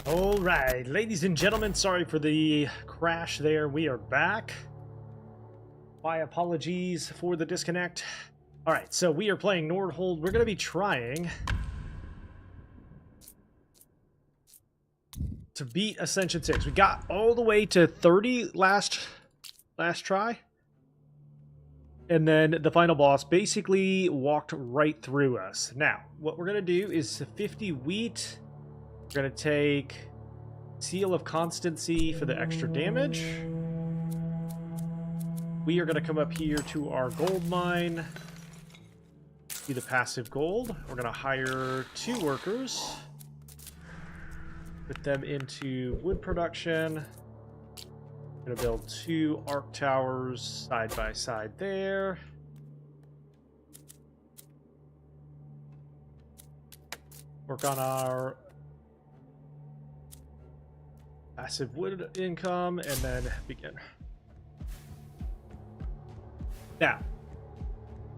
All right, ladies and gentlemen, sorry for the crash there. We are back. My apologies for the disconnect. All right, so we are playing Nordhold. We're going to be trying to beat Ascension 6. We got all the way to 30 last try. And then the final boss basically walked right through us. Now, what we're going to do is 50 wheat. We're going to take Seal of Constancy for the extra damage. We are going to come up here to our gold mine. See the passive gold. We're going to hire 2 workers. Put them into wood production. Going to build 2 arc towers side by side there. Work on our passive wood income, and then begin. Now,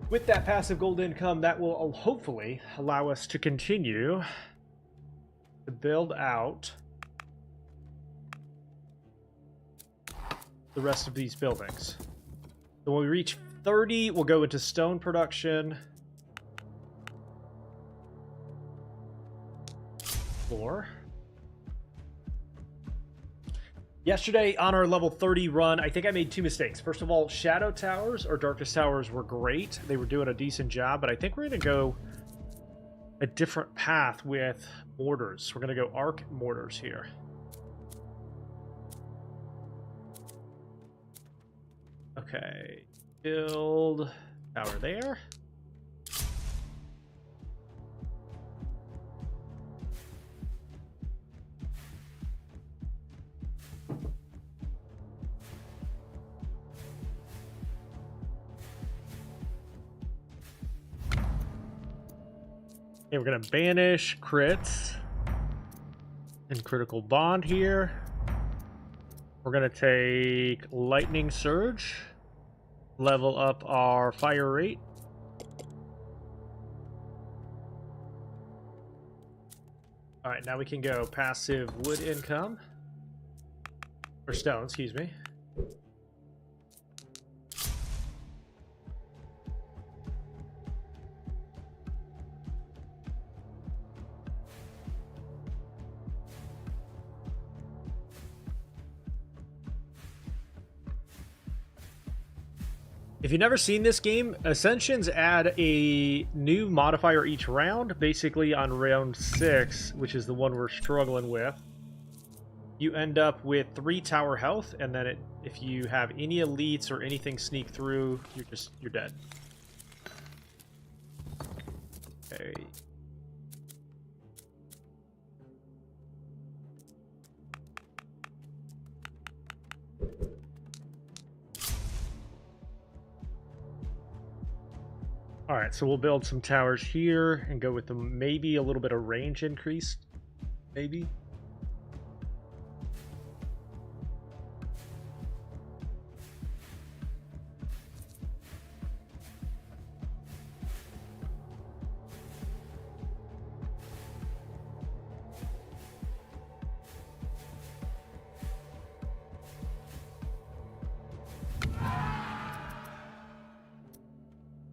with that passive gold income, that will hopefully allow us to continue to build out the rest of these buildings. So when we reach 30, we'll go into stone production. Floor. Yesterday on our level 30 run, I think I made 2 mistakes. First of all, Shadow Towers or Darkness Towers were great. They were doing a decent job, but I think we're going to go a different path with mortars. We're going to go arc mortars here. Okay, build tower there. Okay, we're going to banish crits and critical bond here. We're going to take lightning surge, level up our fire rate. All right, now we can go passive wood income, or stone, excuse me. If you've never seen this game, Ascensions add a new modifier each round. Basically on round 6, which is the one we're struggling with, you end up with 3 tower health, and then if you have any elites or anything sneak through, you're dead. Okay. All right, so we'll build some towers here and go with them. Maybe a little bit of range increase. Maybe.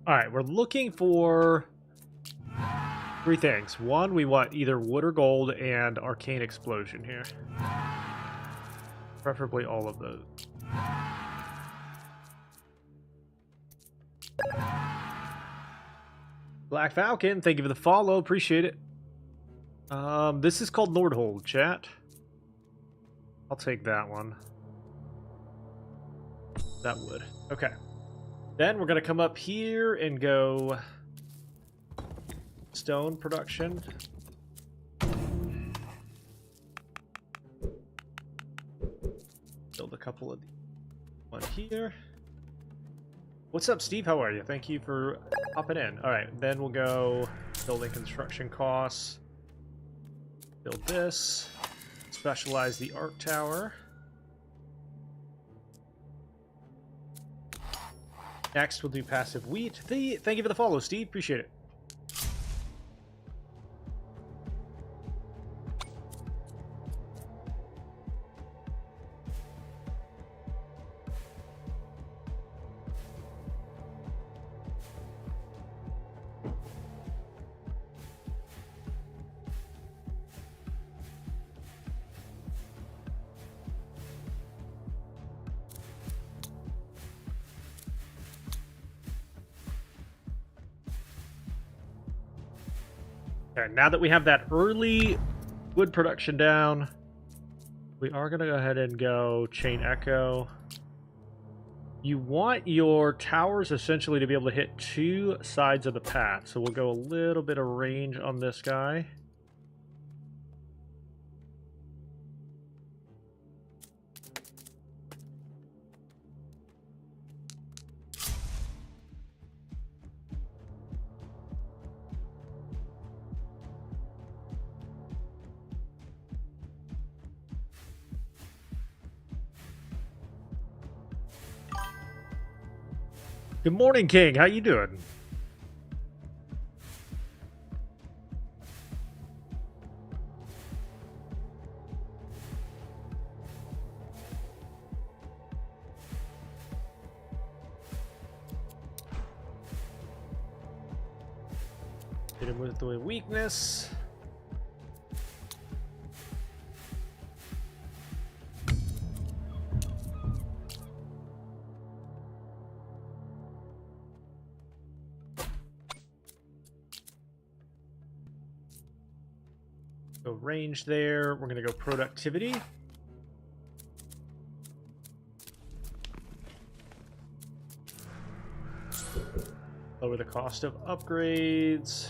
All right, we're looking for 3 things. 1, we want either wood or gold and arcane explosion here. Preferably all of those. Black Falcon, thank you for the follow. Appreciate it. This is called Nordhold, chat. I'll take that one. That would. Okay. Then we're going to come up here and go stone production. Build a couple of one here. What's up, Steve? How are you? Thank you for hopping in. All right, then we'll go building construction costs. Build this. Specialize the arc tower. Next, we'll do passive wheat. Thank you for the follow, Steve. Appreciate it. Okay, now that we have that early wood production down, we are going to go ahead and go chain echo. You want your towers essentially to be able to hit two sides of the path. So we'll go a little bit of range on this guy. Good morning, King. How you doing? Hit him with the weakness. Go range there. We're going to go productivity. Lower the cost of upgrades.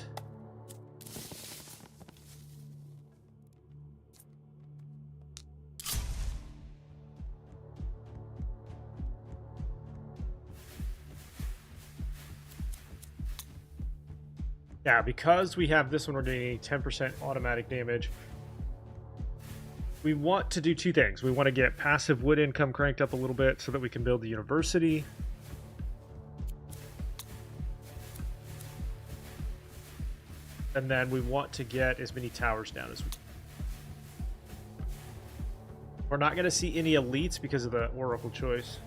Yeah, because we have this one, we're getting 10% automatic damage. We want to do two things. We want to get passive wood income cranked up a little bit so that we can build the university. And then we want to get as many towers down as we can. We're not going to see any elites because of the Oracle choice.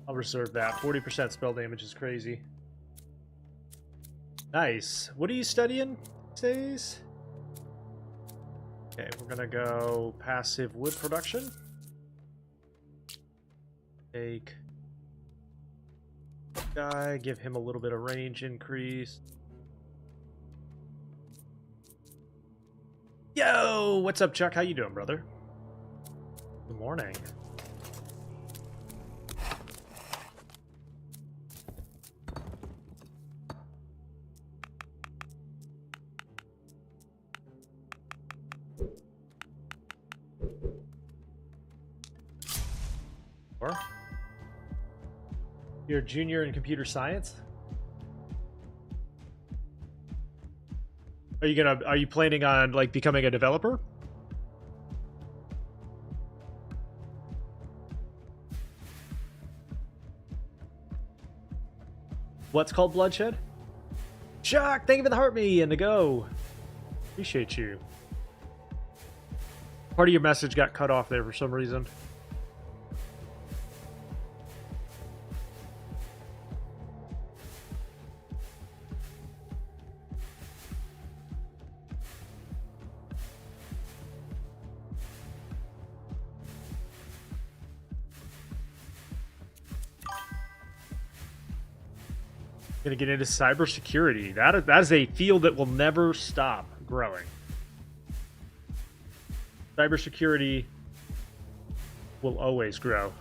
I'll reserve that. 40% spell damage is crazy. Nice. What are you studying these days? Okay, we're gonna go passive wood production. Take guy, give him a little bit of range increase. Yo, what's up, Chuck? How you doing, brother? Good morning. You're a junior in computer science? Are you planning on like becoming a developer? What's called bloodshed? Chuck, thank you for the heart me and the go. Appreciate you. Part of your message got cut off there for some reason. Gonna get into cybersecurity. That is a field that will never stop growing. Cybersecurity will always grow.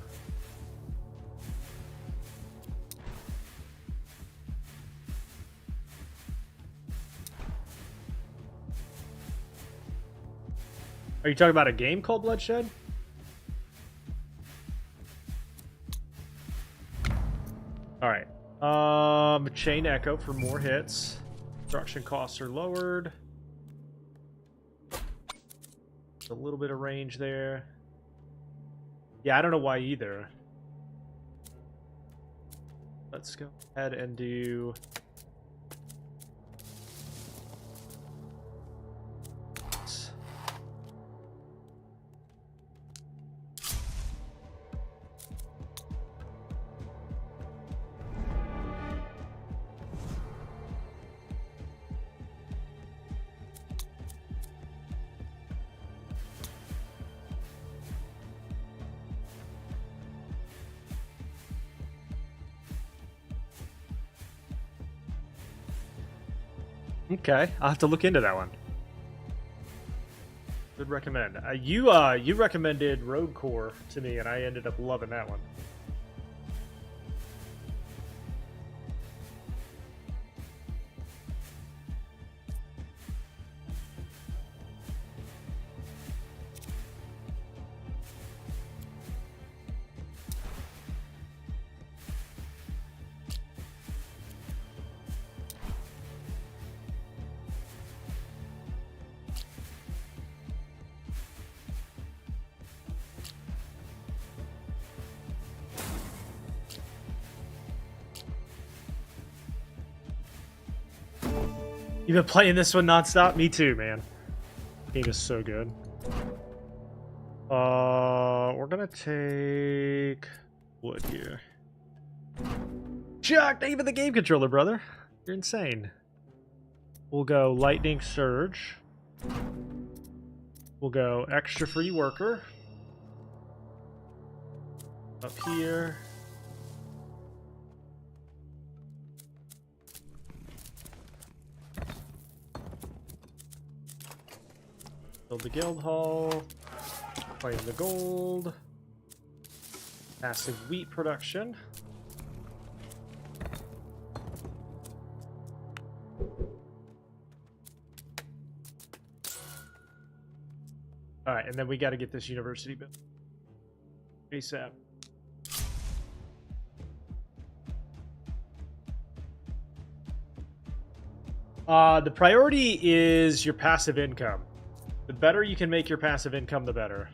Are you talking about a game called Bloodshed? All right. Chain Echo for more hits. Construction costs are lowered. A little bit of range there. Yeah, I don't know why either. Let's go ahead and do... Okay, I'll have to look into that one. Good recommend. You recommended Rogue Core to me, and I ended up loving that one. You've been playing this one nonstop? Me too, man. Game is so good. We're gonna take wood here. Chuck, thank you for the game controller, brother. You're insane. We'll go lightning surge. We'll go extra free worker. Up here. Build the guild hall. Claim the gold. Massive wheat production. Alright, and then we got to get this university built. ASAP. The priority is your passive income. The better you can make your passive income, the better.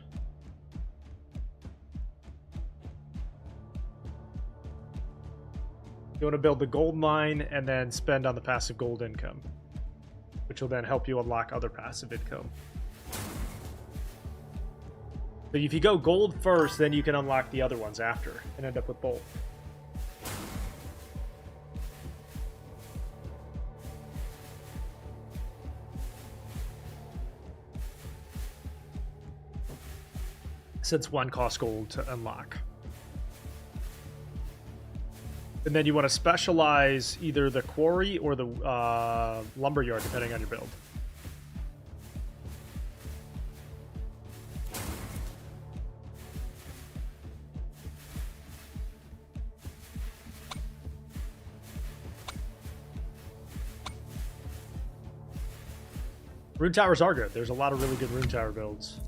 You want to build the gold mine and then spend on the passive gold income, which will then help you unlock other passive income. So if you go gold first, then you can unlock the other ones after and end up with both. Since one costs gold to unlock. And then you want to specialize either the quarry or the lumberyard, depending on your build. Rune towers are good. There's a lot of really good rune tower builds.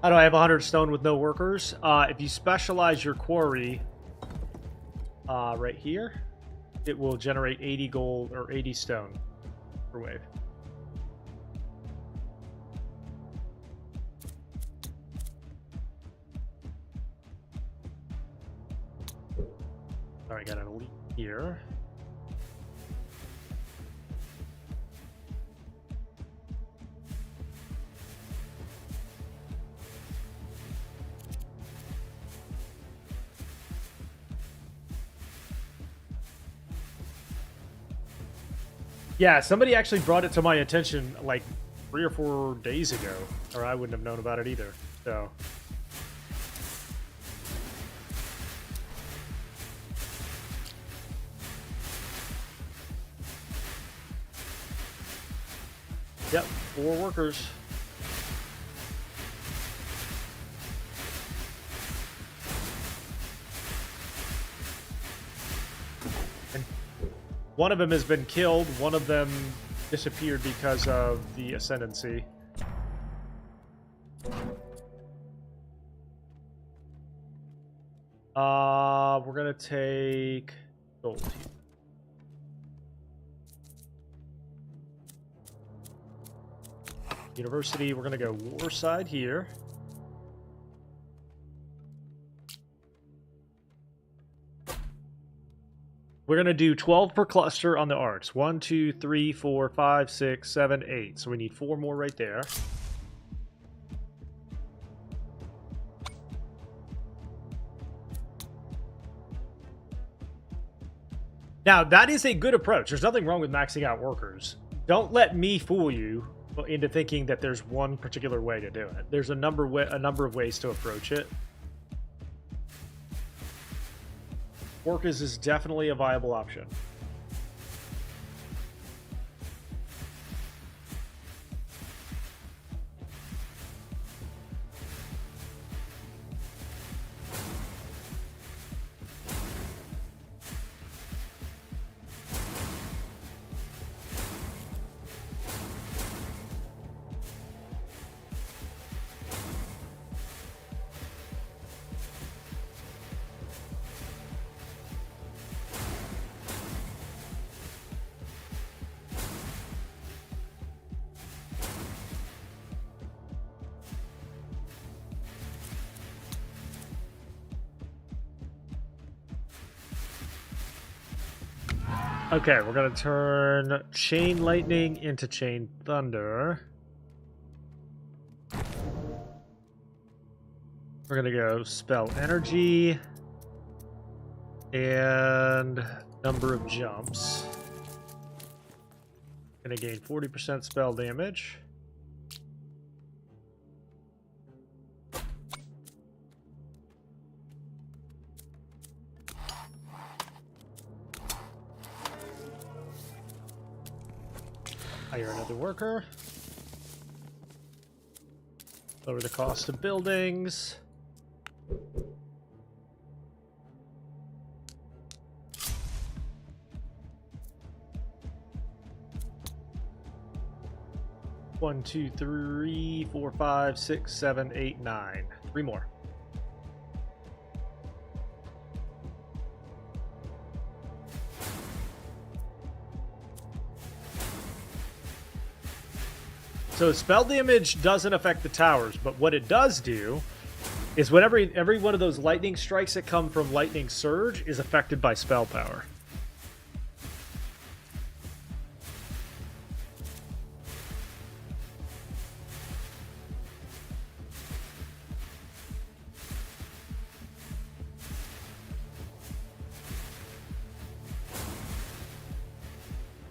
How do I have 100 stone with no workers? If you specialize your quarry right here, it will generate 80 gold or 80 stone per wave. All right, got an elite here. Yeah, somebody actually brought it to my attention like 3 or 4 days ago, or I wouldn't have known about it either. So, yep, 4 workers. One of them has been killed. One of them disappeared because of the ascendancy. We're gonna take gold here. University, we're going to go war side here. We're going to do 12 per cluster on the arts. 1, 2, 3, 4, 5, 6, 7, 8. So we need 4 more right there. Now, that is a good approach. There's nothing wrong with maxing out workers. Don't let me fool you into thinking that there's one particular way to do it. There's a number of ways to approach it. Workers is definitely a viable option. Okay, we're going to turn Chain Lightning into Chain Thunder. We're going to go Spell Energy and number of jumps. Going to gain 40% spell damage. Hire another worker. Lower the cost of buildings. One, two, three, 4, 5, 6, 7, 8, 9. 3 more. So spell damage doesn't affect the towers, but what it does do is whenever every one of those lightning strikes that come from lightning surge is affected by spell power.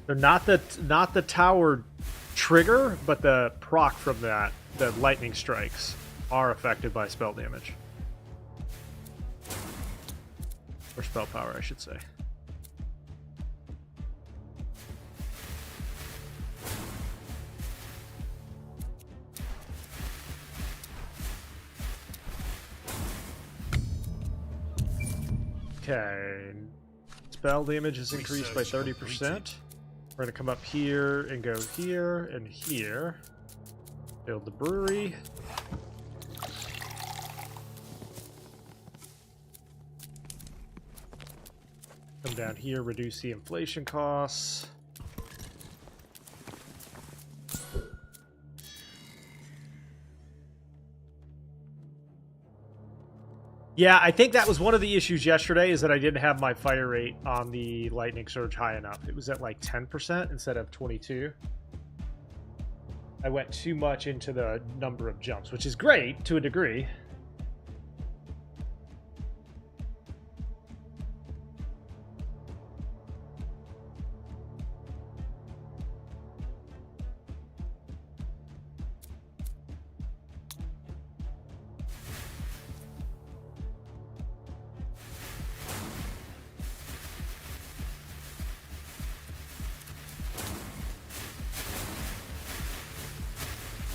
So not the tower trigger, but the proc from that, the lightning strikes, are affected by spell damage. Or spell power, I should say. Okay. Spell damage is increased by 30%. We're going to come up here and go here and here. Build the brewery. Come down here, reduce the inflation costs. Yeah, I think that was one of the issues yesterday, is that I didn't have my fire rate on the lightning surge high enough. It was at like 10% instead of 22. I went too much into the number of jumps, which is great to a degree.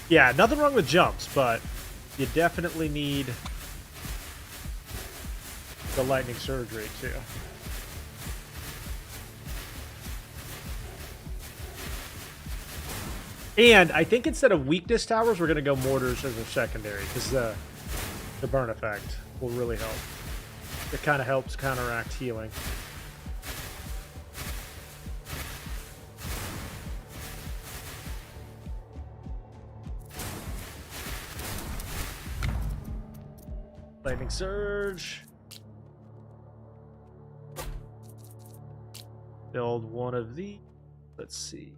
Yeah, nothing wrong with jumps, but you definitely need the lightning surge rate too. And I think instead of weakness towers, we're going to go mortars as a secondary, because the burn effect will really help. It kind of helps counteract healing. surge. Build one of these. Let's see.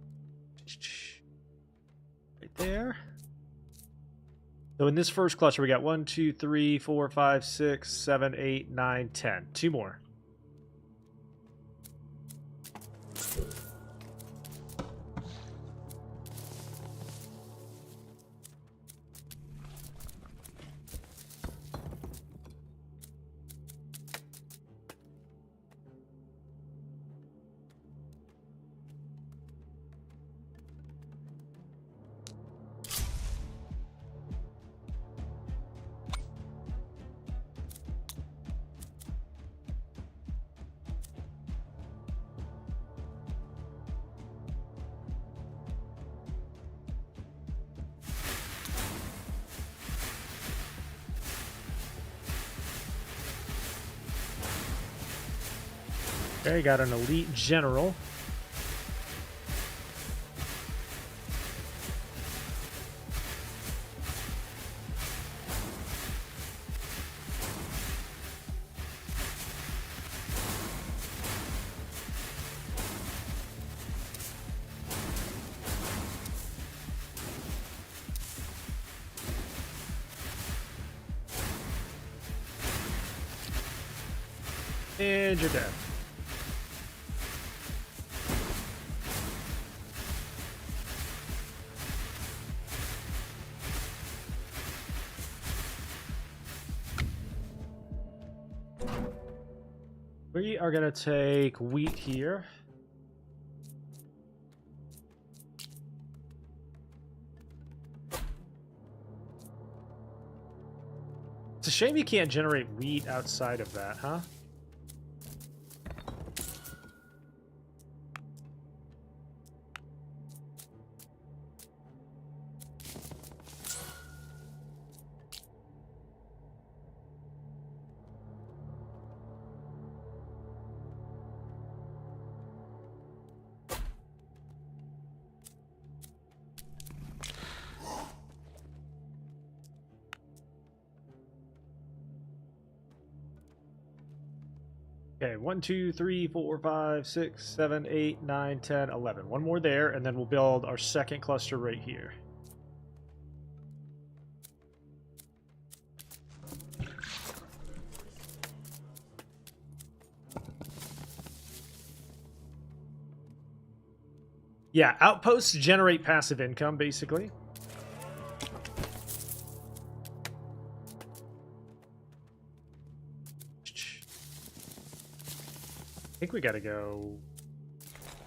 Right there. So in this first cluster, we got 1, 2, 3, 4, 5, 6, 7, 8, 9, 10. Two more. Okay, got an elite general. And you're dead. We are going to take wheat here. It's a shame you can't generate wheat outside of that, huh? Okay, 1, 2, 3, 4, 5, 6, 7, 8, 9, 10, 11. One more there, and then we'll build our second cluster right here. Yeah, outposts generate passive income, basically. I think we gotta go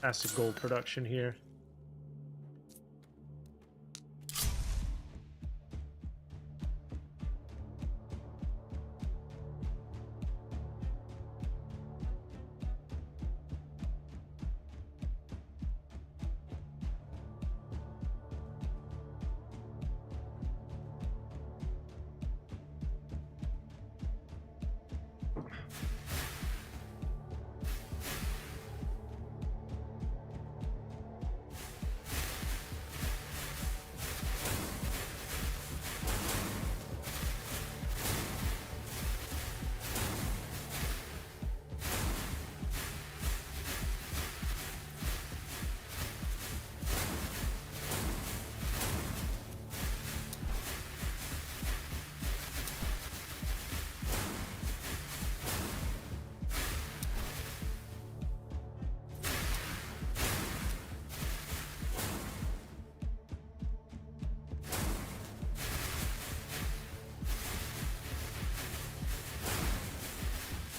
acid gold production here.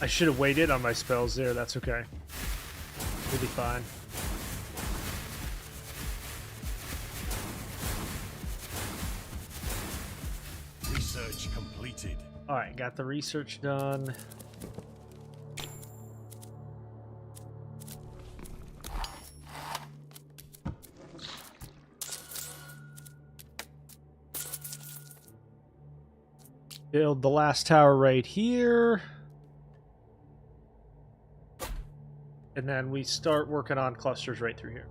I should have waited on my spells there. That's okay. We'll be fine. Research completed. All right, got the research done. Build the last tower right here. And then we start working on clusters right through here.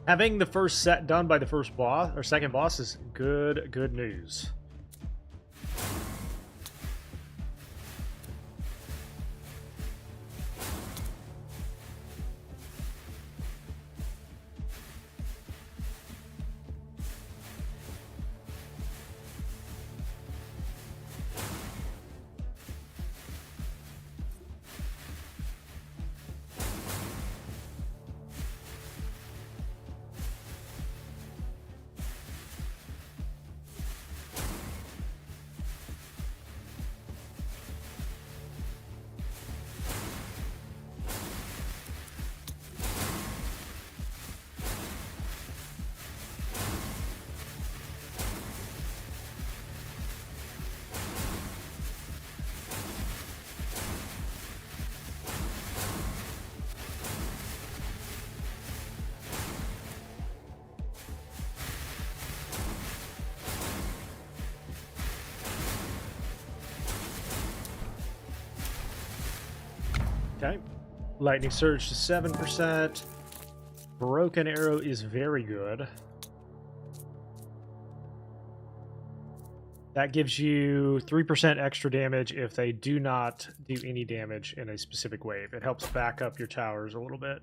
Having the first set done by the first boss or second boss is good news. Okay. Lightning Surge to 7%. Broken Arrow is very good. That gives you 3% extra damage if they do not do any damage in a specific wave. It helps back up your towers a little bit.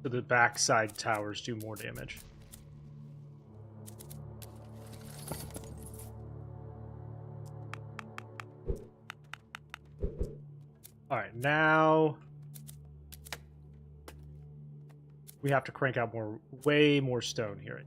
So the backside towers do more damage. Alright, now we have to crank out way more stone here.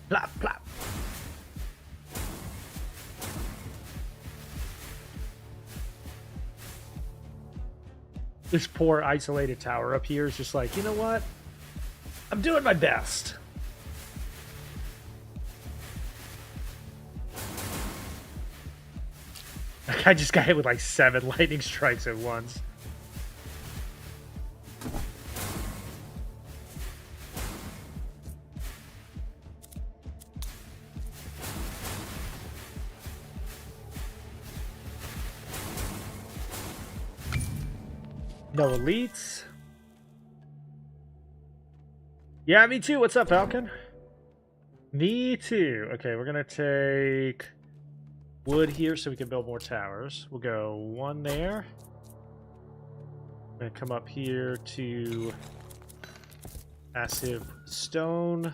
Plop, plop. This poor isolated tower up here is just like, you know what? I'm doing my best. I just got hit with like 7 lightning strikes at once. No elites. Yeah, me too. What's up, Falcon? Me too. Okay, we're gonna take wood here so we can build more towers. We'll go 1 there. I'm gonna come up here to massive stone.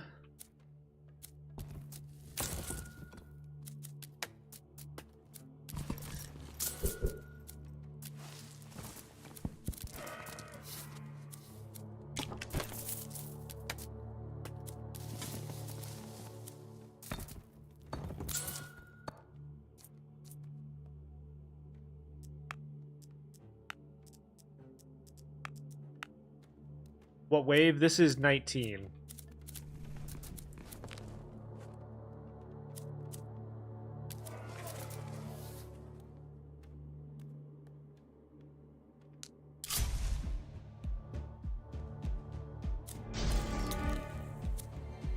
What wave? This is 19.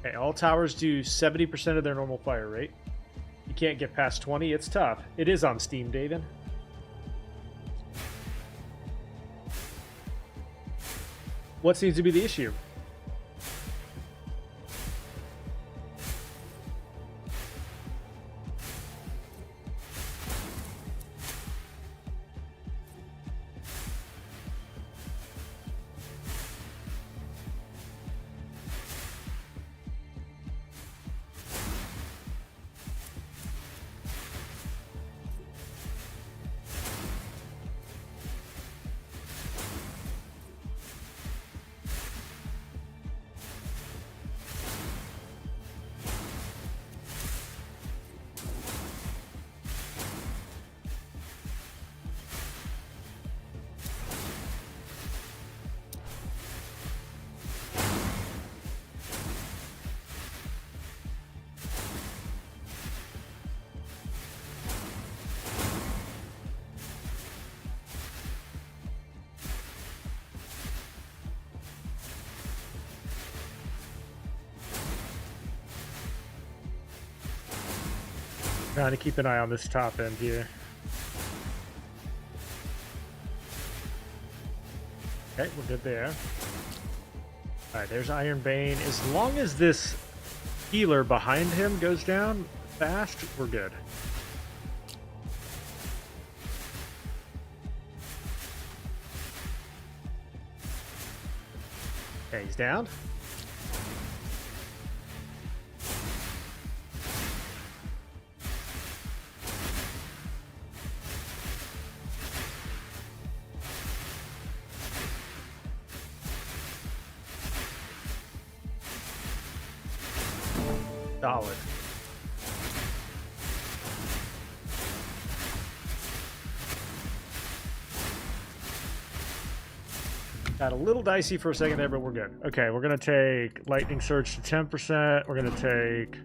Okay, all towers do 70% of their normal fire rate. You can't get past 20. It's tough. It is on Steam, David. What seems to be the issue? Trying to keep an eye on this top end here. Okay, we're good there. Alright, there's Iron Bane. As long as this healer behind him goes down fast, we're good. Okay, he's down. Solid. Got a little dicey for a second there, but we're good. Okay, we're going to take Lightning Surge to 10%. We're going to take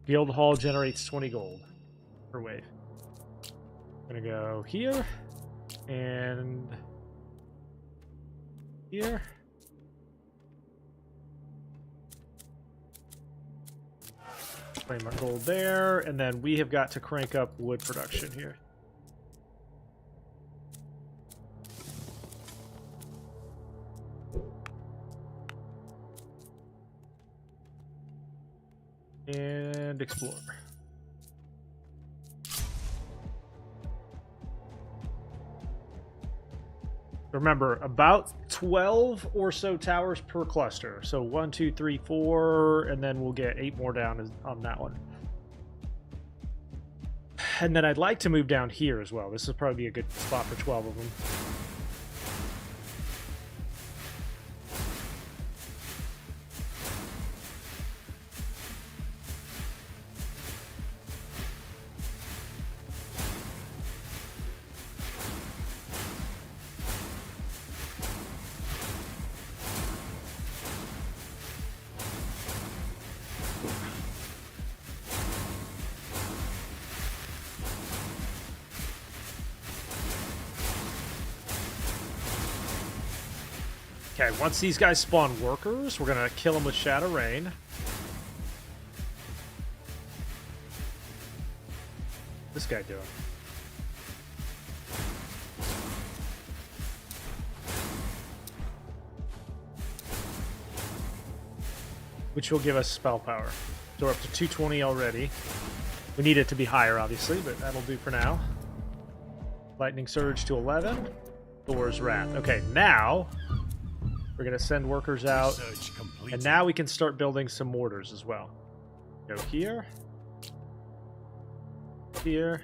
Guild Hall generates 20 gold per wave. I'm going to go here and here. Claim our gold there, and then we have got to crank up wood production here. And explore. Remember, about 12 or so towers per cluster. So 1, 2, 3, 4, and then we'll get 8 more down on that one. And then I'd like to move down here as well. This would probably be a good spot for 12 of them. Okay, once these guys spawn workers, we're going to kill them with Shadow Rain. What's this guy doing? Which will give us spell power. So we're up to 220 already. We need it to be higher, obviously, but that'll do for now. Lightning Surge to 11. Thor's Wrath. Okay, now we're going to send workers out, and now we can start building some mortars as well. Go here. Here.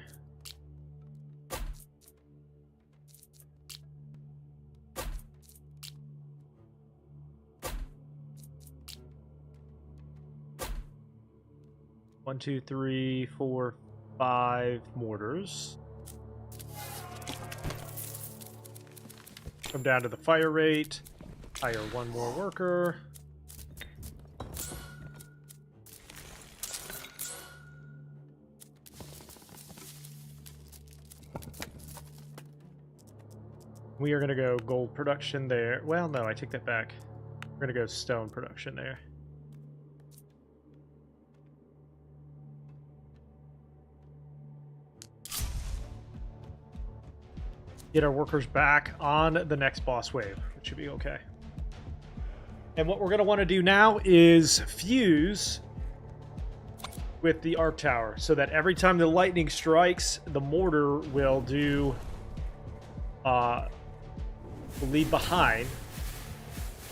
One, two, three, 4, 5 mortars. Come down to the fire rate. Hire one more worker. We are going to go gold production there. Well, no, I take that back. We're going to go stone production there. Get our workers back on the next boss wave, which should be okay. And what we're going to want to do now is fuse with the arc tower so that every time the lightning strikes, the mortar will do will leave behind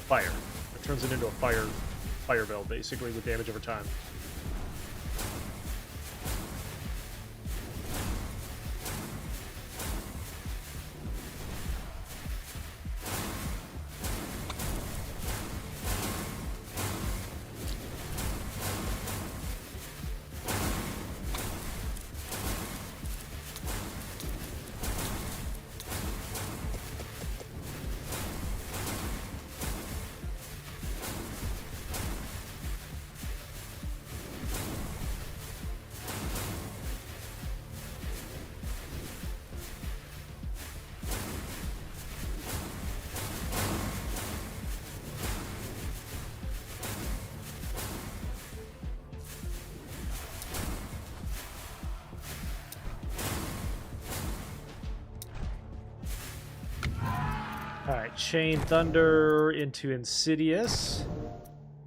fire. It turns it into a fire build, basically, with damage over time. right, Chain Thunder into Insidious.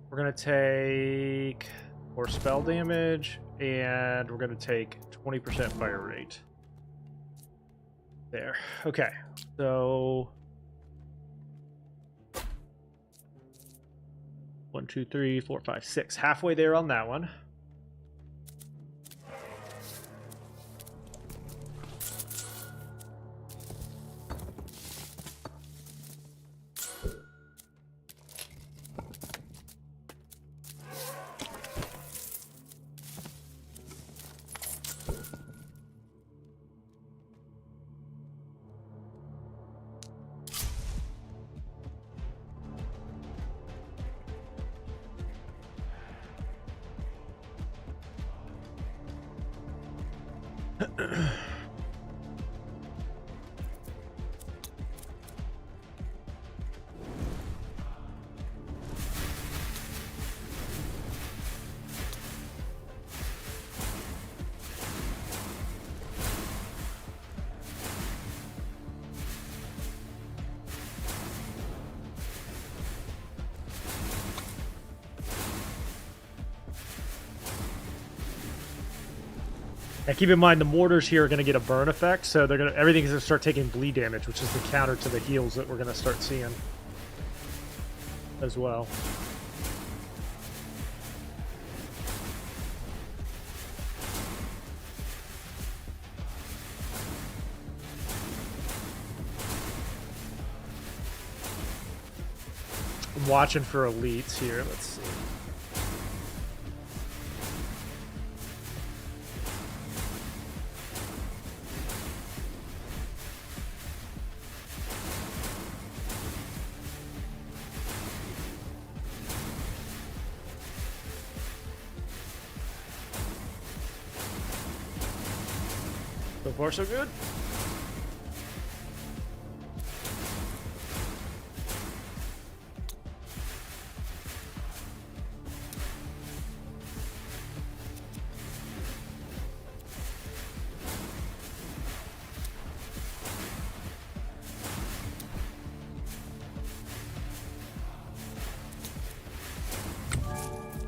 We're going to take more spell damage, and we're going to take 20% fire rate. There. Okay, so 1, 2, 3, 4, 5, 6. Halfway there on that one. And keep in mind, the mortars here are going to get a burn effect, so they're everything's going to start taking bleed damage, which is the counter to the heals that we're going to start seeing as well. I'm watching for elites here. Let's see. So far, so good.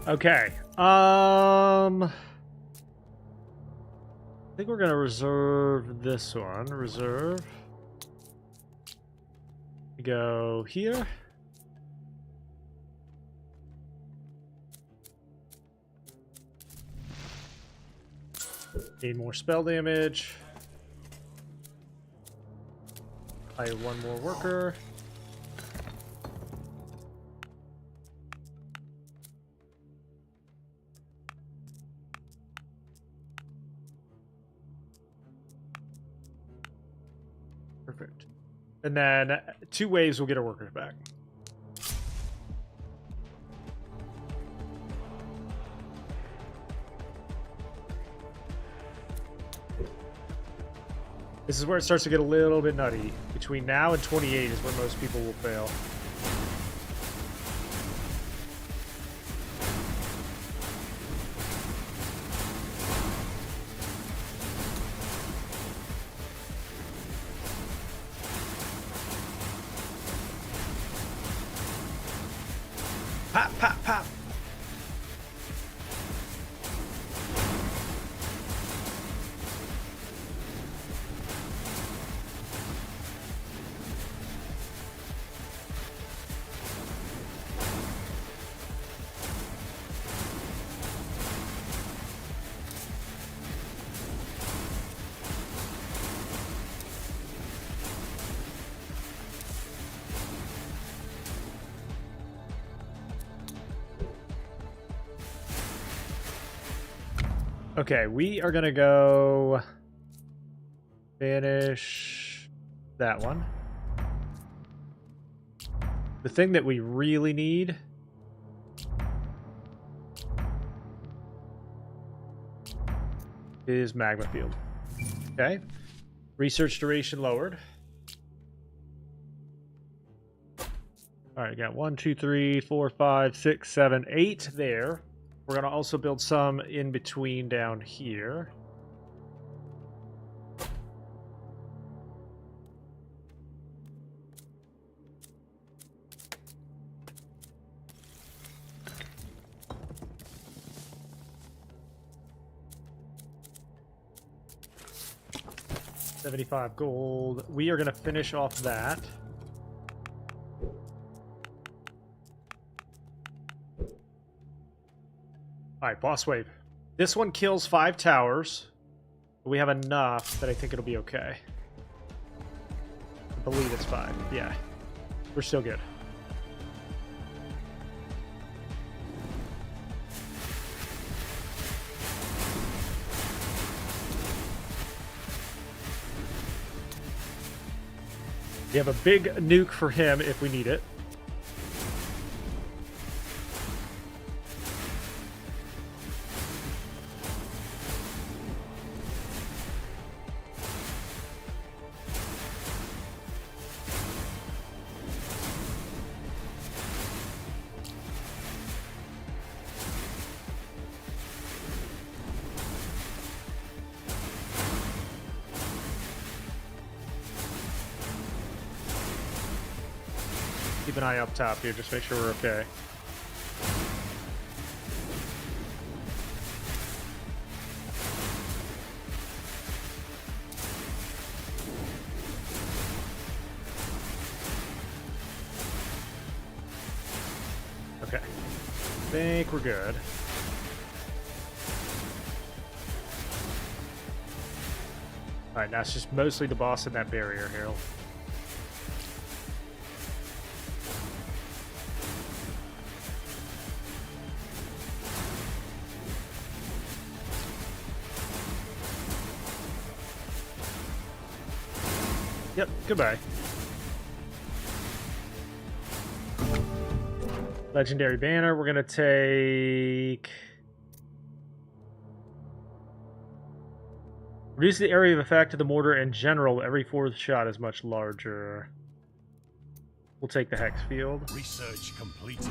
Okay. I think we're gonna reserve this one. Reserve. Go here. Need more spell damage. I have one more worker. Perfect. And then 2 waves will get our workers back. This is where it starts to get a little bit nutty. Between now and 28 is where most people will fail. Pop, pop, pop. Okay, we are gonna go banish that one. The thing that we really need is magma field. Okay, research duration lowered. All right, got 1, 2, 3, 4, 5, 6, 7, 8 there. We're going to also build some in between down here. 75 gold. We are going to finish off that. Alright, boss wave. This one kills 5 towers. But we have enough that I think it'll be okay. I believe it's 5. Yeah. We're still good. We have a big nuke for him if we need it. Keep an eye up top here, just make sure we're okay. Okay. I think we're good. Alright, now it's just mostly the boss in that barrier here. Yep, goodbye. Legendary banner, we're gonna take... Reduce the area of effect of the mortar in general. Every 4th shot is much larger. We'll take the hex field. Research completed.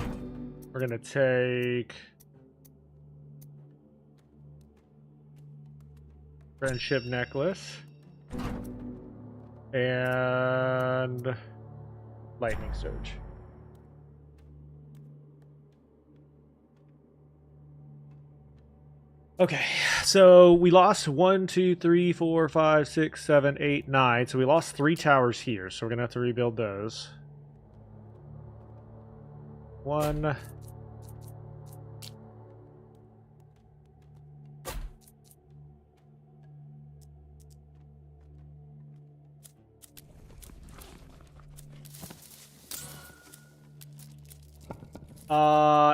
We're gonna take... Friendship necklace. And lightning surge. Okay, so we lost 1, 2, 3, 4, 5, 6, 7, 8, 9. So we lost 3 towers here, so we're gonna have to rebuild those. 1.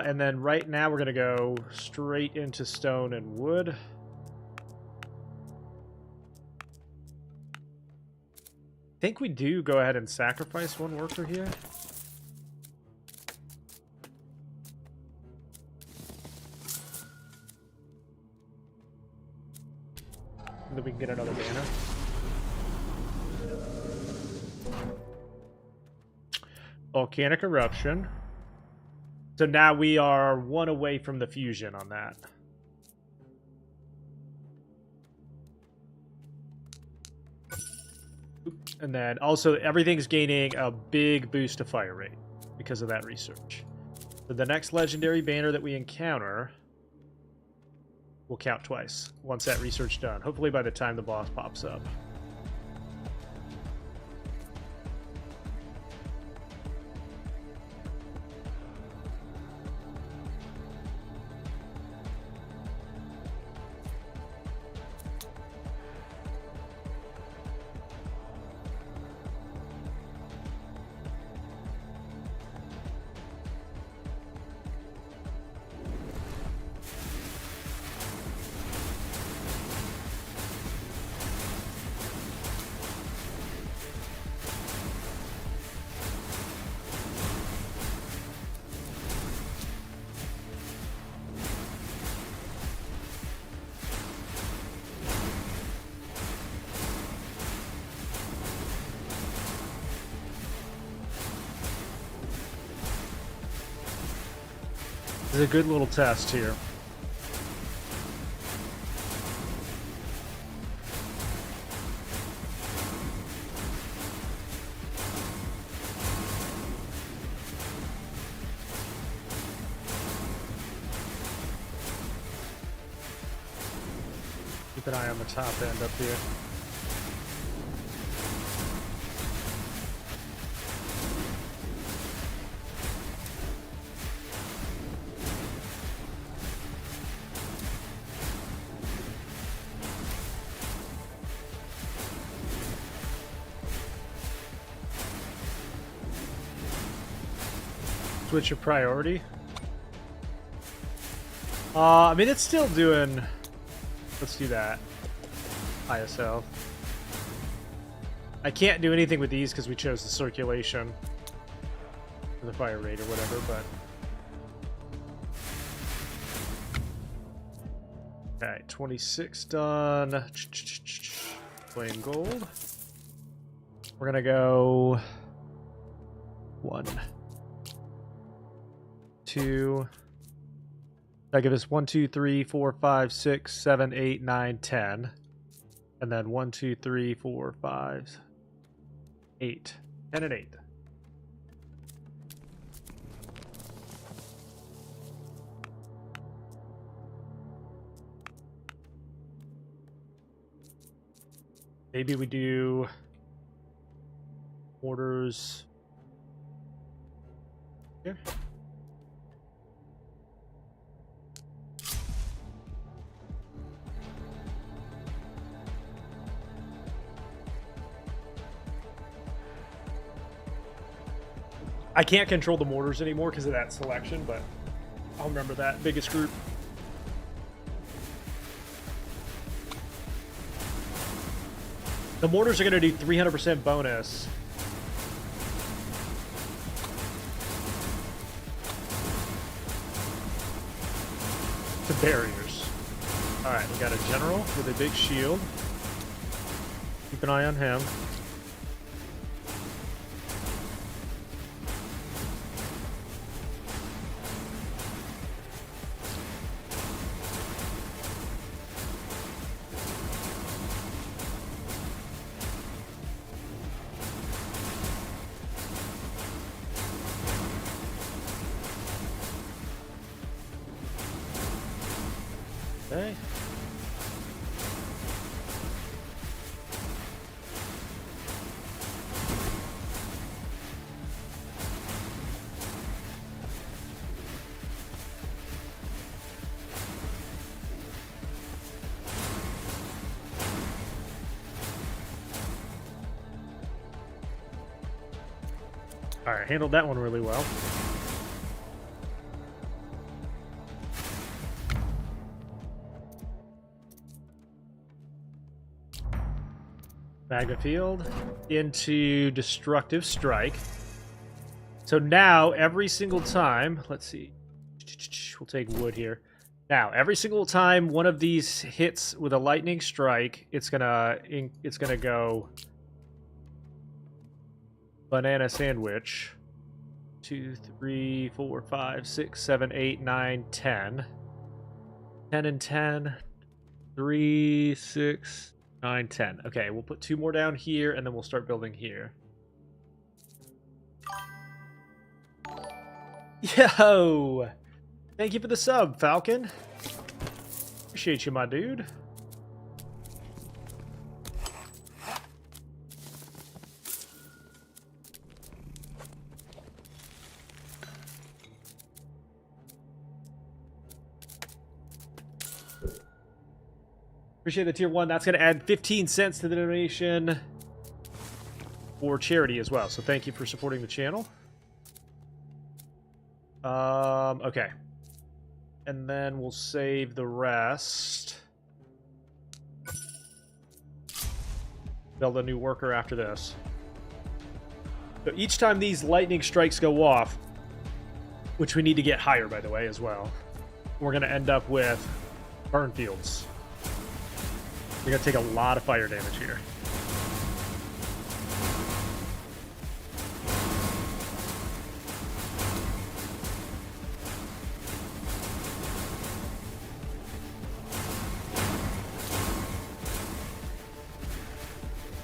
And then right now we're going to go straight into stone and wood. I think we do go ahead and sacrifice one worker here. And then we can get another banner. Volcanic eruption. So now we are 1 away from the fusion on that. And then also everything's gaining a big boost to fire rate because of that research. So the next legendary banner that we encounter will count twice once that research done. Hopefully by the time the boss pops up. This is a good little test here. Keep an eye on the top end up here. Switch your priority. I mean, it's still doing... Let's do that. ISL. I can't do anything with these because we chose the circulation. Or the fire rate or whatever, but... Okay, 26 done. Plain gold. We're gonna go 1, 2. That gives us 1, 2, 3, 4, 5, 6, 7, 8, 9, 10. And then 1, 2, 3, 4, 5, 8. 10 and 8. Maybe we do orders here. I can't control the mortars anymore because of that selection, but I'll remember that. Biggest group. The mortars are going to do 300% bonus. To barriers. Alright, we got a general with a big shield. Keep an eye on him. Okay. All right, handled that one really well. Magma Field into Destructive Strike. So now, every single time, let's see, we'll take wood here. Now, every single time one of these hits with a lightning strike, it's gonna go banana sandwich. 2, 3, 4, 5, 6, 7, 8, 9, 10. 10 and 10. 3, 6, 9, 10. Okay, we'll put 2 more down here, and then we'll start building here. Yo! Thank you for the sub, Falcon. Appreciate you, my dude. Appreciate the tier 1. That's going to add 15 cents to the donation for charity as well. So thank you for supporting the channel. Okay. And then we'll save the rest. Build a new worker after this. So each time these lightning strikes go off, which we need to get higher, by the way, as well, we're going to end up with burn fields. We're going to take a lot of fire damage here.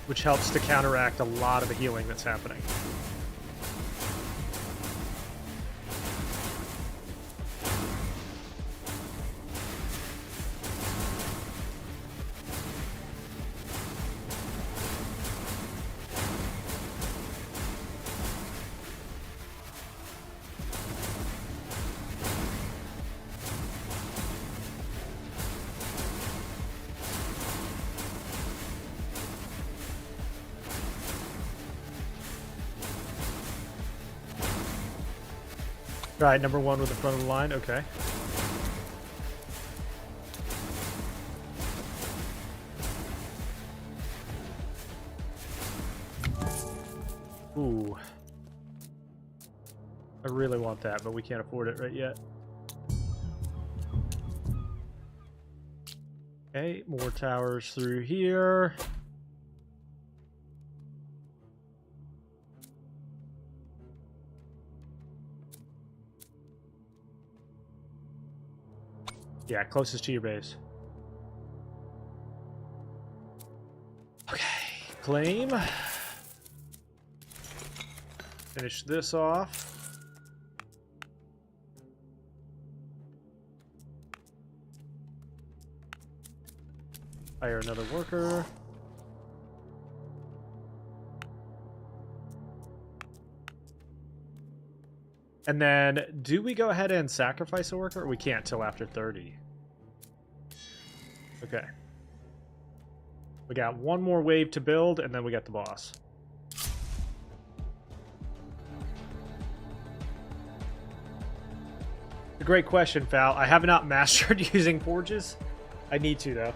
Which helps to counteract a lot of the healing that's happening. Right, number 1 with the front of the line. Okay. Ooh. I really want that, but we can't afford it right yet. Okay, more towers through here. Yeah, closest to your base. Okay, claim. Finish this off. Hire another worker. And then, do we go ahead and sacrifice a worker? Or we can't till after 30. Okay. We got one more wave to build, and then we got the boss. A great question, Fal. I have not mastered using forges. I need to, though.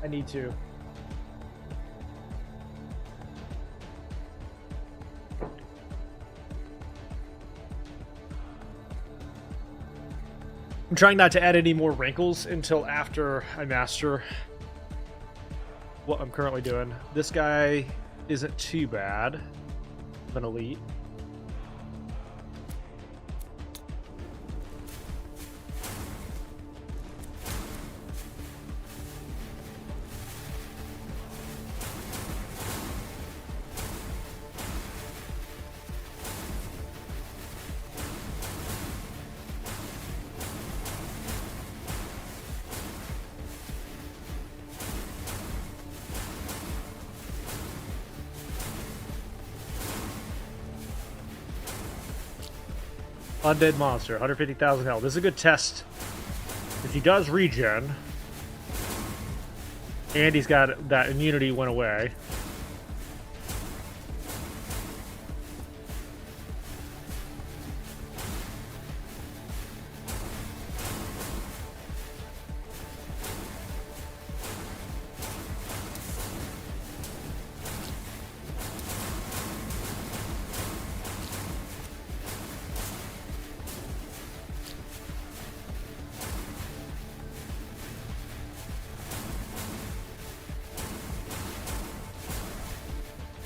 I need to. I'm trying not to add any more wrinkles until after I master what I'm currently doing. This guy isn't too bad of an elite. Undead monster, 150,000 health. This is a good test. If he does regen, and he's got that immunity went away.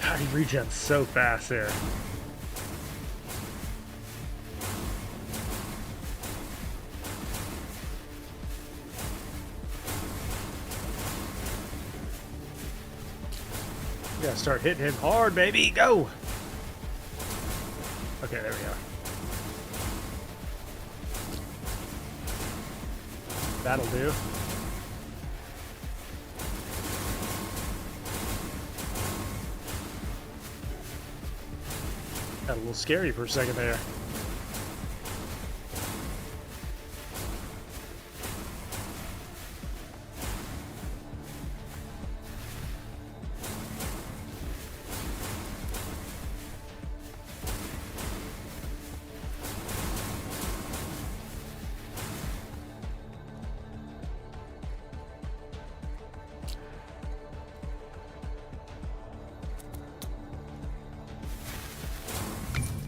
God, he regens so fast there. You gotta start hitting him hard, baby. Go! Okay, there we go. That'll do. Got a little scary for a second there.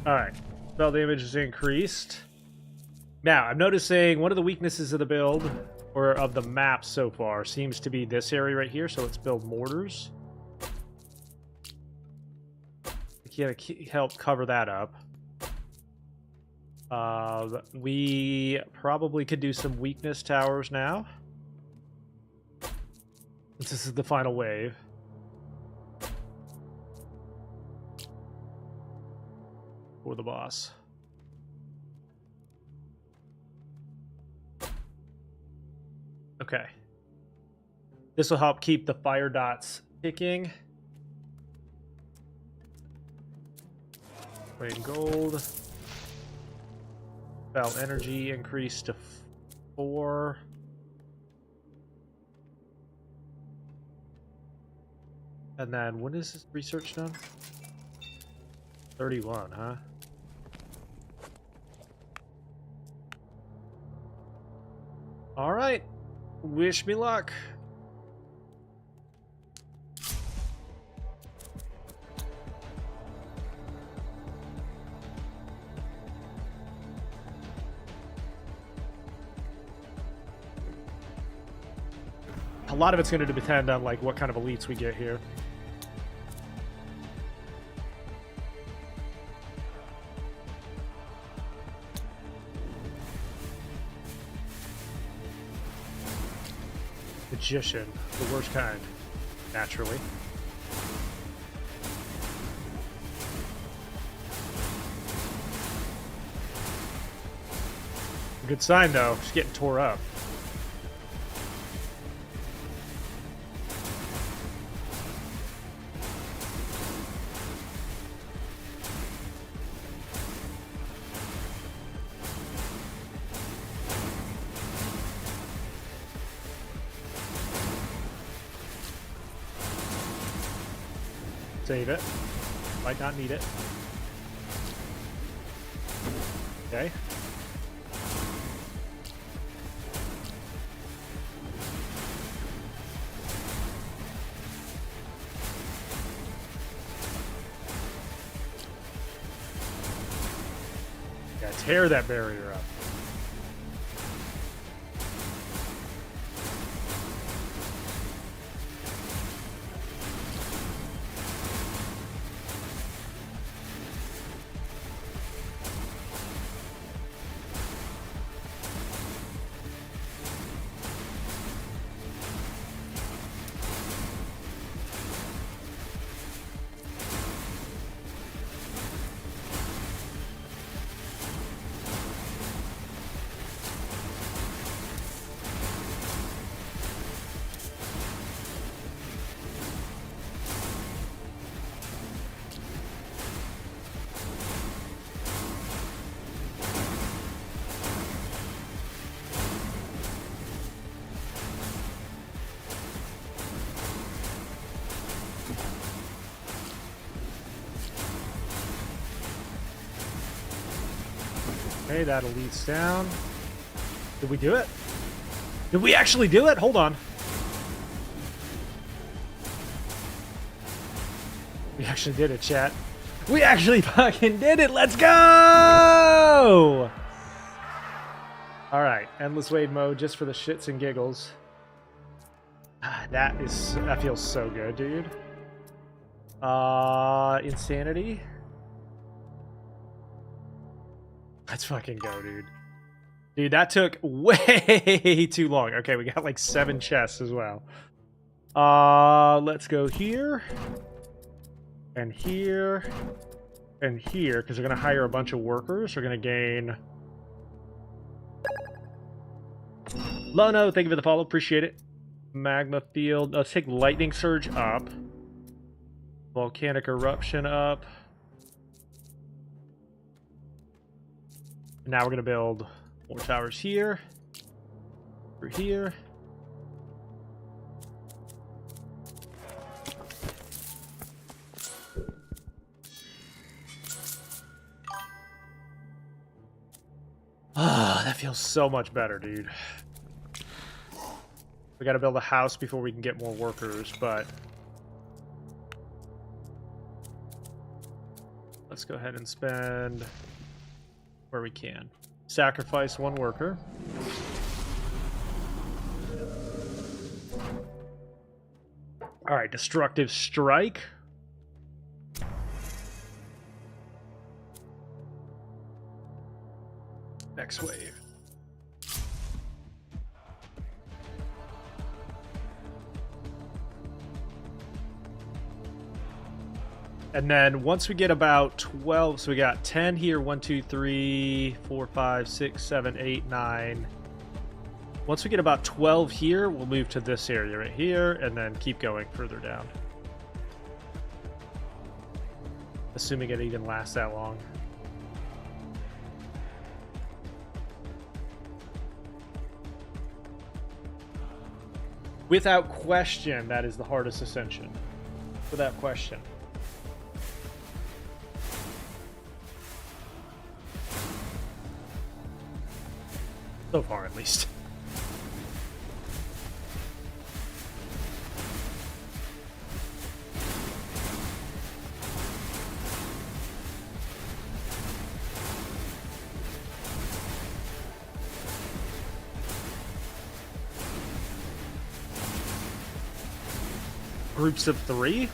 Alright, spell damage is increased. Now, I'm noticing one of the weaknesses of the build, or of the map so far, seems to be this area right here, so let's build mortars. We can help cover that up. We probably could do some weakness towers now. Since this is the final wave. For the boss. Okay. This will help keep the fire dots ticking. Weight in gold. Spell energy increased to 4. And then when is this research done? 31, huh? All right. Wish me luck. A lot of it's going to depend on like what kind of elites we get here. Magician, the worst kind, naturally. Good sign though, she's getting tore up. Save it. Might not need it. Okay. Yeah, tear that barrier up. Okay, that elite's down. Did we do it? Did we actually do it? Hold on. We actually did it, chat. We actually fucking did it. Let's go! Alright, endless wave mode just for the shits and giggles. That feels so good, dude. Insanity. Let's fucking go, dude. Dude, that took way too long. Okay, we got like 7 chests as well. Let's go here. And here. And here, because we're going to hire a bunch of workers. We're going to gain... Lono, thank you for the follow. Appreciate it. Magma field. Let's take lightning surge up. Volcanic eruption up. Now we're going to build more towers here. Over here. Ah, that feels so much better, dude. We got to build a house before we can get more workers, but... let's go ahead and spend... where we can. Sacrifice 1 worker. Alright, destructive strike. Next wave. And then once we get about 12, so we got 10 here, 1, 2, 3, 4, 5, 6, 7, 8, 9. Once we get about 12 here, we'll move to this area right here, and then keep going further down. Assuming it even lasts that long. Without question, that is the hardest ascension. Without question. So far, at least. groups of 3.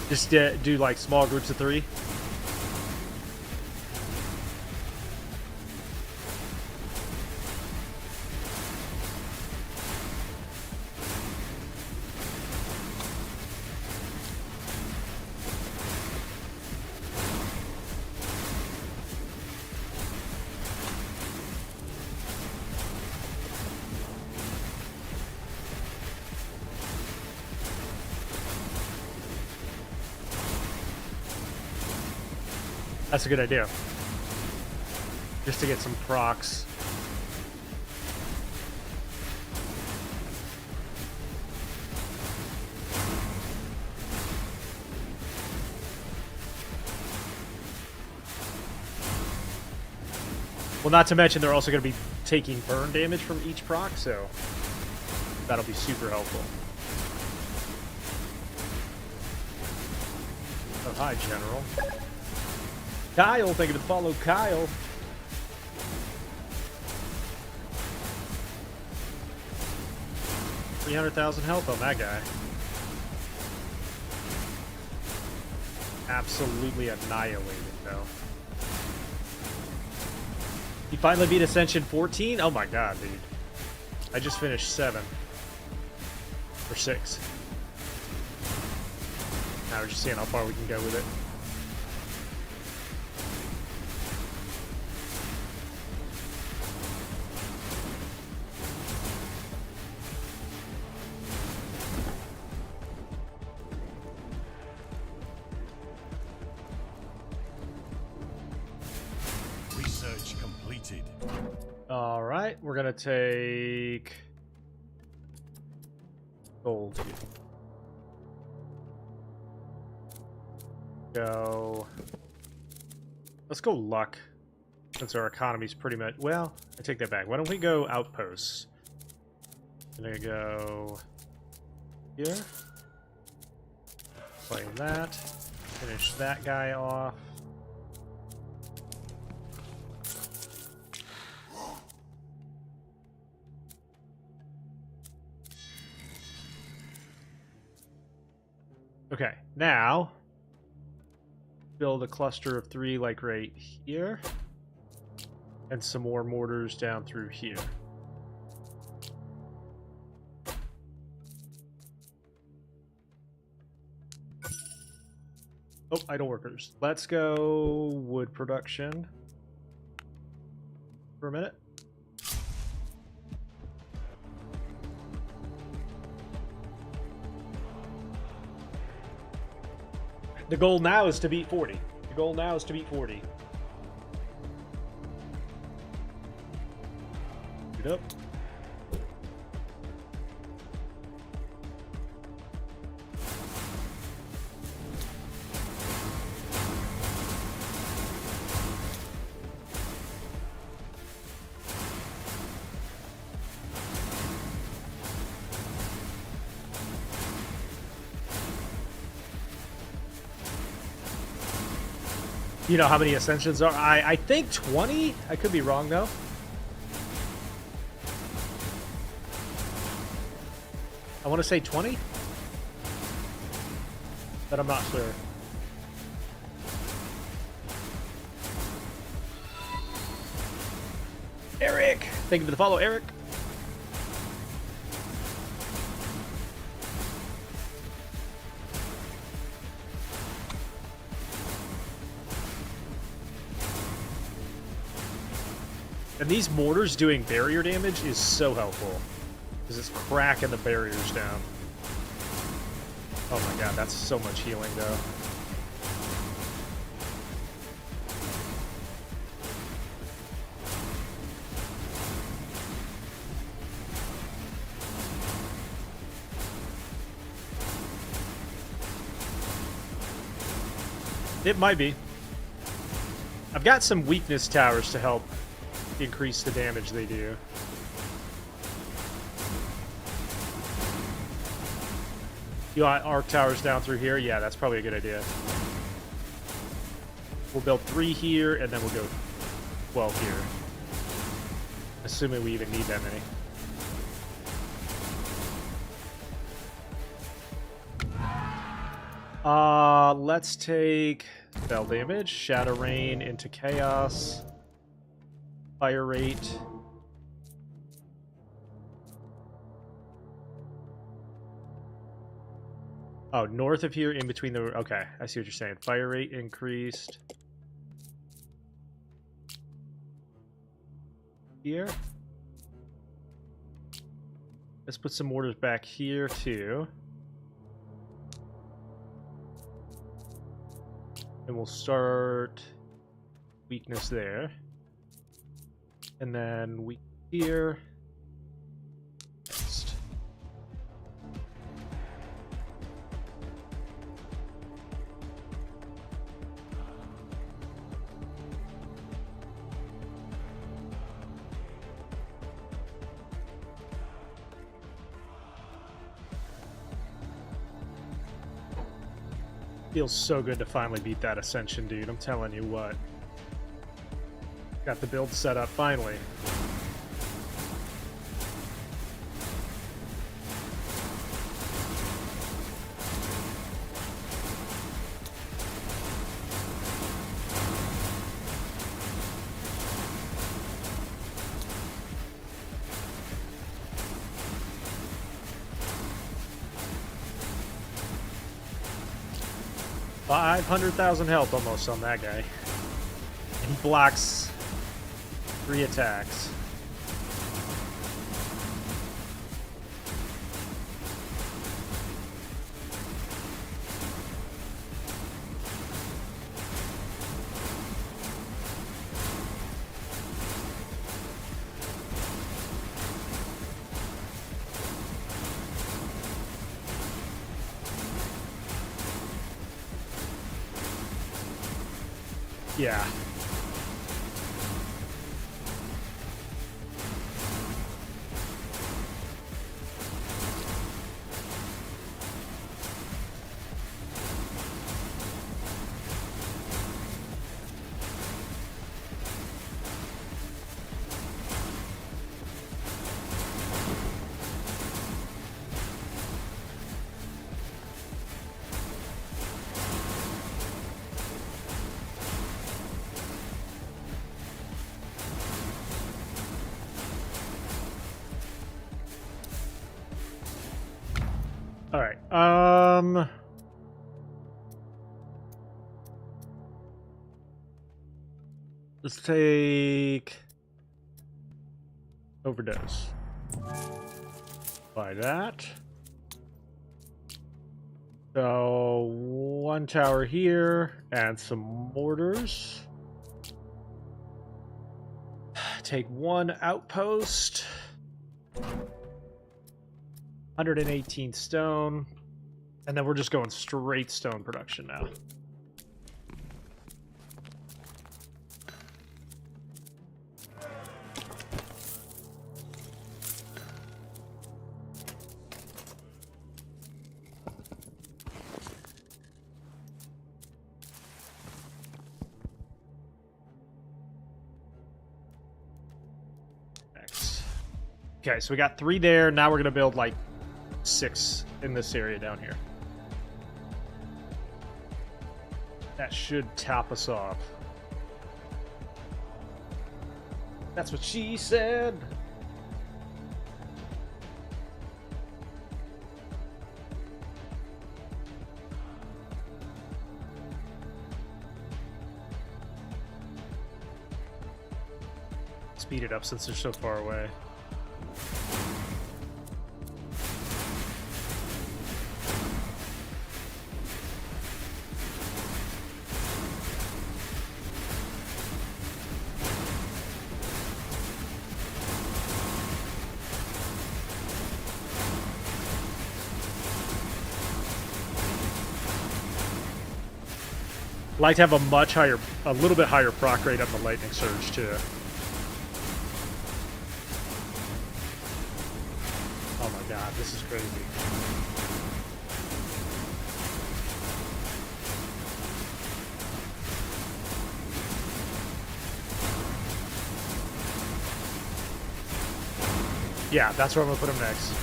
Just do like small groups of 3. That's a good idea. Just to get some procs. Well, not to mention they're also going to be taking burn damage from each proc, so that'll be super helpful. Oh, hi, General. Kyle, thank you for the follow, Kyle. $300,000 health on that guy. Absolutely annihilated, though. You finally beat Ascension 14? Oh my god, dude. I just finished 7. Or 6. Now we're just seeing how far we can go with it. All right, we're gonna take gold here. Go. Let's go luck, since our economy's pretty much. Well, I take that back. Why don't we go outposts? Gonna go here. Play that. Finish that guy off. Okay, now build a cluster of 3 like right here, and some more mortars down through here. Oh, idle workers. Let's go wood production for a minute. The goal now is to beat 40. The goal now is to beat 40. Get up. You know how many Ascensions are? I think 20? I could be wrong, though. I want to say 20? But I'm not sure. Eric! Thank you for the follow, Eric. And these mortars doing barrier damage is so helpful. Because it's cracking the barriers down. Oh my god, that's so much healing though. It might be. I've got some weakness towers to help increase the damage they do. You want arc towers down through here? Yeah, that's probably a good idea. We'll build 3 here, and then we'll go 12 here. Assuming we even need that many. Let's take spell damage, Shadow Rain into Chaos, Fire Rate. Oh, north of here, in between the... Okay, I see what you're saying. Fire rate increased. Here. Let's put some mortars back here, too. And we'll start weakness there. And then weak here. Next. Feels so good to finally beat that Ascension, dude. I'm telling you what. Got the build set up finally. $500,000 health almost on that guy. He blocks 3 attacks. Yeah. All right. Let's take overdose. Buy that. So 1 tower here and some mortars. Take 1 outpost. 118 stone, and then we're just going straight stone production now. Next. Okay, so we got 3 there. Now we're gonna build like 6 in this area down here. That should top us off. That's what she said. Speed it up since they're so far away. Like to have a little bit higher proc rate on the lightning surge too. Oh my god, this is crazy. Yeah, that's where I'm gonna put him next.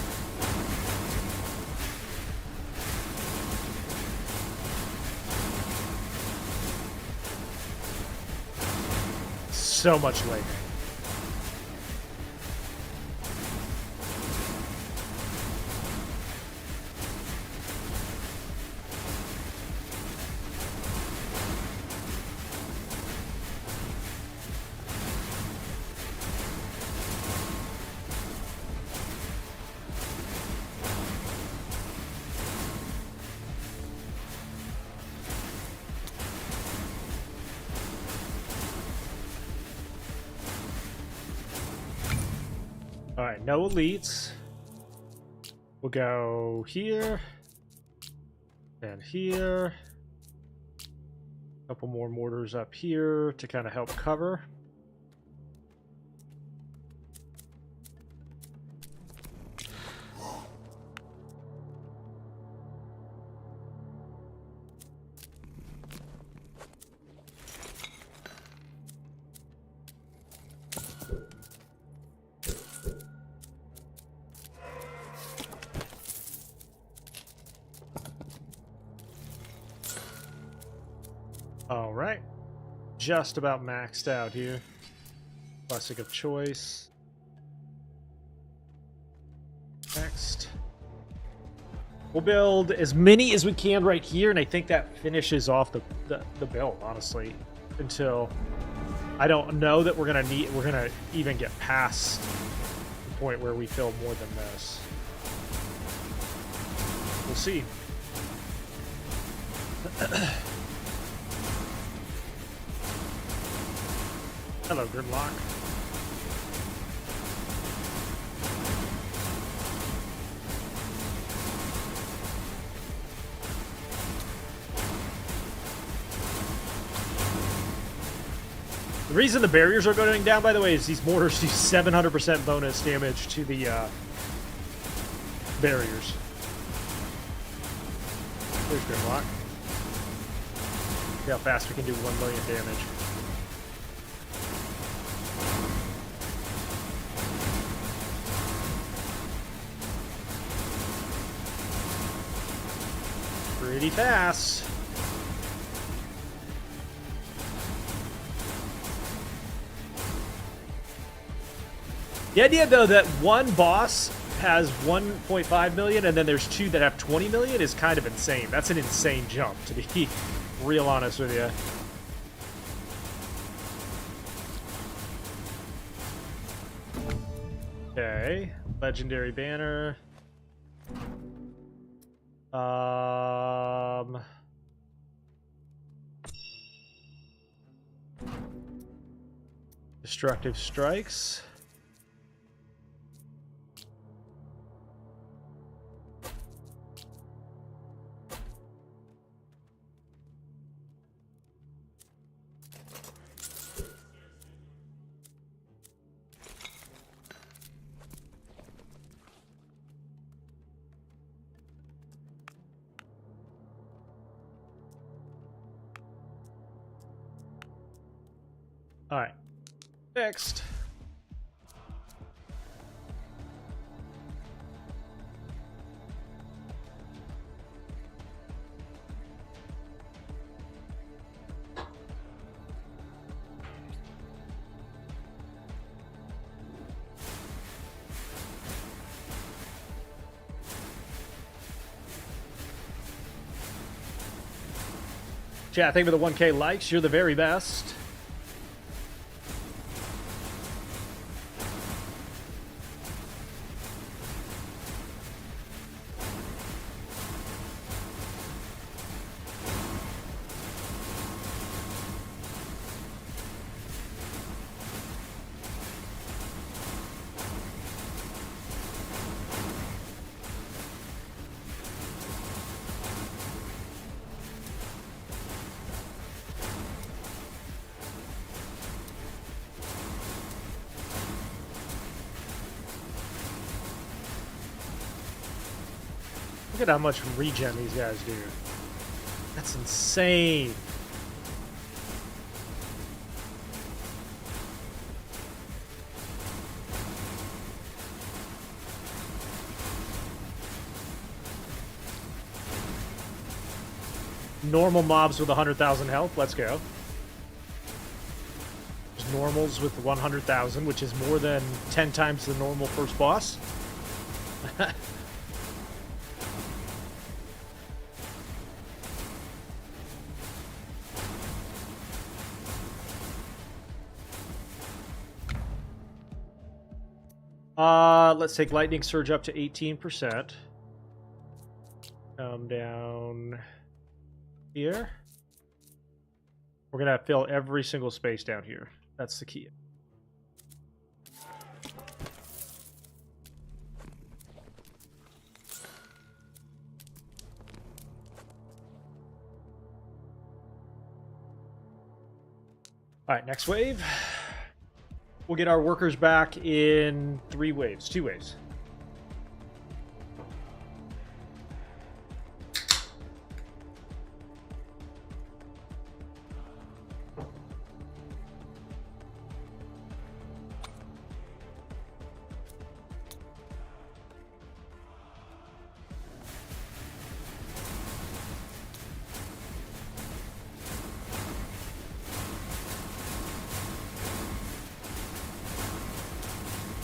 so much later. Alright, no elites. We'll go here. And here. A couple more mortars up here to kind of help cover. All right, just about maxed out here. Classic of choice. Next. We'll build as many as we can right here, and I think that finishes off the build, honestly, until I don't know that we're gonna even get past the point where we fill more than this. We'll see. Hello, Grimlock. The reason the barriers are going down, by the way, is these mortars do 700% bonus damage to the barriers. There's Grimlock. See how fast we can do 1 million damage. Pretty fast. The idea, though, that one boss has 1.5 million and then there's two that have 20 million is kind of insane. That's an insane jump, to be real honest with you. Okay, legendary banner. Destructive strikes. All right, next. Chat, thank you for the 1K likes. You're the very best. Look at how much regen these guys do. That's insane. Normal mobs with 100,000 health. Let's go. There's normals with 100,000, which is more than 10 times the normal first boss. Let's take Lightning Surge up to 18%. Come down here. We're going to fill every single space down here. That's the key. All right, next wave. We'll get our workers back in 2 waves.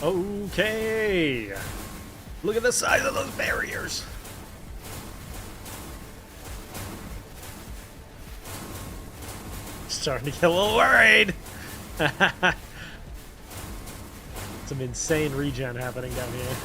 Okay. Look at the size of those barriers. Starting to get a little worried. Some insane regen happening down here.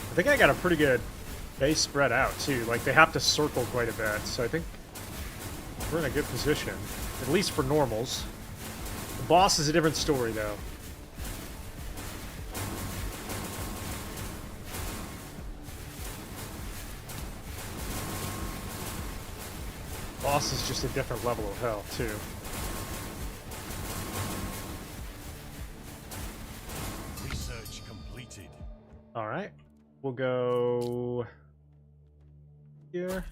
I think I got a pretty good base spread out, too. Like, they have to circle quite a bit, so I think we're in a good position. At least for normals. The boss is a different story, though. Boss is just a different level of hell, too. Research completed. All right. We'll go here,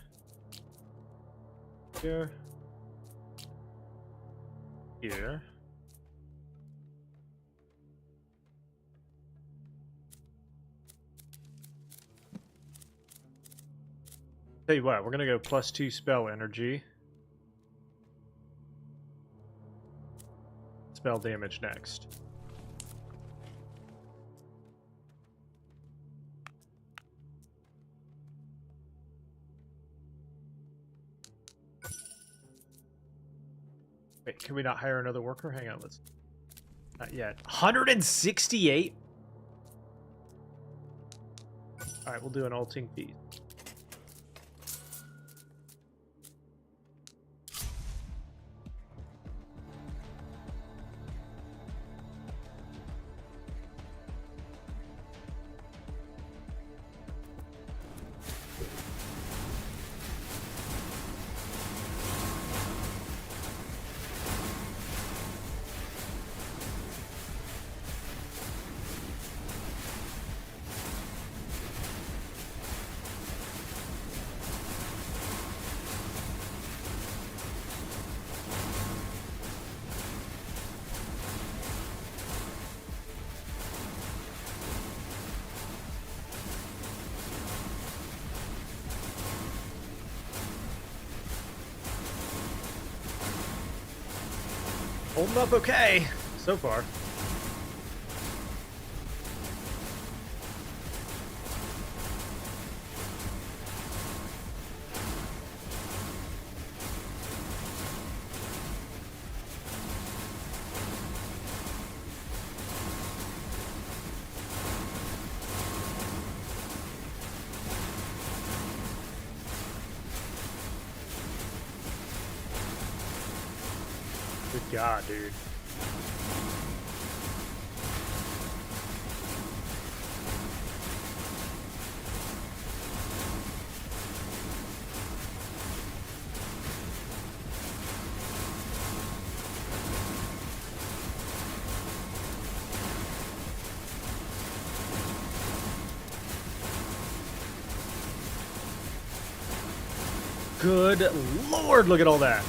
here, here. Tell you what, we're gonna go +2 spell energy. Spell damage next. Wait, can we not hire another worker? Hang on, let's... Not yet. 168? Alright, we'll do an ulting piece. Holding up okay, so far. Good God, dude. Good lord, look at all that.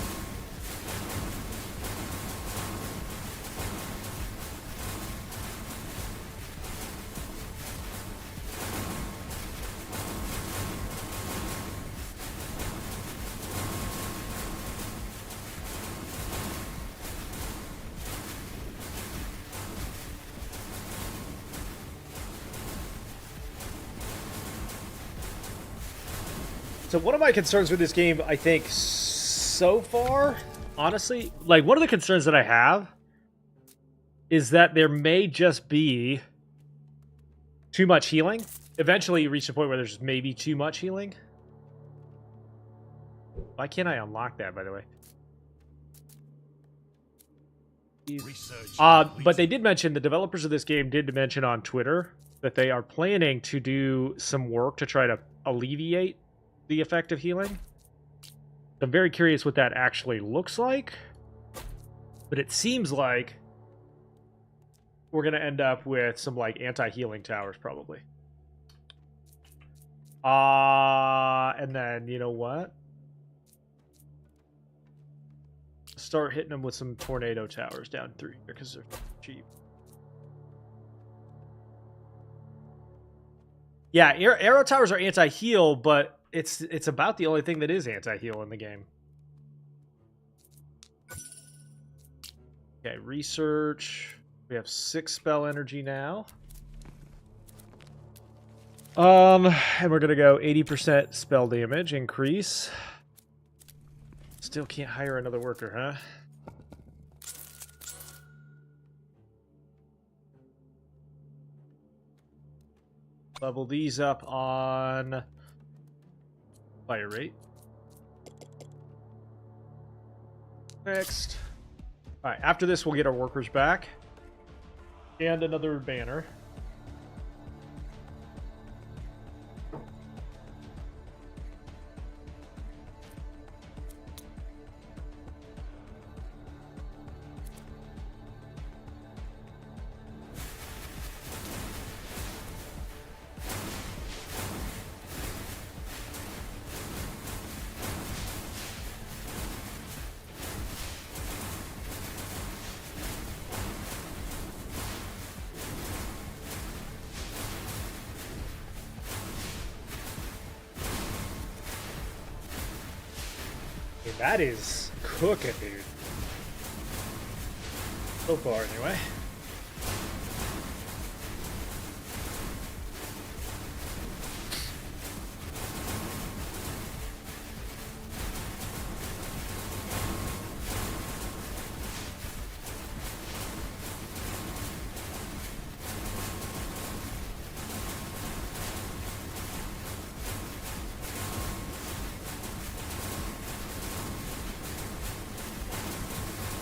So one of my concerns with this game, I think, so far, honestly, like one of the concerns that I have is that there may just be too much healing. Eventually you reach the point where there's maybe too much healing. Why can't I unlock that, by the way? But they did mention, the developers of this game did mention on Twitter that they are planning to do some work to try to alleviate the effect of healing. I'm very curious what that actually looks like. But it seems like we're going to end up with some like anti-healing towers probably. And then, you know what? Start hitting them with some tornado towers down through here because they're cheap. Yeah, arrow towers are anti-heal, but it's about the only thing that is anti-heal in the game. Okay, research. We have 6 spell energy now. And we're gonna go 80% spell damage increase. Still can't hire another worker, huh? Level these up on fire rate. Next. Alright, after this we'll get our workers back. And another banner. That is cooking, dude. So far, anyway.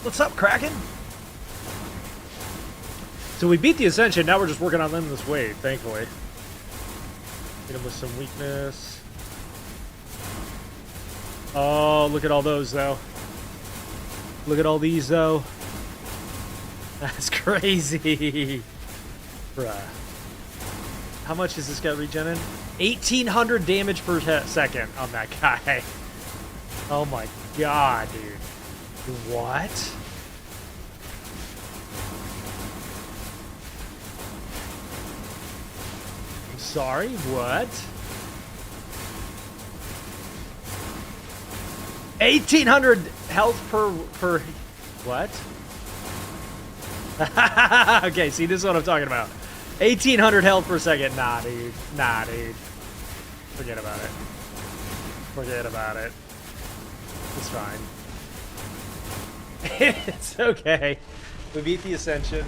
What's up, Kraken? So we beat the Ascension, now we're just working on them this wave, thankfully. Hit him with some weakness. Oh, look at all those, though. Look at all these, though. That's crazy. Bruh. How much is this guy regening? 1,800 damage per second on that guy. Oh my god, dude. What? I'm sorry, what? 1,800 health per what? Okay, see, this is what I'm talking about. 1,800 health per second. Nah, dude. Nah, dude. Forget about it. Forget about it. It's fine. It's okay. We beat the Ascension.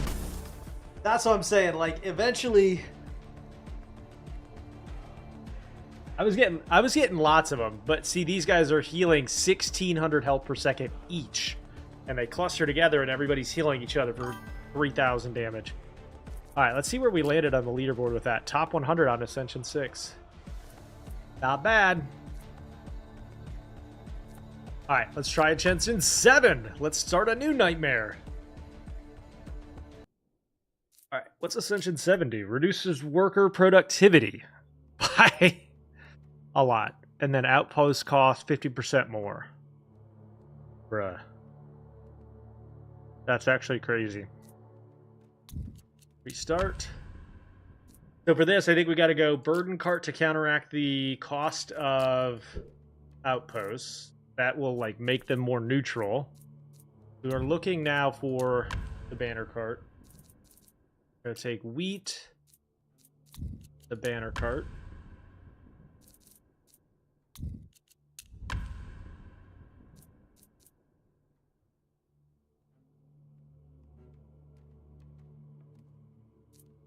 That's what I'm saying. Like, eventually, I was getting lots of them, but see, these guys are healing 1,600 health per second each, and they cluster together, and everybody's healing each other for 3,000 damage. All right, let's see where we landed on the leaderboard with that. Top 100 on Ascension 6. Not bad. All right, let's try Ascension 7. Let's start a new nightmare. All right, what's Ascension 7 do? Reduces worker productivity by a lot. and then outposts cost 50% more. Bruh. That's actually crazy. Restart. So for this, I think we got to go burden cart to counteract the cost of outposts. That will like make them more neutral. We are looking now for the banner cart. We're going to take wheat, the banner cart.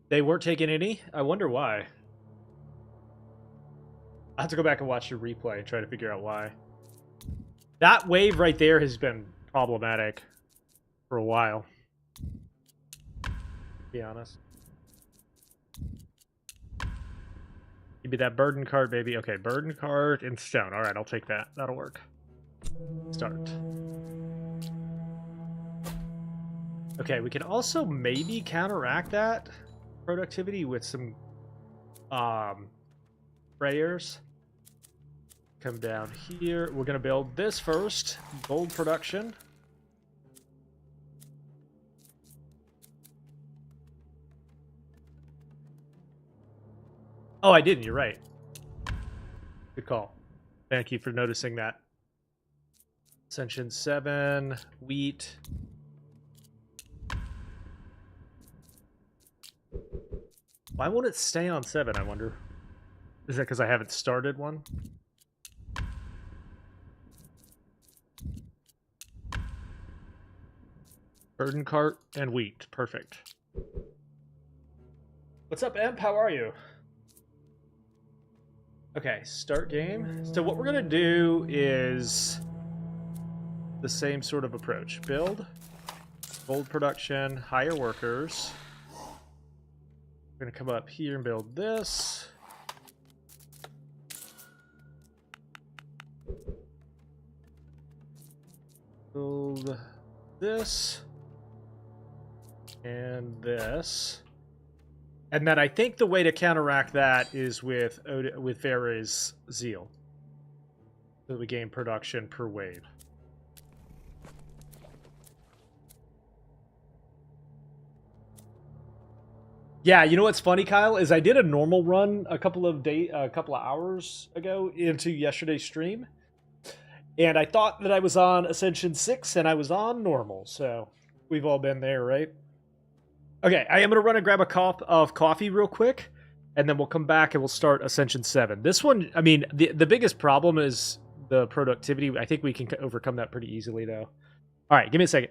They weren't taking any? I wonder why. I'll have to go back and watch the replay and try to figure out why. That wave right there has been problematic for a while. To be honest. Give me that burden card, baby. Okay, burden card and stone. Alright, I'll take that. That'll work. Start. Okay, we can also maybe counteract that productivity with some sprayers. Come down here. We're gonna build this first. Gold production. Oh, I didn't. You're right. Good call. Thank you for noticing that. Ascension 7, wheat. Why won't it stay on 7, I wonder? Is that because I haven't started one? Burden cart and wheat. Perfect. What's up, Emp? How are you? Okay, start game. So what we're going to do is the same sort of approach. Build, gold production, hire workers. We're going to come up here and build this. Build this. And this. And then I think the way to counteract that is with Pharaoh's Zeal. So we gain production per wave. Yeah, you know what's funny, Kyle, is I did a normal run a couple of hours ago into yesterday's stream. And I thought that I was on Ascension 6 and I was on normal, so we've all been there, right? Okay, I am going to run and grab a cup of coffee real quick, and then we'll come back and we'll start Ascension 7. This one, I mean, the biggest problem is the productivity. I think we can overcome that pretty easily, though. All right, give me a second.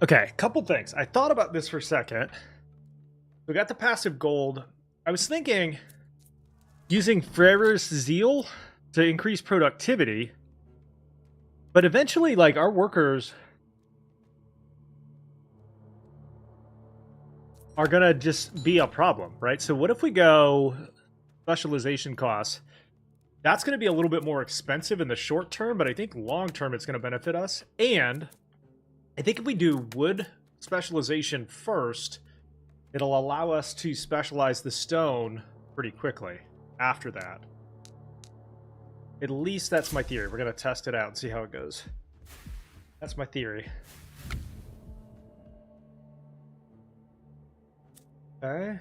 Okay, couple things. I thought about this for a second. We got the passive gold. I was thinking using Freyr's Zeal to increase productivity, but eventually, like, our workers are gonna just be a problem, right? So what if we go specialization costs? That's gonna be a little bit more expensive in the short term, but I think long term it's gonna benefit us. And I think if we do wood specialization first, it'll allow us to specialize the stone pretty quickly after that. At least that's my theory. We're going to test it out and see how it goes. That's my theory. Okay.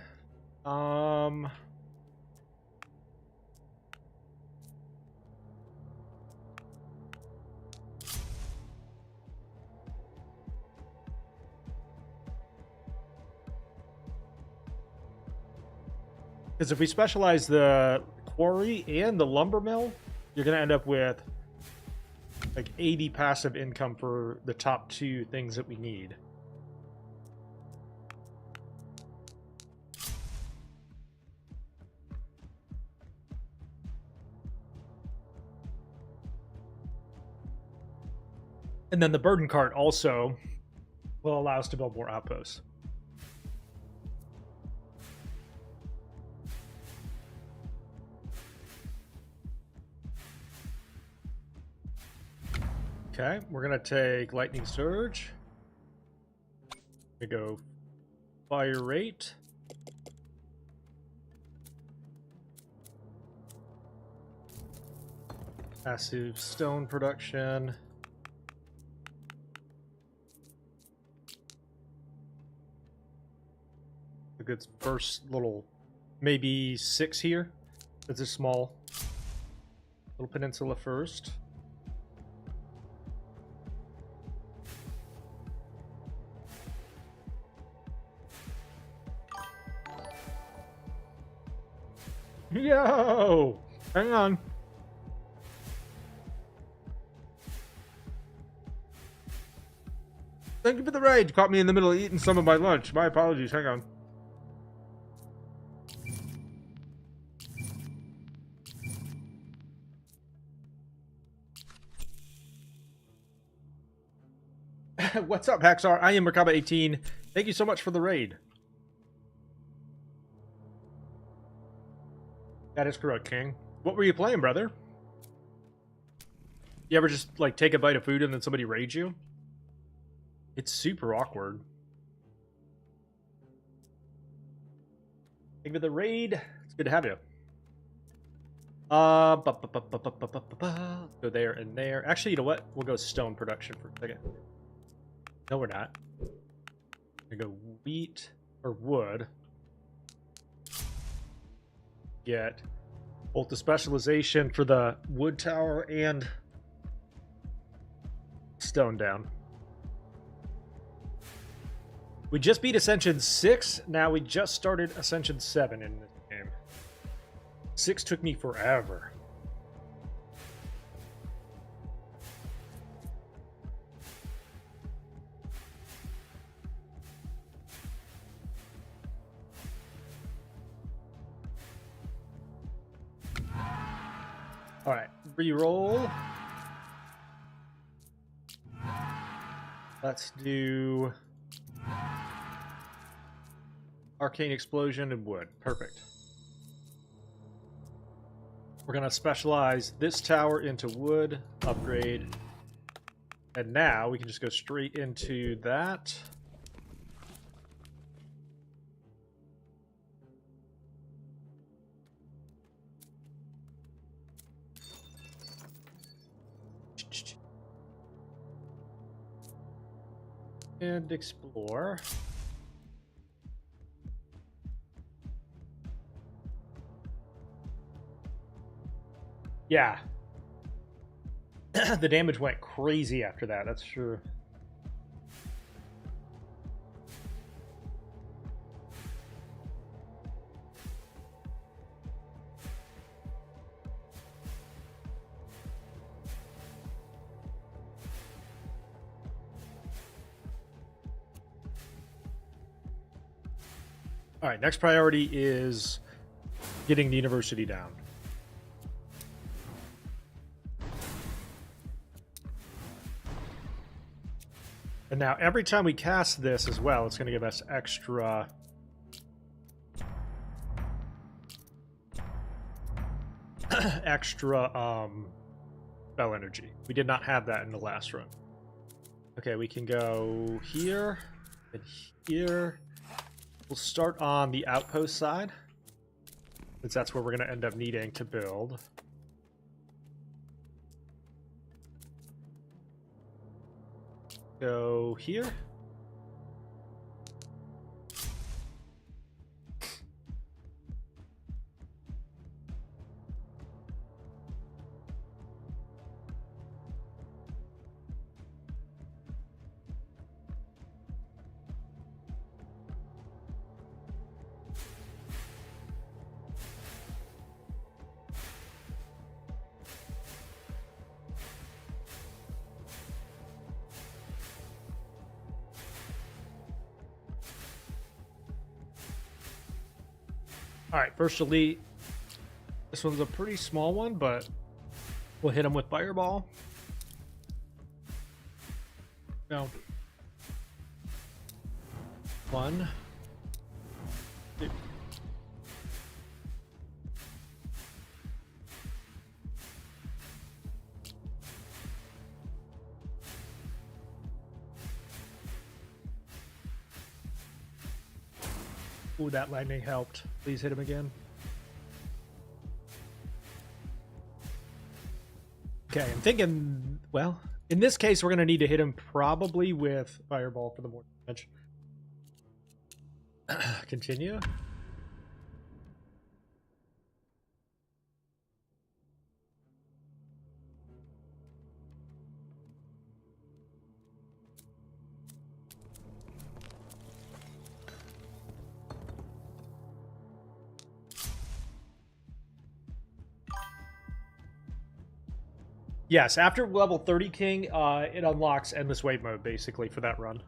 Because if we specialize the quarry and the lumber mill, you're going to end up with like 80 passive income for the top two things that we need. And then the burden cart also will allow us to build more outposts. Okay, we're gonna take lightning surge. We go fire rate. Passive stone production. A good first little, maybe 6 here. It's a small little peninsula first. Yo! Hang on. Thank you for the raid. You caught me in the middle of eating some of my lunch. My apologies. Hang on. What's up, Haxar? I am Merkaba18. Thank you so much for the raid. That is correct, King. What were you playing, brother? You ever just, like, take a bite of food and then somebody raids you? It's super awkward. Thank you for the raid. It's good to have you. Go there and there. Actually, you know what? We'll go stone production for a second. No, we're not. We're gonna go wheat or wood. Get both the specialization for the wood tower and stone down. We just beat Ascension 6. Now we just started Ascension 7 in this game. 6 took me forever. All right, reroll. Let's do Arcane Explosion and wood. Perfect. We're going to specialize this tower into wood, upgrade. And now we can just go straight into that. And explore. Yeah. The damage went crazy after that, that's true. All right, next priority is getting the university down. And now every time we cast this as well, it's going to give us extra spell energy. We did not have that in the last run. Okay, we can go here and here. We'll start on the outpost side, since that's where we're going to end up needing to build. Go here. All right, first elite. This one's a pretty small one, but we'll hit him with Fireball. No. 1, 2. Ooh, that lightning helped. Please hit him again. Okay, I'm thinking, well, in this case, we're going to need to hit him probably with Fireball for the more damage. Continue. Yes, after level 30 King, it unlocks Endless Wave mode, basically, for that run.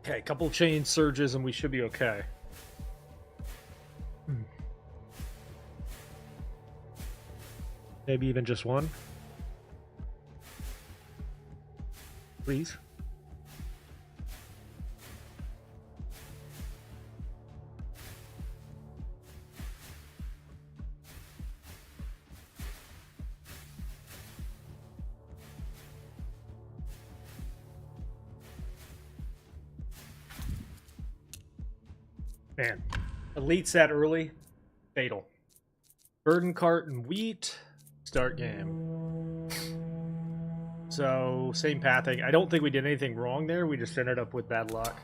Okay, couple chain surges and we should be okay. Maybe even just one. Please. Man, elite set early, fatal. Burden cart and wheat, start game. So, same pathing. I don't think we did anything wrong there. We just ended up with bad luck.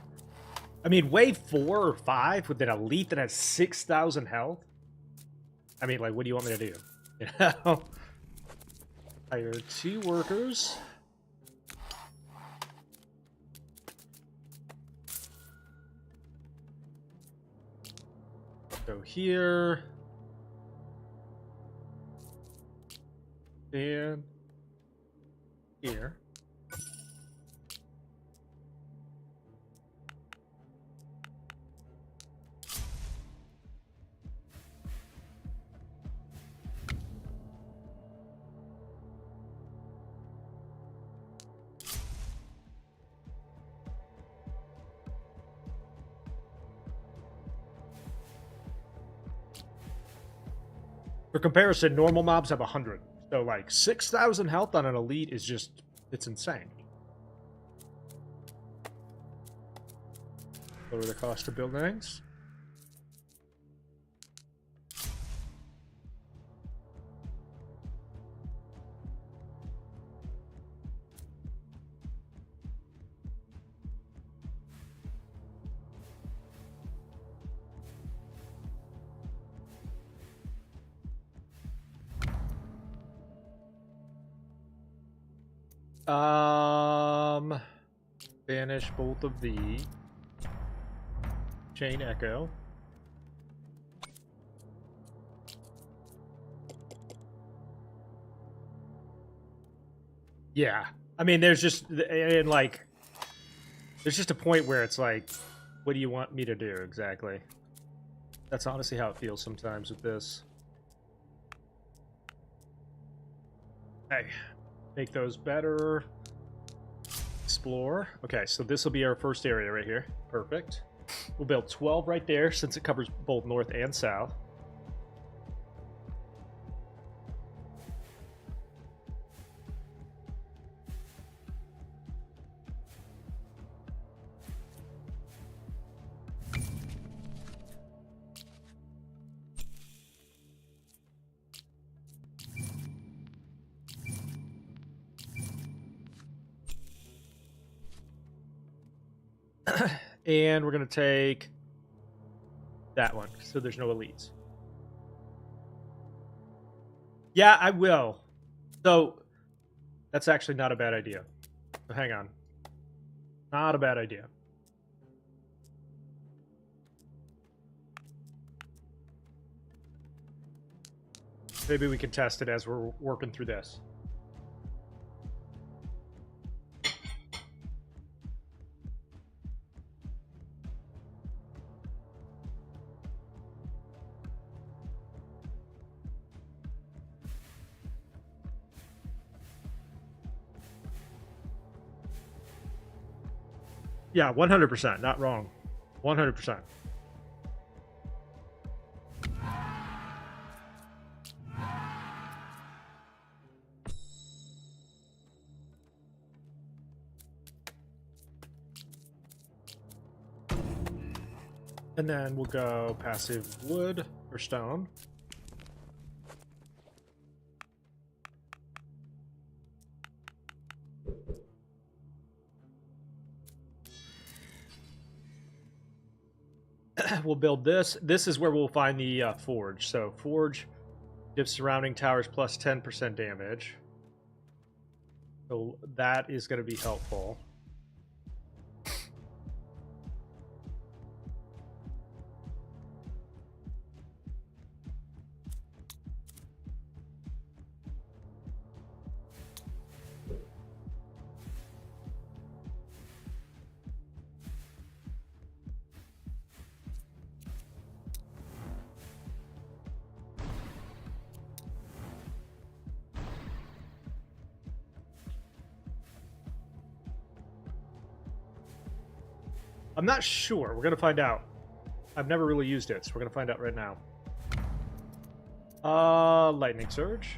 I mean, wave 4 or 5 with an elite that has 6,000 health? I mean, like, what do you want me to do? You know? Hire 2 workers. Go here. And here. For comparison, normal mobs have 100. So, like, 6,000 health on an elite is just, it's insane. Lower the cost of buildings. Banish both of the chain echo. Yeah, I mean, there's just and like, there's just a point where it's like, what do you want me to do exactly? That's honestly how it feels sometimes with this. Hey, make those better. Explore. Okay, so this will be our first area right here. Perfect. We'll build 12 right there since it covers both north and south. And we're going to take that one, so there's no elites. Yeah, I will. So, that's actually not a bad idea. So hang on. Not a bad idea. Maybe we can test it as we're working through this. Yeah, 100%. Not wrong. 100%. And then we'll go passive wood or stone. We'll build this. This is where we'll find the forge. So forge gives surrounding towers plus 10% damage. So that is going to be helpful. I'm not sure. We're going to find out. I've never really used it, so we're going to find out right now. Lightning Surge.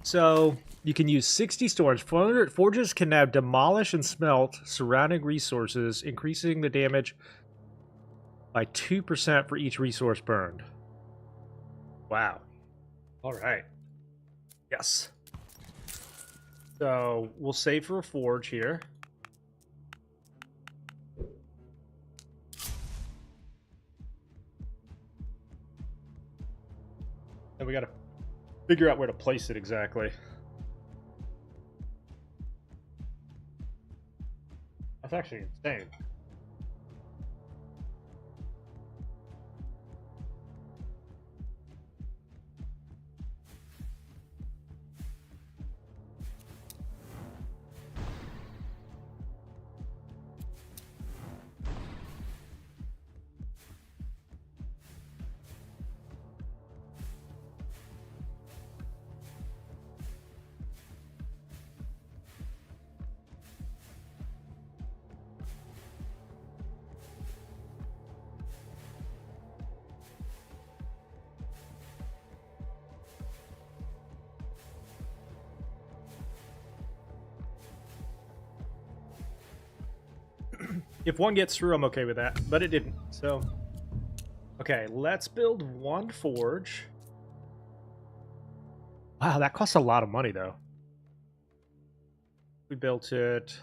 So you can use 60 storage. Forges can now demolish and smelt surrounding resources, increasing the damage by 2% for each resource burned. Wow. All right. Yes. So we'll save for a forge here. And we got to figure out where to place it exactly. That's actually insane. If one gets through, I'm okay with that, but it didn't, so... Okay, let's build one forge. Wow, that costs a lot of money, though. We built it...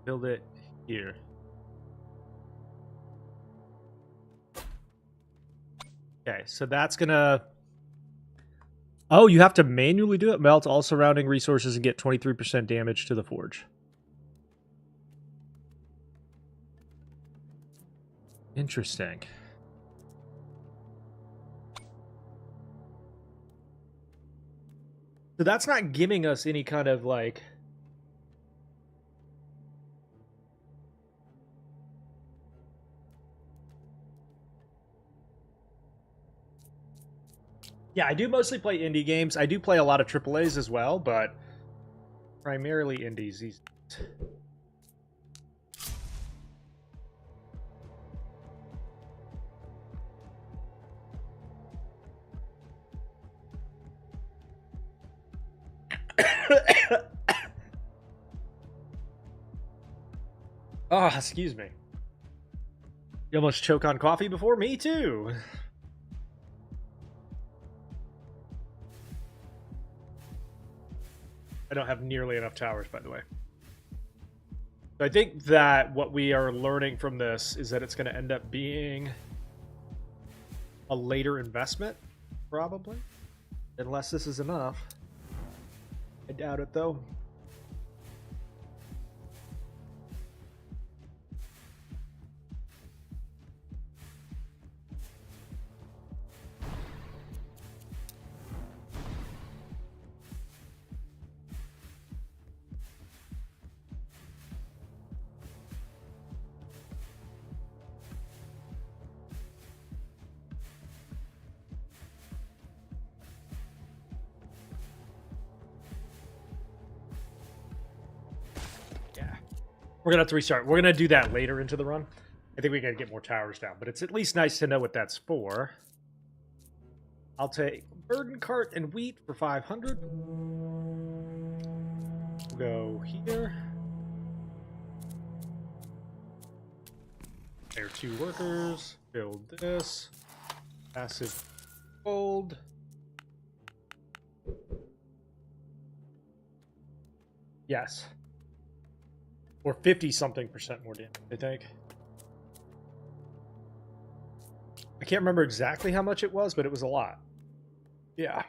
build it here. Okay, so that's gonna... Oh, you have to manually do it? Melt all surrounding resources and get 23% damage to the forge. Interesting. So that's not giving us any kind of, like... Yeah, I do mostly play indie games. I do play a lot of AAAs as well, but primarily indies these days. Oh, excuse me. You almost choke on coffee before? Me too. I don't have nearly enough towers, by the way. So I think that what we are learning from this is that it's going to end up being a later investment, probably. Unless this is enough. I doubt it, though. We're going to have to restart. We're going to do that later into the run. I think we got to get more towers down, but it's at least nice to know what that's for. I'll take burden cart and wheat for 500. We'll go here. There are 2 workers. Build this. Passive gold. Yes. Or 50-something% more damage, I think. I can't remember exactly how much it was, but it was a lot. Yeah.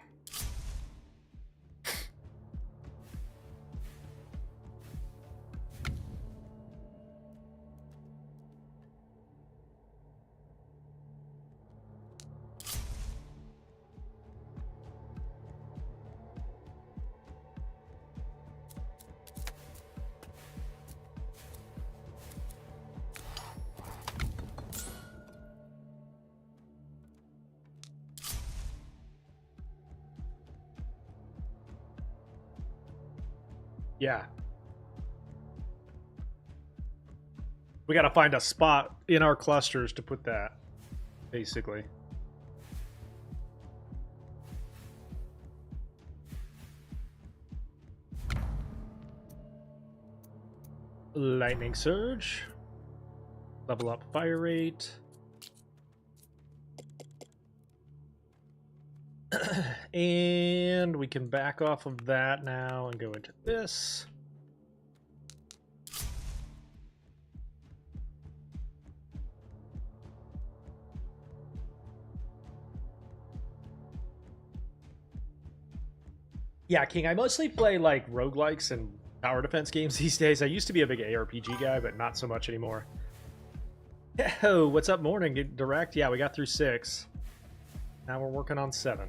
Yeah. We got to find a spot in our clusters to put that, basically. Lightning Surge. Level up fire rate. And we can back off of that now and go into this. Yeah, King, I mostly play like roguelikes and tower defense games these days. I used to be a big ARPG guy, but not so much anymore. Oh, what's up, morning? Direct? Yeah, we got through 6. Now we're working on 7.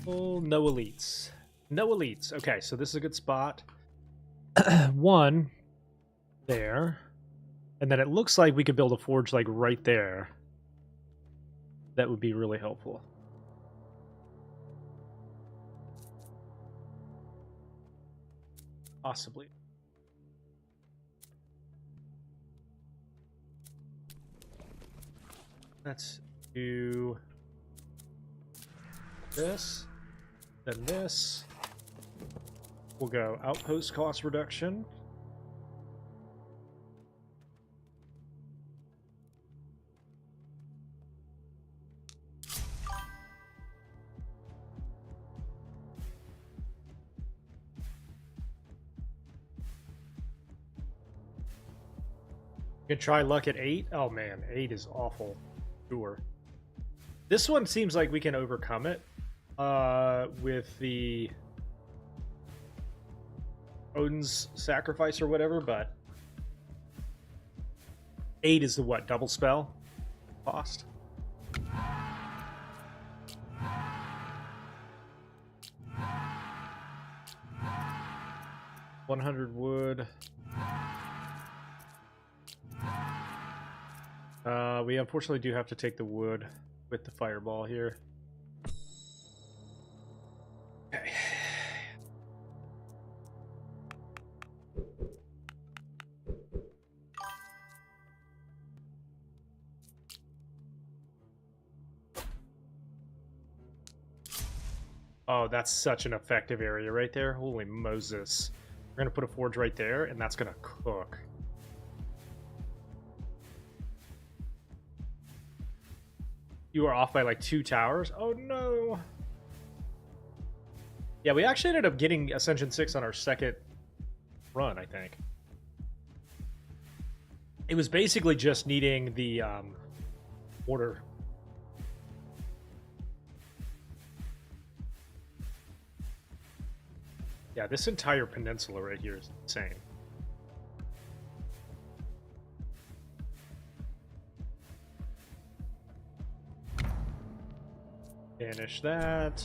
Oh, no elites. No elites. Okay, so this is a good spot. 1 there. And then it looks like we could build a forge like right there. That would be really helpful. Possibly. Let's do this, then this. We'll go outpost cost reduction. can try luck at 8. Oh man, 8 is awful. Sure. This one seems like we can overcome it with the Odin's sacrifice or whatever, but 8 is the what? Double spell cost? 100 wood. We unfortunately do have to take the wood with the fireball here. Okay. Oh, that's such an effective area right there. Holy Moses. We're going to put a forge right there, and that's going to cook. You are off by like 2 towers. Oh no. Yeah, we actually ended up getting Ascension 6 on our second run, I think. It was basically just needing the order. Yeah, this entire peninsula right here is insane. Banish that.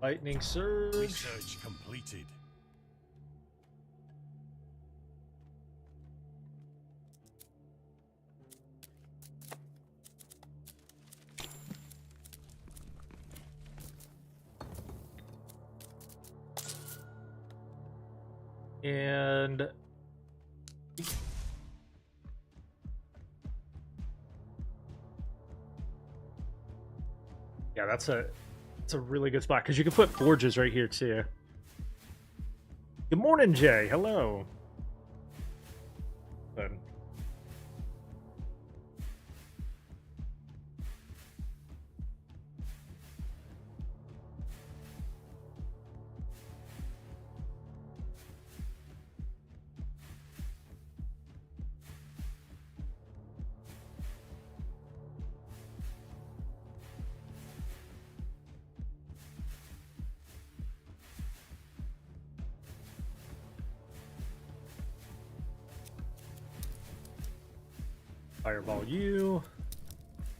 Lightning surge. Research completed. And yeah, that's a really good spot because you can put forges right here too. Good morning, Jay. Hello. Good. Fireball you.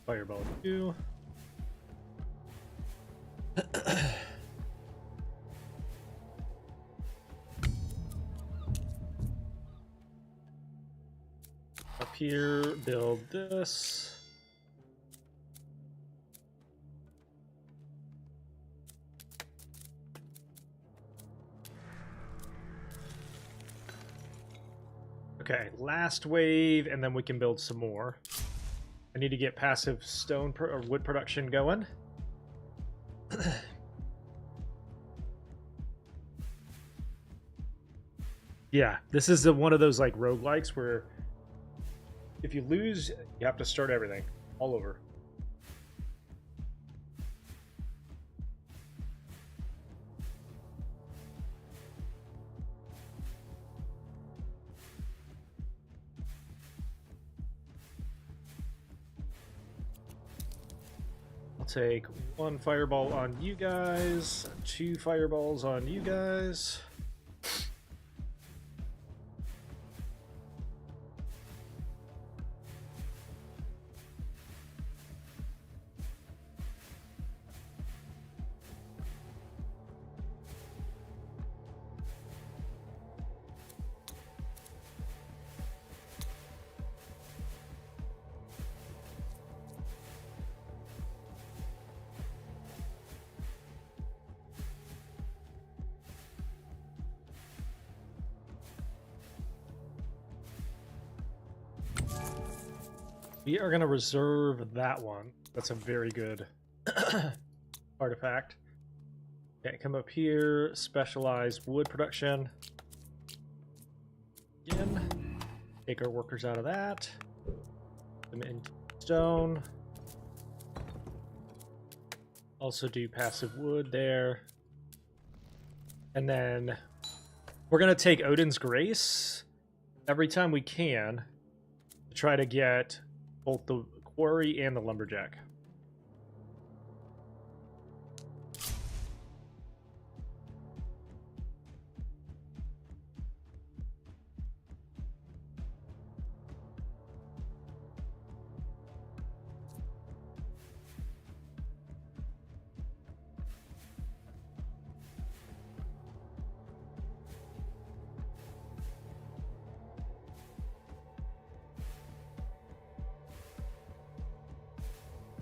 Fireball you. Up here, build this. Okay, last wave, and then we can build some more. I need to get passive stone or wood production going. Yeah, this is one of those like roguelikes where if you lose, you have to start everything all over. Take 1 fireball on you guys, 2 fireballs on you guys. We are going to reserve that one. That's a very good artifact. Okay, come up here, specialize wood production. Again, take our workers out of that. Put them into stone. Also do passive wood there. And then we're going to take Odin's Grace every time we can to try to get both the quarry and the lumberjack.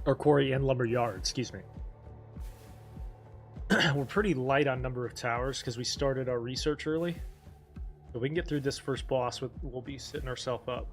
Or quarry and lumber yard, excuse me. We're pretty light on number of towers because we started our research early. So we can get through this first boss, we'll be setting ourselves up.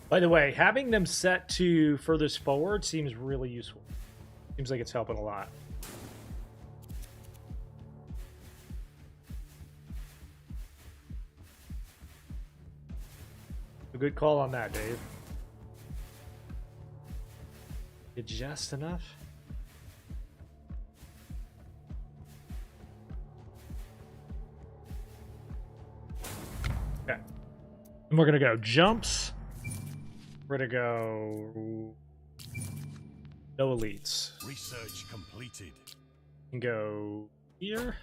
By the way, having them set to furthest forward seems really useful. Seems like it's helping a lot. A good call on that, Dave. Just enough? Okay. And we're gonna go jumps. We're gonna go no elites. Research completed. And go here.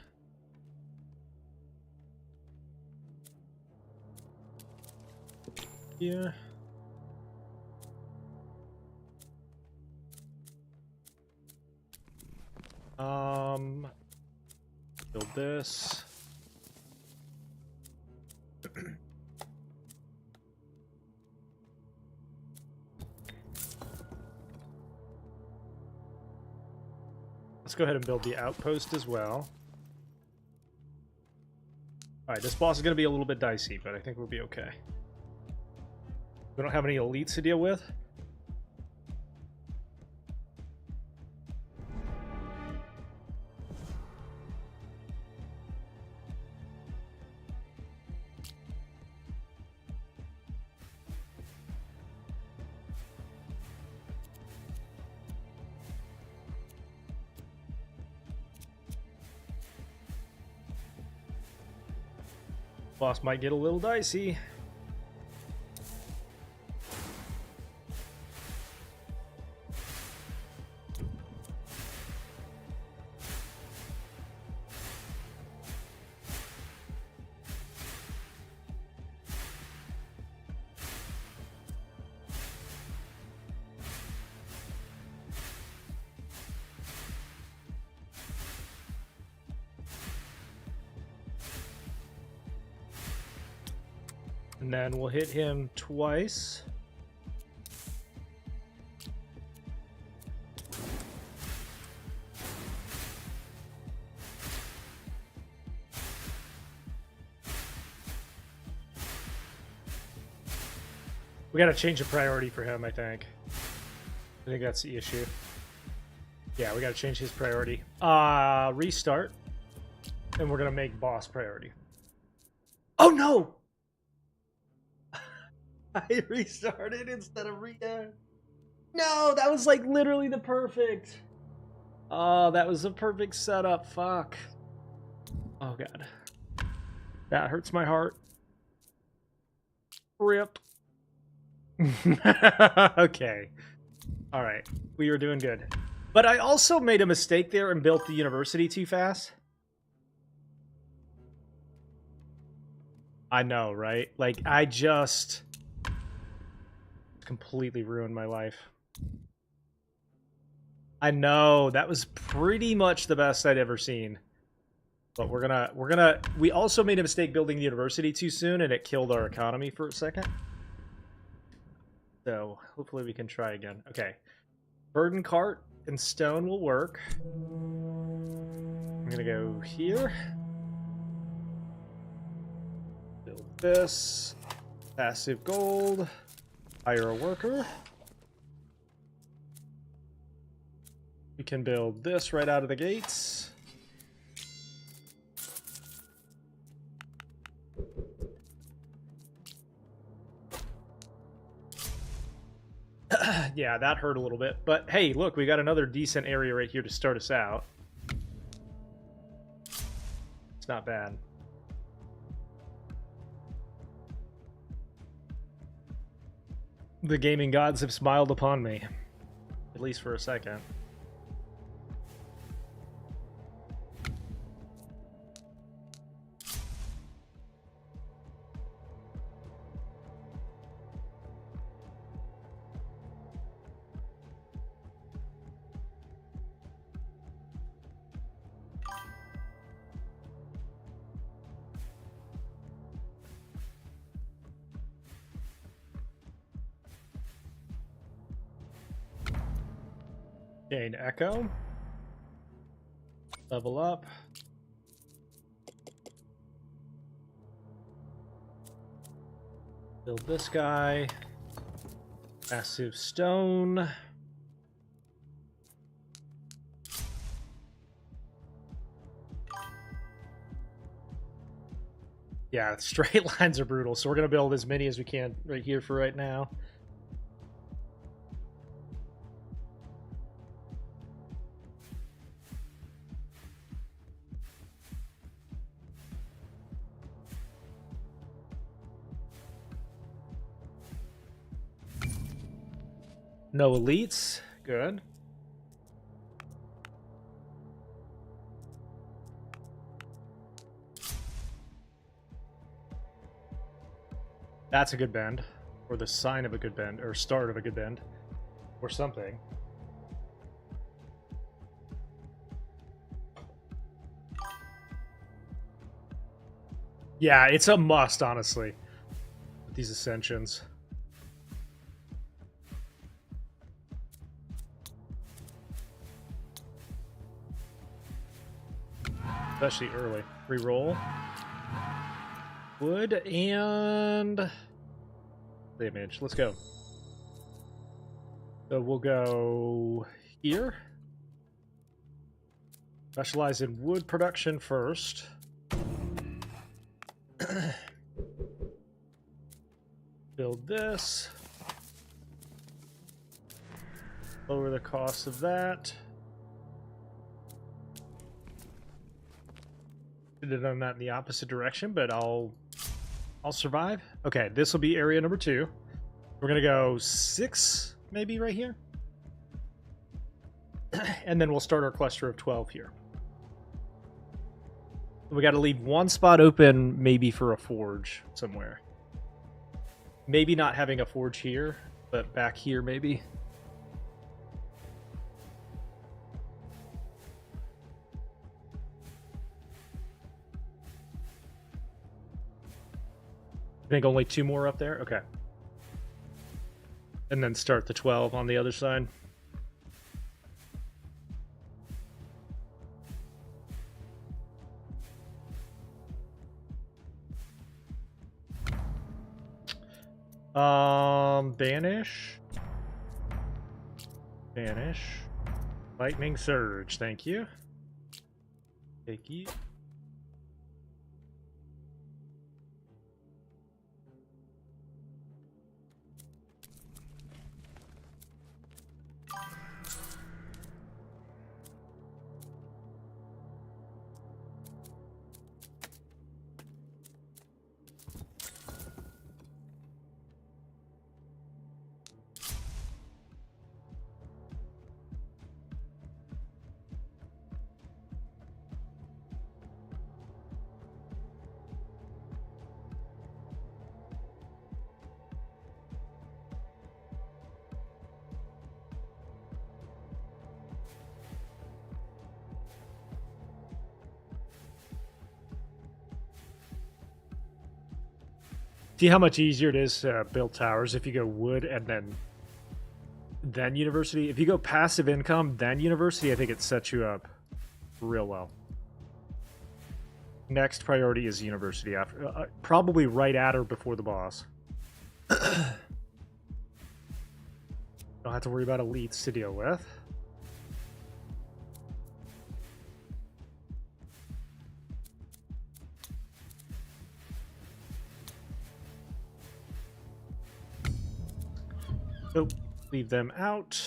Here. Build this. Let's go ahead and build the outpost as well. Alright, this boss is going to be a little bit dicey, but I think we'll be okay. We don't have any elites to deal with. Boss might get a little dicey. And then we'll hit him twice. We gotta change the priority for him, I think. I think that's the issue. Yeah, we gotta change his priority. Restart. And we're gonna make boss priority. Oh no! I restarted instead of No, that was like literally the perfect. Oh, that was a perfect setup. Fuck. Oh god. That hurts my heart. Rip. Okay. Alright. We were doing good. But I also made a mistake there and built the university too fast. I know, right? Like, I just completely ruined my life. I know, that was pretty much the best I'd ever seen. But we also made a mistake building the university too soon, and it killed our economy for a second. So, hopefully we can try again. Okay. Burden cart and stone will work. I'm gonna go here. this. Passive gold. Hire a worker. We can build this right out of the gates. Yeah, that hurt a little bit. But hey, look, we got another decent area right here to start us out. It's not bad. The gaming gods have smiled upon me. At least for a second. Gain Echo. Level up. Build this guy. Massive stone. Yeah, straight lines are brutal, so we're going to build as many as we can right here for right now. No elites. Good. That's a good bend. Or the sign of a good bend. Or start of a good bend. Or something. Yeah, it's a must, honestly. With these Ascensions. Especially early. Reroll. Wood and damage. Let's go. So we'll go here. Specialize in wood production first. Build this. Lower the cost of that. Should have done that in the opposite direction, but I'll survive. Okay, this will be area number 2. We're gonna go 6, maybe right here, and then we'll start our cluster of 12 here. We got to leave one spot open, maybe for a forge somewhere. Maybe not having a forge here, but back here maybe. I think only 2 more up there? Okay. And then start the 12 on the other side. Banish. Banish. Lightning Surge, thank you. Thank you. See how much easier it is to build towers if you go wood and then university. If you go passive income, then university, I think it sets you up real well. Next priority is university, after probably right at or before the boss. Don't have to worry about elites to deal with. So leave them out.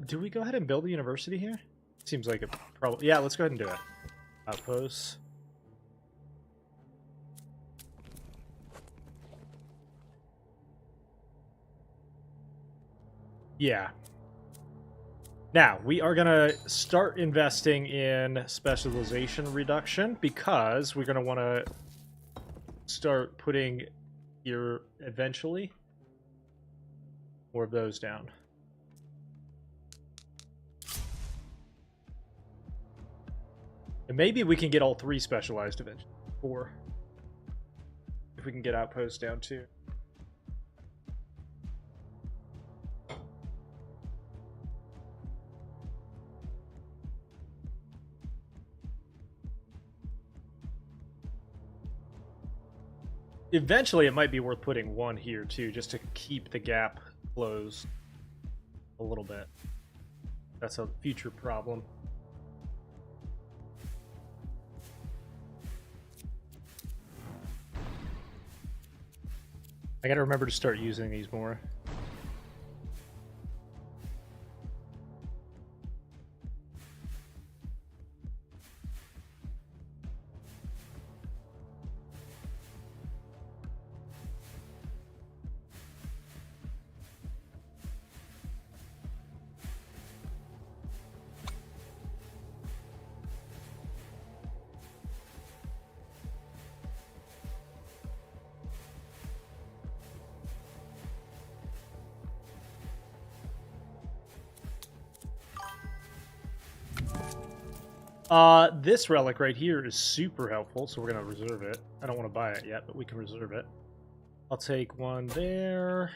Do we go ahead and build a university here? Seems like it probably. Yeah, let's go ahead and do it. Outposts. Yeah. Now, we are going to start investing in specialization reduction because we're going to want to start putting here eventually more of those down. And maybe we can get all 3 specialized eventually. 4. If we can get outposts down too. Eventually, it might be worth putting 1 here, too, just to keep the gap closed a little bit. That's a future problem. I gotta remember to start using these more. This relic right here is super helpful, so we're gonna reserve it. I don't want to buy it yet, but we can reserve it. I'll take 1 there.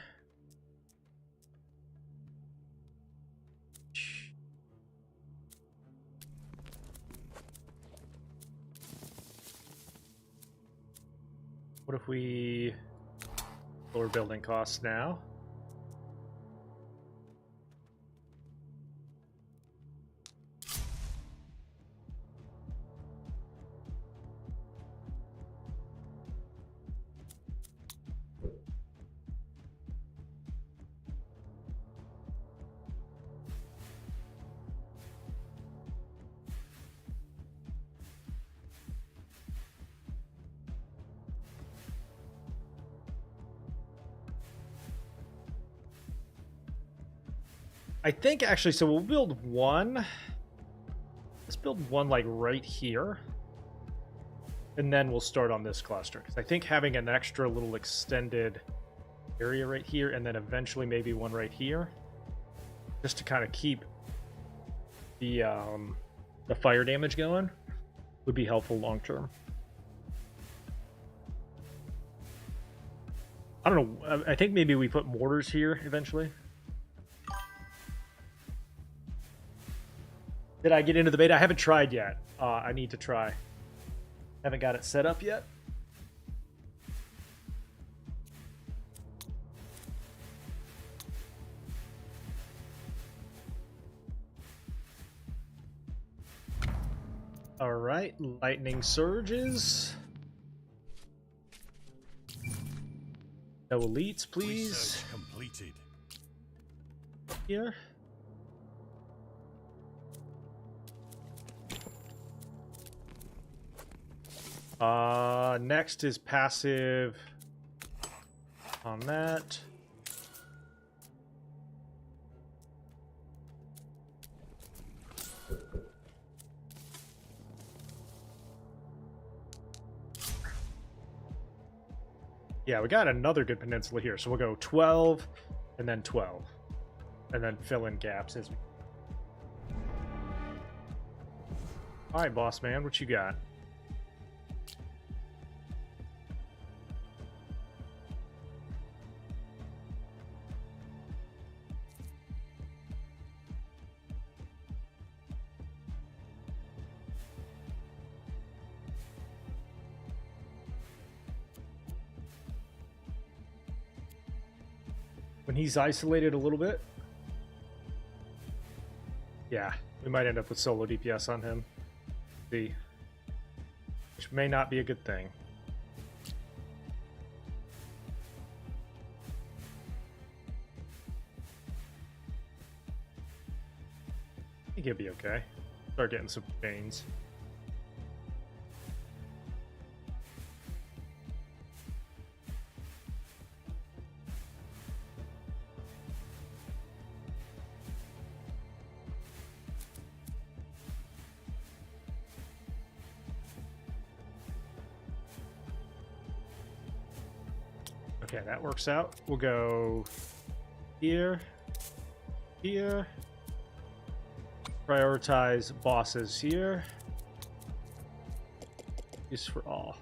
What if we lower building costs now? I think actually, so we'll build 1. Let's build 1 like right here. And then we'll start on this cluster. Because I think having an extra little extended area right here and then eventually maybe 1 right here. Just to kind of keep the fire damage going would be helpful long term. I don't know. I think maybe we put mortars here eventually. Did I get into the beta? I haven't tried yet. I need to try. Haven't got it set up yet. All right, lightning surges. No elites, please. Research completed. Here. Next is passive on that. Yeah, we got another good peninsula here, so we'll go 12 and then 12 and then fill in gaps as we... All right, boss man, what you got? when he's isolated a little bit. Yeah, we might end up with solo DPS on him. See, which may not be a good thing. I think he'll be okay. Start getting some chains. Okay, that works out. We'll go here, here. Prioritize bosses here. Use for all.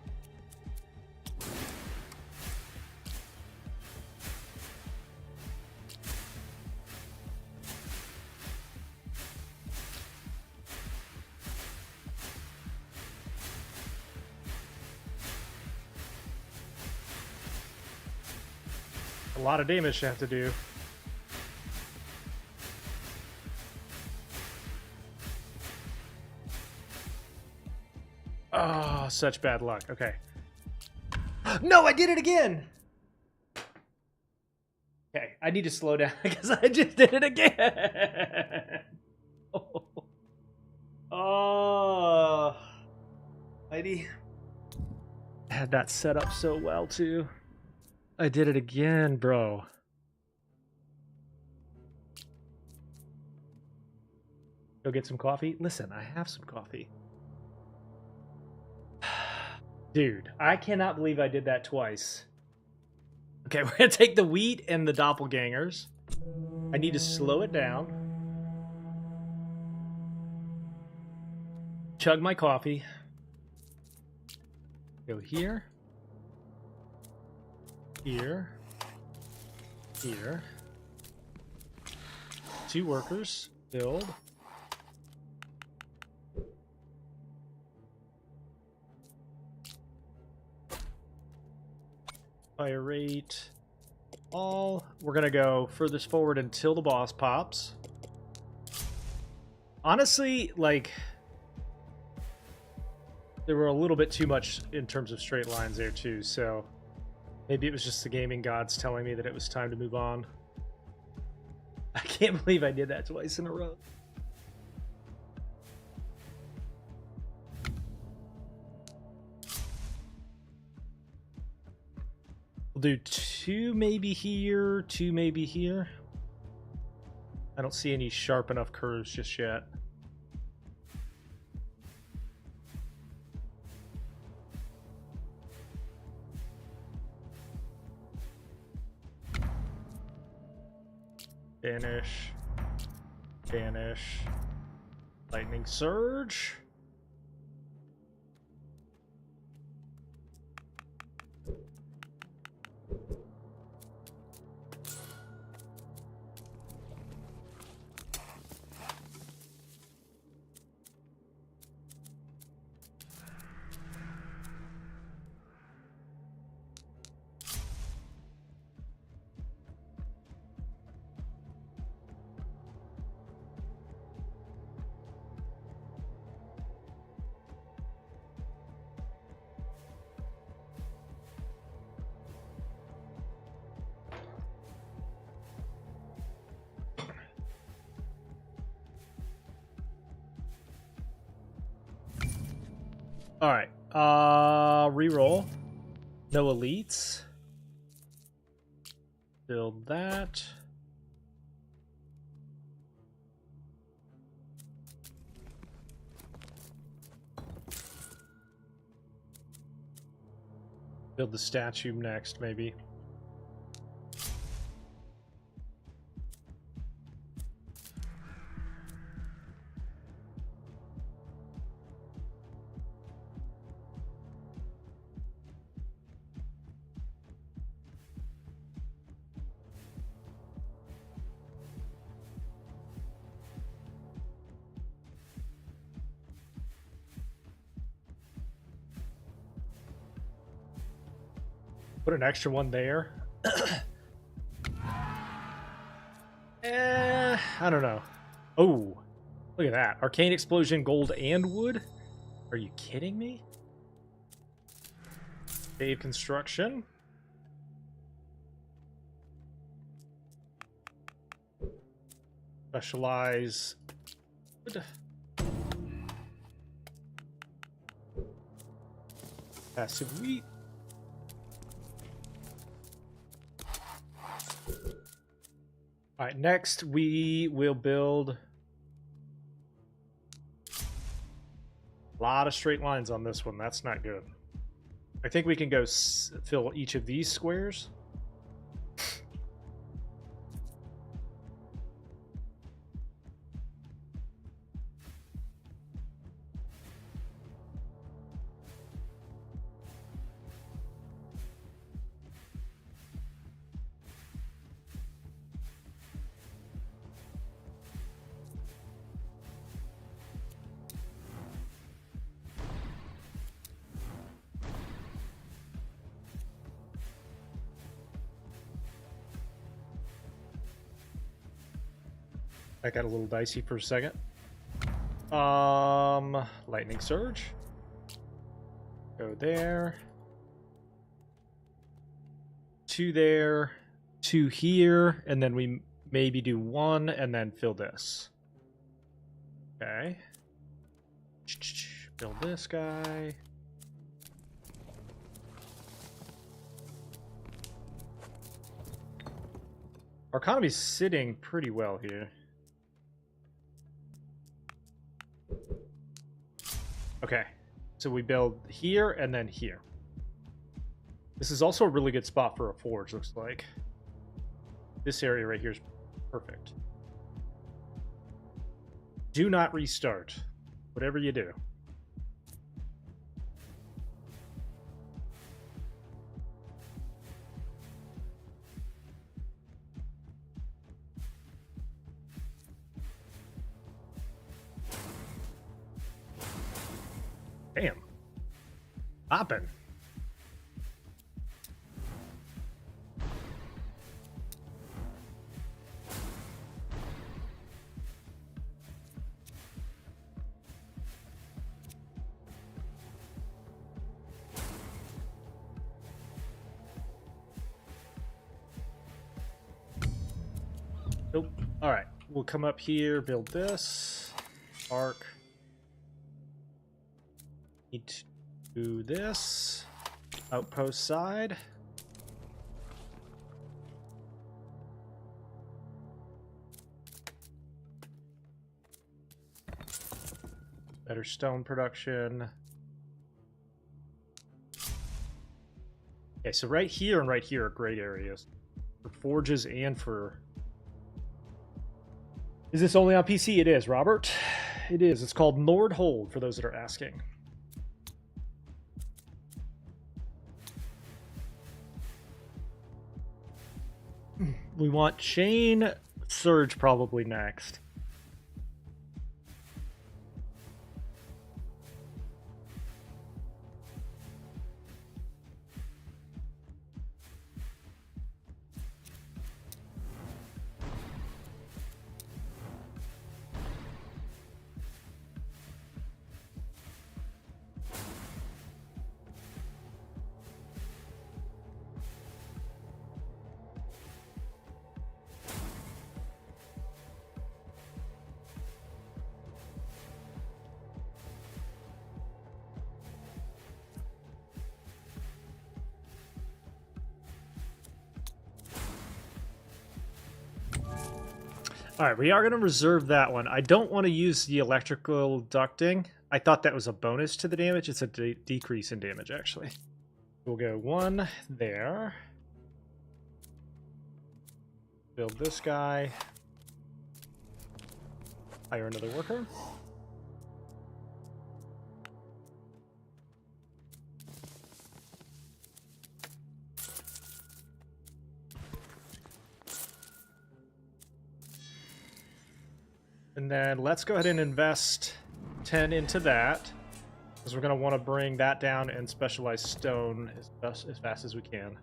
A lot of damage to have to do. Oh, such bad luck. Okay. No, I did it again! Okay, I need to slow down because I just did it again! Oh. Lady. I had that set up so well, too. I did it again, bro. Go get some coffee? Listen, I have some coffee. Dude, I cannot believe I did that twice. Okay, we're gonna take the wheat and the doppelgangers. I need to slow it down. Chug my coffee. Go here. Here. Here. 2 workers. Build. Fire rate, all. We're gonna go furthest forward until the boss pops. Honestly, like, there were a little bit too much in terms of straight lines there too, so maybe it was just the gaming gods telling me that it was time to move on. I can't believe I did that twice in a row. We'll do 2 maybe here, 2 maybe here. I don't see any sharp enough curves just yet. Vanish. Vanish. Lightning surge. All right. Reroll. No elites. Build that. Build the statue next, maybe. Put an extra one there. I don't know. Oh, look at that. Arcane Explosion, gold and wood? Are you kidding me? Save construction. Specialize. Wood. Passive wheat. All right, next we will build a lot of straight lines on this one. That's not good. I think we can go fill each of these squares. That got a little dicey for a second. Lightning Surge. Go there. 2 there. 2 here. And then we maybe do 1 and then fill this. Okay. Build this guy. Our economy's sitting pretty well here. Okay, so we build here and then here. This is also a really good spot for a forge, looks like. This area right here is perfect. Do not restart, whatever you do. Damn. Poppin'. Nope. All right. We'll come up here, build this. Arc. Need to do this. Outpost side. Better stone production. Okay, so right here and right here are great areas for forges and for... Is this only on PC? It is, Robert. It is. It's called Nordhold, for those that are asking. We want Chain Surge probably next. All right, we are going to reserve that one. I don't want to use the electrical ducting. I thought that was a bonus to the damage. It's a decrease in damage, actually. We'll go 1 there. Build this guy. Hire another worker. And then let's go ahead and invest 10 into that, because we're going to want to bring that down and specialize stone as fast as we can.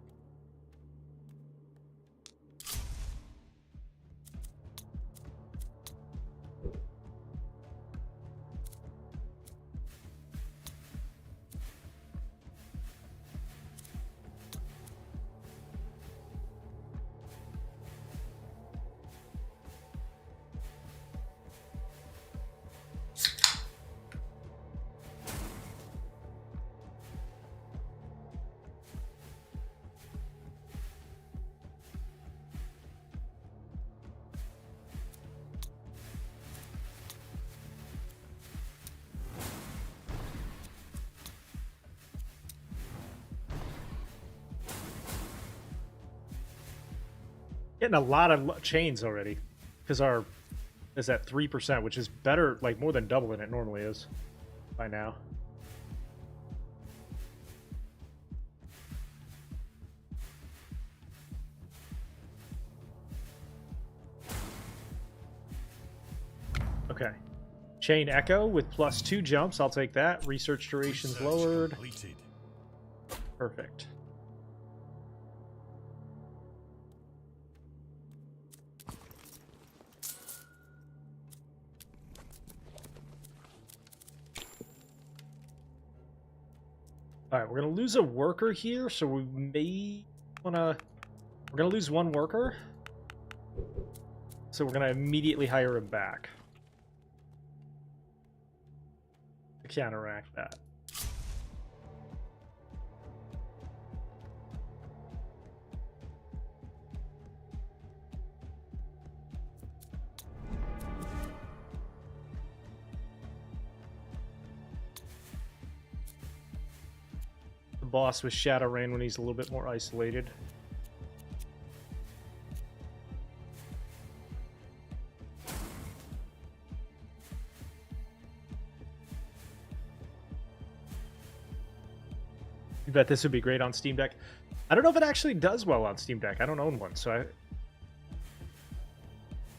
Hitting a lot of chains already. Because our is at 3%, which is better, like more than double than it normally is by now. Okay. Chain Echo with +2 jumps. I'll take that. Research duration's lowered. Completed. Perfect. All right, we're going to lose a worker here, so we may want to... We're going to lose one worker. So we're going to immediately hire him back to counteract that. Boss with Shadow Rain when he's a little bit more isolated. You bet this would be great on Steam Deck. I don't know if it actually does well on Steam Deck. I don't own one, so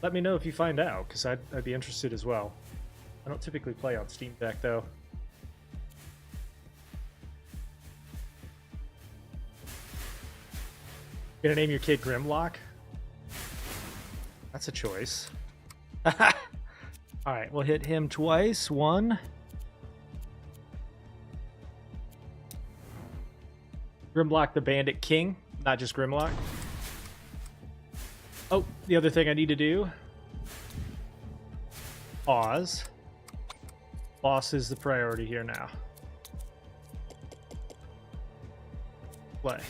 let me know if you find out, because I'd be interested as well. I don't typically play on Steam Deck, though. Gonna name your kid Grimlock? That's a choice. Alright, we'll hit him twice. One. Grimlock the Bandit King, not just Grimlock. Oh, the other thing I need to do. Pause. Boss is the priority here now. Play.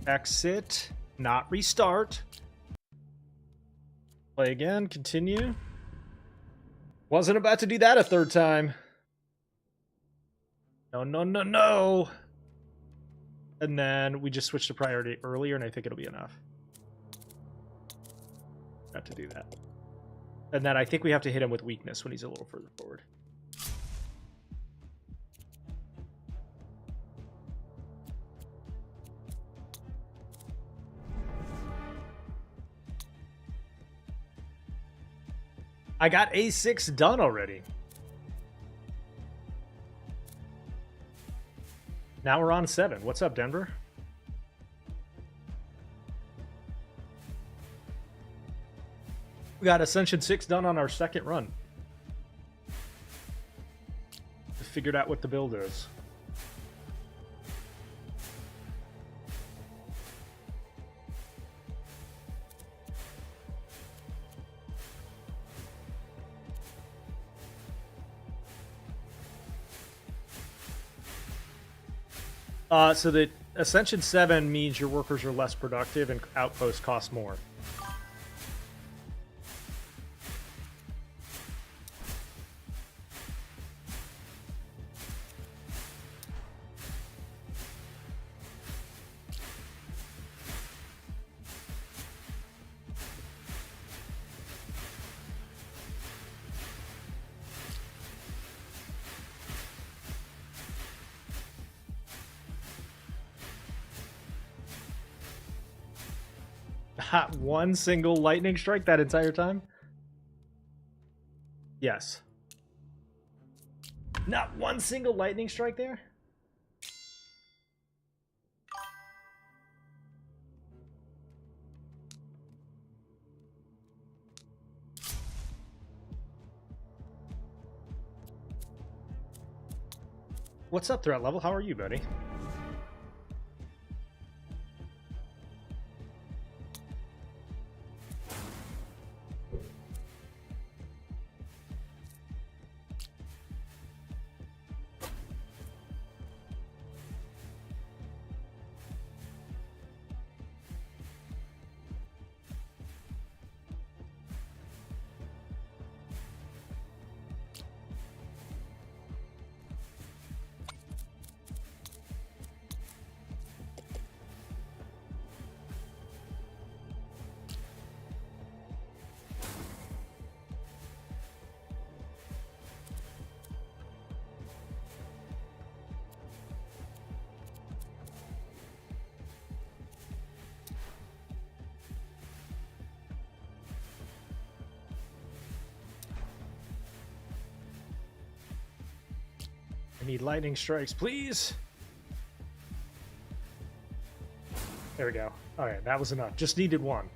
Exit, not restart. Play again, continue. Wasn't about to do that a third time. No, no, no, no. And then we just switched to priority earlier, and I think it'll be enough. Got to do that. And then I think we have to hit him with weakness when he's a little further forward. I got A6 done already. Now we're on 7. What's up, Denver? We got Ascension 6 done on our second run. We figured out what the build is. So the Ascension 7 means your workers are less productive and outposts cost more. Not one single lightning strike that entire time? Yes. Not one single lightning strike there? What's up, threat level? How are you, buddy? I need lightning strikes, please. There we go. Alright, that was enough. Just needed one.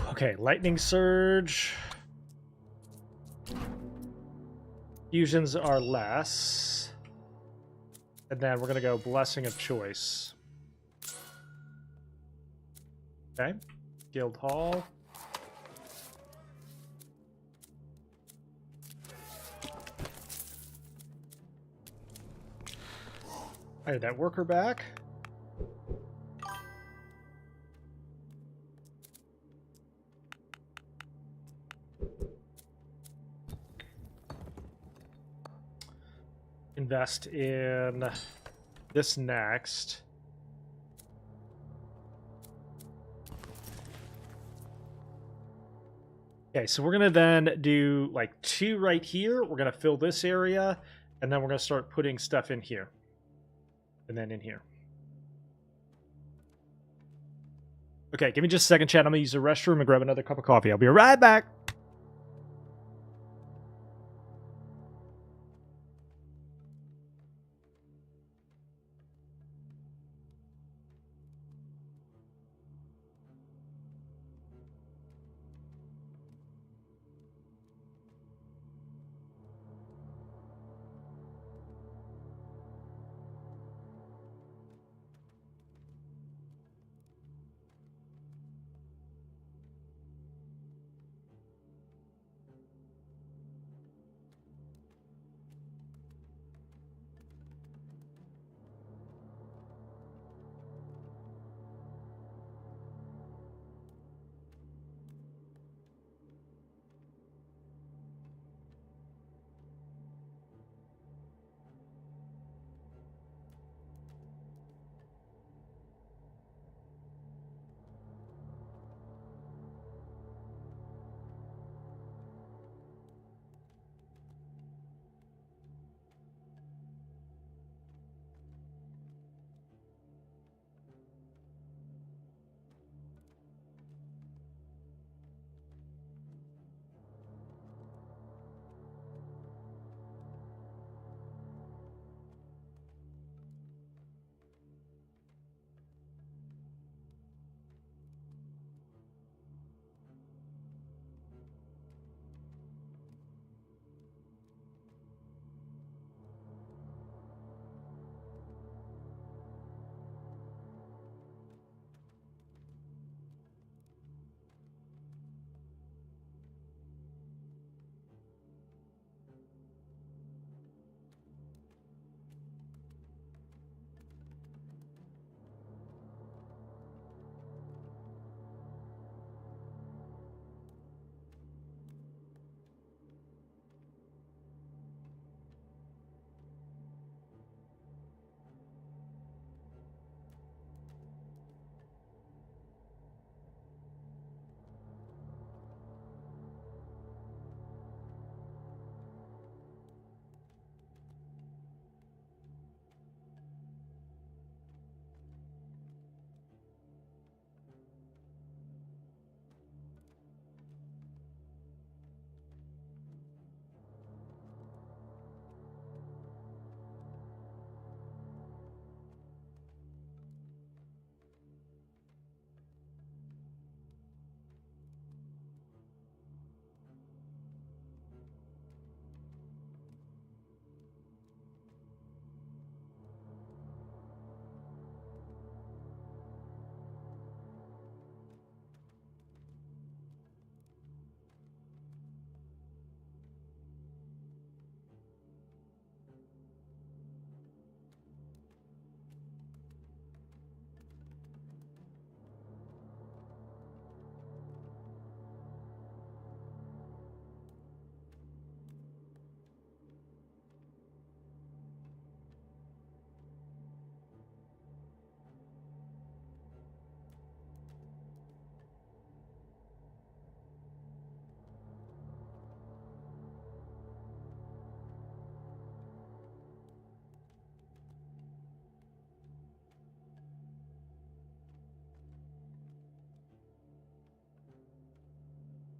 Okay, lightning surge. Fusions are less. And then we're going to go blessing of choice. Okay. Guild Hall. I need that worker back. Invest in this next. Okay, so we're going to then do like 2 right here. We're going to fill this area, and then we're going to start putting stuff in here. And then in here. Okay, give me just a second, chat. I'm going to use the restroom and grab another cup of coffee. I'll be right back.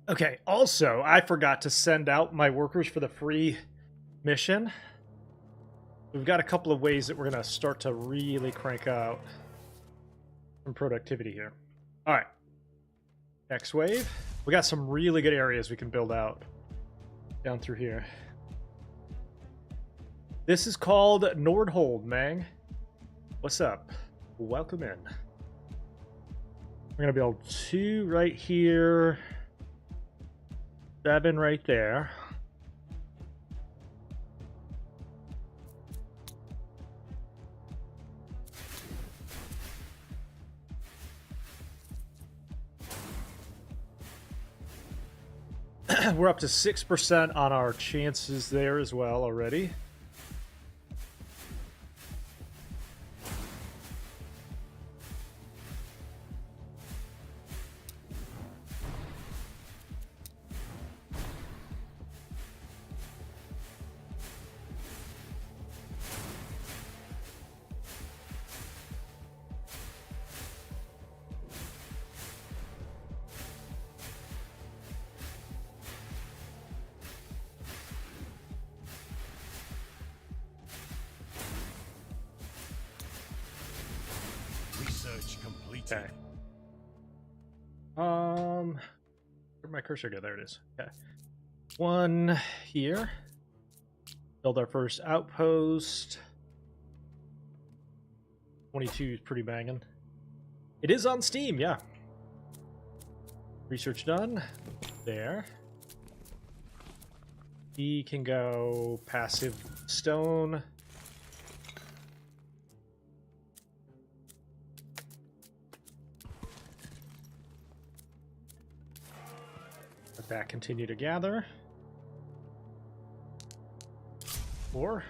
Okay, also, I forgot to send out my workers for the free mission. We've got a couple of ways that we're going to start to really crank out some productivity here. All right. Next wave. We got some really good areas we can build out down through here. This is called Nordhold, Mang. What's up? Welcome in. We're going to build 2 right here. 7 right there. We're up to 6% on our chances there as well already. Research completed. Okay. Where'd my cursor go? There it is. Okay. 1 here. Build our first outpost. 22 is pretty banging. It is on Steam, yeah. Research done. There. He can go passive stone. Let that continue to gather. 4.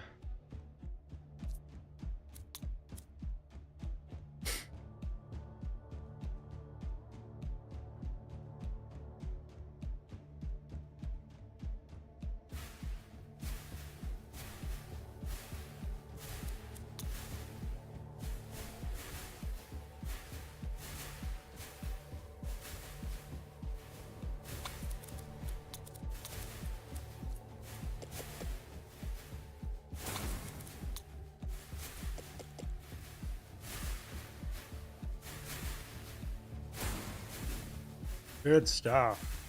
Good stuff.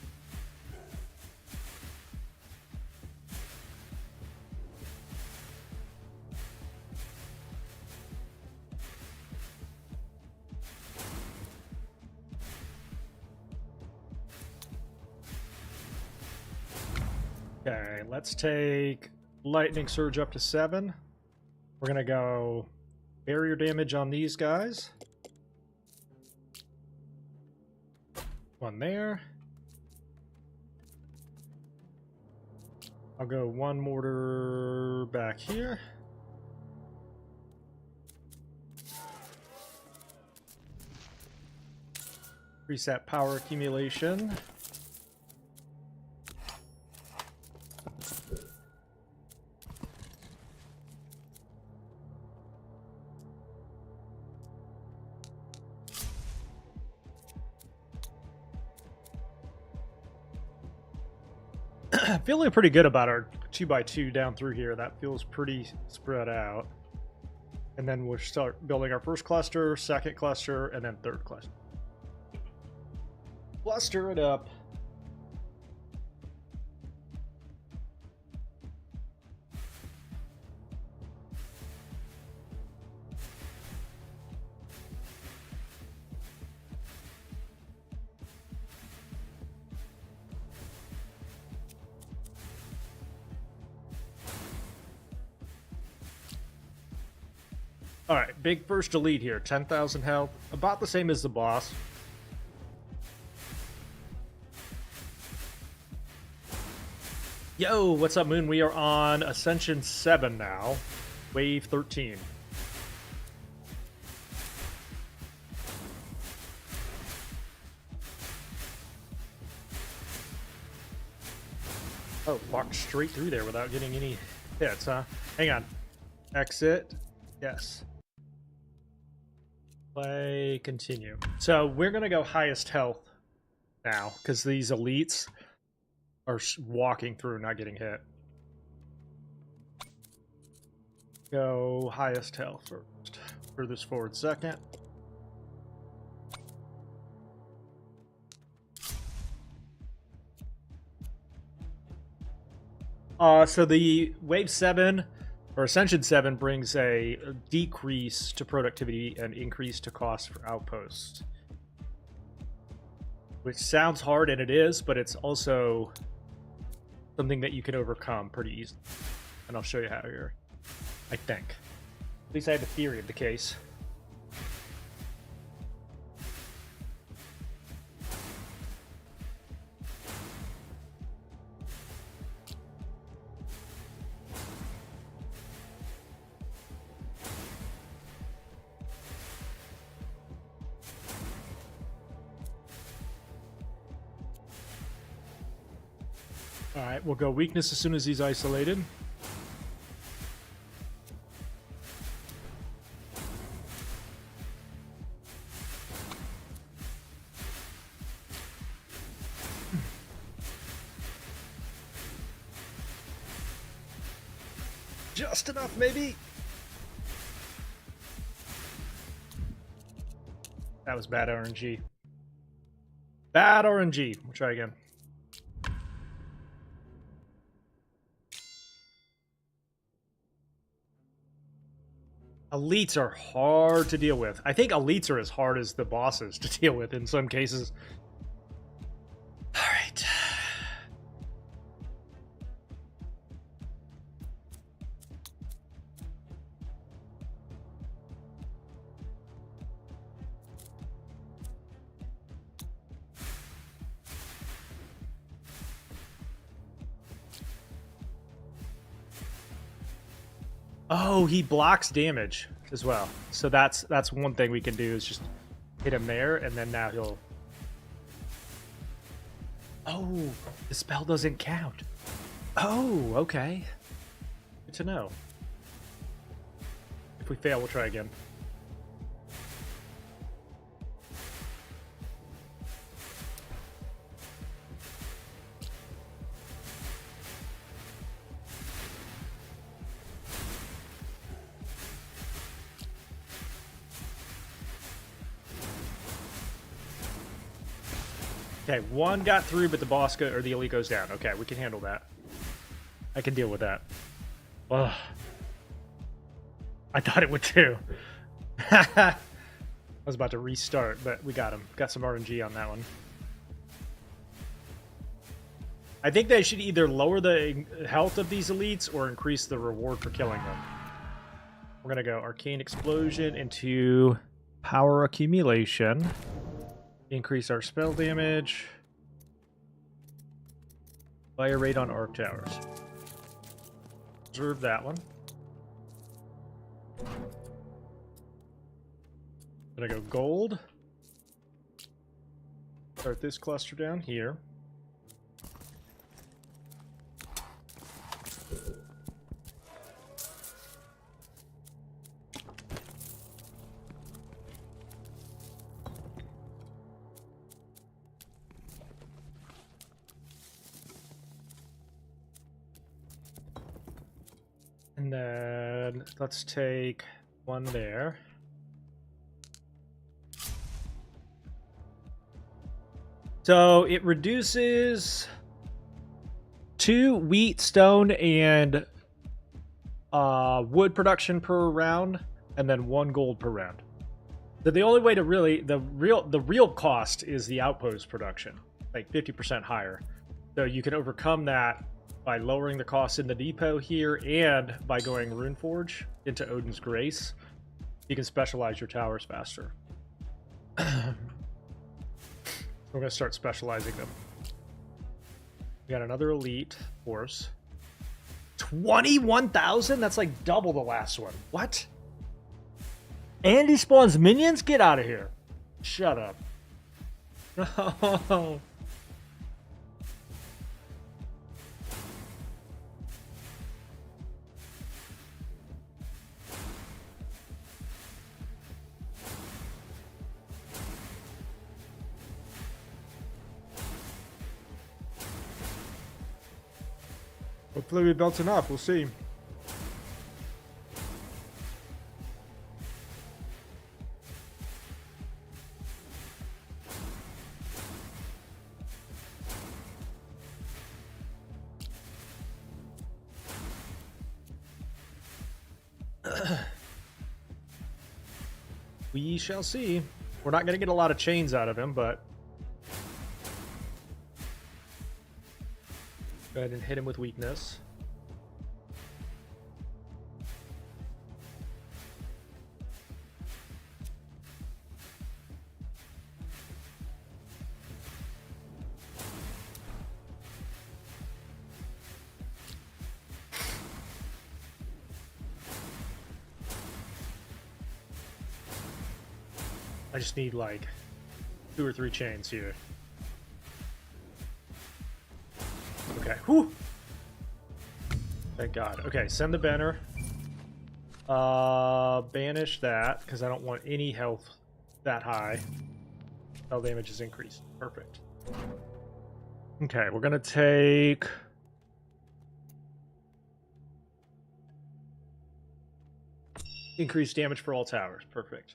Okay, let's take lightning surge up to 7. We're gonna go barrier damage on these guys. 1 there. I'll go 1 mortar back here. Reset power accumulation. Feeling pretty good about our 2x2 down through here. That feels pretty spread out. And then we'll start building our first cluster, second cluster, and then third cluster. Cluster it up. Alright, big first elite here. 10,000 health. About the same as the boss. Yo, what's up, Moon? We are on Ascension 7 now. Wave 13. Oh, walked straight through there without getting any hits, huh? Hang on. Exit. Yes. Play, continue. So we're going to go highest health now, because these elites are walking through, not getting hit. Go highest health first. Furthest forward second. So the Wave 7 or Ascension 7 brings a decrease to productivity and increase to cost for outposts. Which sounds hard, and it is, but it's also something that you can overcome pretty easily. And I'll show you how here, I think. At least I have a theory of the case. Alright, we'll go weakness as soon as he's isolated. Just enough, maybe? That was bad RNG. Bad RNG. We'll try again. Elites are hard to deal with. I think elites are as hard as the bosses to deal with in some cases. All right. Oh, he blocks damage as well. So that's one thing we can do is just hit him there, and then now he'll... Oh, the spell doesn't count. Oh, okay. Good to know. If we fail, we'll try again. Okay, one got through, but the boss or the elite goes down. Okay, we can handle that. I can deal with that. Ugh. I thought it would too. I was about to restart, but we got him. Got some RNG on that one. I think they should either lower the health of these elites or increase the reward for killing them. We're going to go Arcane Explosion into Power Accumulation. Increase our spell damage. Fire rate on arc towers. Observe that one. Gonna go gold. Start this cluster down here. And then let's take one there. So it reduces 2 wheat, stone, and wood production per round, and then 1 gold per round. So the only way to really the real cost is the outpost production, like 50% higher. So you can overcome that by lowering the cost in the depot here, and by going Runeforge into Odin's Grace, you can specialize your towers faster. We're going to start specializing them. We got another elite force. 21,000? That's like double the last one. What? And he spawns minions? Get out of here. Shut up. No. Hopefully we built enough. We'll see. We shall see. We're not going to get a lot of chains out of him, but go ahead and hit him with weakness. I just need like 2 or 3 chains here. Okay. Whew. Thank God. Okay, send the banner. Banish that because I don't want any health that high. Spell damage is increased. Perfect. Okay, we're gonna take. Increased damage for all towers. Perfect.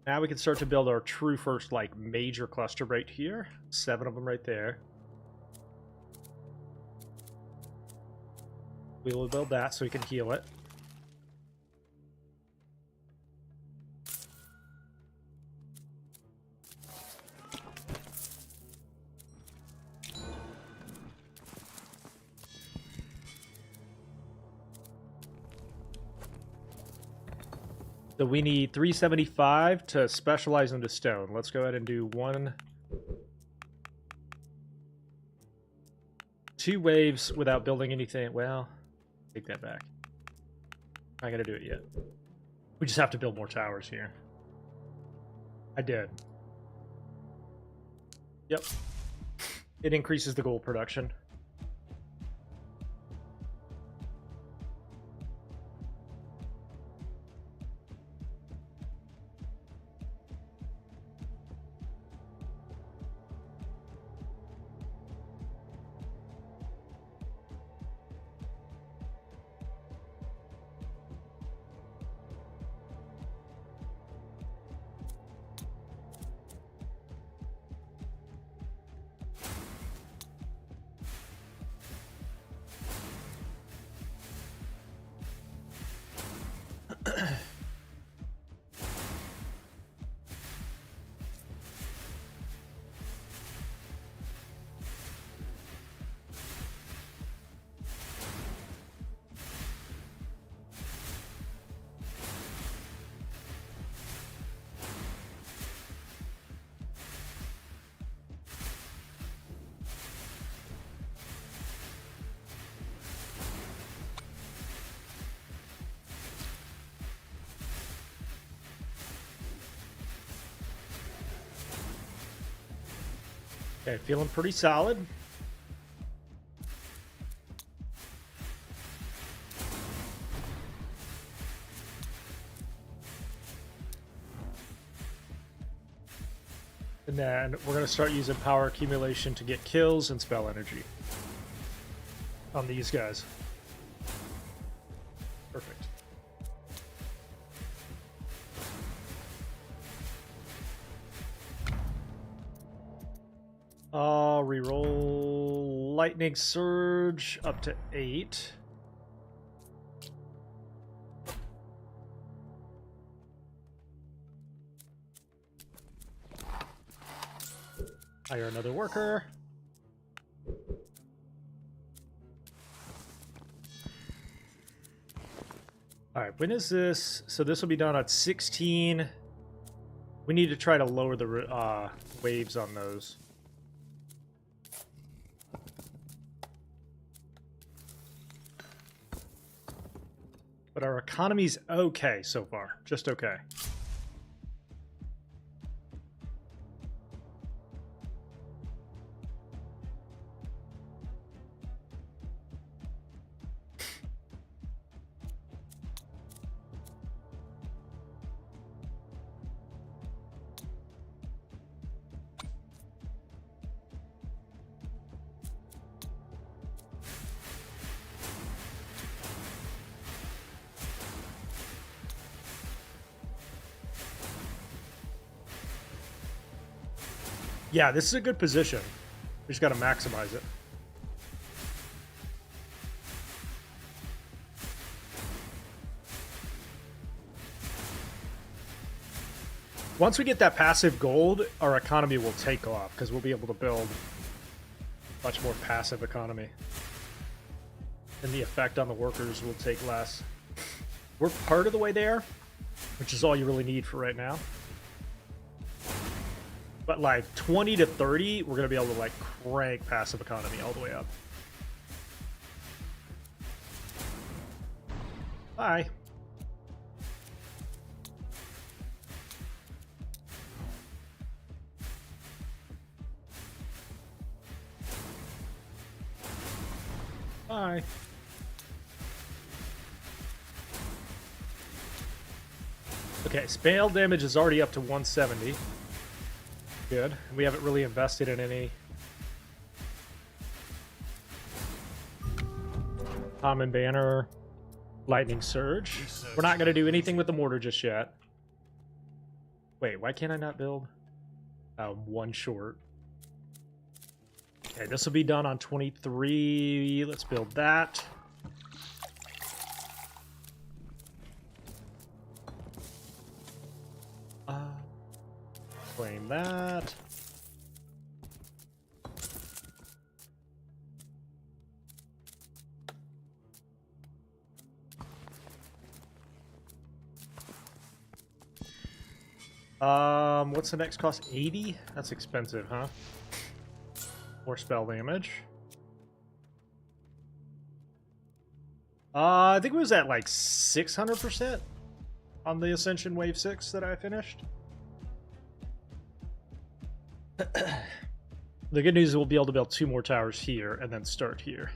Now we can start to build our true first, like, major cluster right here. 7 of them right there. We will build that so we can heal it. So we need 375 to specialize into stone. Let's go ahead and do 2 waves without building anything. Well, take that back. I'm not going to do it yet. We just have to build more towers here. I did. Yep. It increases the gold production. Okay, feeling pretty solid. And then we're going to start using power accumulation to get kills and spell energy on these guys. Perfect. Reroll Lightning Surge up to 8. Hire another worker. All right, when is this? So this will be done at 16. We need to try to lower the waves on those. But our economy's okay so far. Just okay. Yeah, this is a good position. We just got to maximize it. Once we get that passive gold, our economy will take off because we'll be able to build much more passive economy. And the effect on the workers will take less. We're part of the way there, which is all you really need for right now. But like 20 to 30, we're going to be able to like crank passive economy all the way up. Bye. Bye. Okay, spell damage is already up to 170. Good. We haven't really invested in any common banner, lightning surge. We're not going to do anything with the mortar just yet. Wait, why can't I not build? One short. Okay, this will be done on 23. Let's build that. Claim that. What's the next cost? 80? That's expensive, huh? More spell damage. I think it was at like 600% on the Ascension Wave 6 that I finished. The good news is we'll be able to build 2 more towers here and then start here.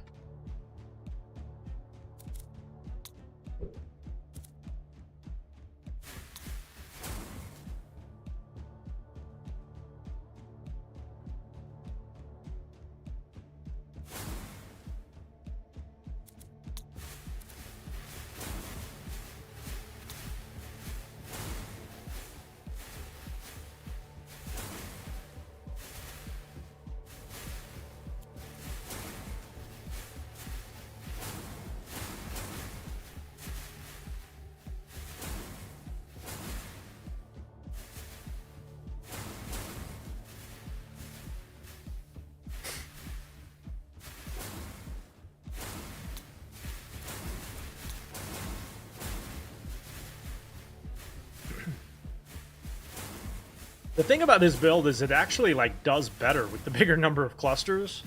The thing about this build is it actually like does better with the bigger number of clusters,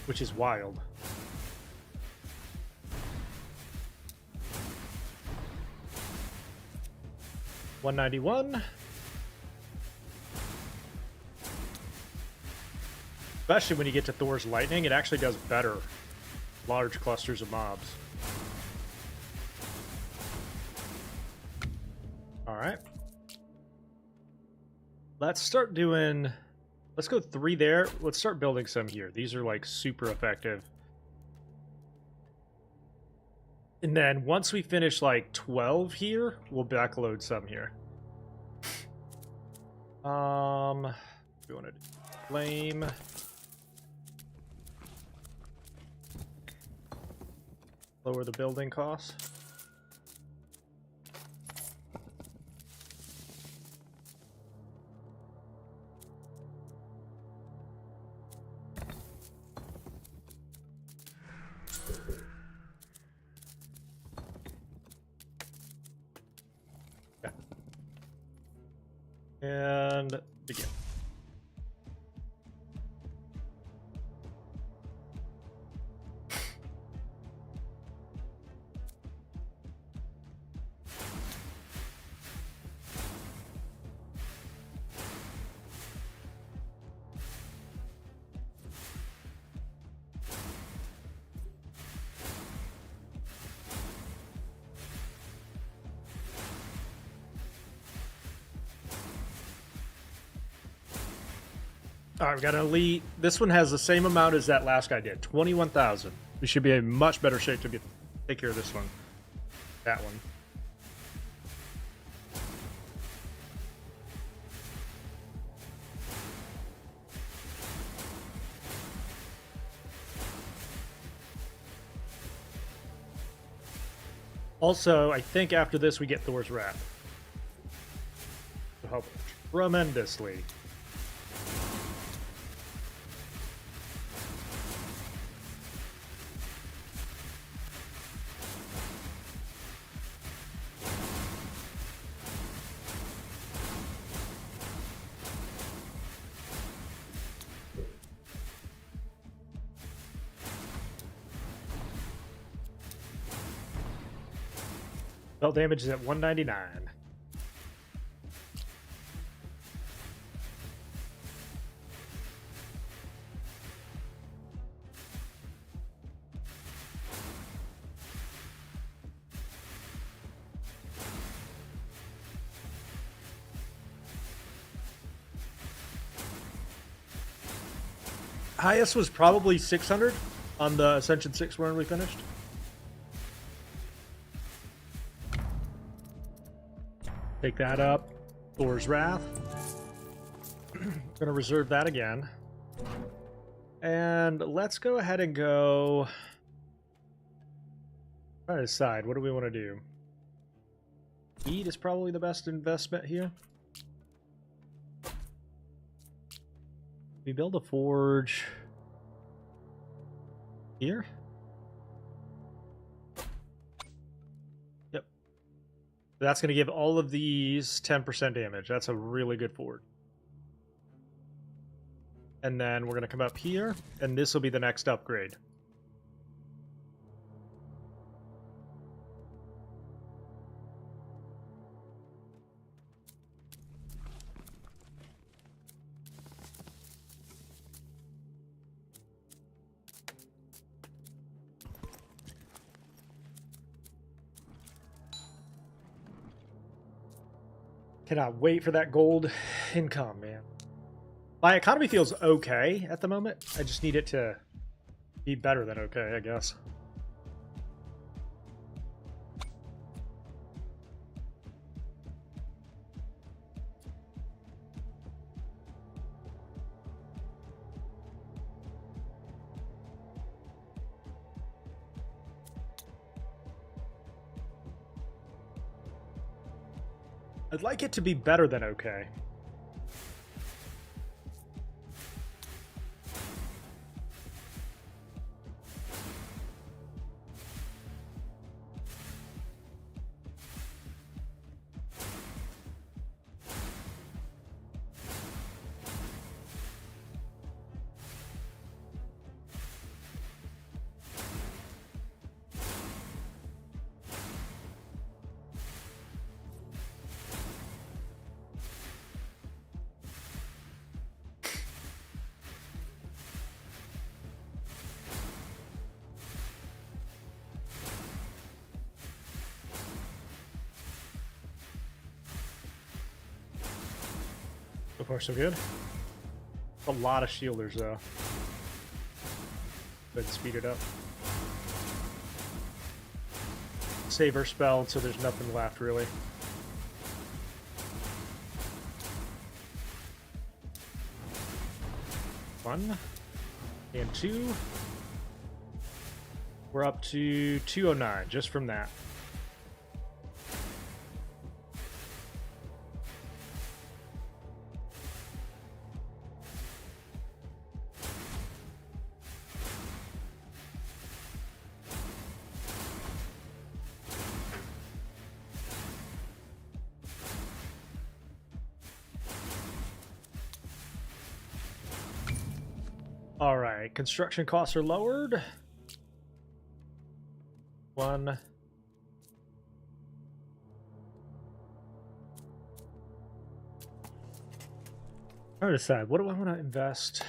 which is wild. $191. Especially when you get to Thor's Lightning, it actually does better. Large clusters of mobs. Alright. Let's start doing... Let's go 3 there. Let's start building some here. These are like super effective. And then once we finish like 12 here, we'll backload some here. We want to flame. Lower the building costs. And begin. Alright, we got an elite. This one has the same amount as that last guy did. 21,000. We should be in much better shape to take care of this one. That one. Also, I think after this we get Thor's Wrath. help tremendously. Spell damage is at 199. Highest was probably 600 on the Ascension 6 when we finished. Take that up. Thor's Wrath. Gonna reserve that again. And let's go ahead and go... Try to decide, what do we want to do? Eat is probably the best investment here. We build a forge here. Yep. That's going to give all of these 10% damage. That's a really good forge. And then we're going to come up here, and this will be the next upgrade. Cannot wait for that gold income, man. My economy feels okay at the moment. I just need it to be better than okay, I guess. I'd like it to be better than okay. So far, so good. A lot of shielders, though. But speed it up. Save her spell until there's nothing left, really. One. And two. We're up to 209 just from that. All right, construction costs are lowered. One. Trying to decide, what do I want to invest?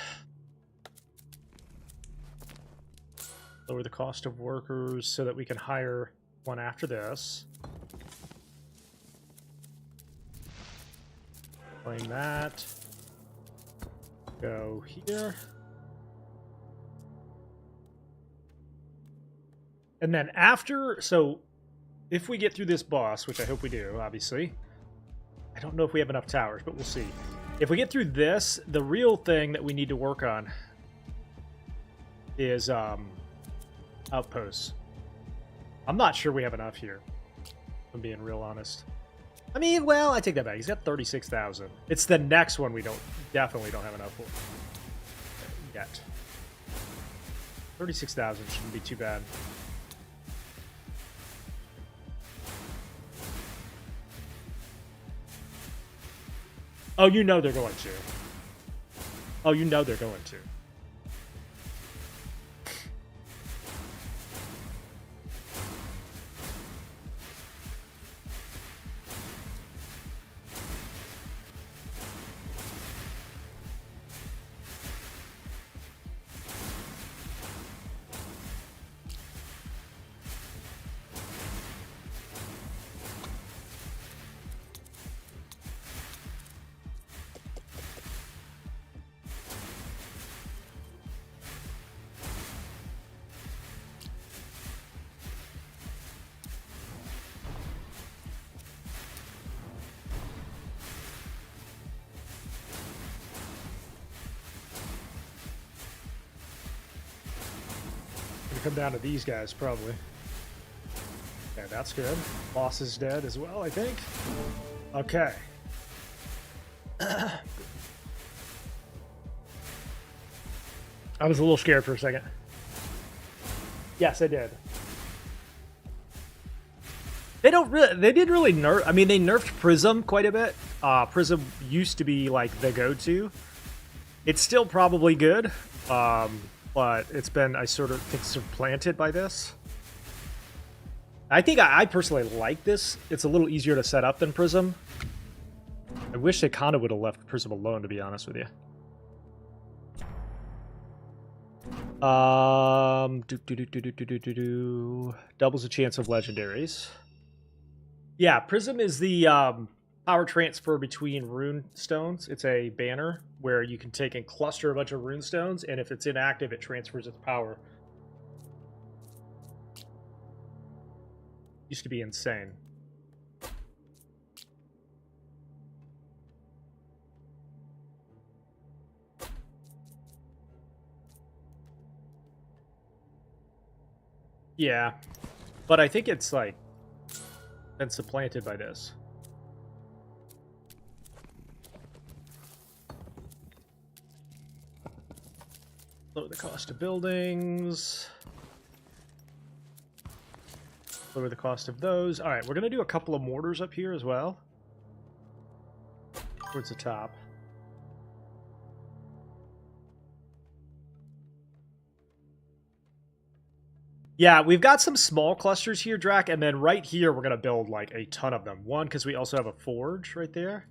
Lower the cost of workers so that we can hire one after this. Claim that. Go here. And then after, so if we get through this boss, which I hope we do, obviously, I don't know if we have enough towers, but we'll see. If we get through this, the real thing that we need to work on is outposts. I'm not sure we have enough here, if I'm being real honest. I mean, well, I take that back. He's got 36,000. It's the next one we definitely don't have enough for yet. 36,000 shouldn't be too bad. Oh, you know they're going to. Oh, you know they're going to. Come down to these guys, probably. Okay, that's good. Boss is dead as well, I think. Okay. I was a little scared for a second. Yes, I did. They didn't really nerf. I mean, they nerfed Prism quite a bit. Prism used to be like the go-to. It's still probably good. But it's been, I sort of think, supplanted by this. I think I personally like this. It's a little easier to set up than Prism. I wish they kind of would have left Prism alone, to be honest with you. Doubles the chance of legendaries. Yeah, Prism is the power transfer between rune stones. It's a banner where you can take and cluster a bunch of rune stones, and if it's inactive, it transfers its power. Used to be insane. Yeah, but I think it's like been supplanted by this. Lower the cost of buildings. Lower the cost of those. All right, we're going to do a couple of mortars up here as well. Towards the top. Yeah, we've got some small clusters here, Drac, and then right here we're going to build like a ton of them. One, because we also have a forge right there.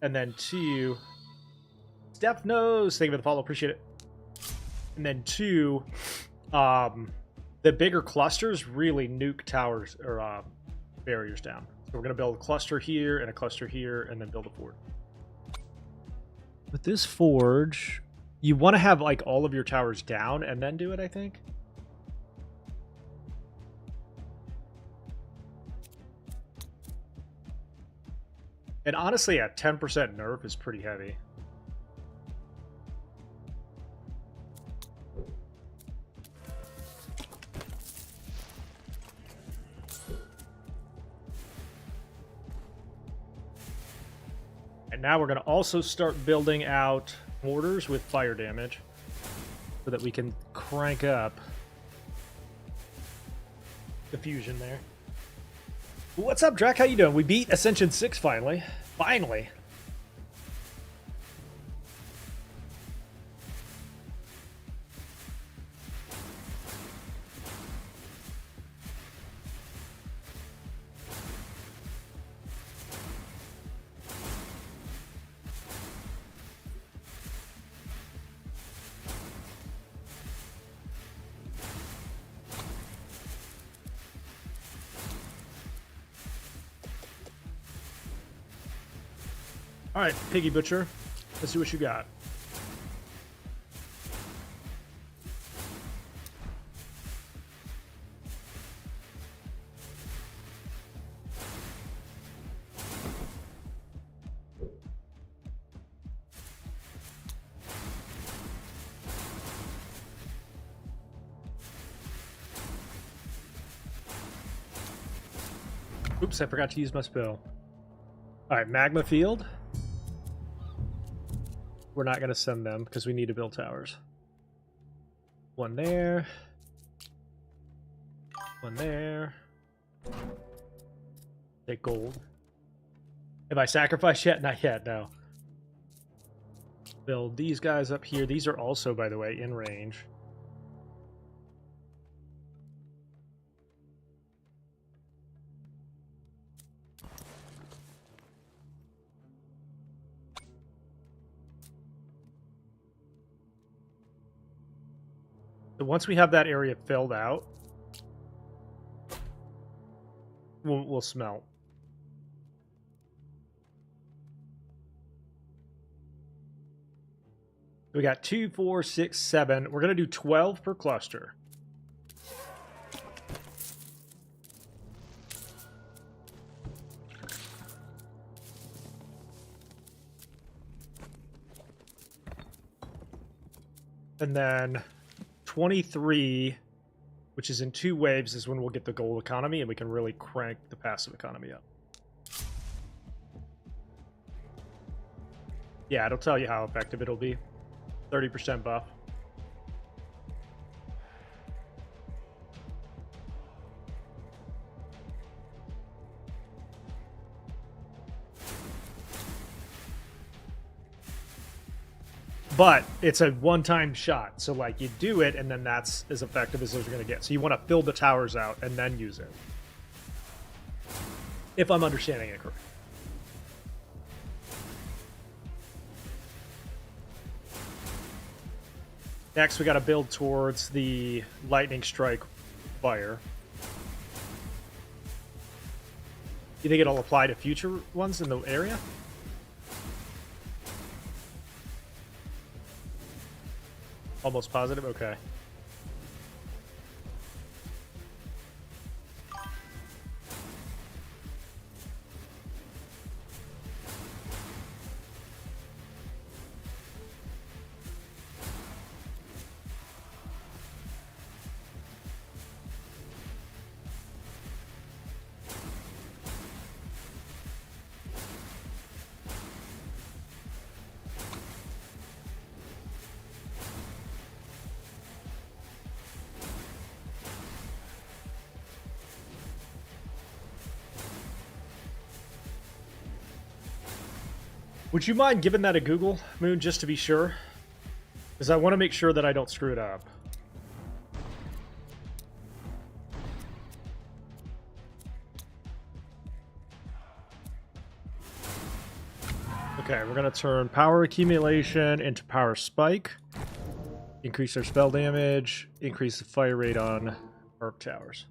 And then two... Steph knows. Thank you for the follow. Appreciate it. And then two, the bigger clusters really nuke towers or barriers down. So we're going to build a cluster here and a cluster here and then build a forge. With this forge, you want to have like all of your towers down and then do it, I think. And honestly, a 10% nerf is pretty heavy. And now we're going to also start building out mortars with fire damage so that we can crank up the fusion there. What's up, Drac? How you doing? We beat Ascension 6 finally. Finally. All right, Piggy Butcher, let's see what you got. Oops, I forgot to use my spell. Alright, magma field. We're not going to send them because we need to build towers. One there. One there. Take gold. Have I sacrificed yet? Not yet, no. Build these guys up here. These are also, by the way, in range. So once we have that area filled out, we'll smelt. We got 2, 4, 6, 7. We're going to do 12 per cluster. And then 23, which is in 2 waves, is when we'll get the gold economy and we can really crank the passive economy up. Yeah, it'll tell you how effective it'll be. 30% buff. But it's a one-time shot, so like you do it and then that's as effective as you're going to get. So you want to fill the towers out and then use it. If I'm understanding it correctly. Next, we got to build towards the lightning strike fire. You think it'll apply to future ones in the area? Almost positive? Okay. Would you mind giving that a Google, Moon, just to be sure? Because I want to make sure that I don't screw it up. Okay, we're going to turn power accumulation into power spike. Increase our spell damage. Increase the fire rate on arc towers.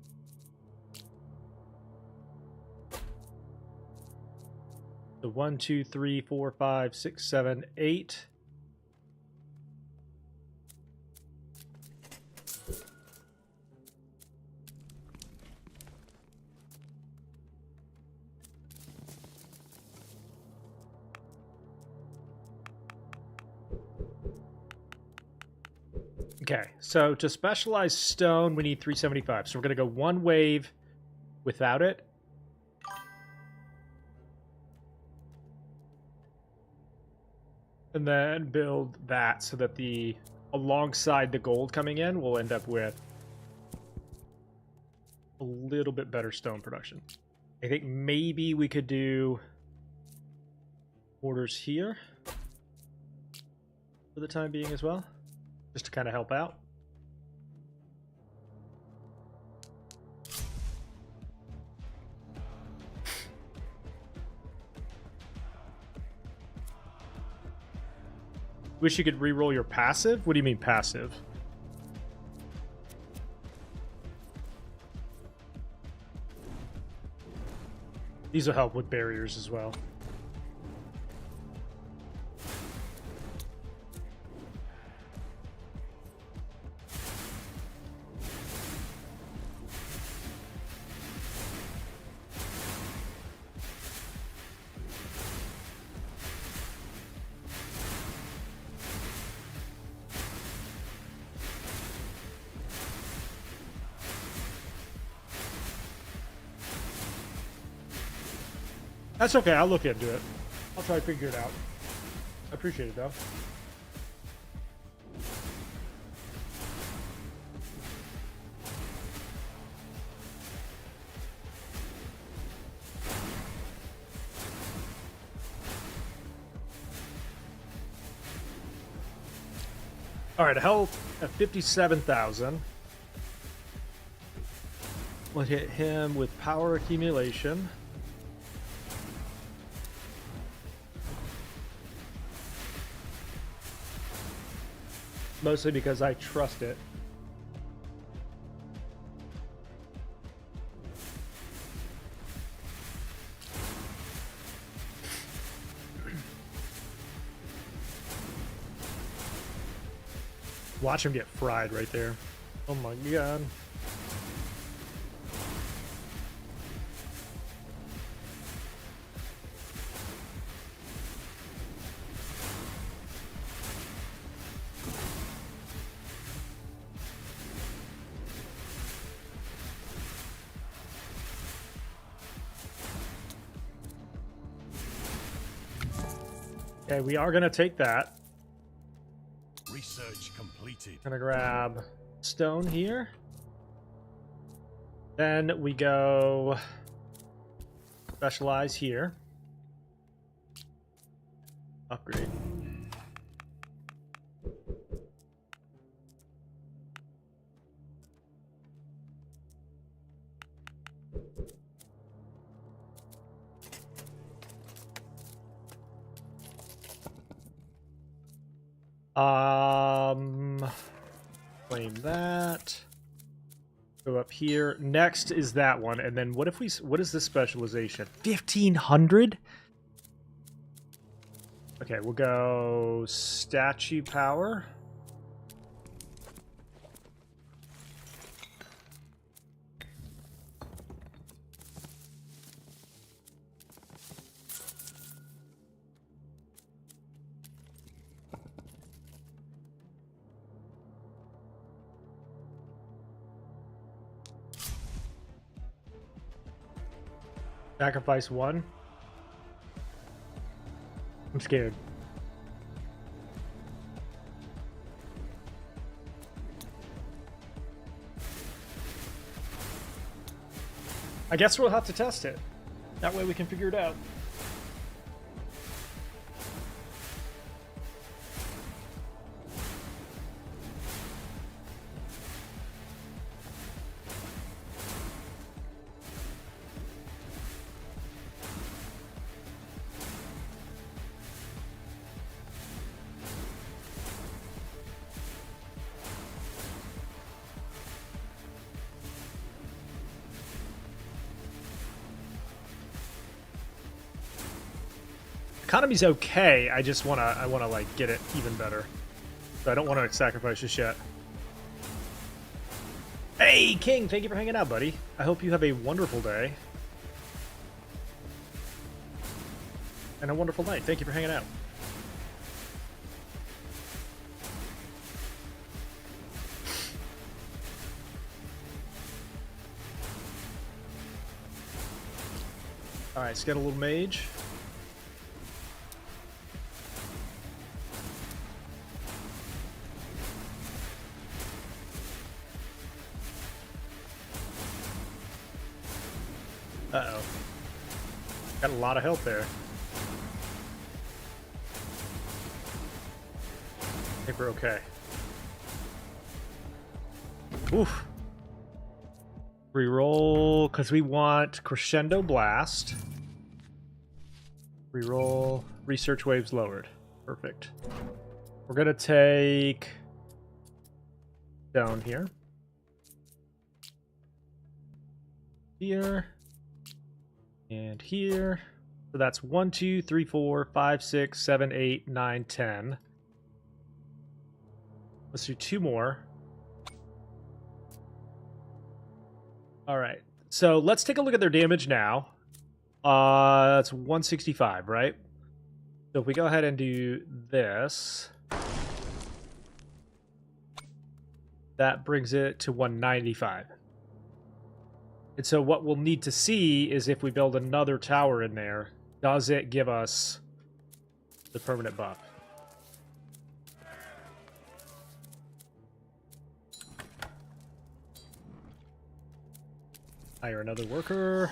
So 1, 2, 3, 4, 5, 6, 7, 8. Okay, so to specialize stone, we need 375. So we're going to go one wave without it. And then build that so that the alongside the gold coming in, we'll end up with a little bit better stone production. I think maybe we could do orders here for the time being as well, just to kind of help out. Wish you could re-roll your passive? What do you mean passive? These will help with barriers as well. That's okay. I'll look into it. I'll try to figure it out. I appreciate it, though. All right, health at 57,000. We'll hit him with power accumulation. Mostly because I trust it. Watch him get fried right there. Oh my god. Okay, we are going to take that. Research completed. Gonna grab stone here. Then we go specialize here. Upgrade. Claim that. Go up here. Next is that one, and then what is this specialization? 1,500? Okay, we'll go statue power. Sacrifice one. I'm scared. I guess we'll have to test it. That way we can figure it out. Economy's okay. I just I wanna like get it even better. So I don't want to sacrifice just yet. Hey, King! Thank you for hanging out, buddy. I hope you have a wonderful day and a wonderful night. Thank you for hanging out. All right, let's get a little mage. Uh-oh. Got a lot of health there. I think we're okay. Oof. Reroll, because we want Crescendo Blast. Reroll, Research Waves lowered. Perfect. We're going to take down here. Here. And here. So that's 1, 2, 3, 4, 5, 6, 7, 8, 9, 10. Let's do 2 more. All right. So let's take a look at their damage now. That's 165, right? So if we go ahead and do this, that brings it to 195. And so what we'll need to see is if we build another tower in there, does it give us the permanent buff? Hire another worker.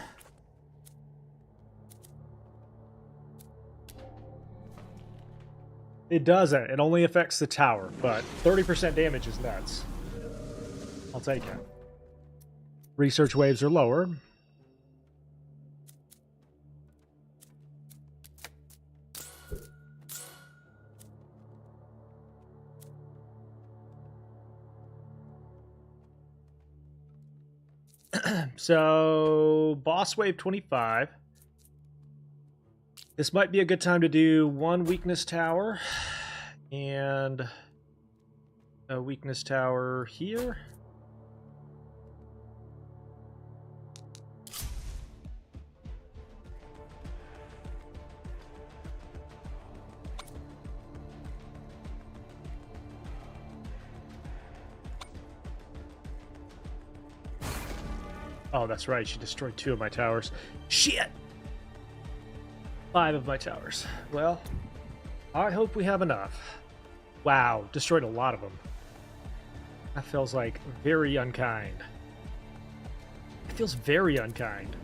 It doesn't. It only affects the tower, but 30% damage is nuts. I'll take it. Research waves are lower. So, boss wave 25. This might be a good time to do one weakness tower and a weakness tower here. Oh, that's right. She destroyed 2 of my towers. Shit! 5 of my towers. Well, I hope we have enough. Wow, destroyed a lot of them. That feels like very unkind. It feels very unkind.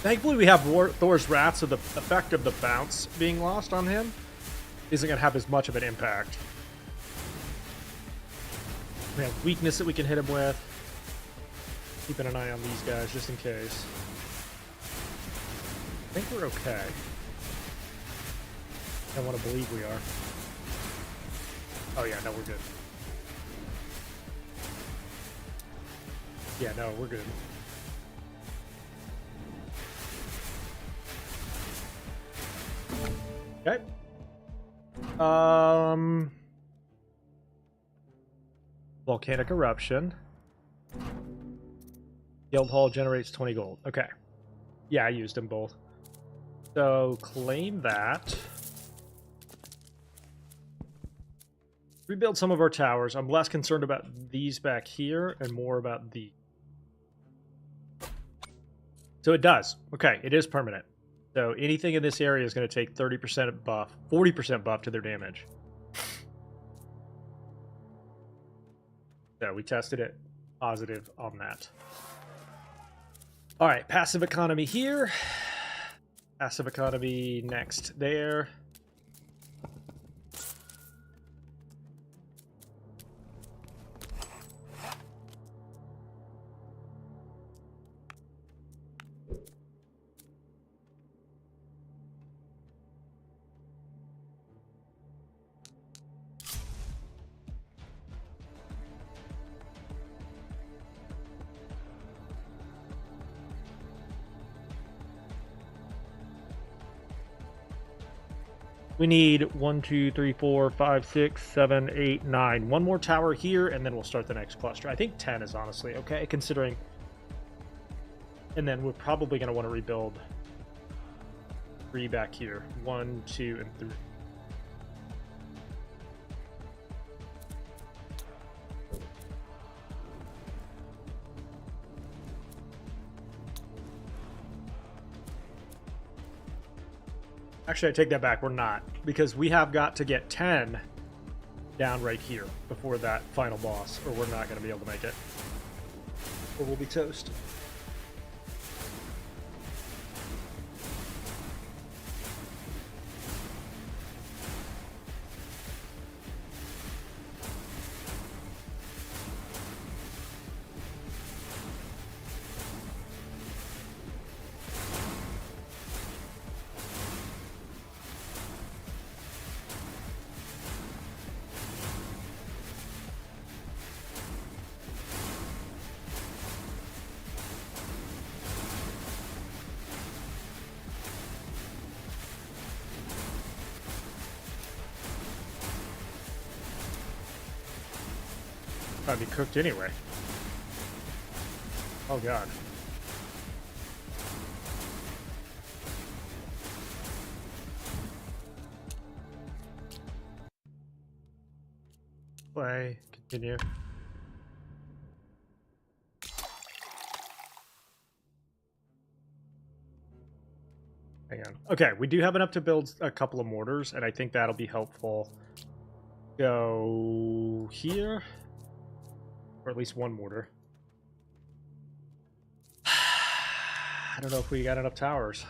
Thankfully, we have Thor's Wrath, so the effect of the bounce being lost on him isn't going to have as much of an impact. We have weakness that we can hit him with. Keeping an eye on these guys just in case. I think we're okay. I want to believe we are. Oh yeah, no, we're good. Yeah, no, we're good. Okay. Volcanic eruption. Guild Hall generates 20 gold. Okay. Yeah, I used them both. So claim that. Rebuild some of our towers. I'm less concerned about these back here and more about these. So it does. Okay, it is permanent. So anything in this area is going to take 30% buff, 40% buff to their damage. So we tested it positive on that. All right, passive economy here. Passive economy next there. We need 1, 2, 3, 4, 5, 6, 7, 8, 9. One more tower here, and then we'll start the next cluster. I think 10 is honestly okay, considering. And then we're probably going to want to rebuild 3 back here. 1, 2, and 3. Actually, I take that back. We're not. Because we have got to get 10 down right here before that final boss, or we're not going to be able to make it. Or we'll be toast. might be cooked anyway. Oh god. Play, continue. Hang on. Okay, we do have enough to build a couple of mortars, and I think that'll be helpful. Go here, or at least one mortar. I don't know if we got enough towers.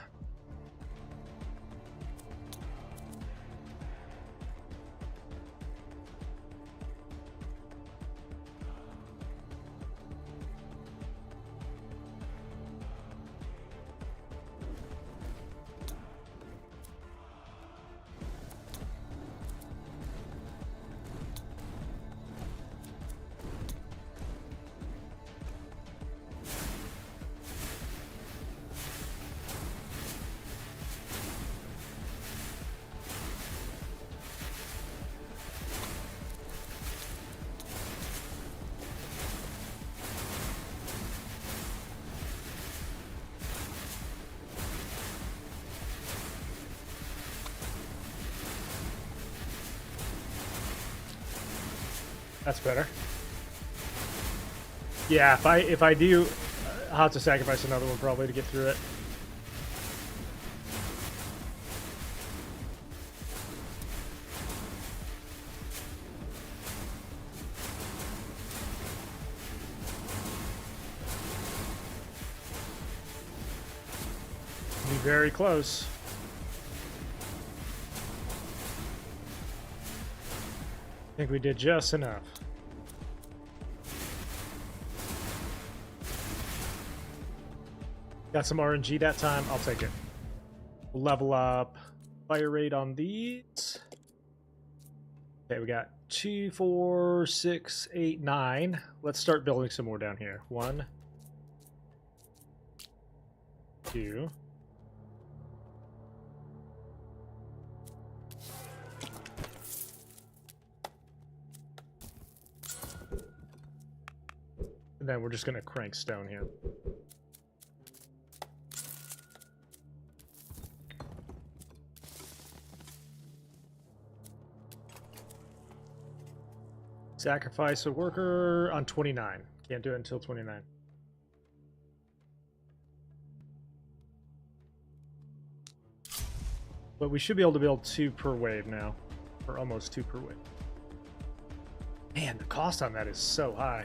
That's better. Yeah, if I do, I'll have to sacrifice another one probably to get through it. Be very close. I think we did just enough. Got some RNG that time. I'll take it. We'll level up fire rate on these. Okay, we got 2, 4, 6, 8, 9. Let's start building some more down here. 1, 2. And then we're just going to crank stone here. Sacrifice a worker on 29. Can't do it until 29. But we should be able to build 2 per wave now. Or almost 2 per wave. Man, the cost on that is so high.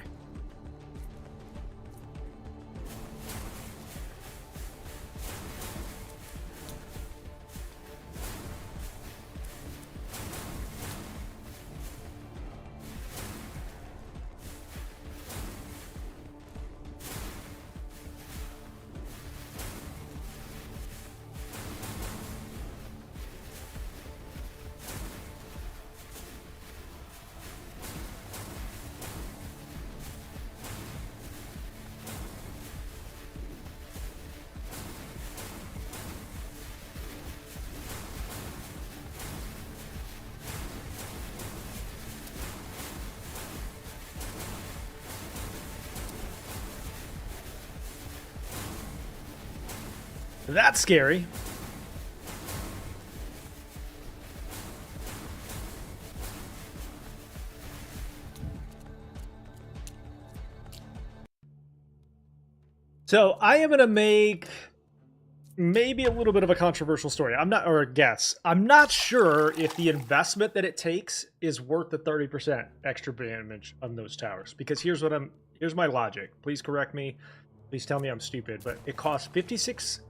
That's scary. So I am going to make maybe a little bit of a controversial story. Or a guess. I'm not sure if the investment that it takes is worth the 30% extra damage on those towers. Because here's my logic. Please correct me. Please tell me I'm stupid. But it costs 56,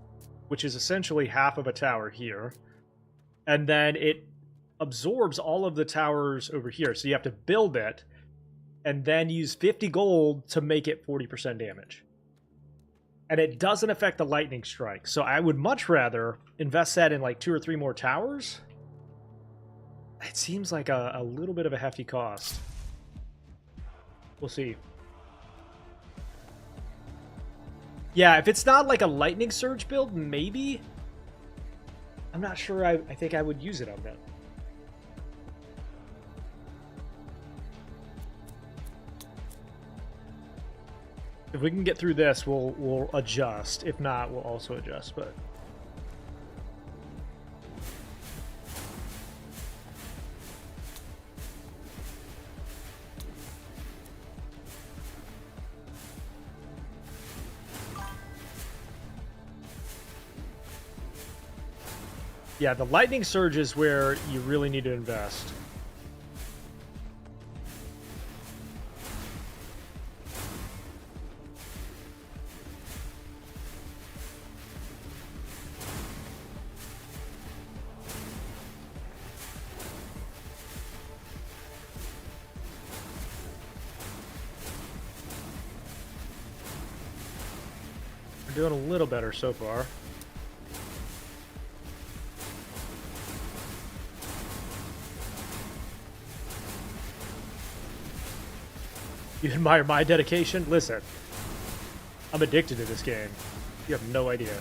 which is essentially half of a tower here. And then it absorbs all of the towers over here. So you have to build it and then use 50 gold to make it 40% damage. And it doesn't affect the lightning strike. So I would much rather invest that in like 2 or 3 more towers. It seems like a little bit of a hefty cost. We'll see. Yeah, if it's not like a lightning surge build, maybe. I'm not sure. I think I would use it on that. If we can get through this, we'll adjust. If not, we'll also adjust, but... Yeah, the lightning surge is where you really need to invest. We're doing a little better so far. You admire my dedication? Listen, I'm addicted to this game. You have no idea.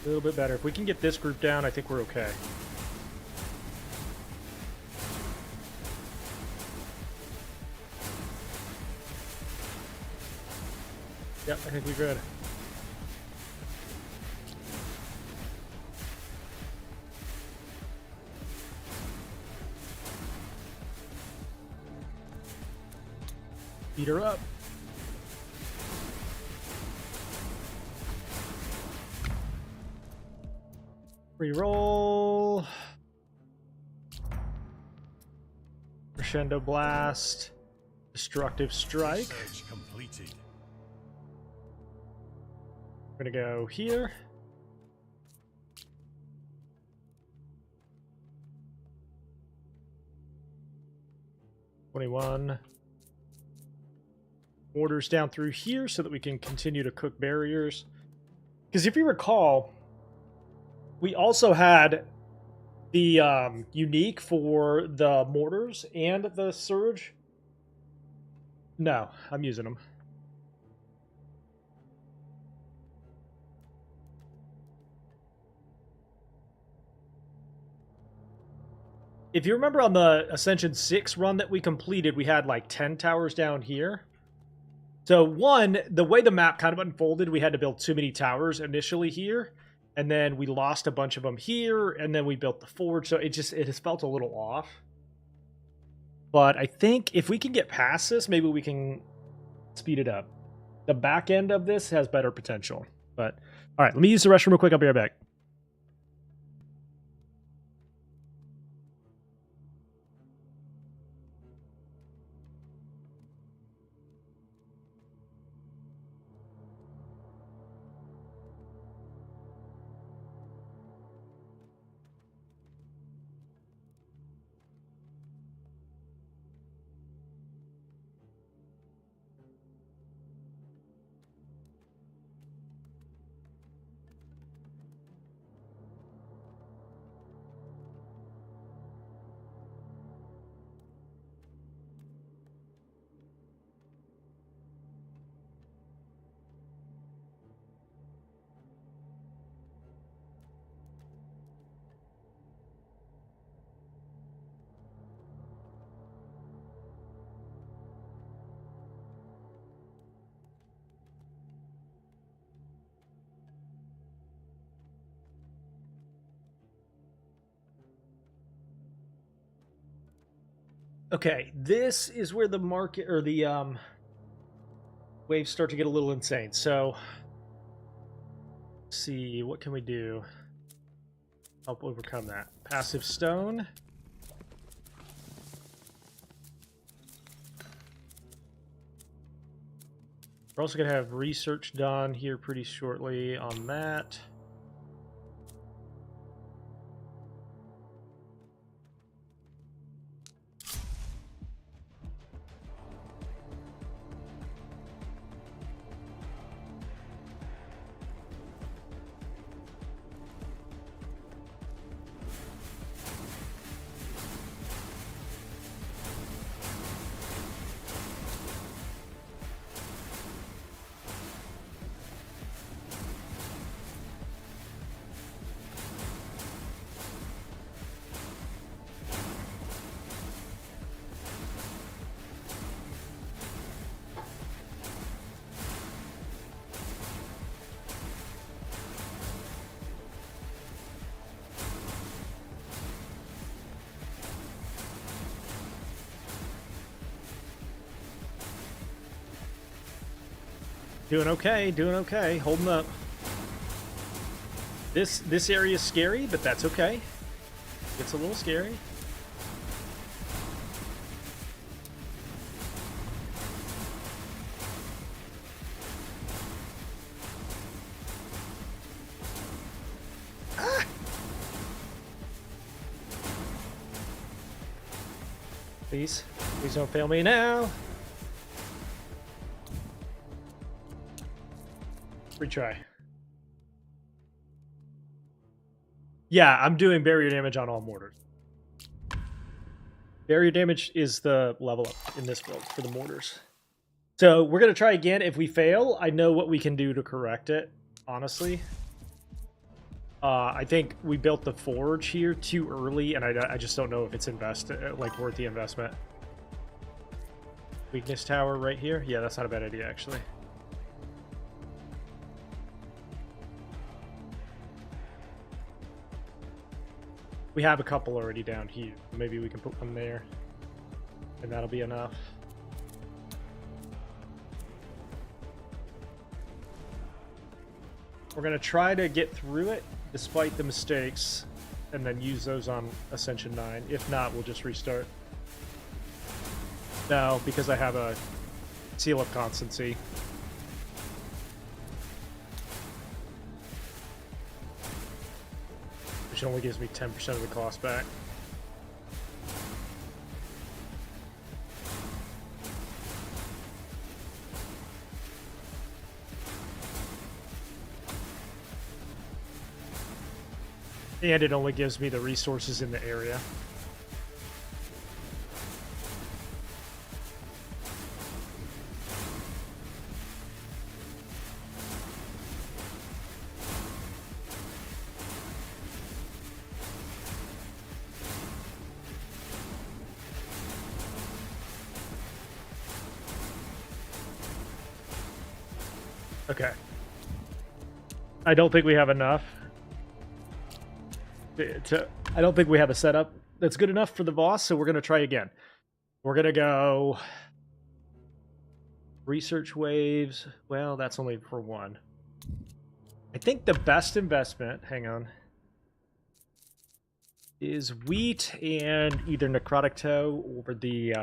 A little bit better. If we can get this group down, I think we're okay. Yep, I think we're good. Beat her up. Reroll. Crescendo Blast. Destructive Strike. Research completed. We're gonna go here. $21. Orders down through here so that we can continue to cook barriers. Because if you recall, we also had the unique for the mortars and the surge. No, I'm using them. If you remember on the Ascension 6 run that we completed, we had like 10 towers down here. So one, the way the map kind of unfolded, we had to build too many towers initially here, and then we lost a bunch of them here, and then we built the forge, so it has felt a little off. But I think if we can get past this, maybe we can speed it up. The back end of this has better potential. But, all right, let me use the restroom real quick. I'll be right back. Okay, this is where the market or the waves start to get a little insane. So, let's see, what can we do? Help overcome that. Passive stone. We're also going to have research done here pretty shortly on that. Doing okay, doing okay. Holding up. This area is scary, but that's okay. It's a little scary. Please don't fail me now. Retry. Yeah, I'm doing barrier damage on all mortars. Barrier damage is the level up in this build for the mortars. So we're going to try again. If we fail, I know what we can do to correct it, honestly. I think we built the forge here too early, and I just don't know if it's worth the investment. Weakness tower right here. Yeah, that's not a bad idea, actually. We have a couple already down here. Maybe we can put one there, and that'll be enough. We're going to try to get through it despite the mistakes, and then use those on Ascension 9. If not, we'll just restart. No, because I have a seal of constancy. Which only gives me 10% of the cost back. And it only gives me the resources in the area. Okay. I don't think we have enough. I don't think we have a setup that's good enough for the boss, so we're going to try again. We're going to go research waves. Well, that's only for one. I think the best investment, hang on, is wheat and either necrotic toe or the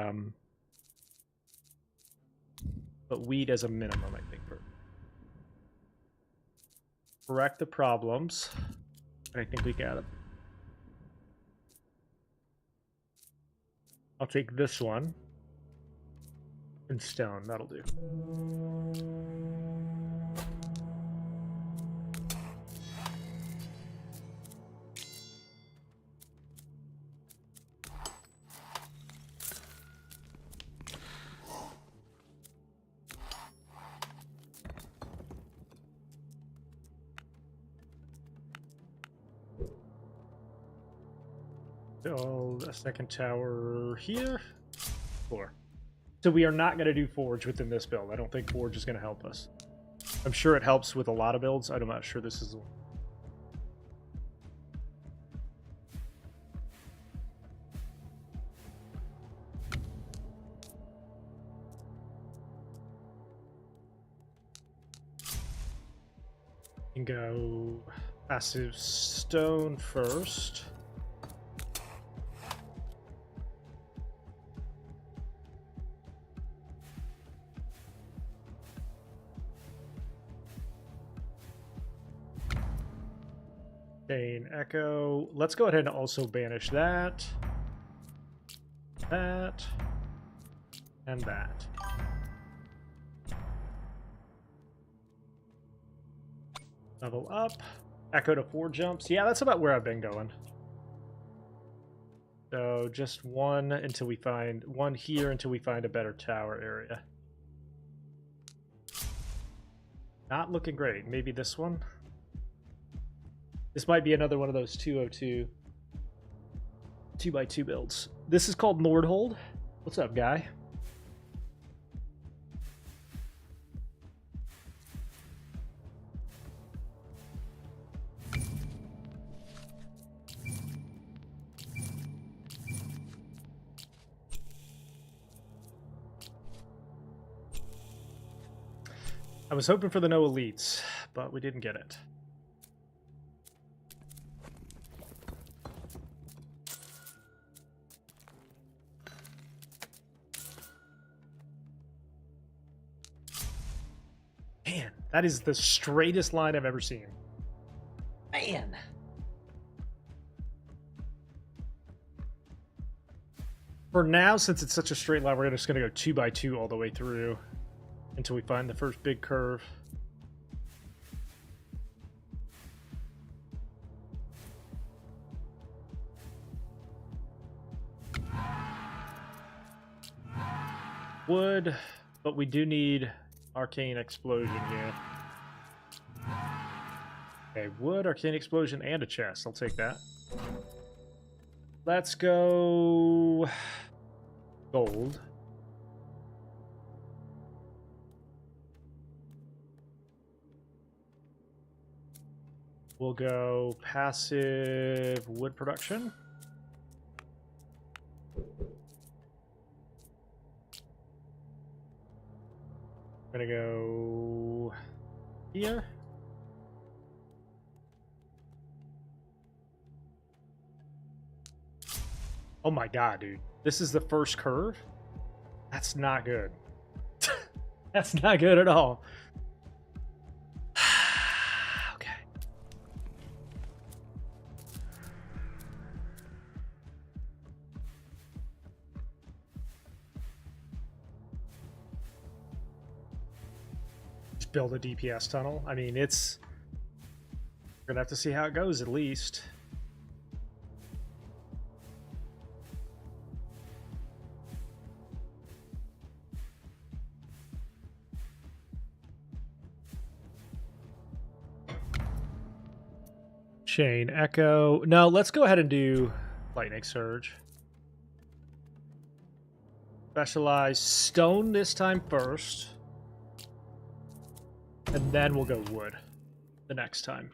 but wheat as a minimum, I think. Correct the problems. I think we got it. I'll take this one. And stone, that'll do. So a second tower here. 4. So we are not going to do forge within this build. I don't think forge is going to help us. I'm sure it helps with a lot of builds. I'm not sure this is the one. You can go passive stone first. Echo. Let's go ahead and also banish that, that, and that. Level up. Echo to 4 jumps. Yeah, that's about where I've been going. So just one until we find one here until we find a better tower area. Not looking great. Maybe this one. This might be another one of those 202 2x2 builds. This is called Nordhold. What's up, guy? I was hoping for the no elites, but we didn't get it. Man, that is the straightest line I've ever seen. Man. For now, since it's such a straight line, we're just going to go 2 by 2 all the way through until we find the first big curve. Wood, but we do need arcane explosion here. Okay, wood, arcane explosion, and a chest. I'll take that. Let's go gold. We'll go passive wood production. I'm gonna go here. Oh my god, dude. This is the first curve? That's not good. That's not good at all. Okay. Just build a DPS tunnel. I mean, it's... We're gonna have to see how it goes, at least. Chain Echo. No, let's go ahead and do Lightning Surge. Specialize stone this time first. And then we'll go wood the next time.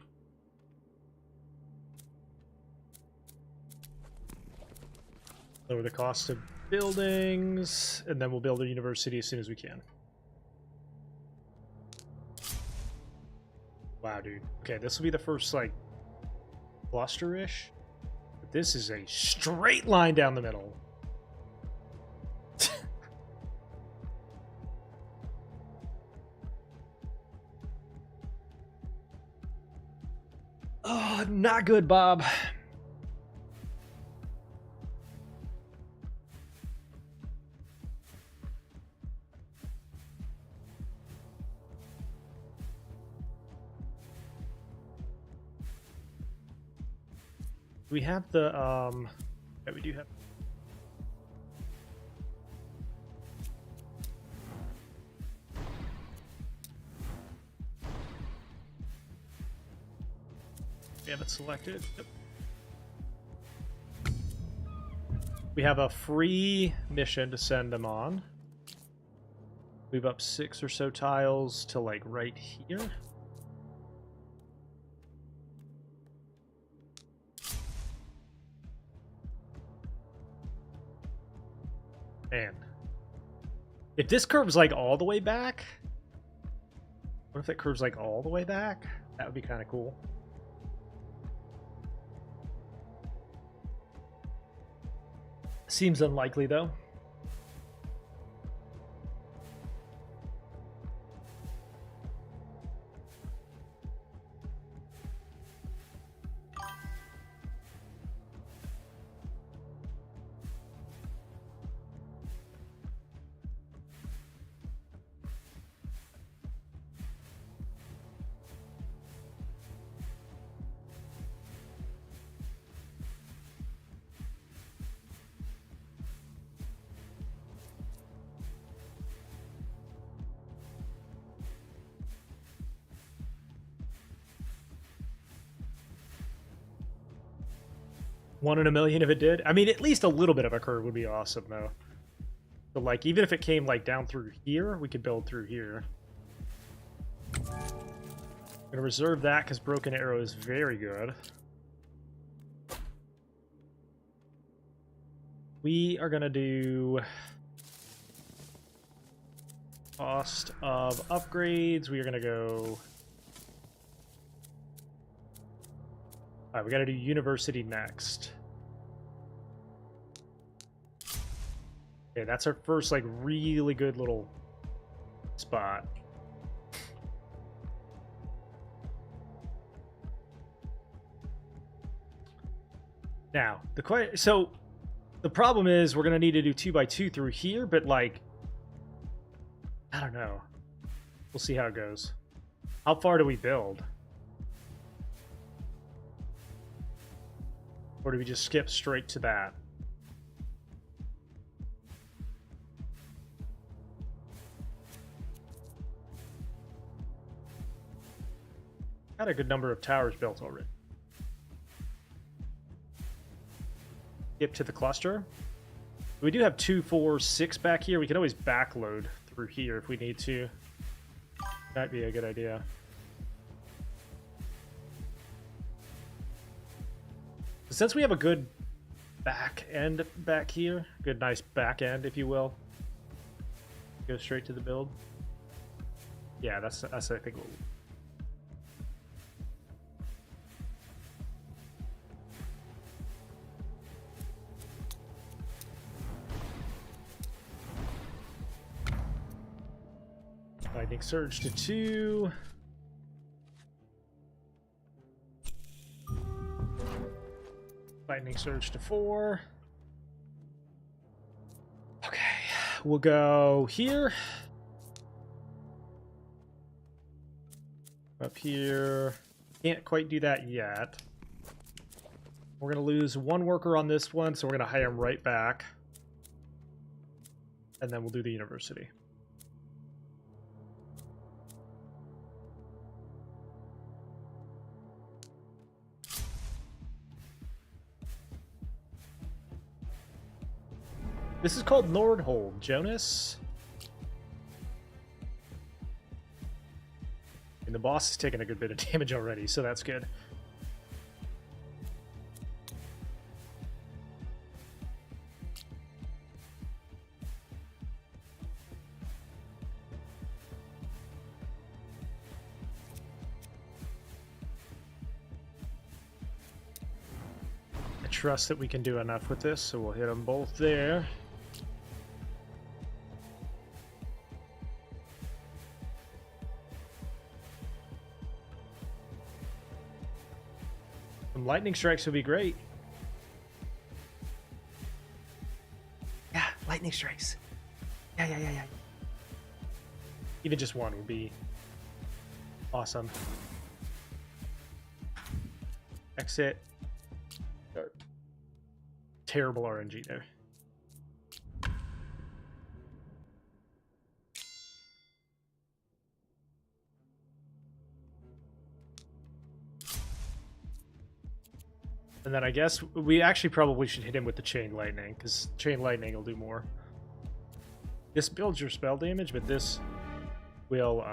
Lower the cost of buildings, and then we'll build a university as soon as we can. Wow, dude. Okay, this will be the first, like, cluster-ish. But this is a straight line down the middle. Oh, not good, Bob. We have the yeah, we do have. We have it selected. Yep. We have a free mission to send them on. Move up 6 or so tiles to like right here. Man. If this curves like all the way back, what if it curves like all the way back? That would be kind of cool. Seems unlikely though. One in a million if it did. I mean, at least a little bit of a curve would be awesome, though. But, like, even if it came, like, down through here, we could build through here. I'm going to reserve that because Broken Arrow is very good. We are going to do... Cost of upgrades, we are going to go... Alright, we got to do university next. Okay, that's our first, like, really good little spot. Now, the problem is we're going to need to do 2x2 through here, but, like, I don't know. We'll see how it goes. How far do we build? Or do we just skip straight to that? Got a good number of towers built already. Skip to the cluster. We do have 2, 4, 6 back here. We can always backload through here if we need to. That'd be a good idea. Since we have a good back end back here, good nice back end, if you will, go straight to the build. Yeah, that's I think what Lightning Surge to 2. Lightning Surge to 4. Okay, we'll go here. Up here. Can't quite do that yet. We're going to lose 1 worker on this one, so we're going to hire him right back. And then we'll do the university. This is called Nordhold, Jonas. And the boss is taking a good bit of damage already, so that's good. I trust that we can do enough with this, so we'll hit them both there. Lightning strikes would be great. Yeah, lightning strikes. Yeah. Even just 1 would be awesome. Exit. Terrible RNG there. And then I guess we actually probably should hit him with the Chain Lightning, because Chain Lightning will do more. This builds your spell damage, but this will...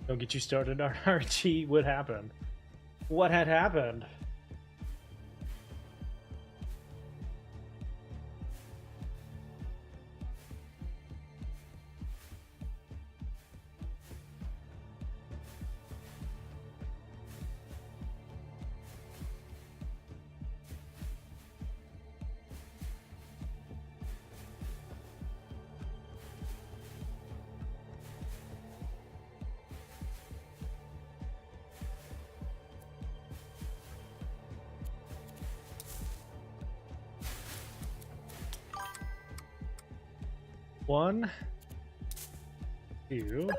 Don't get you started on RNG. What happened? What had happened? One, 2.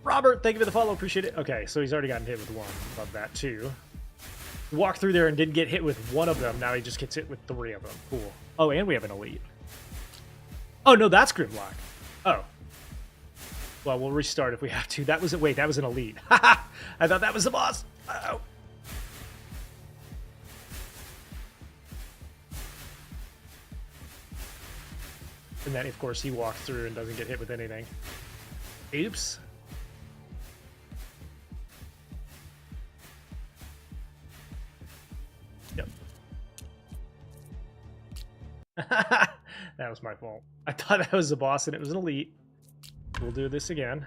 Robert, thank you for the follow. Appreciate it. Okay, so he's already gotten hit with 1. Love that, too. He walked through there and didn't get hit with 1 of them. Now he just gets hit with 3 of them. Cool. Oh, and we have an elite. Oh, no, that's Grimlock. Oh. Well, we'll restart if we have to. That was... Wait, that was an elite. Haha! I thought that was the boss. Uh-oh. And then, of course, he walks through and doesn't get hit with anything. Oops. Yep. That was my fault. I thought that was a boss and it was an elite. We'll do this again.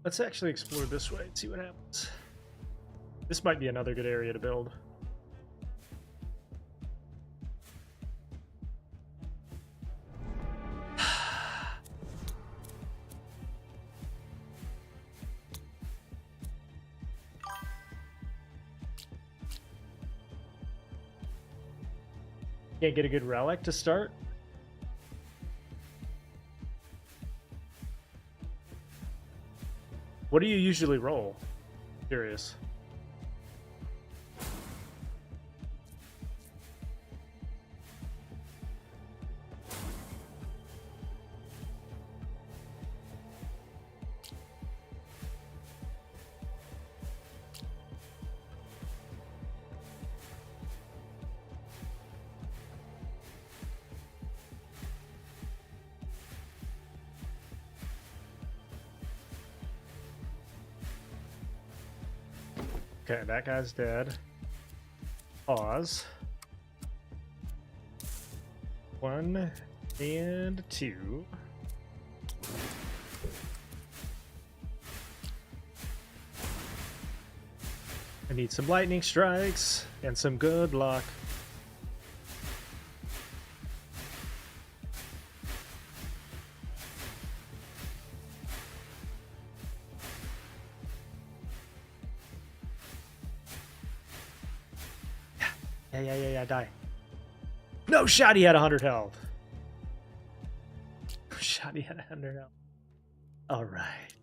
Let's actually explore this way and see what happens. This might be another good area to build. Can't get a good relic to start? What do you usually roll? Curious. Okay, that guy's dead. Pause. 1 and 2. I need some lightning strikes and some good luck. Yeah, die. No shot, he had 100 health. No shot, he had 100 health. Alright.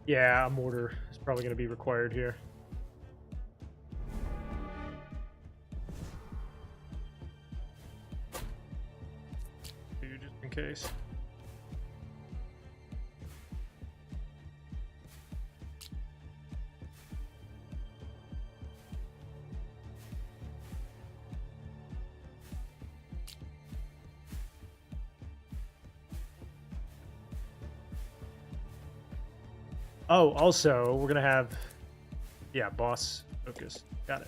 Yeah, a mortar is probably going to be required here. Just in case. Oh, also, we're gonna have, yeah, boss focus. Got it.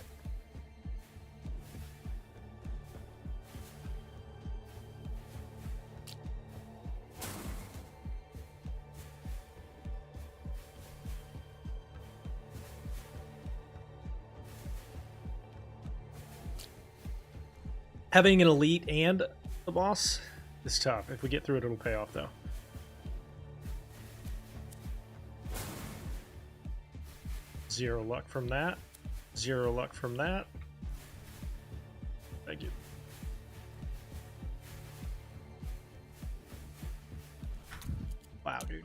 Having an elite and the boss is tough. If we get through it, it'll pay off, though. Zero luck from that. Zero luck from that. Thank you. Wow, dude.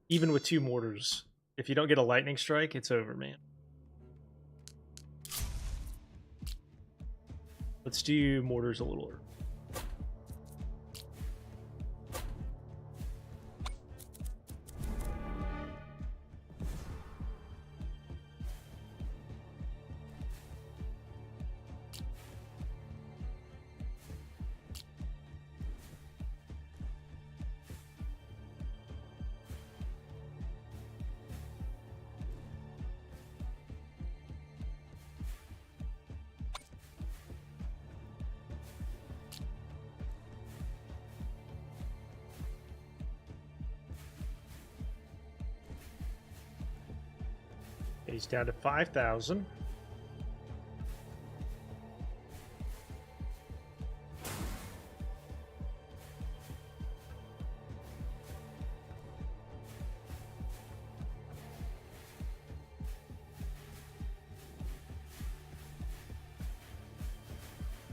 Even with 2 mortars, if you don't get a lightning strike, it's over, man. Let's do mortars a little early. He's down to 5,000.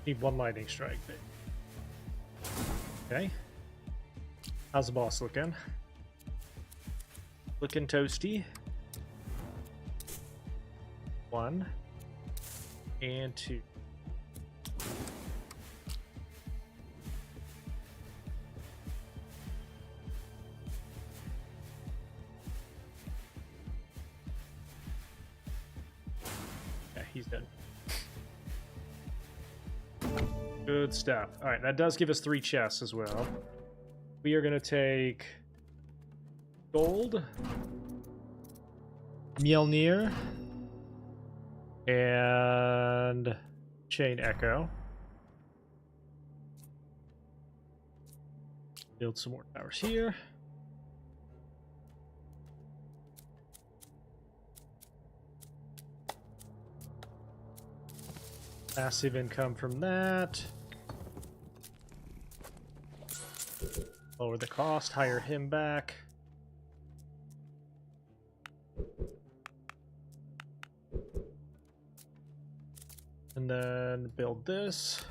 Need 1 lightning strike. Okay. How's the boss looking? Looking toasty. 1 and 2. Good stuff. All right, that does give us 3 chests as well. We are going to take gold, Mjolnir, and Chain Echo. Build some more towers here. Massive income from that. Lower the cost, hire him back. And then build this.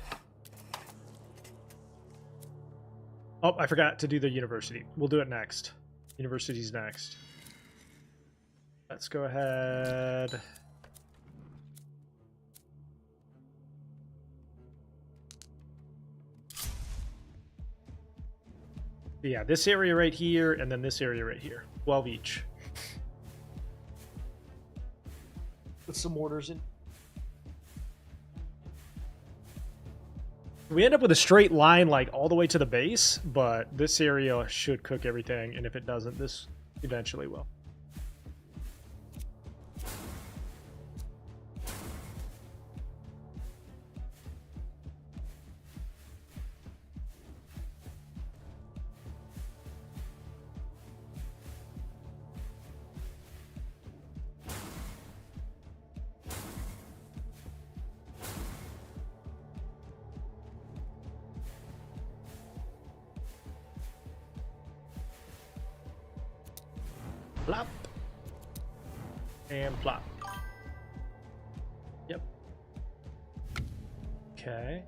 Oh, I forgot to do the university. We'll do it next. University's next. Let's go ahead. Yeah, this area right here, and then this area right here. 12 each. Put some mortars in. We end up with a straight line, like, all the way to the base, but this area should cook everything, and if it doesn't, this eventually will. Plop. And plop. Yep. Okay.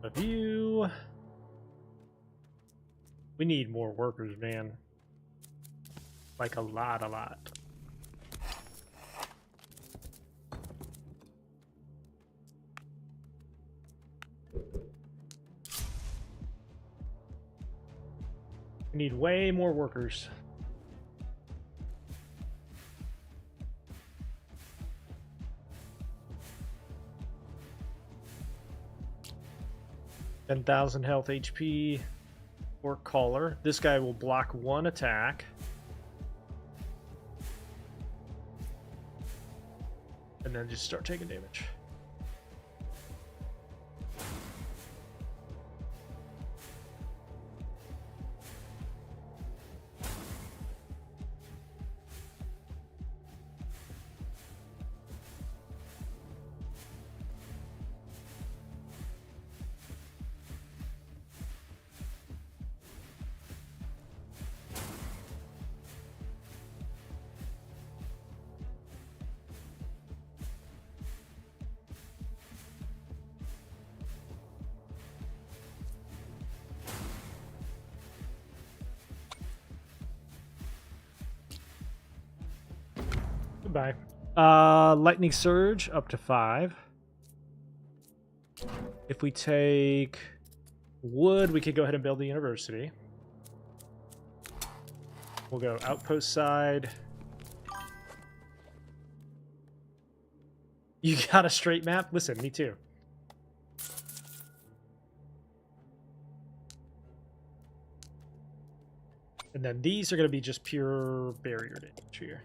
Review. We need more workers, man. Like a lot, a lot. We need way more workers. $10,000 health HP or caller. This guy will block 1 attack. And then just start taking damage. Goodbye. Lightning Surge up to 5. If we take wood, we could go ahead and build the university. We'll go outpost side. You got a straight map? Listen, me too. And then these are going to be just pure barrier damage here.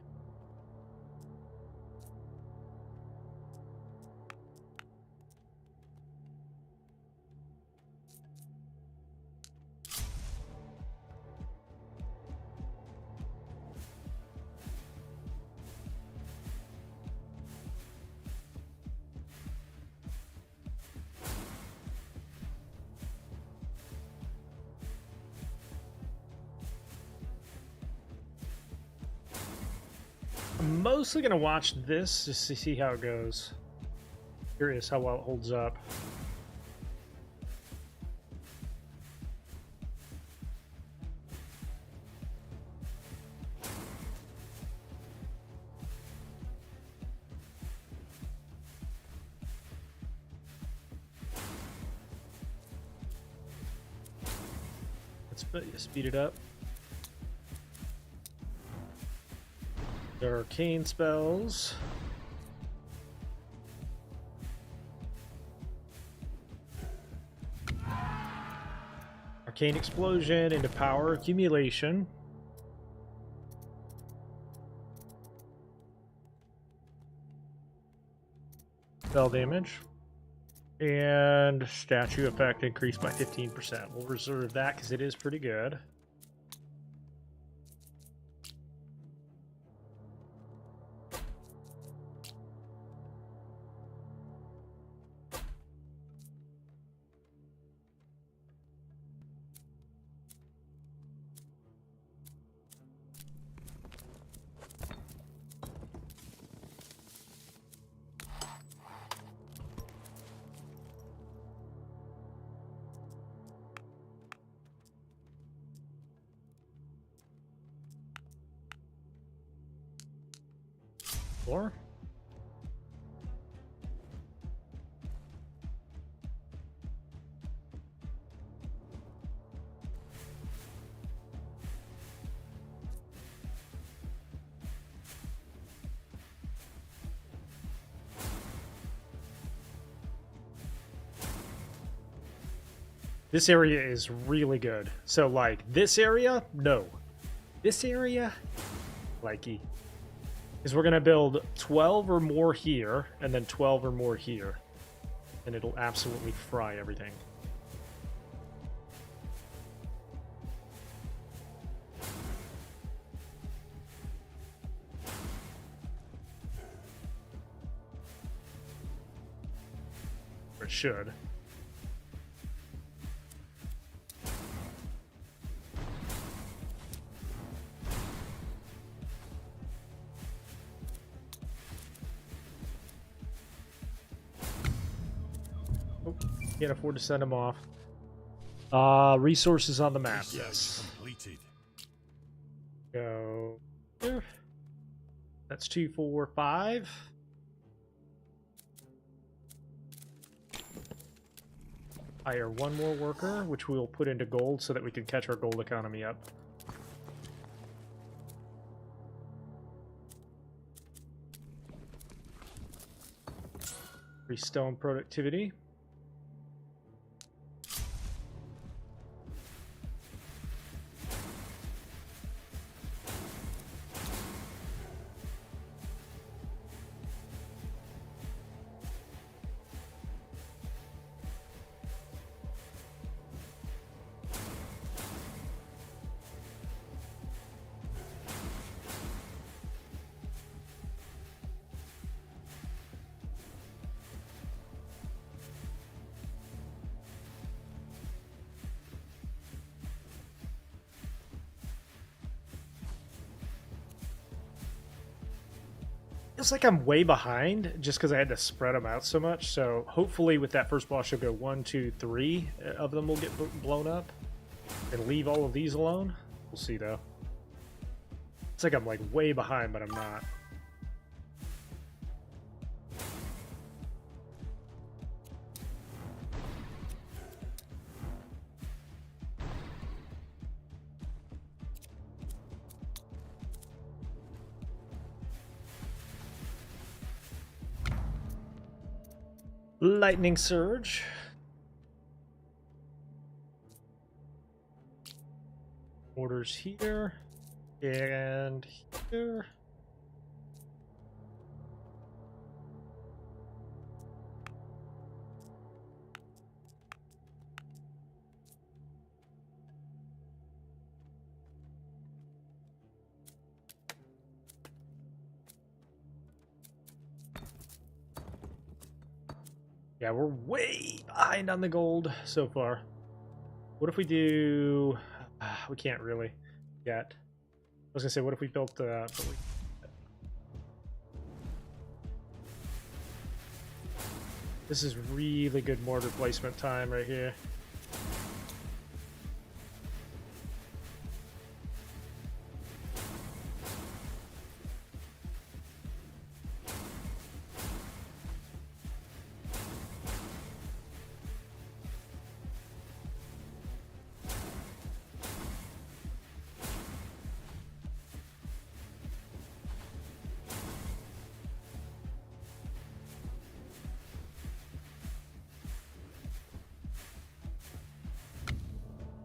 I'm mostly going to watch this just to see how it goes. Curious how well it holds up. speed it up. Arcane spells. Arcane explosion into power accumulation. Spell damage. And statue effect increased by 15%. We'll reserve that because it is pretty good. Or this area is really good. So like this area, no. This area, likey. Is we're going to build 12 or more here, and then 12 or more here. And it'll absolutely fry everything. Or it should. Can't afford to send them off. Resources on the map, yes. Completed. Go here. That's 2, 4, 5. Hire one more worker, which we'll put into gold so that we can catch our gold economy up. Stone productivity. Feels like I'm way behind just because I had to spread them out so much. So hopefully with that first boss, you'll go 1, 2, 3 of them will get blown up and leave all of these alone. We'll see though. It's like I'm like way behind, but I'm not. Lightning Surge. Orders here and here. Yeah, we're way behind on the gold so far. What if we do... we can't really yet. I was gonna say, what if we built... This is really good mortar placement time right here.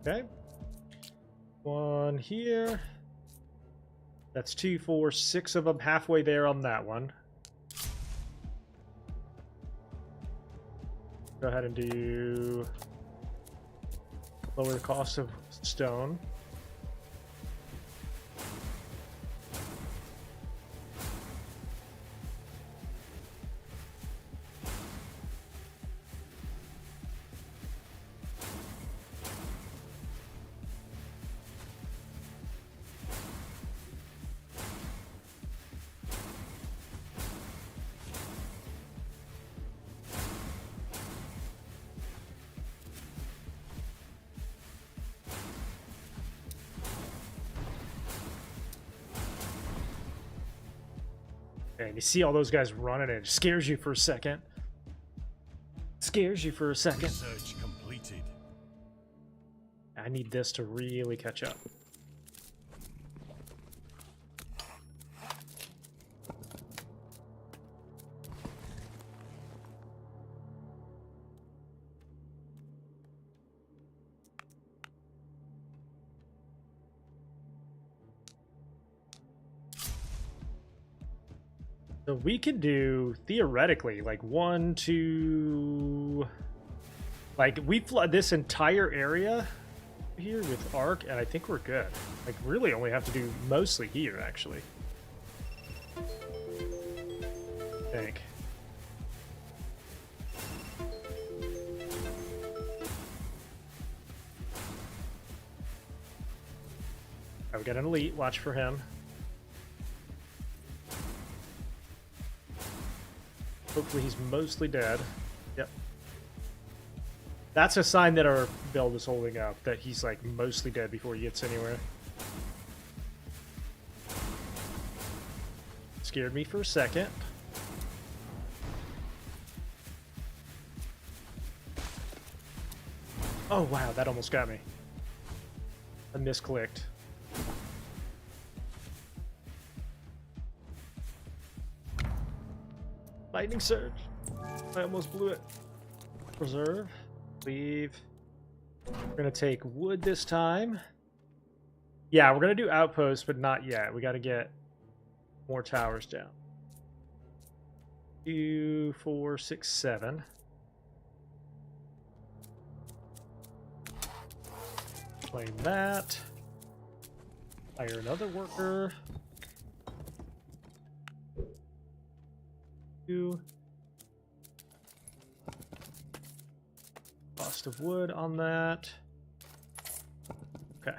Okay. One here. That's 2, 4, 6 of them halfway there on that one. Go ahead and do lower the cost of stone. And you see all those guys running, and it scares you for a second. Scares you for a second. Research completed. I need this to really catch up. So we could do, theoretically, like 1, 2... Like, we flood this entire area here with Arc, and I think we're good. Like, really only have to do mostly here, actually. I think. We got an elite, watch for him. Hopefully he's mostly dead. Yep. That's a sign that our build is holding up, that he's like mostly dead before he gets anywhere. Scared me for a second. Oh wow, that almost got me. I misclicked. Lightning surge. I almost blew it. Preserve. Leave. We're gonna take wood this time. Yeah, we're gonna do outposts, but not yet. We gotta get more towers down. 2, 4, 6, 7. Claim that. Hire another worker. 2. Cost of wood on that. Okay.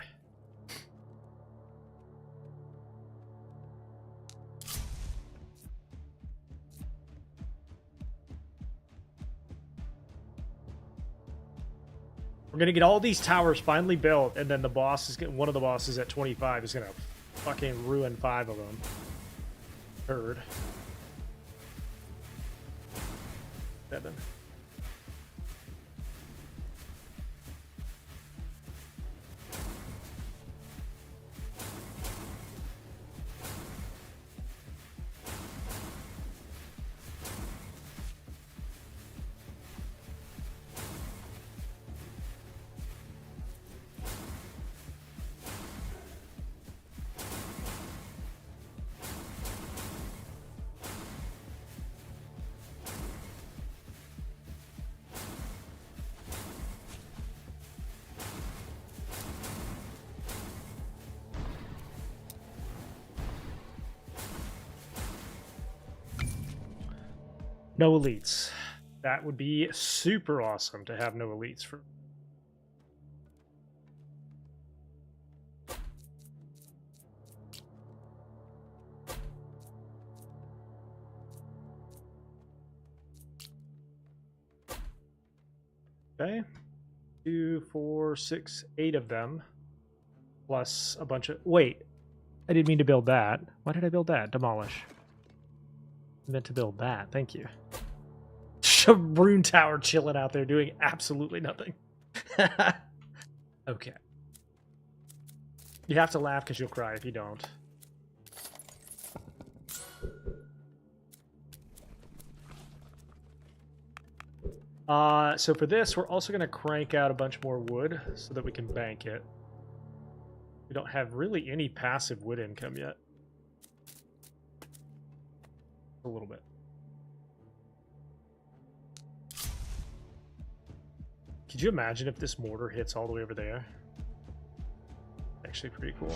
We're gonna get all these towers finally built, and then the boss is one of the bosses at 25 is gonna fucking ruin 5 of them. Third. 7. No elites. That would be super awesome to have no elites for. Okay. 2, 4, 6, 8 of them. Plus a bunch of... Wait. I didn't mean to build that. Why did I build that? Demolish. I meant to build that. Thank you. A rune tower chilling out there doing absolutely nothing. Okay. You have to laugh because you'll cry if you don't. So for this, we're also going to crank out a bunch more wood so that we can bank it. We don't have really any passive wood income yet. A little bit. Could you imagine if this mortar hits all the way over there? Actually pretty cool.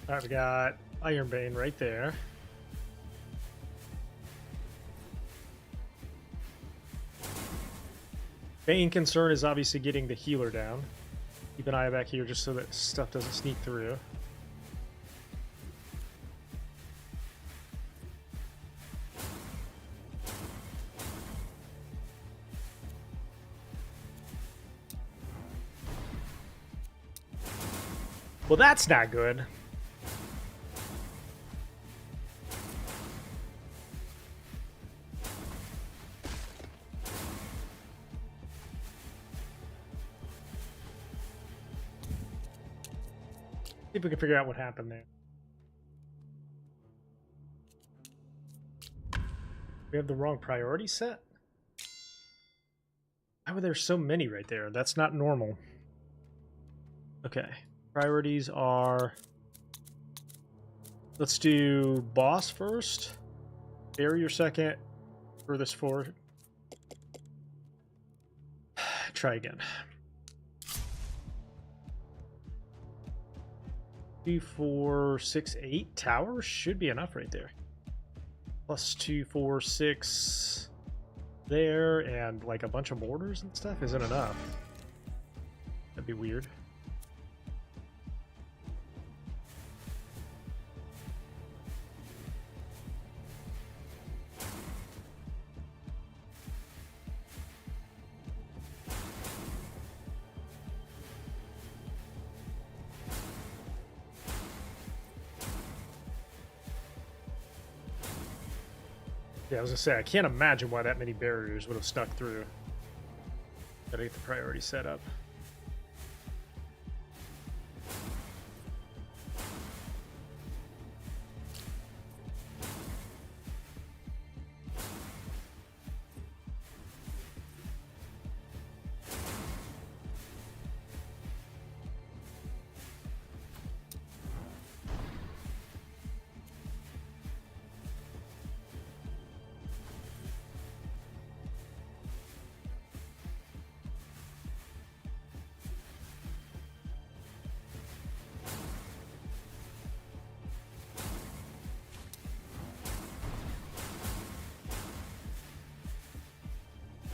Alright, we got Iron Bane right there. Main concern is obviously getting the healer down. Keep an eye back here just so that stuff doesn't sneak through. Well, that's not good. See if we can figure out what happened there. We have the wrong priority set? Why were there so many right there? That's not normal. Okay. Priorities are... Let's do boss first. Barrier second. Furthest forward. Try again. 2, 4, 6, 8 towers should be enough right there. Plus 2, 4, 6 there, and like a bunch of mortars and stuff isn't enough. That'd be weird. Yeah, I was gonna say, I can't imagine why that many barriers would have stuck through. Gotta get the priority set up.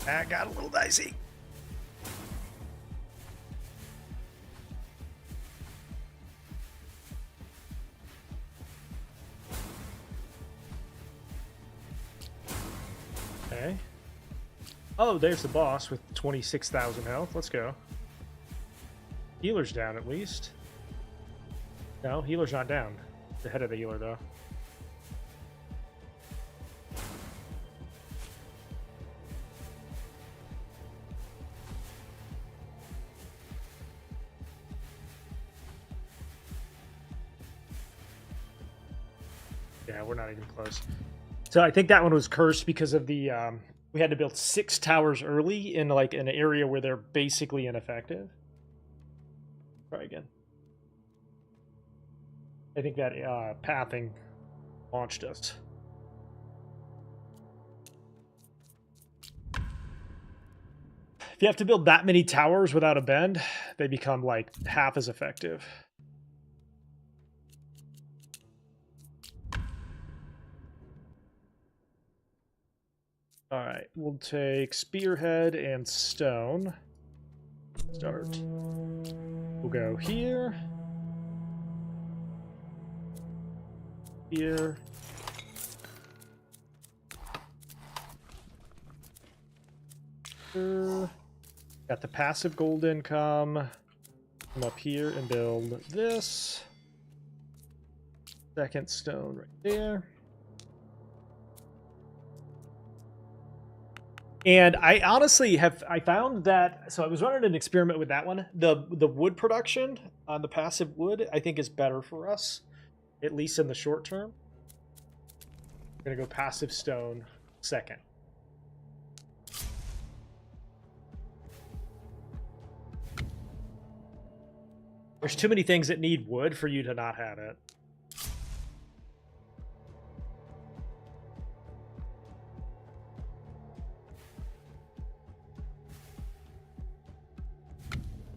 That got a little dicey. Okay. Oh, there's the boss with 26,000 health. Let's go. Healer's down at least. No, healer's not down. The head of the healer, though. Yeah, we're not even close. So I think that one was cursed because of the we had to build 6 towers early in like an area where they're basically ineffective. Try again. I think that pathing launched us. If you have to build that many towers without a bend, they become like half as effective. All right, we'll take spearhead and stone. Start. We'll go here. here. Got the passive gold income. Come up here and build this. Second stone right there. And I honestly I found that, so I was running an experiment with that one. The wood production on the passive wood, I think, is better for us, at least in the short term. We're gonna go passive stone second. There's too many things that need wood for you to not have it.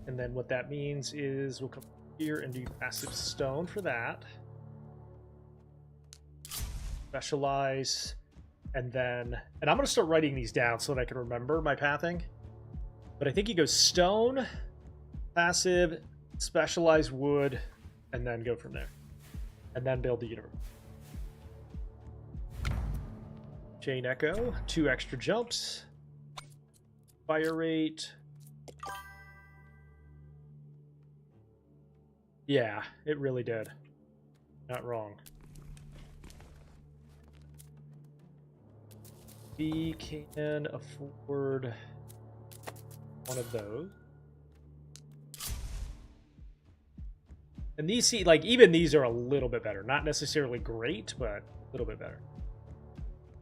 And then what that means is we'll come here and do passive stone for that. Specialize. And I'm going to start writing these down so that I can remember my pathing. But I think you go stone, passive, specialize wood, and then go from there. And then build the universe. Chain echo, 2 extra jumps. Fire rate. Yeah, it really did. Not wrong. We can afford one of those. And these see, like, even these are a little bit better. Not necessarily great, but a little bit better.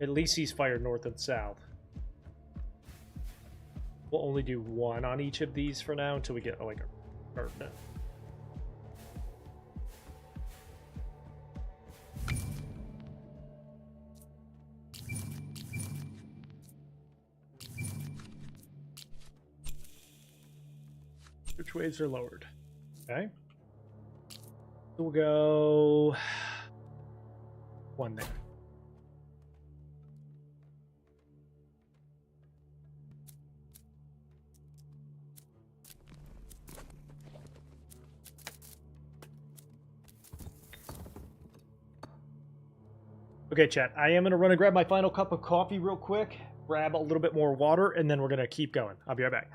At least he's fired north and south. We'll only do 1 on each of these for now until we get, like, a garden. Which waves are lowered? Okay. We'll go 1 there. Okay, chat. I am going to run and grab my final cup of coffee real quick, grab a little bit more water, and then we're going to keep going. I'll be right back.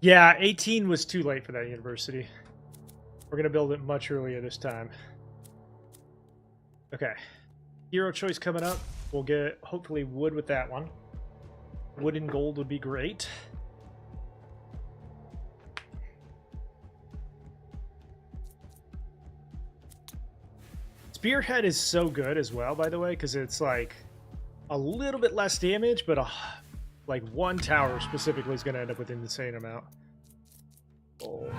Yeah, 18 was too late for that university. We're going to build it much earlier this time. Okay. Hero choice coming up. We'll get, hopefully, wood with that one. Wood and gold would be great. Spearhead is so good as well, by the way, because it's like a little bit less damage, but like one tower specifically is going to end up with an insane amount. Oh.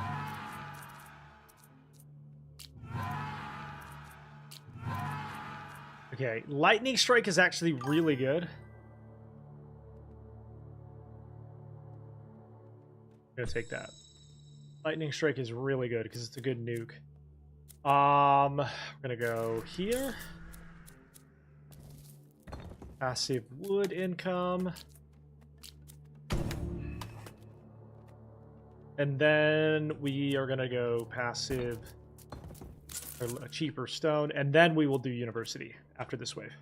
Okay, lightning strike is actually really good. I'm gonna take that. Lightning strike is really good because it's a good nuke. We're gonna go here. Passive wood income. And then we are gonna go passive, or a cheaper stone, and then we will do university after this wave.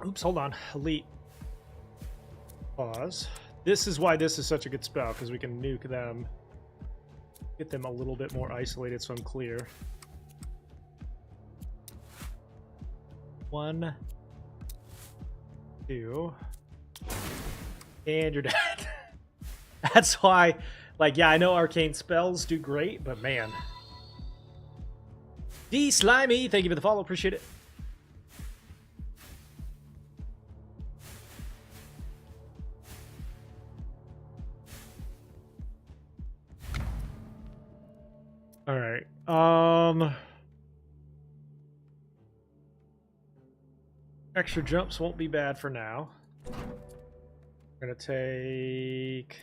Oops, hold on. Elite. Pause. This is why this is such a good spell, because we can nuke them. Get them a little bit more isolated so I'm clear. 1, 2. And you're dead. That's why, like, yeah, I know arcane spells do great, but man. D Slimy, thank you for the follow, appreciate it. All right. Extra jumps won't be bad for now. We're gonna take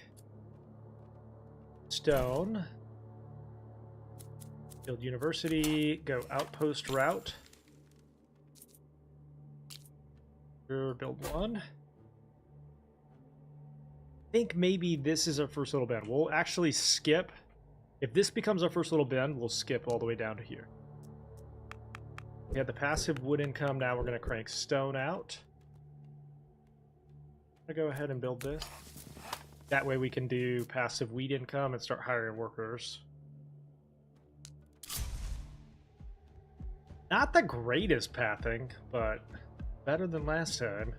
stone, build university, go outpost route, build one. I think maybe this is our first little bend. We'll actually skip. If this becomes our first little bend, we'll skip all the way down to here. We have the passive wood income. Now we're going to crank stone out. I'm going to go ahead and build this. That way we can do passive wheat income and start hiring workers. Not the greatest pathing, but better than last time.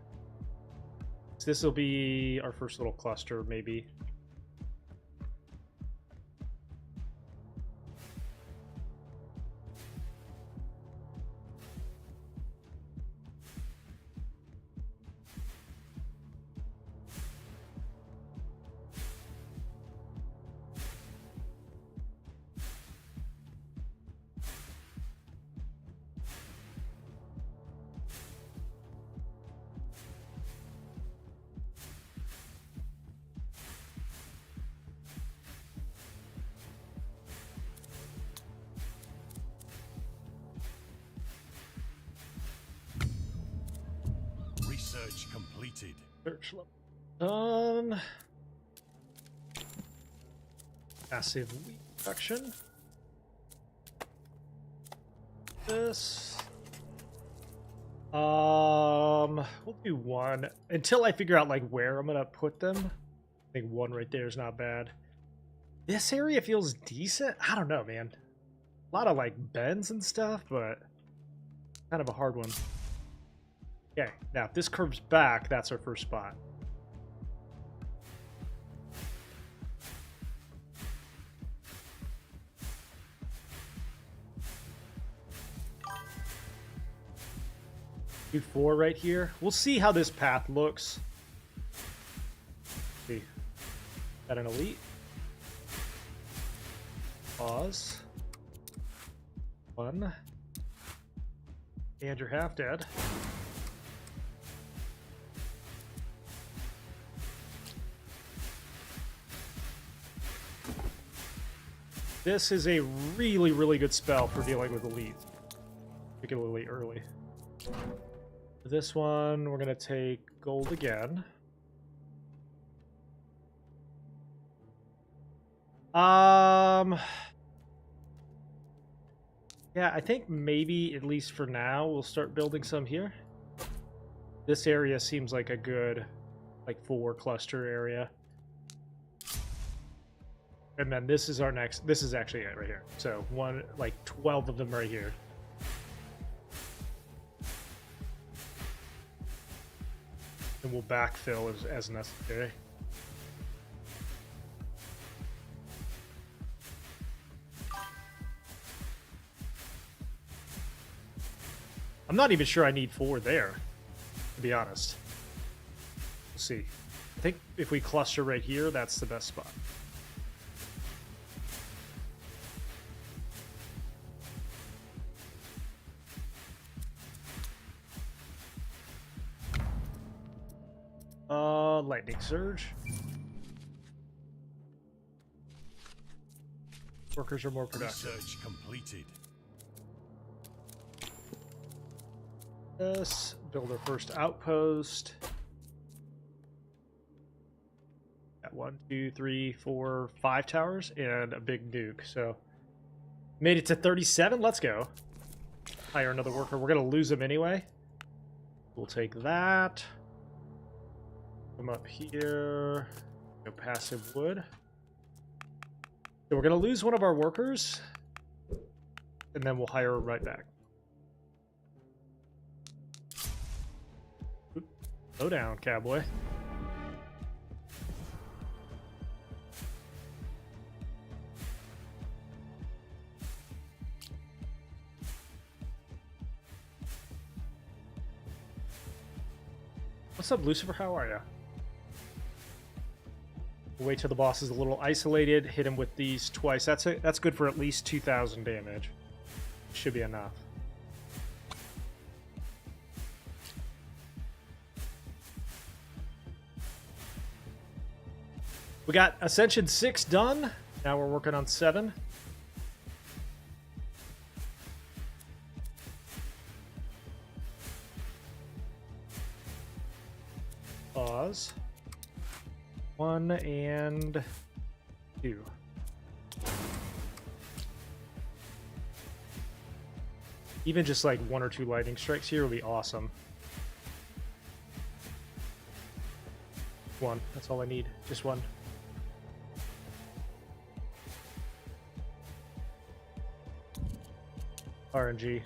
So this will be our first little cluster, maybe. Research completed. Search level. Passive wheat production. This. We'll do one until I figure out like where I'm gonna put them. I think one right there is not bad. This area feels decent. I don't know, man. A lot of like bends and stuff, but kind of a hard one. Okay, now if this curves back, that's our first spot. Do 4 right here. We'll see how this path looks. Let's see. Got an elite. Pause. 1. And you're half dead. This is a really, really good spell for dealing with elites, particularly early. This one, we're going to take gold again. Yeah, I think maybe, at least for now, we'll start building some here. This area seems like a good, like, 4 cluster area. And then this is our next, this is actually it right here. So, 12 of them right here. And we'll backfill as necessary. I'm not even sure I need 4 there, to be honest. We'll see. I think if we cluster right here, that's the best spot. Lightning surge. Workers are more productive. Research completed. This, build our first outpost. Got 1, 2, 3, 4, 5 towers and a big nuke. So made it to 37. Let's go. Hire another worker. We're gonna lose them anyway. We'll take that. Come up here. Go passive wood. So we're gonna lose one of our workers, and then we'll hire her right back. Oop. Slow down, cowboy. What's up, Lucifer? How are ya? We'll wait till the boss is a little isolated. Hit him with these twice. That's good for at least 2,000 damage. Should be enough. We got Ascension 6 done. Now we're working on 7. Pause. 1 and 2. Even just like 1 or 2 lightning strikes here would be awesome. 1. That's all I need. Just 1. RNG.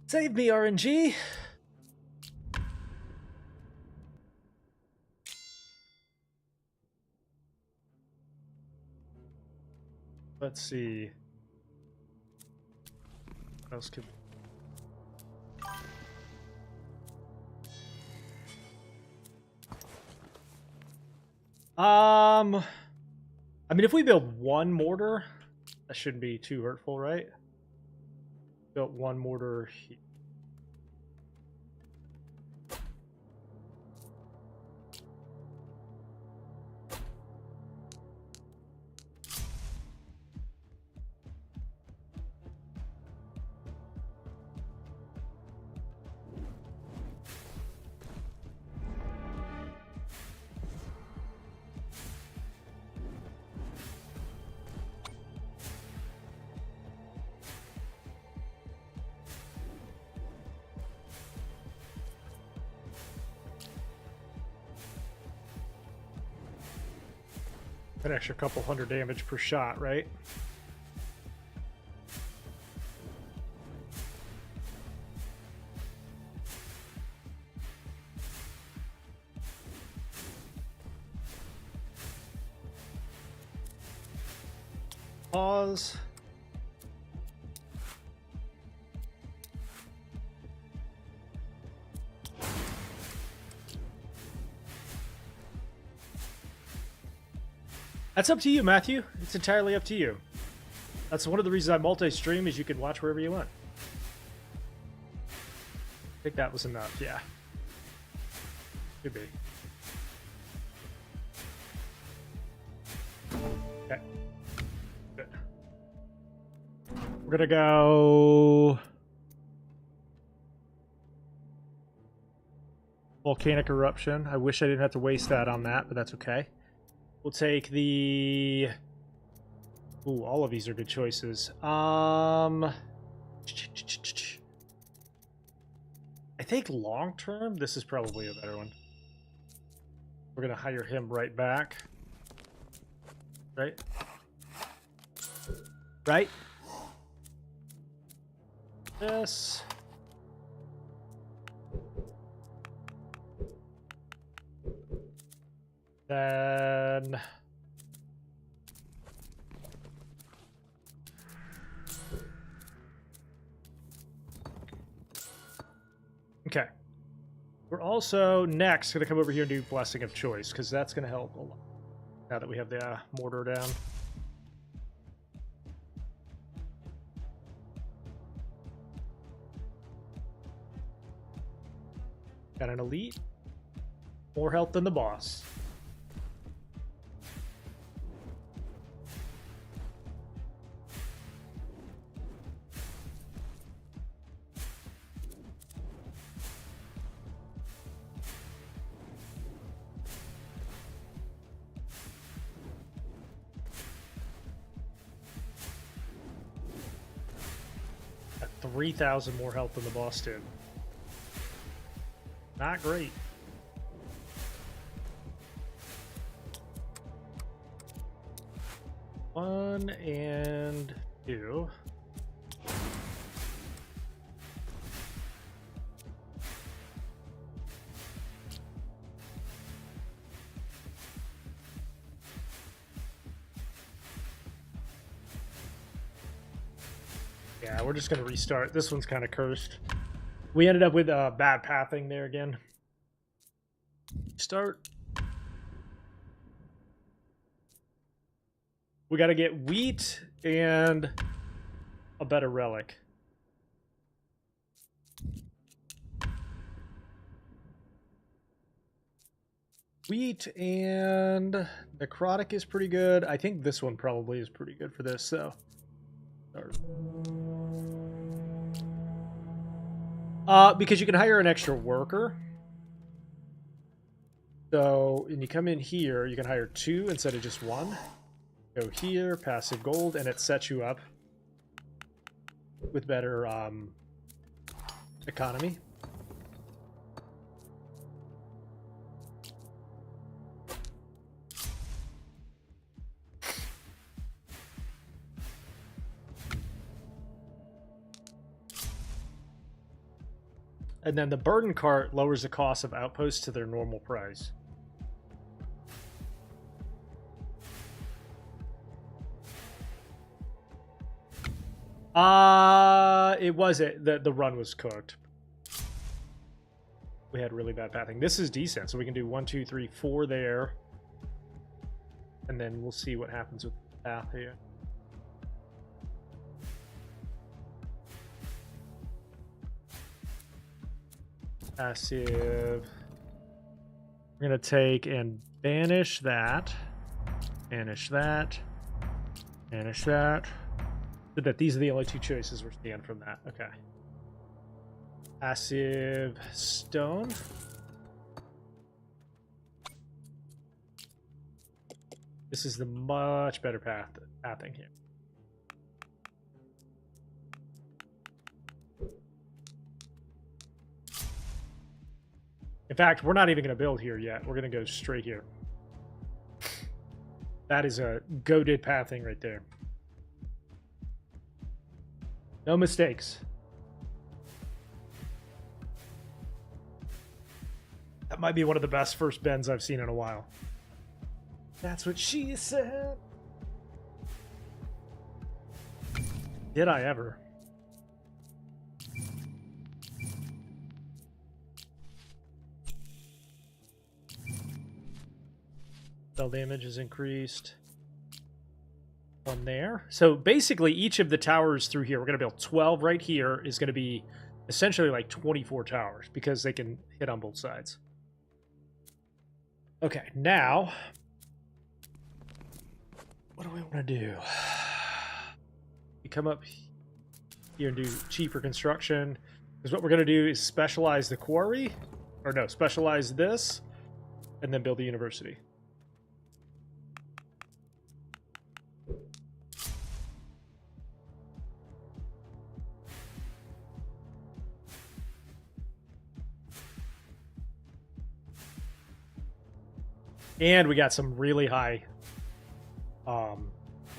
Save me, RNG! Let's see. What else could... I mean, if we build 1 mortar, that shouldn't be too hurtful, right? Built 1 mortar here. An extra couple hundred damage per shot, right? Pause. That's up to you, Matthew. It's entirely up to you. That's one of the reasons I multi-stream, is you can watch wherever you want. I think that was enough, yeah. Could be. Okay. Good. We're gonna go... Volcanic eruption. I wish I didn't have to waste that on that, but that's okay. We'll take the... Ooh, all of these are good choices. I think long term, this is probably a better one. We're gonna hire him right back. Right? Right? This. Then... Okay. We're also next going to come over here and do Blessing of Choice, because that's going to help a lot now that we have the mortar down. Got an elite. More health than the boss. Got 3,000 more health than the boss did. Not great. One and two. Yeah, we're just going to restart. This one's kind of cursed. We ended up with bad pathing there again. Start. We got to get wheat and a better relic. Wheat and necrotic is pretty good. I think this one probably is pretty good for this, so. Because you can hire an extra worker. So, and you come in here, you can hire 2 instead of just 1. Go here, passive gold, and it sets you up with better economy. And then the burden cart lowers the cost of outposts to their normal price. It wasn't. The run was cooked. We had really bad pathing. This is decent, so we can do 1, 2, 3, 4 there. And then we'll see what happens with the path here. Passive. We're going to take and banish that. Banish that. Banish that. So that these are the only 2 choices we're seeing from that. Okay. Passive stone. This is the much better pathing here. In fact, we're not even going to build here yet. We're going to go straight here. That is a goated pathing right there. No mistakes. That might be one of the best first bends I've seen in a while. That's what she said. Did I ever? Spell damage is increased. One there. So basically each of the towers through here, we're going to build 12 right here, is going to be essentially like 24 towers because they can hit on both sides. Okay, now what do we want to do? We come up here and do cheaper construction, because what we're going to do is specialize the quarry, or no, specialize this and then build the university. And we got some really high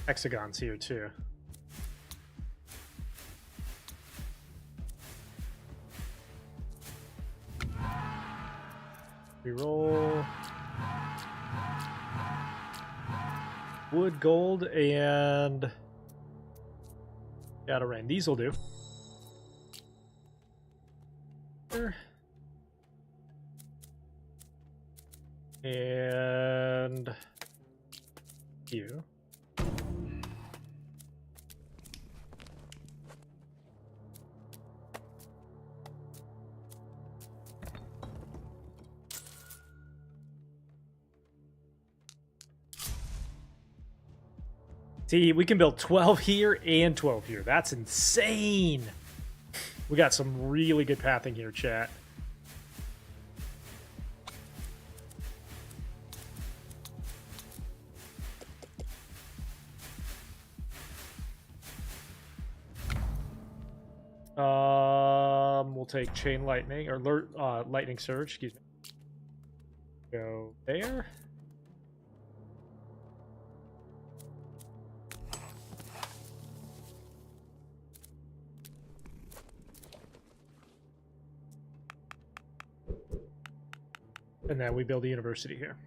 hexagons here too. Reroll. Wood, gold, and shadow rain. These will do. And you. See, we can build 12 here and 12 here. That's insane. We got some really good pathing here, chat. We'll take chain lightning or lightning surge. Excuse me. Go there. And then we build a university here.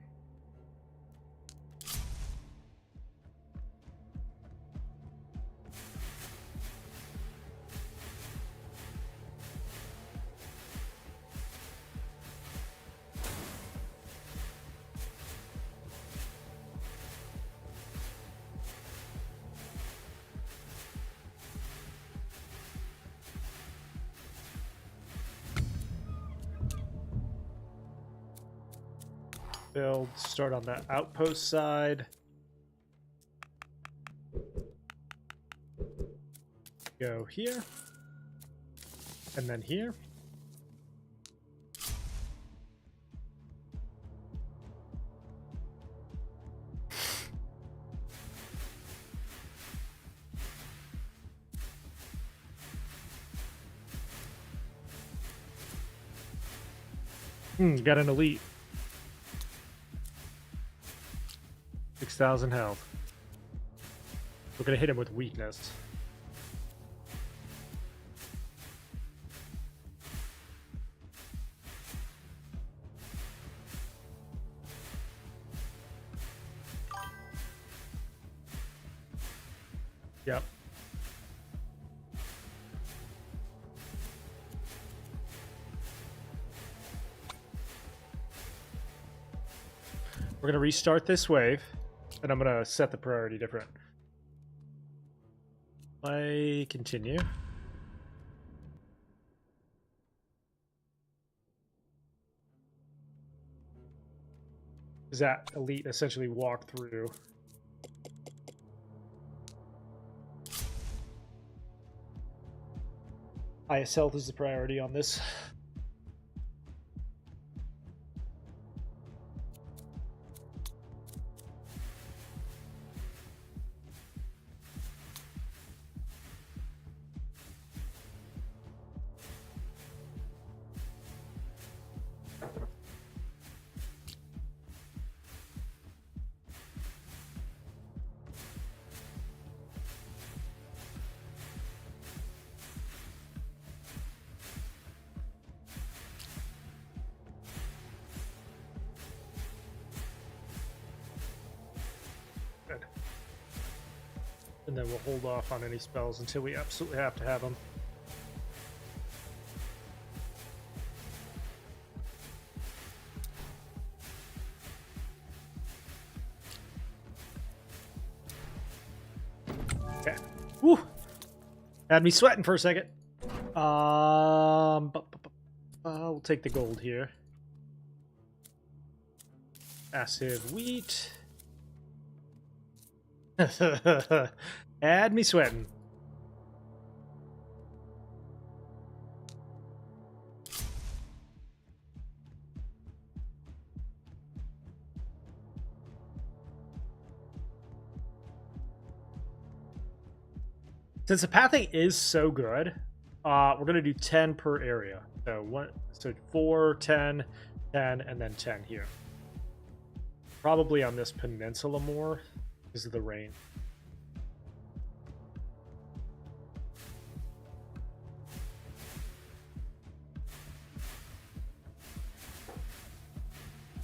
Build, start on the outpost side. Go here. And then here. Got an elite. 6,000 health. We're gonna hit him with weakness. Yep. We're gonna restart this wave. And I'm going to set the priority different. I continue. Does that elite essentially walk through? Highest health is the priority on this. And then we'll hold off on any spells until we absolutely have to have them. Okay. Woo! Had me sweating for a second. We'll take the gold here. Massive wheat. Had me sweating. Since the pathing is so good, we're going to do 10 per area. So 4, 10, 10, and then 10 here. Probably on this peninsula more because of the rain.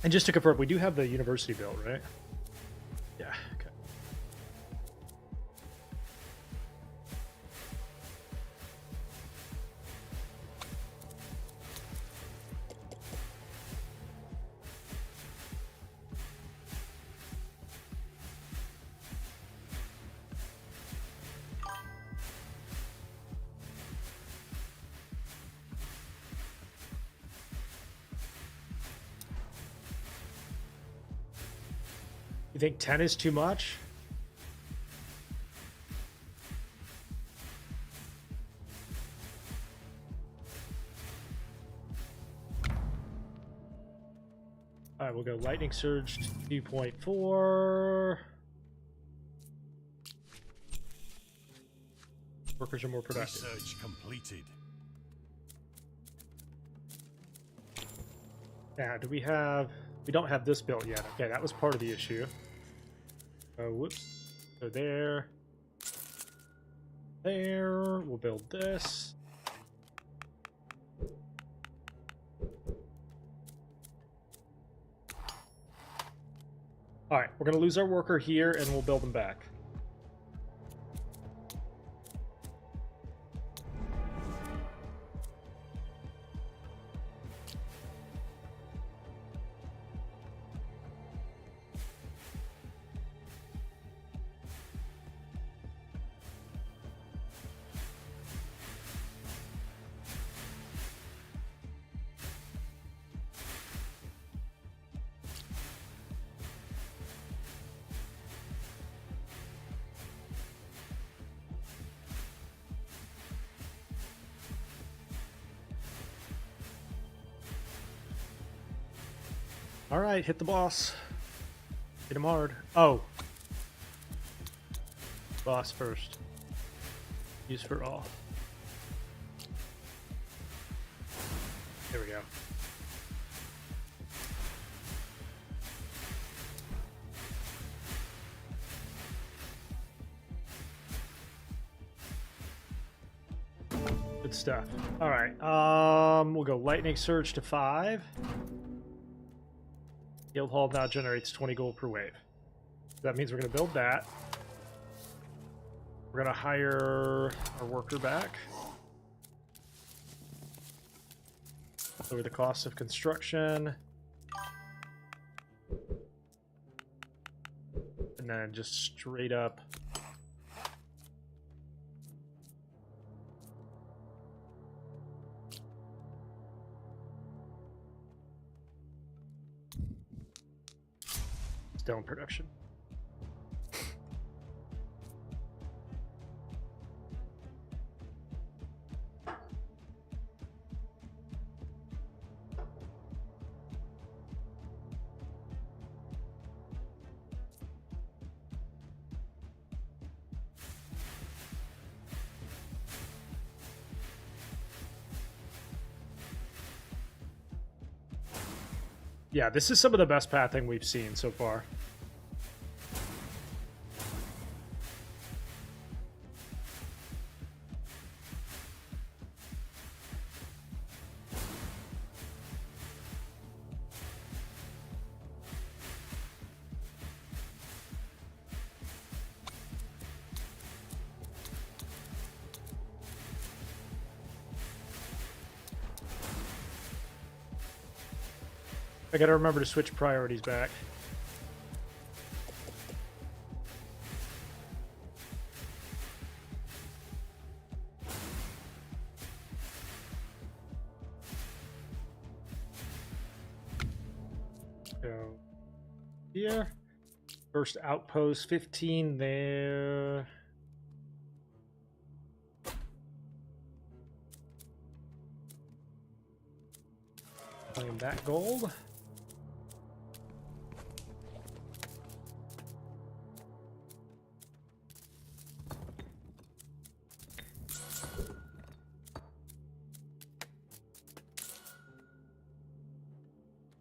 And just to confirm, we do have the university built, right? Yeah, okay. You think 10 is too much? All right, we'll go lightning surge to 2.4. Workers are more productive. Research completed. Now, do we have... We don't have this built yet. Okay, that was part of the issue. Oh, whoops. So there. There. We'll build this. Alright, we're going to lose our worker here, and we'll build them back. Alright, hit the boss. Hit him hard. Oh. Boss first. Use for all. There we go. Good stuff. Alright, we'll go lightning surge to 5. Guildhall now generates 20 gold per wave. That means we're going to build that. We're going to hire our worker back. Lower the cost of construction. And then just straight up. Stone production. Yeah, this is some of the best pathing we've seen so far. I gotta remember to switch priorities back. So, here. First outpost, 15 there. Claim that gold.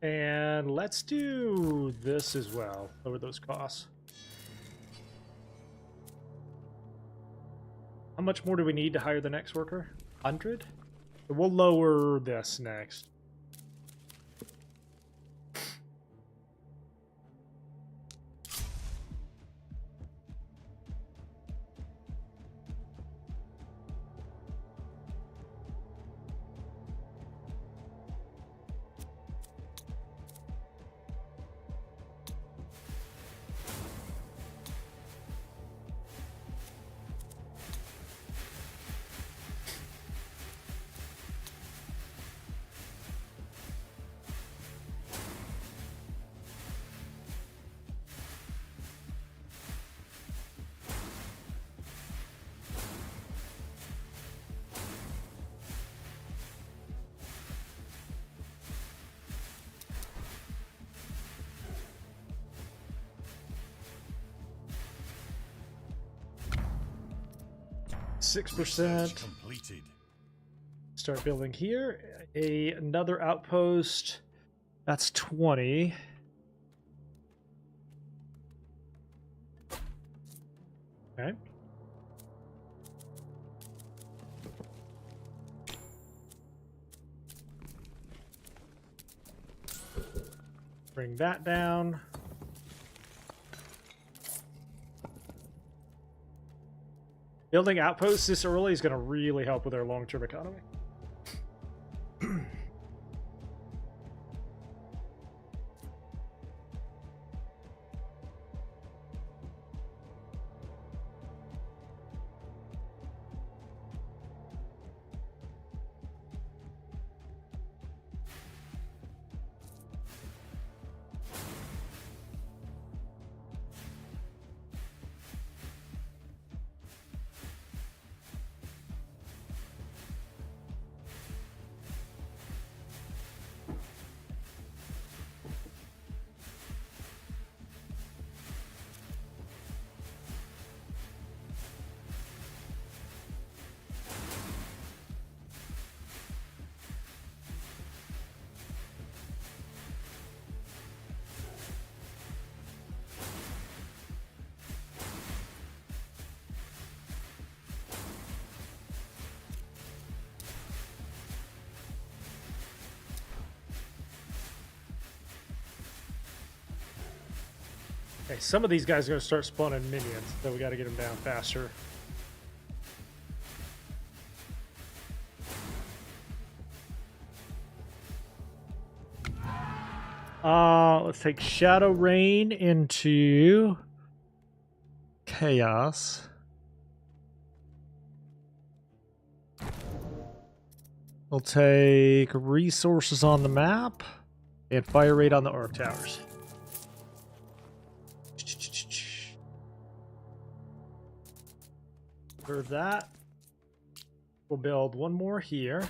And let's do this as well. Lower those costs. How much more do we need to hire the next worker? 100? We'll lower this next. Research 6%. completed. Start building here. Another outpost. That's 20. Okay. Bring that down. Building outposts this early is going to really help with our long-term economy. Okay, some of these guys are going to start spawning minions, so we got to get them down faster. Let's take Shadow Rain into Chaos. We'll take Resources on the map and Fire Rate on the Arc Towers. For that, we'll build one more here.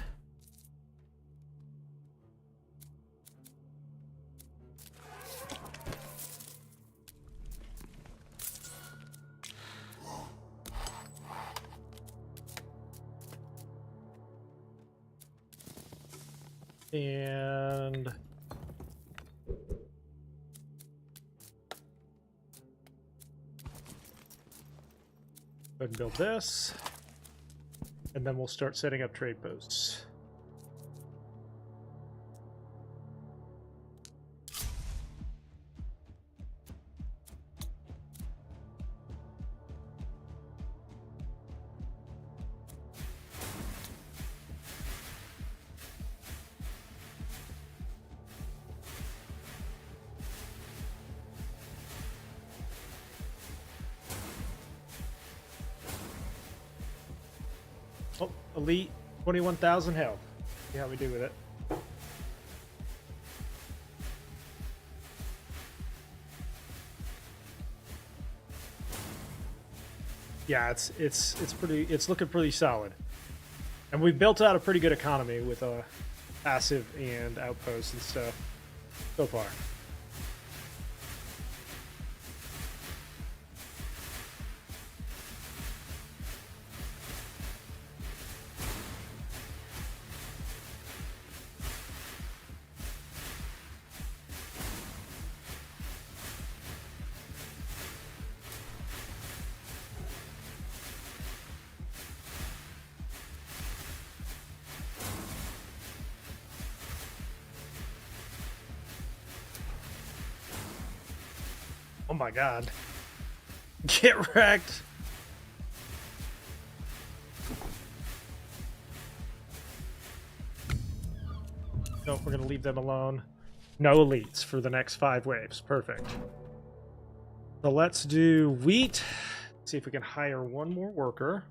And go ahead and build this, and then we'll start setting up trade posts. Oh, elite 21,000 health. See how we do with it. Yeah, it's looking pretty solid. And we've built out a pretty good economy with passive and outposts and stuff so far. Oh my god. Get wrecked. Nope, we're gonna leave them alone. No elites for the next 5 waves. Perfect. So let's do wheat. See if we can hire one more worker.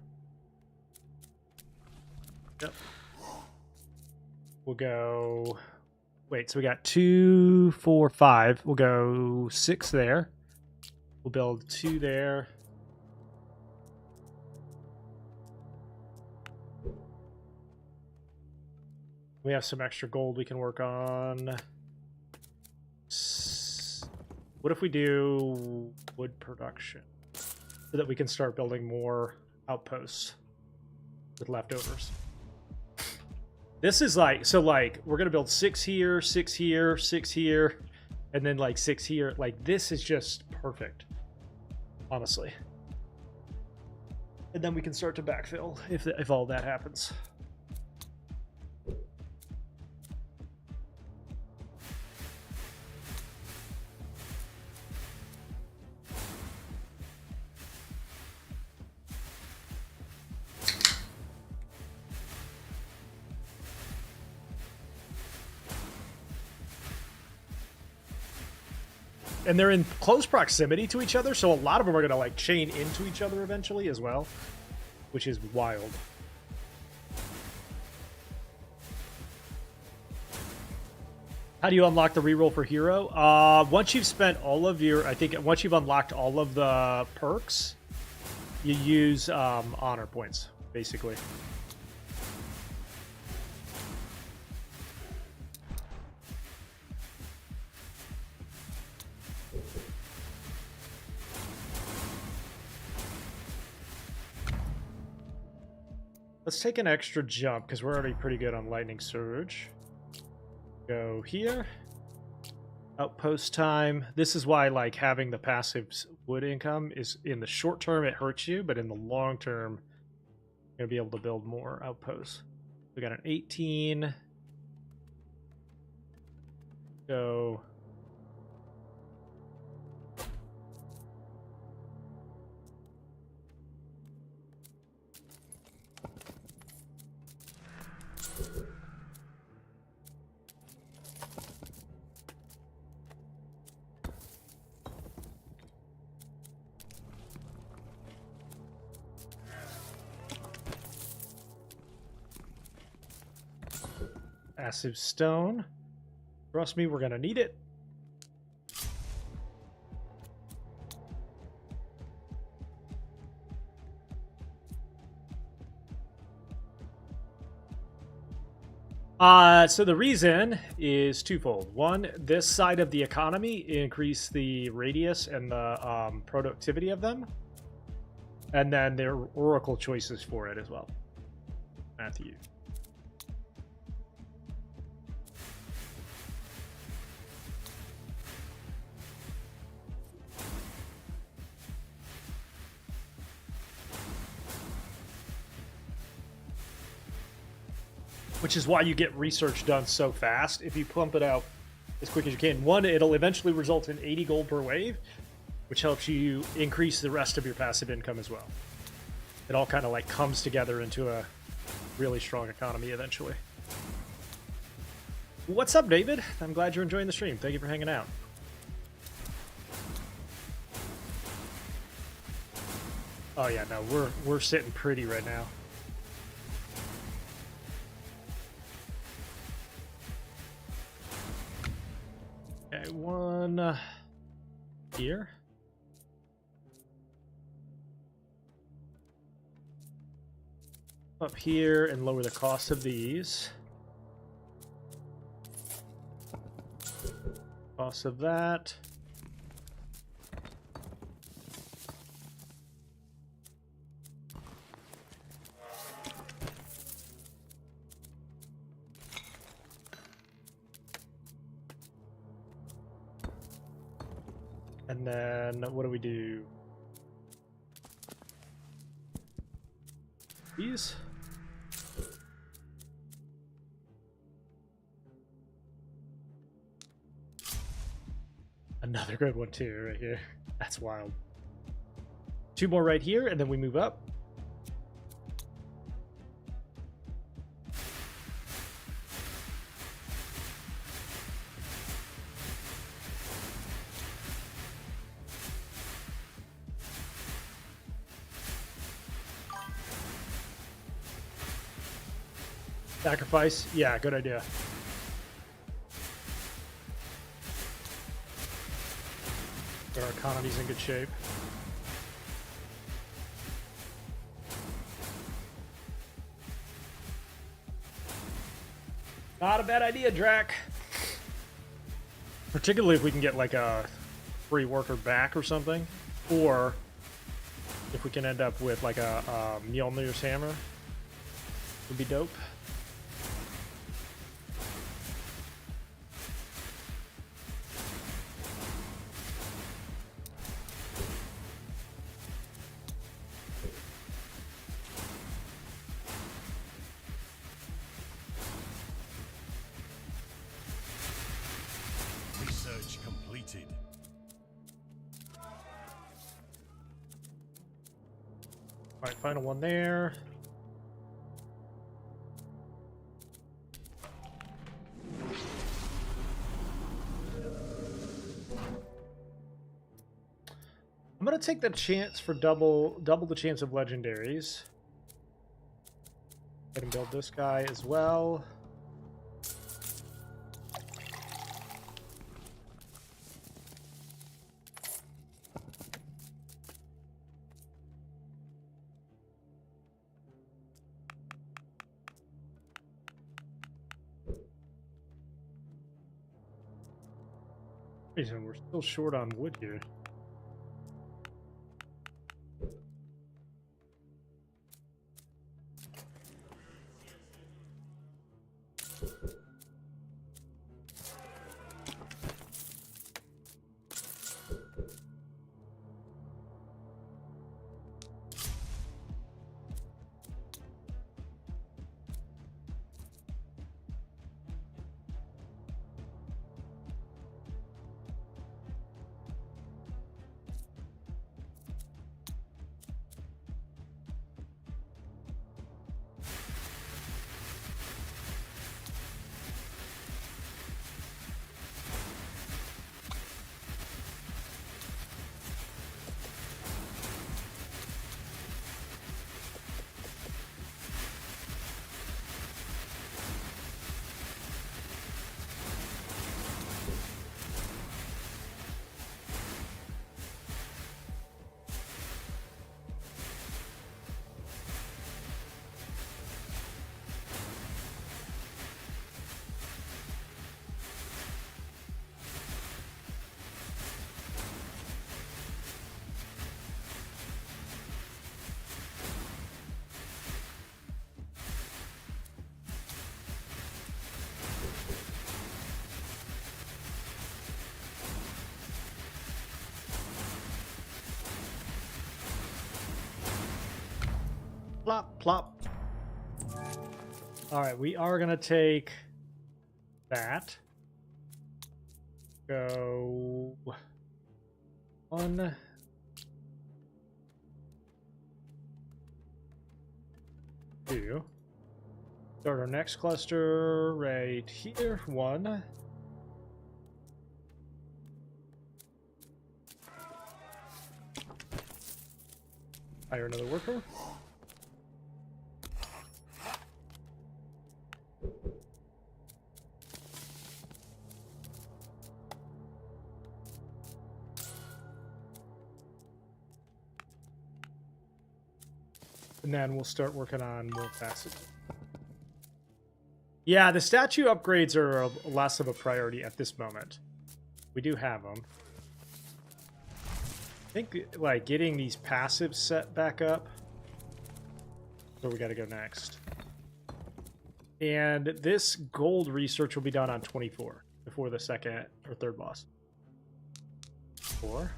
Yep. We'll go... Wait, so we got 2, 4, 5. We'll go 6 there. We'll build 2 there. We have some extra gold we can work on. What if we do wood production so that we can start building more outposts with leftovers? This is like, so like we're gonna build 6 here, 6 here, 6 here, and then like 6 here. Like this is just perfect, honestly. And then we can start to backfill if all that happens. And they're in close proximity to each other, so a lot of them are going to like chain into each other eventually as well, which is wild. How do you unlock the reroll for hero? Once you've spent all of your, I think once you've unlocked all of the perks, you use honor points, basically. Let's take an extra jump because we're already pretty good on Lightning Surge. Go here. Outpost time. This is why like having the passive wood income is in the short term it hurts you, but in the long term you're gonna be able to build more outposts. We got an 18. Go. Passive stone. Trust me, we're gonna need it. So the reason is twofold. One, this side of the economy increase the radius and the productivity of them. And then there are oracle choices for it as well. Matthew. Which is why you get research done so fast if you pump it out as quick as you can. One, it'll eventually result in 80 gold per wave, which helps you increase the rest of your passive income as well. It all kind of like comes together into a really strong economy eventually. What's up, David? I'm glad you're enjoying the stream. Thank you for hanging out. Oh yeah, no, we're sitting pretty right now. Okay, one here. Up here and lower the cost of these. Cost of that. And then what do we do? These? Another good one too, right here. That's wild. 2 more right here, and then we move up. Sacrifice? Yeah, good idea. But our economy's in good shape. Not a bad idea, Drac. Particularly if we can get like a free worker back or something. Or if we can end up with like a Mjolnir's hammer. Would be dope. Research completed. Alright, final one there. I'm gonna take the chance for double the chance of legendaries. Go ahead and build this guy as well. Reason we're still short on wood here. Plop, plop. All right, we are going to take that. Go 1, 2. Start our next cluster right here. 1. Hire another worker. And then we'll start working on more facets. Yeah, the statue upgrades are less of a priority at this moment. We do have them. I think, like, getting these passives set back up. So we got to go next. And this gold research will be done on 24 before the second or third boss. 4.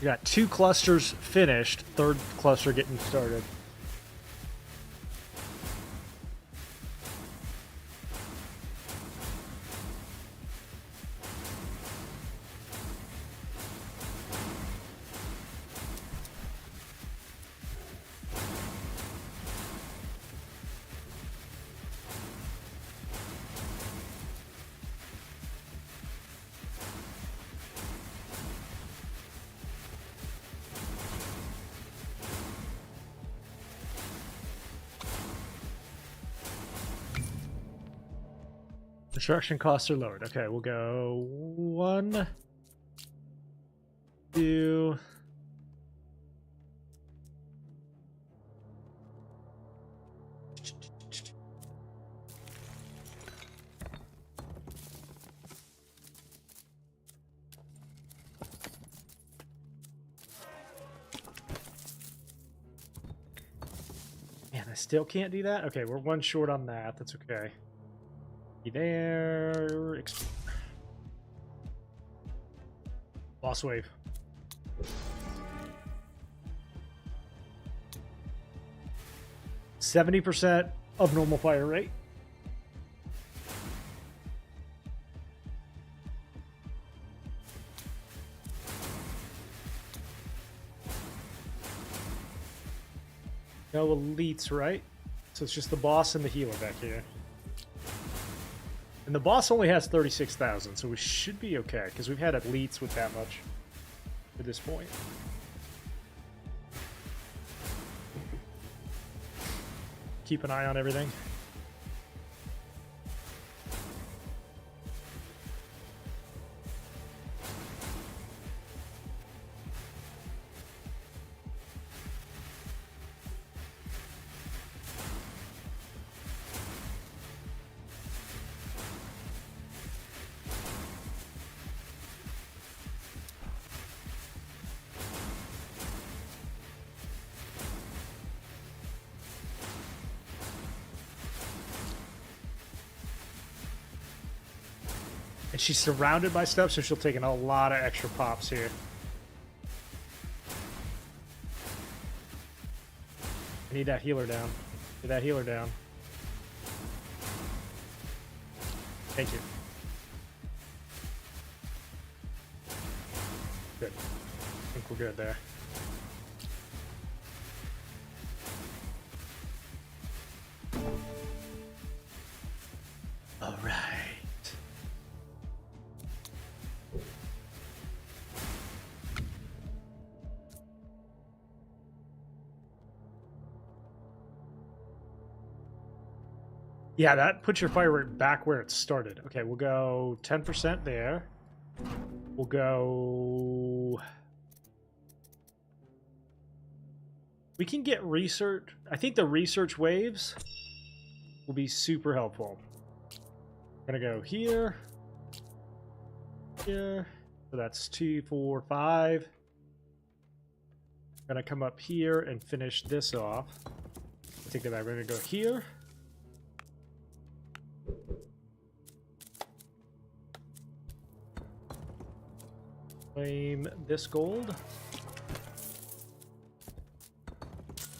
We got 2 clusters finished, third cluster getting started. Construction costs are lowered. Okay, we'll go 1, 2. Man, I still can't do that? Okay, we're 1 short on that. That's okay. There. Boss wave. %70 of normal fire rate. No elites, right? So it's just the boss and the healer back here. And the boss only has 36,000, so we should be okay, because we've had elites with that much to this point. Keep an eye on everything. And she's surrounded by stuff, so she'll take in a lot of extra pops here. I need that healer down. Get that healer down. Thank you. Good. I think we're good there. All right. Yeah, that puts your fire rate back where it started. Okay, we'll go 10% there. We'll go... We can get research. I think the research waves will be super helpful. I'm gonna go here. Here. So that's 2, 4, 5. Gonna come up here and finish this off. Take that back. We're gonna go here. Claim this gold.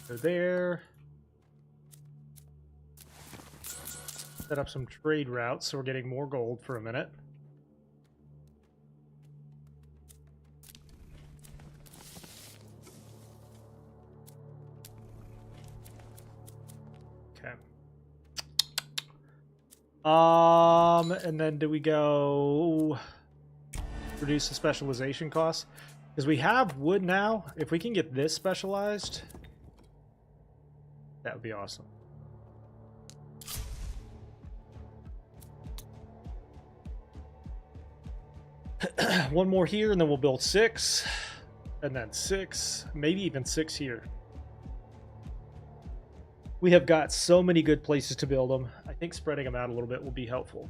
Go there. Set up some trade routes so we're getting more gold for a minute. Okay. And then do we go reduce the specialization costs? Because we have wood now. If we can get this specialized, that would be awesome. One more here, and then we'll build 6. And then 6. Maybe even 6 here. We have got so many good places to build them. I think spreading them out a little bit will be helpful.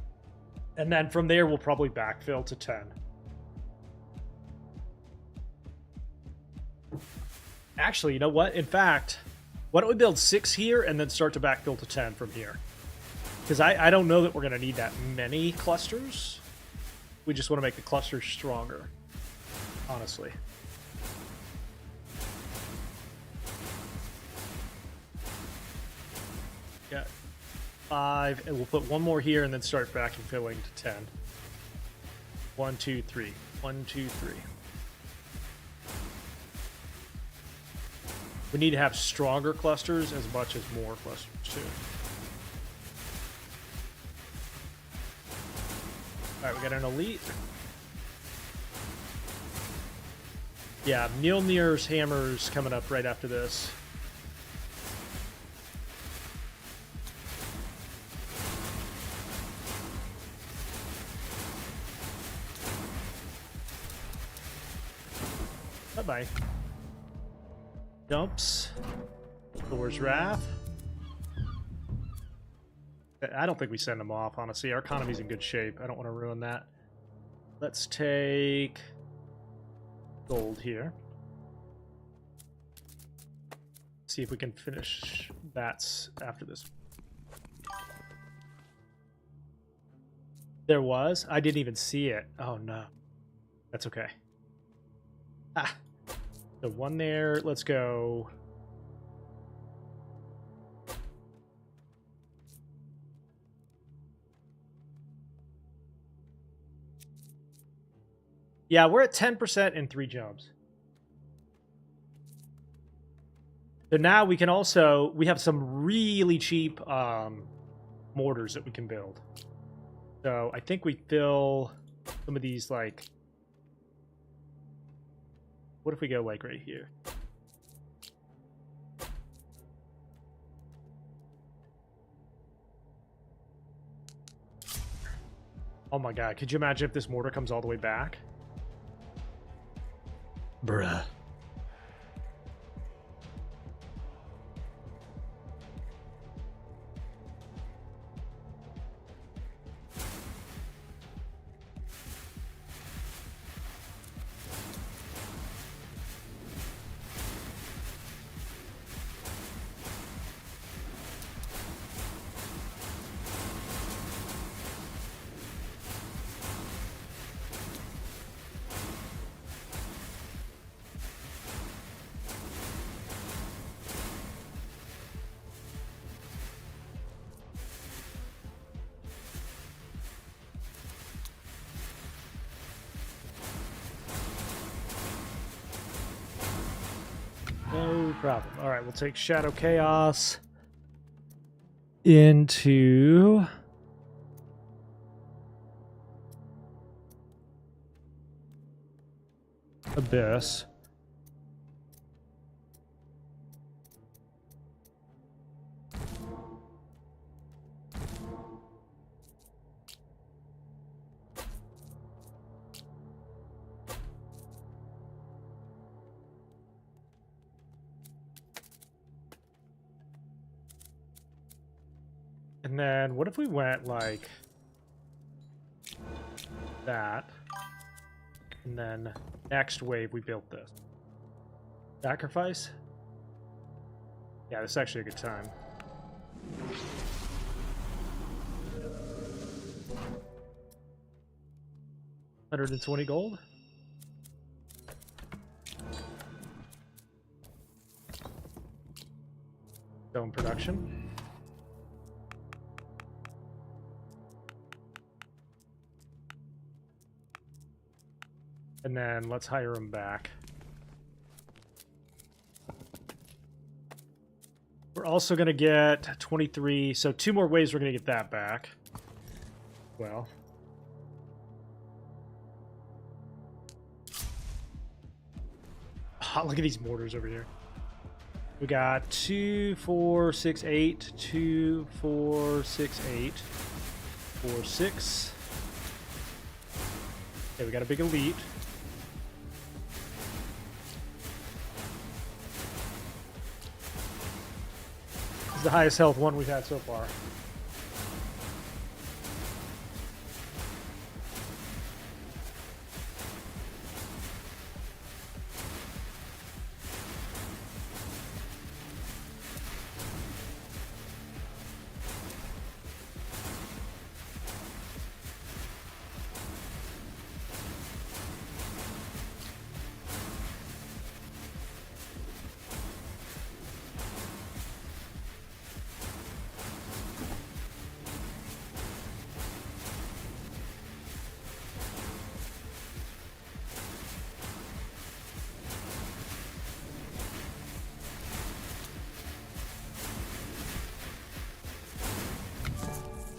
And then from there, we'll probably backfill to 10. Actually, you know what? In fact, why don't we build 6 here and then start to backfill to 10 from here? Because I don't know that we're going to need that many clusters. We just want to make the clusters stronger, honestly. Got 5, and we'll put one more here and then start vacuum filling to 10. 1, 2, 3. 1, 2, 3. We need to have stronger clusters as much as more clusters too. Alright, we got an elite. Yeah, Mjolnir's hammer's coming up right after this. Bye-bye. Dumps. Thor's Wrath. I don't think we send them off, honestly. Our economy's in good shape. I don't want to ruin that. Let's take gold here. See if we can finish bats after this. There was? I didn't even see it. Oh no. That's okay. Ah. So one there. Let's go. Yeah, we're at 10% in 3 jobs. So now we can also, we have some really cheap mortars that we can build. So I think we fill some of these, like, what if we go like right here? Oh my god, could you imagine if this mortar comes all the way back? Bruh. No problem. All right, we'll take Shadow Chaos into Abyss. And then what if we went like that? And then next wave we built this. Sacrifice? Yeah, this is actually a good time. $120 gold. Stone production. And then let's hire him back. We're also going to get 23. So 2 more waves we're going to get that back. Well. Oh, look at these mortars over here. We got 2, 4, 6, 8. 2, 4, 6, 8. 4, 6. Okay, we got a big elite. The highest health one we've had so far.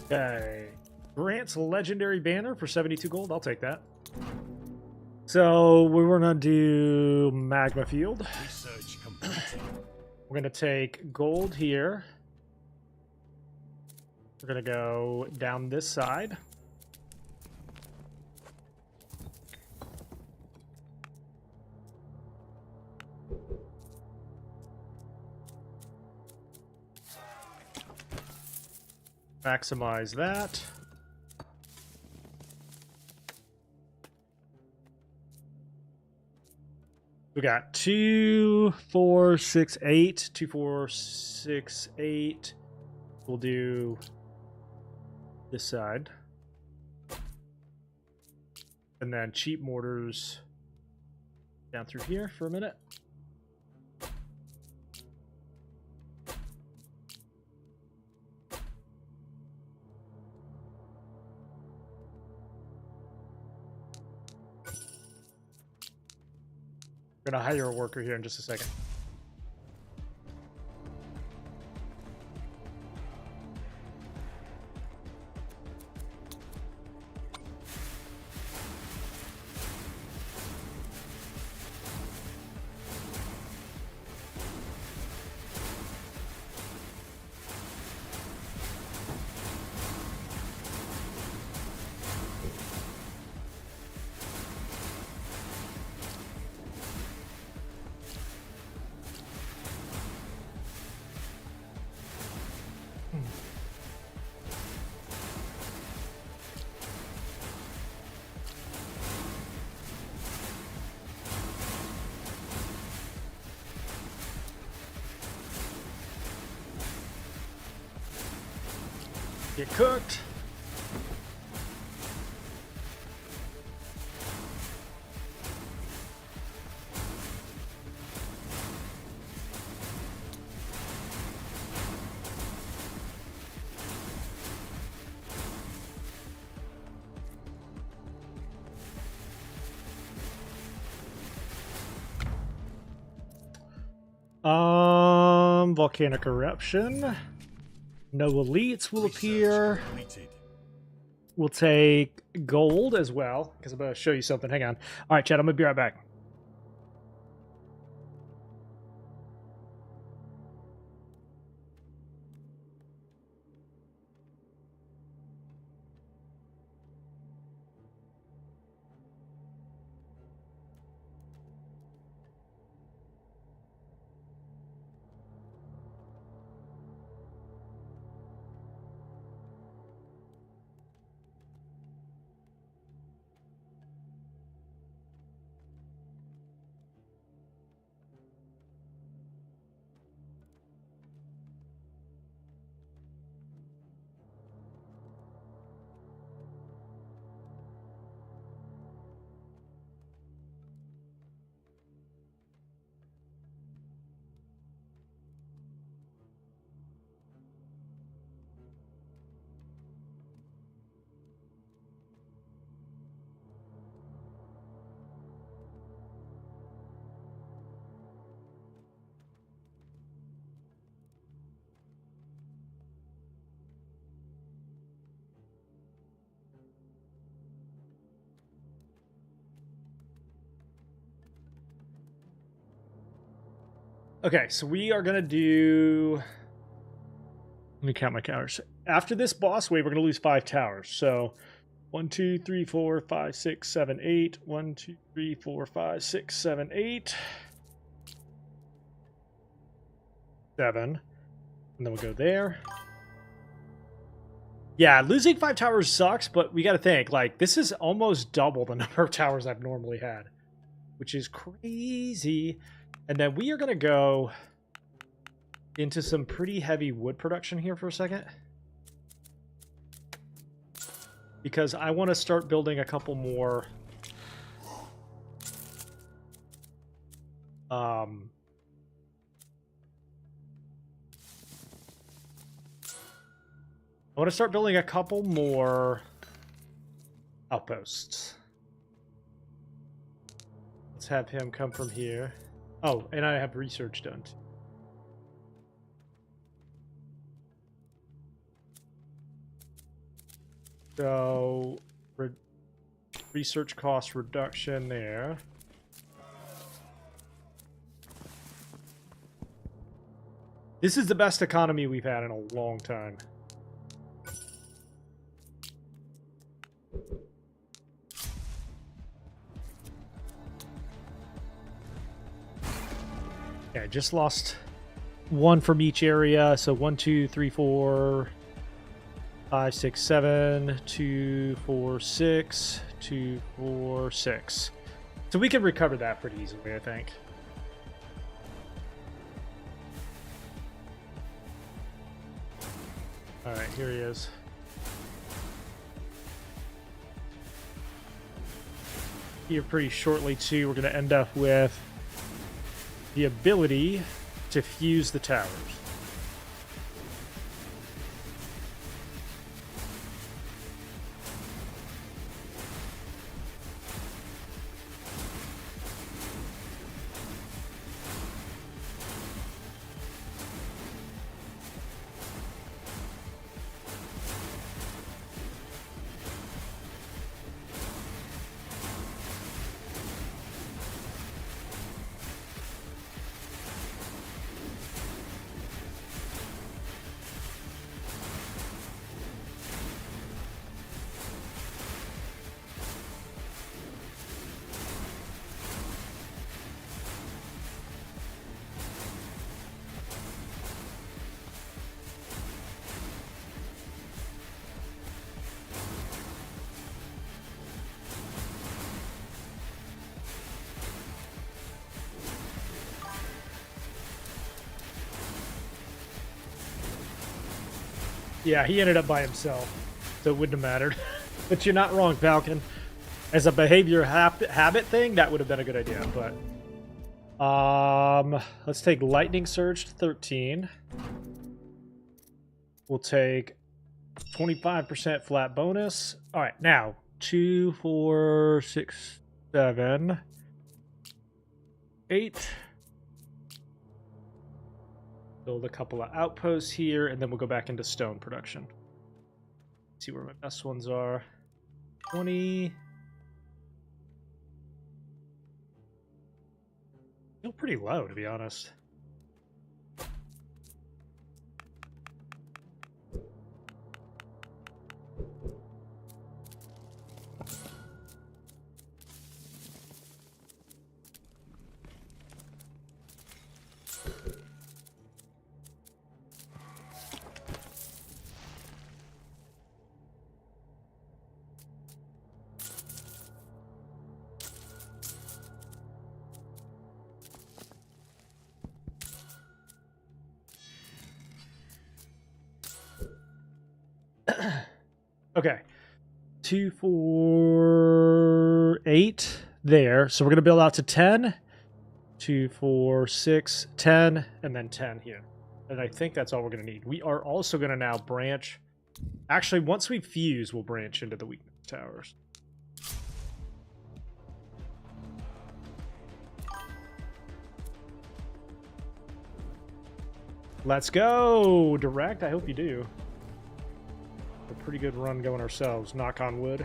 Okay. Grants legendary banner for 72 gold. I'll take that. So we're gonna do magma field. Research completed. We're gonna take gold here. We're gonna go down this side. Maximize that. We got 2, 4, 6, 8. 2, 4, 6, 8. We'll do this side. And then cheap mortars down through here for a minute. We're gonna hire a worker here in just a second. Get cooked. Volcanic eruption. No elites will appear. Completed. We'll take gold as well, because I'm going to show you something. Hang on. All right, Chad, I'm going to be right back. Okay, so we are going to do... Let me count my towers. After this boss wave, we're going to lose 5 towers. So 1, 2, 3, 4, 5, 6, 7, 8. 1, 2, 3, 4, 5, 6, 7, 8. 7. And then we'll go there. Yeah, losing 5 towers sucks, but we got to think, like, this is almost double the number of towers I've normally had, which is crazy. And then we are going to go into some pretty heavy wood production here for a second, because I want to start building a couple more I want to start building a couple more outposts. Let's have him come from here. Oh, and I have research done. So, research cost reduction there. This is the best economy we've had in a long time. Yeah, I just lost one from each area. So 1, 2, 3, 4, 5, 6, 7, 2, 4, 6, 2, 4, 6. So we can recover that pretty easily, I think. All right, here he is. Here pretty shortly too, we're going to end up with the ability to fuse the towers. Yeah, he ended up by himself, so it wouldn't have mattered. But you're not wrong, Falcon. As a behavior habit thing, that would have been a good idea. But let's take Lightning Surge to 13. We'll take 25% flat bonus. All right, now 2, 4, 6, 7, 8. Build a couple of outposts here, and then we'll go back into stone production. See where my best ones are. 20. Still pretty low, to be honest. Okay, 2, 4, 8 there. So we're going to build out to 10. 2, 4, 6, 10, and then 10 here. And I think that's all we're going to need. We are also going to now branch. Actually, once we fuse, we'll branch into the weakness towers. Let's go! Direct, I hope you do. A pretty good run going ourselves, knock on wood.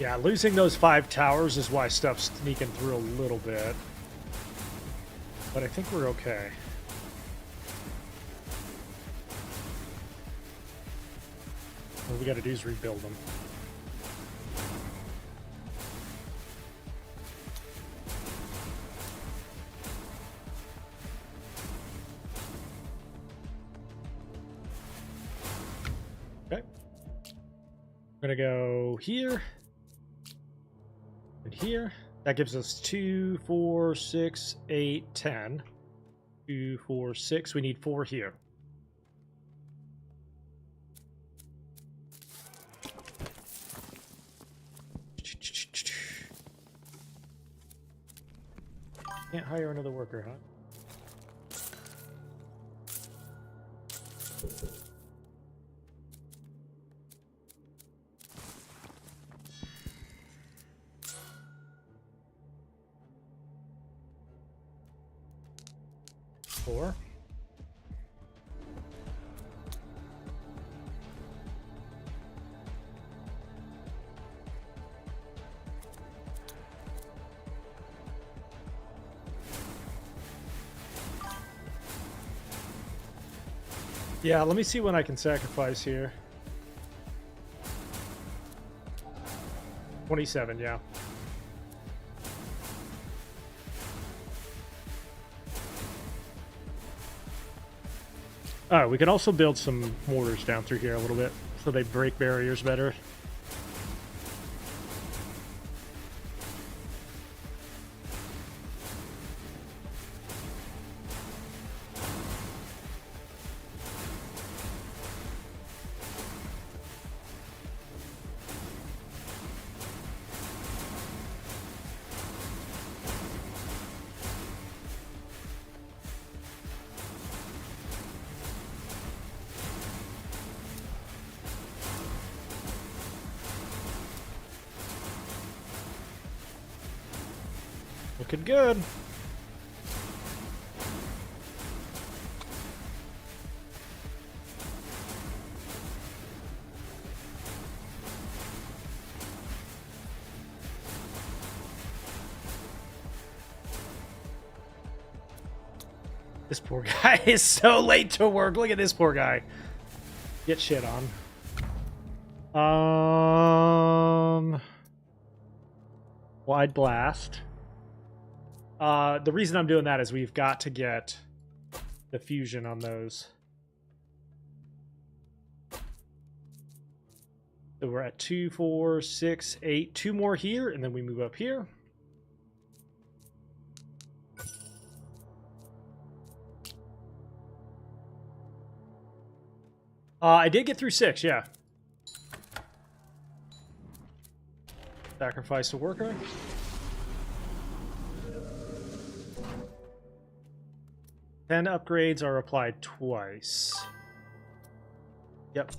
Yeah, losing those 5 towers is why stuff's sneaking through a little bit. But I think we're okay. All we gotta do is rebuild them. Okay. I'm gonna go here. And here. That gives us 2, 4, 6, 8, 10. 2, 4, 6. We need 4 here. Can't hire another worker, huh? Four. Yeah, let me see when I can sacrifice here. 27, yeah. Oh, we can also build some mortars down through here a little bit so they break barriers better. Looking good. This poor guy is so late to work. Look at this poor guy. Get shit on. Wide blast. The reason I'm doing that is we've got to get the fusion on those. So we're at 2, 4, 6, 8. 2 more here, and then we move up here. I did get through 6, yeah. Sacrifice a worker. Ten upgrades are applied twice. Yep.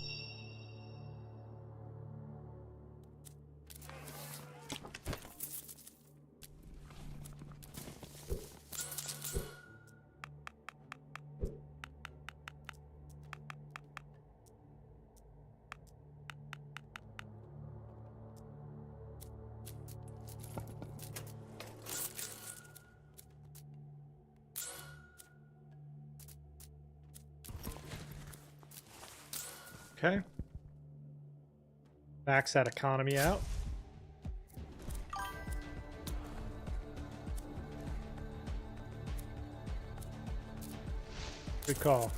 Okay. Max that economy out. Good call.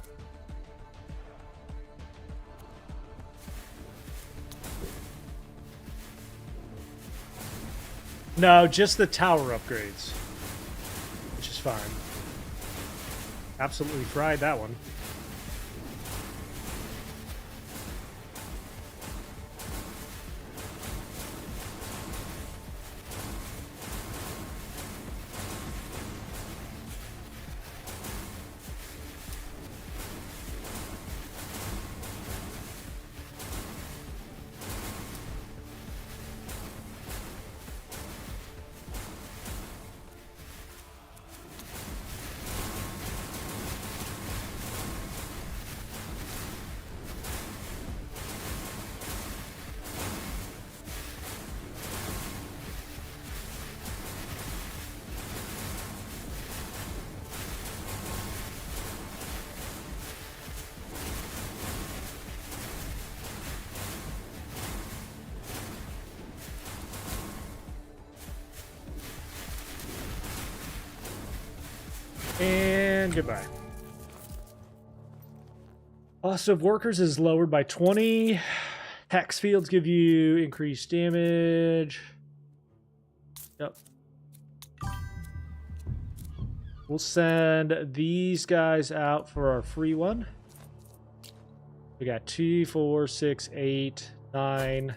No, just the tower upgrades, which is fine. Absolutely fried that one. And goodbye. Cost of workers is lowered by 20. Hex fields give you increased damage. Yep. We'll send these guys out for our free one. We got 2, 4, 6, 8, 9.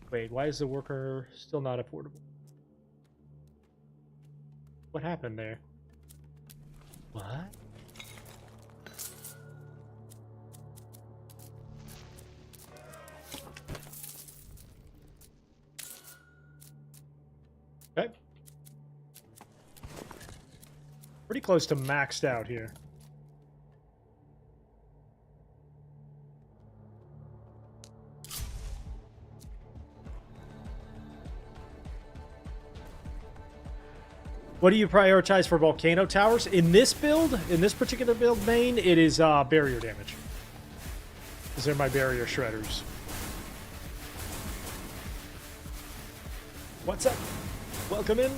Wait, why is the worker still not affordable? What happened there? What? Okay. Pretty close to maxed out here. What do you prioritize for volcano towers? In this build, in this particular build main, it is barrier damage. Because they're my barrier shredders. What's up? Welcome in.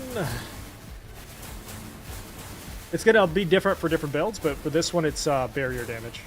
It's going to be different for different builds, but for this one, it's barrier damage.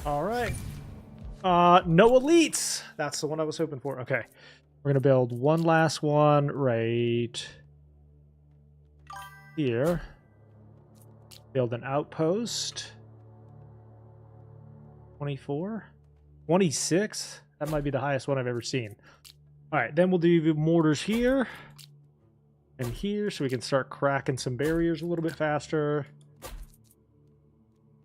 All right. No elites. That's the one I was hoping for. Okay. We're going to build one last one right here. Build an outpost. 24? 26? That might be the highest one I've ever seen. All right. Then we'll do mortars here and here so we can start cracking some barriers a little bit faster.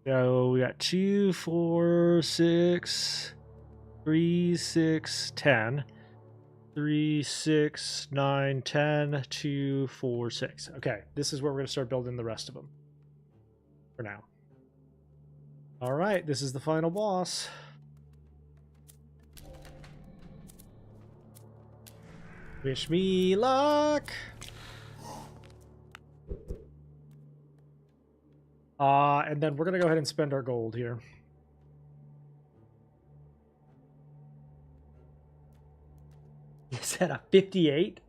So we got 2, 4, 6, 3, 6, 10. 3, 6, 9, 10, 2, 4, 6. Okay, this is where we're going to start building the rest of them. For now. All right, this is the final boss. Wish me luck. And then we're going to go ahead and spend our gold here. Is that a 58?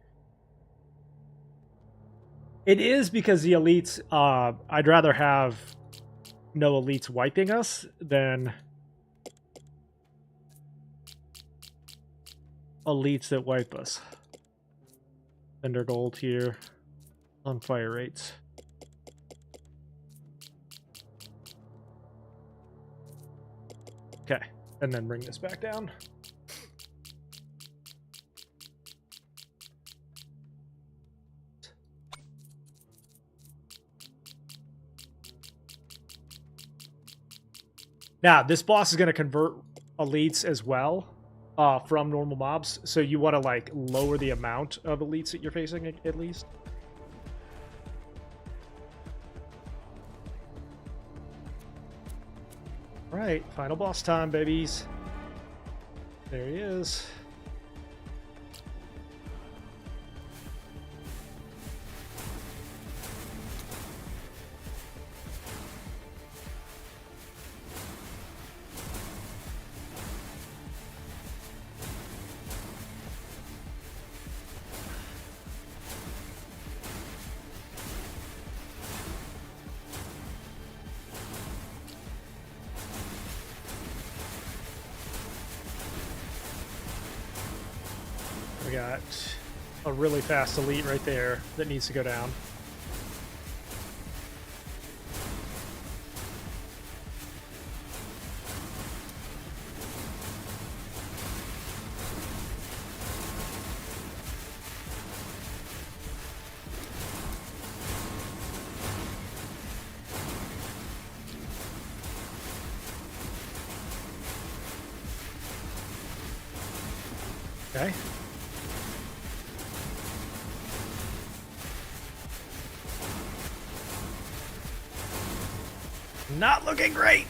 It is because the elites, I'd rather have no elites wiping us than elites that wipe us. Spend our gold here on fire rates. Okay, and then bring this back down. Now, this boss is going to convert elites as well from normal mobs, so you want to like lower the amount of elites that you're facing at least. All right, final boss time, babies. There he is. We got a really fast elite right there that needs to go down. Okay. Not looking great.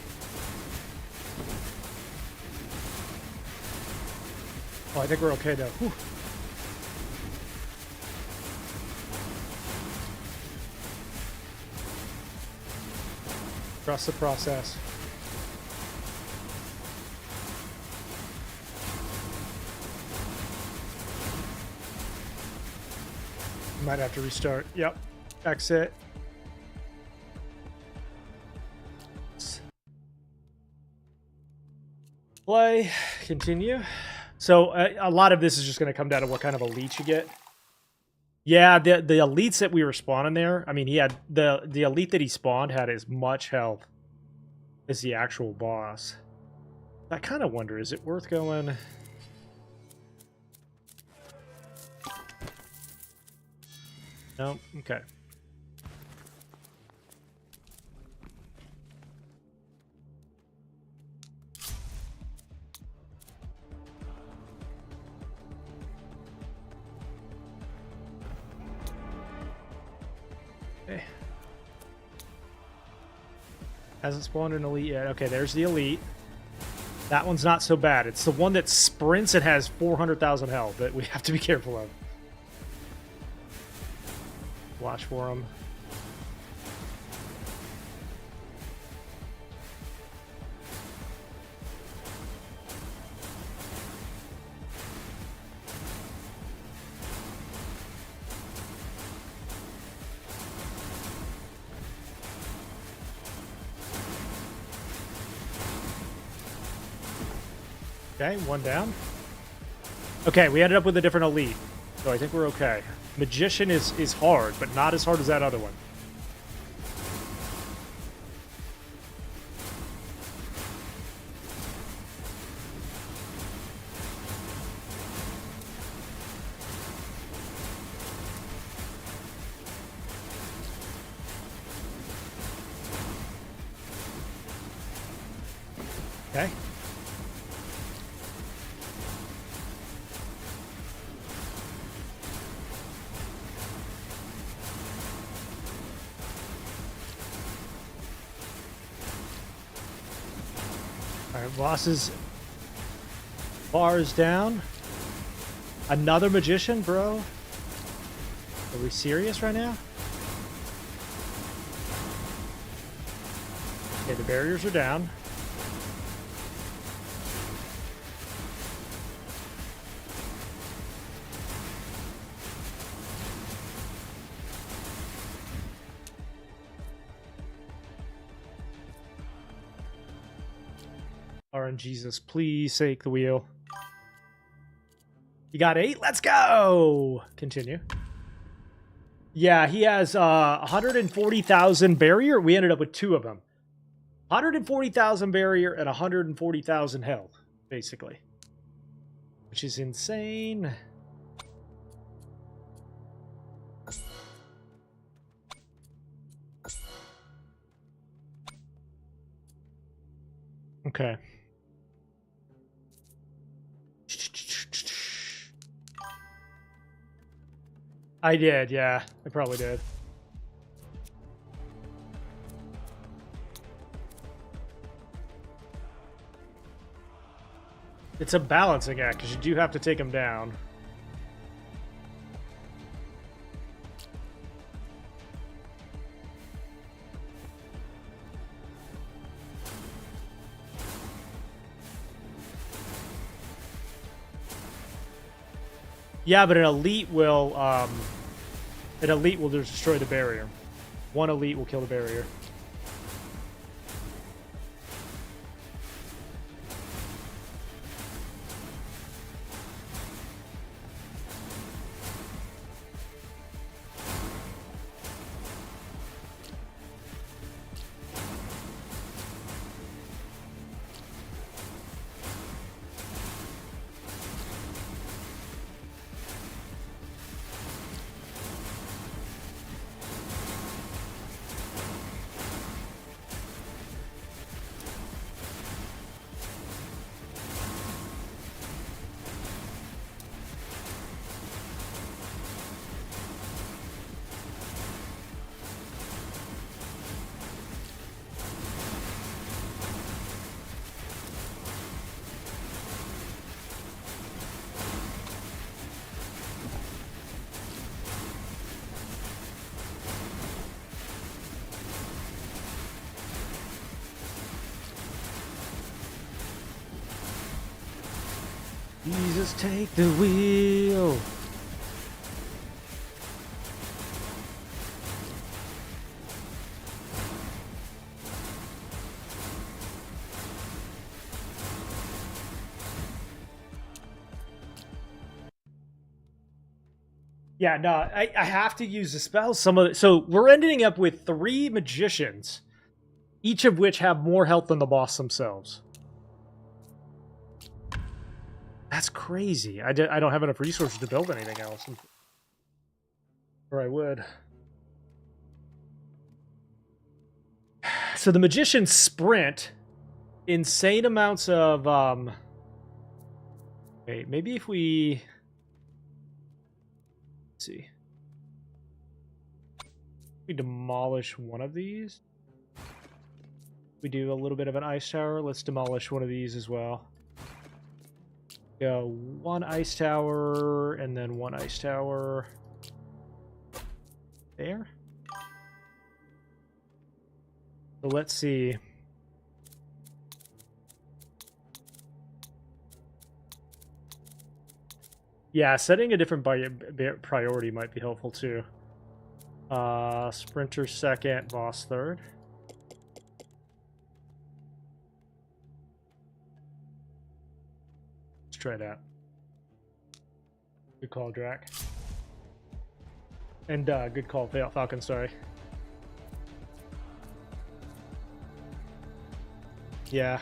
Oh, I think we're okay though. Whew. Trust the process. Might have to restart. Yep. Exit. Play. Continue. So a lot of this is just going to come down to what kind of elite you get. Yeah, the elites that we were spawning there. I mean, he had the elite that he spawned had as much health as the actual boss. I kind of wonder, is it worth going? No? Okay. Okay. Hasn't spawned an elite yet. Okay, there's the elite. That one's not so bad. It's the one that sprints and has 400,000 health that we have to be careful of. Watch for him. Okay, one down. Okay, we ended up with a different elite, so I think we're okay. Magician is hard, but not as hard as that other one. Okay. Alright, boss's bar is down. Another magician, bro? Are we serious right now? Okay, the barriers are down. RNGesus, please take the wheel. You got 8? Let's go! Continue. Yeah, he has 140,000 barrier. We ended up with 2 of them. 140,000 barrier and 140,000 health, basically. Which is insane. Okay. I did, yeah. I probably did. It's a balancing act, because you do have to take him down. Yeah, but an elite will just destroy the barrier. One elite will kill the barrier. Jesus, take the wheel. Yeah, no, I have to use the spell. So we're ending up with 3 magicians, each of which have more health than the boss themselves. That's crazy. I don't have enough resources to build anything else. Or I would. So the magicians sprint insane amounts of wait, maybe if we let's see. We demolish one of these. We do a little bit of an ice tower. Let's demolish one of these as well. Go 1 ice tower and then 1 ice tower there. So let's see. Yeah, setting a different priority might be helpful too. Sprinter second, boss third. Let's try that. Good call, Drac. And good call, Falcon, sorry. Yeah,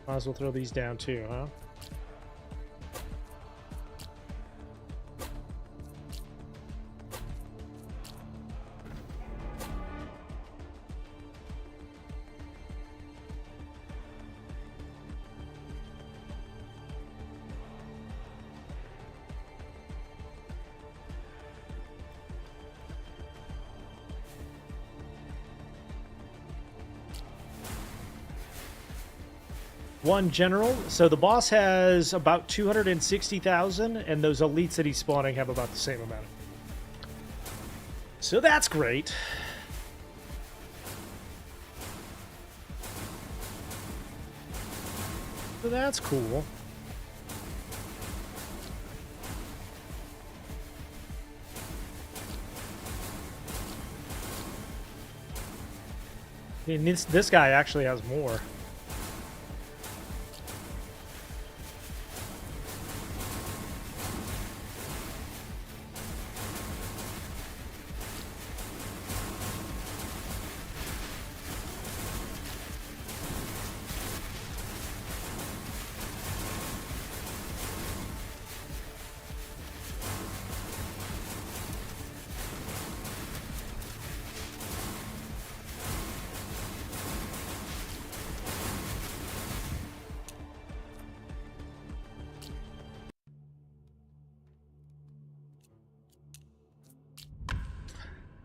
might as well throw these down too, huh? One general. So the boss has about 260,000, and those elites that he's spawning have about the same amount. So that's great. So that's cool. I mean, this guy actually has more.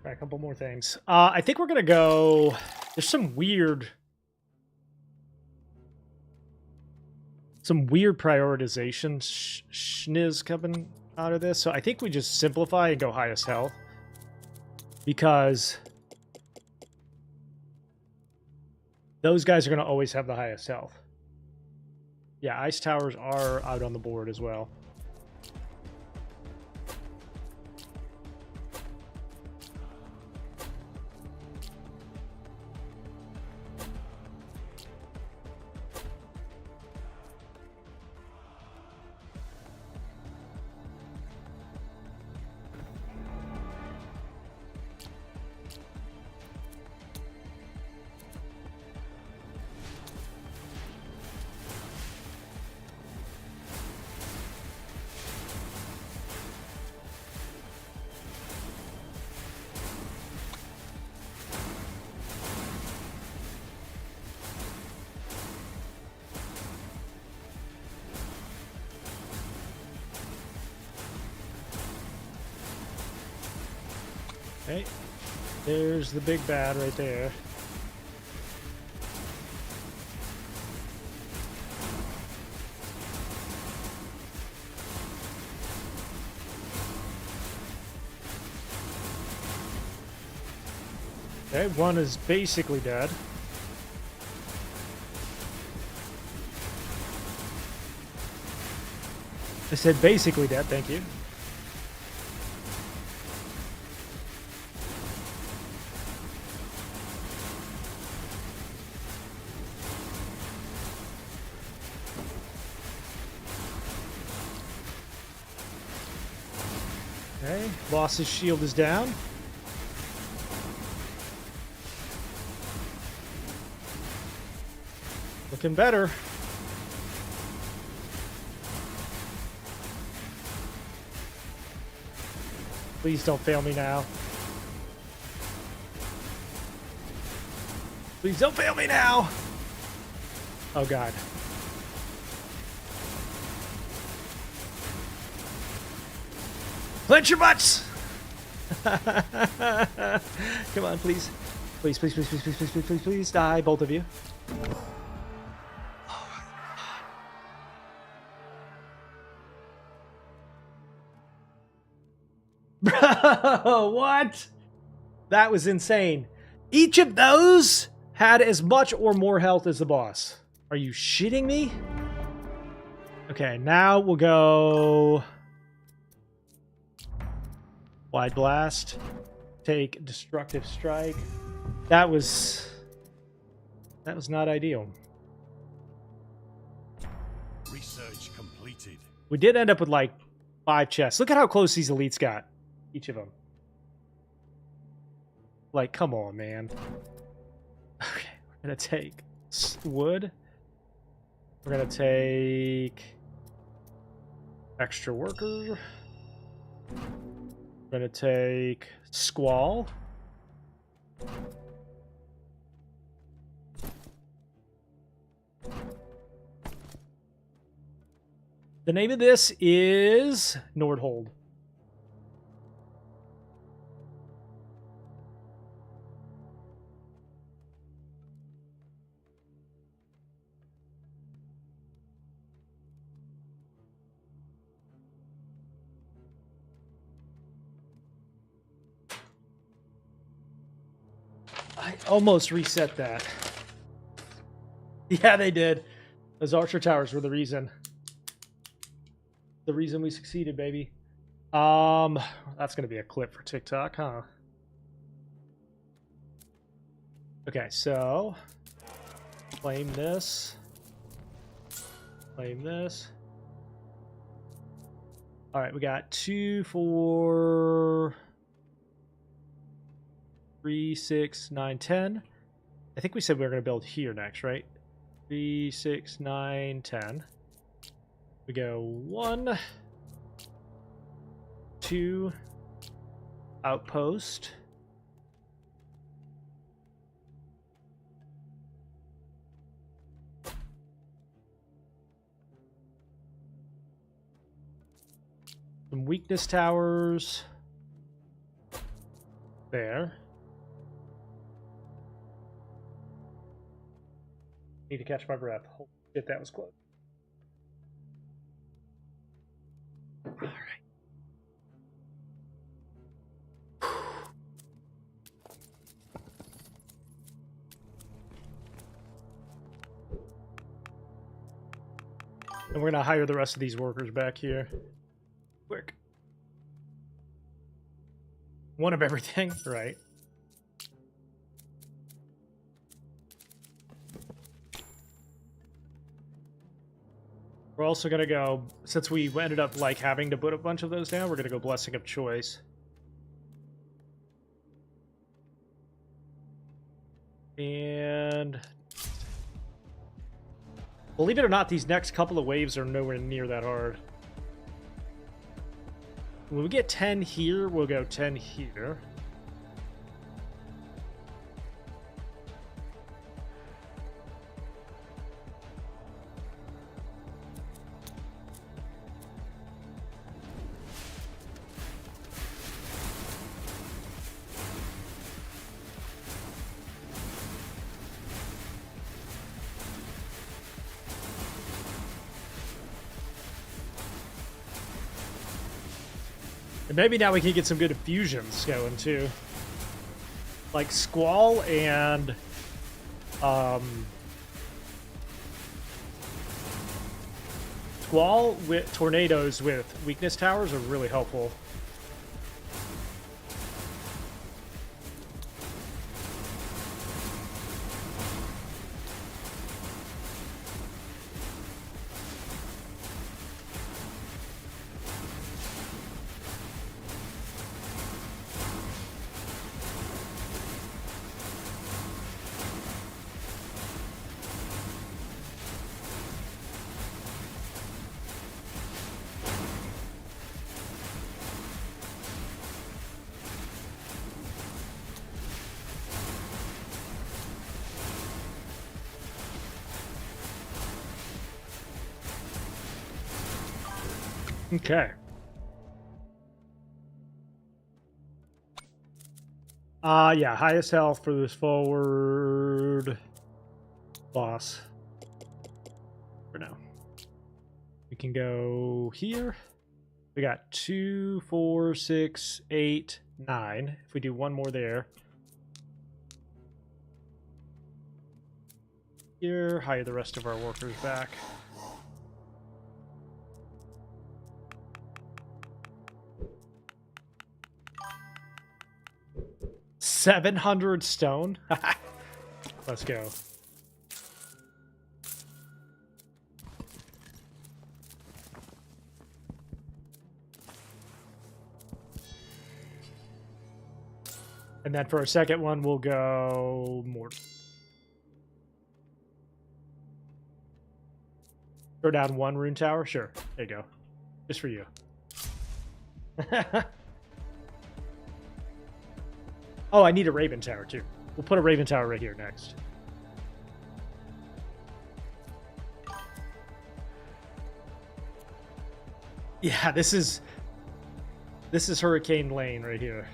A couple more things. I think we're gonna go. There's some weird prioritization schniz coming out of this. So I think we just simplify and go highest health, because those guys are gonna always have the highest health. Yeah, ice towers are out on the board as well. Okay, there's the big bad right there. Okay, one is basically dead. I said basically dead, thank you. Okay, boss's shield is down. Looking better. Please don't fail me now. Please don't fail me now. Oh God. Clench your butts! Come on, please. Please, please, please, please, please, please, please, please, please die, both of you. Bro, what? That was insane. Each of those had as much or more health as the boss. Are you shitting me? Okay, now we'll go... Wide Blast. Take Destructive Strike. That was not ideal. Research completed. We did end up with like 5 chests. Look at how close these elites got. Each of them. Like, come on, man. Okay, we're gonna take wood. We're gonna take extra worker. We're gonna take Squall. The name of this is Nordhold. I almost reset that. Yeah, they did. Those archer towers were the reason. The reason we succeeded, baby. That's gonna be a clip for TikTok, huh? Okay, so claim this. Claim this. All right, we got 2, 4, 3, 6, 9, 10. I think we said we were going to build here next, right? 3, 6, 9, 10. We go 1, 2, outpost. Some weakness towers. There. Need to catch my breath. Holy shit, that was close. All right. And we're gonna hire the rest of these workers back here. Quick. One of everything, right? We're also gonna go, since we ended up like having to put a bunch of those down, we're gonna go Blessing of Choice. And believe it or not, these next couple of waves are nowhere near that hard. When we get 10 here, we'll go 10 here. And maybe now we can get some good fusions going too. Like Squall and Squall with tornadoes with weakness towers are really helpful. Okay. Yeah, highest health for this forward boss for now. We can go here. We got 2, 4, 6, 8, 9. If we do one more there. Here, hire the rest of our workers back. $700 stone. Let's go. And then for a second one, we'll go more. Throw down one rune tower? Sure. There you go. Just for you. Oh, I need a Raven Tower, too. We'll put a Raven Tower right here next. Yeah, this is Hurricane Lane right here.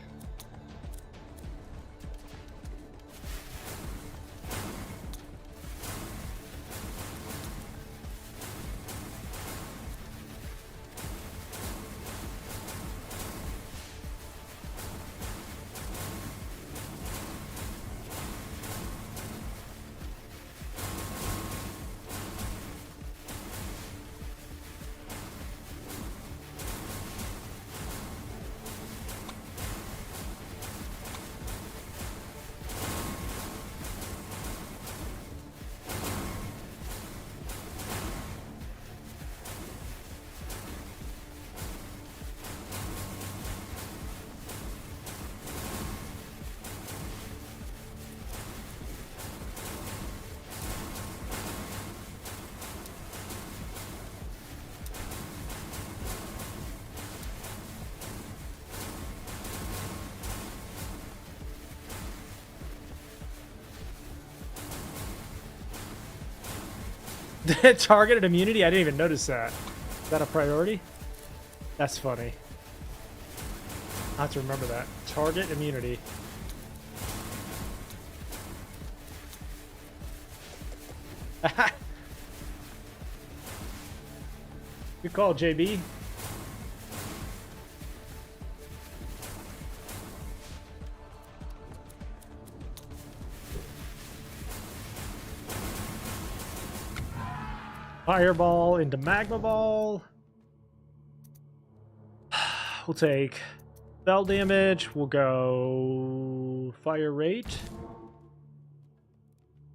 Targeted immunity? I didn't even notice that. Is that a priority? That's funny. I have to remember that. Target immunity. Good call, JB. Fireball into Magma Ball. We'll take spell damage. We'll go fire rate.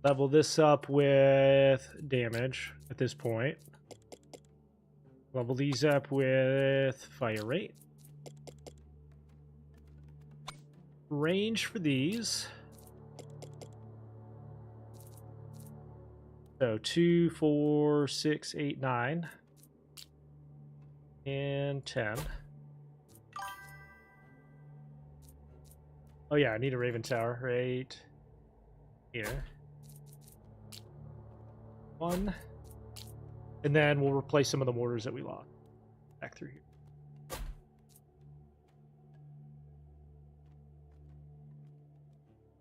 Level this up with damage at this point. Level these up with fire rate. Range for these. So 2, 4, 6, 8, 9, and 10. Oh yeah, I need a Raven Tower right here. 1. And then we'll replace some of the mortars that we lost back through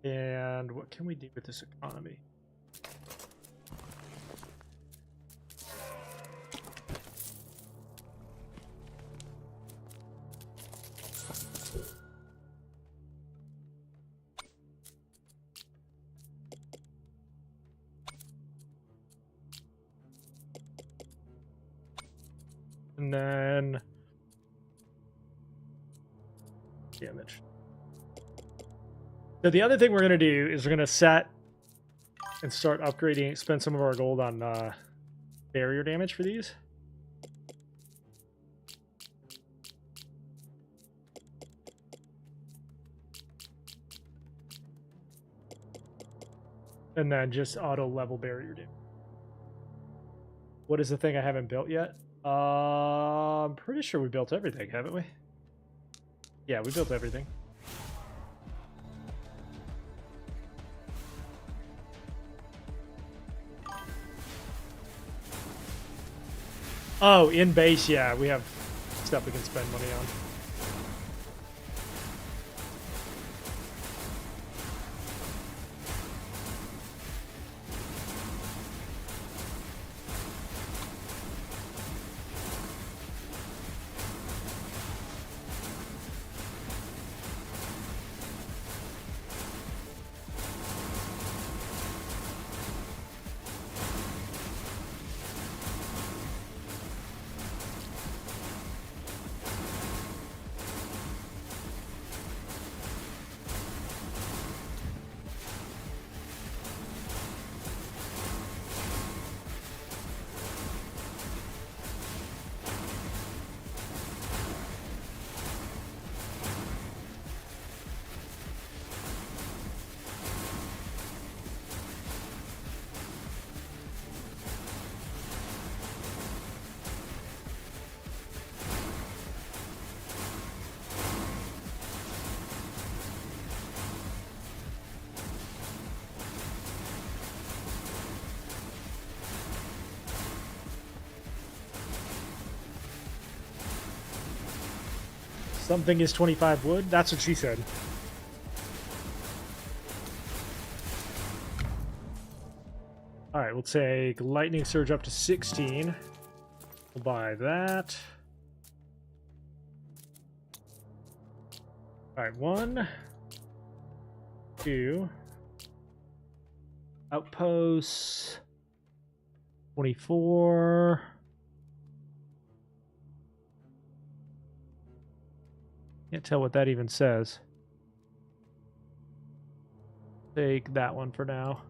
here. And what can we do with this economy? And then damage. So the other thing we're going to do is we're going to set and start upgrading, spend some of our gold on barrier damage for these. And then just auto level barrier damage. What is the thing I haven't built yet? I'm pretty sure we built everything, haven't we? Yeah, we built everything. Oh, in base, yeah, we have stuff we can spend money on. Something is 25 wood. That's what she said. All right, we'll take lightning surge up to 16. We'll buy that. All right, 1, 2. Outposts. 24. Can't tell what that even says. Take that one for now.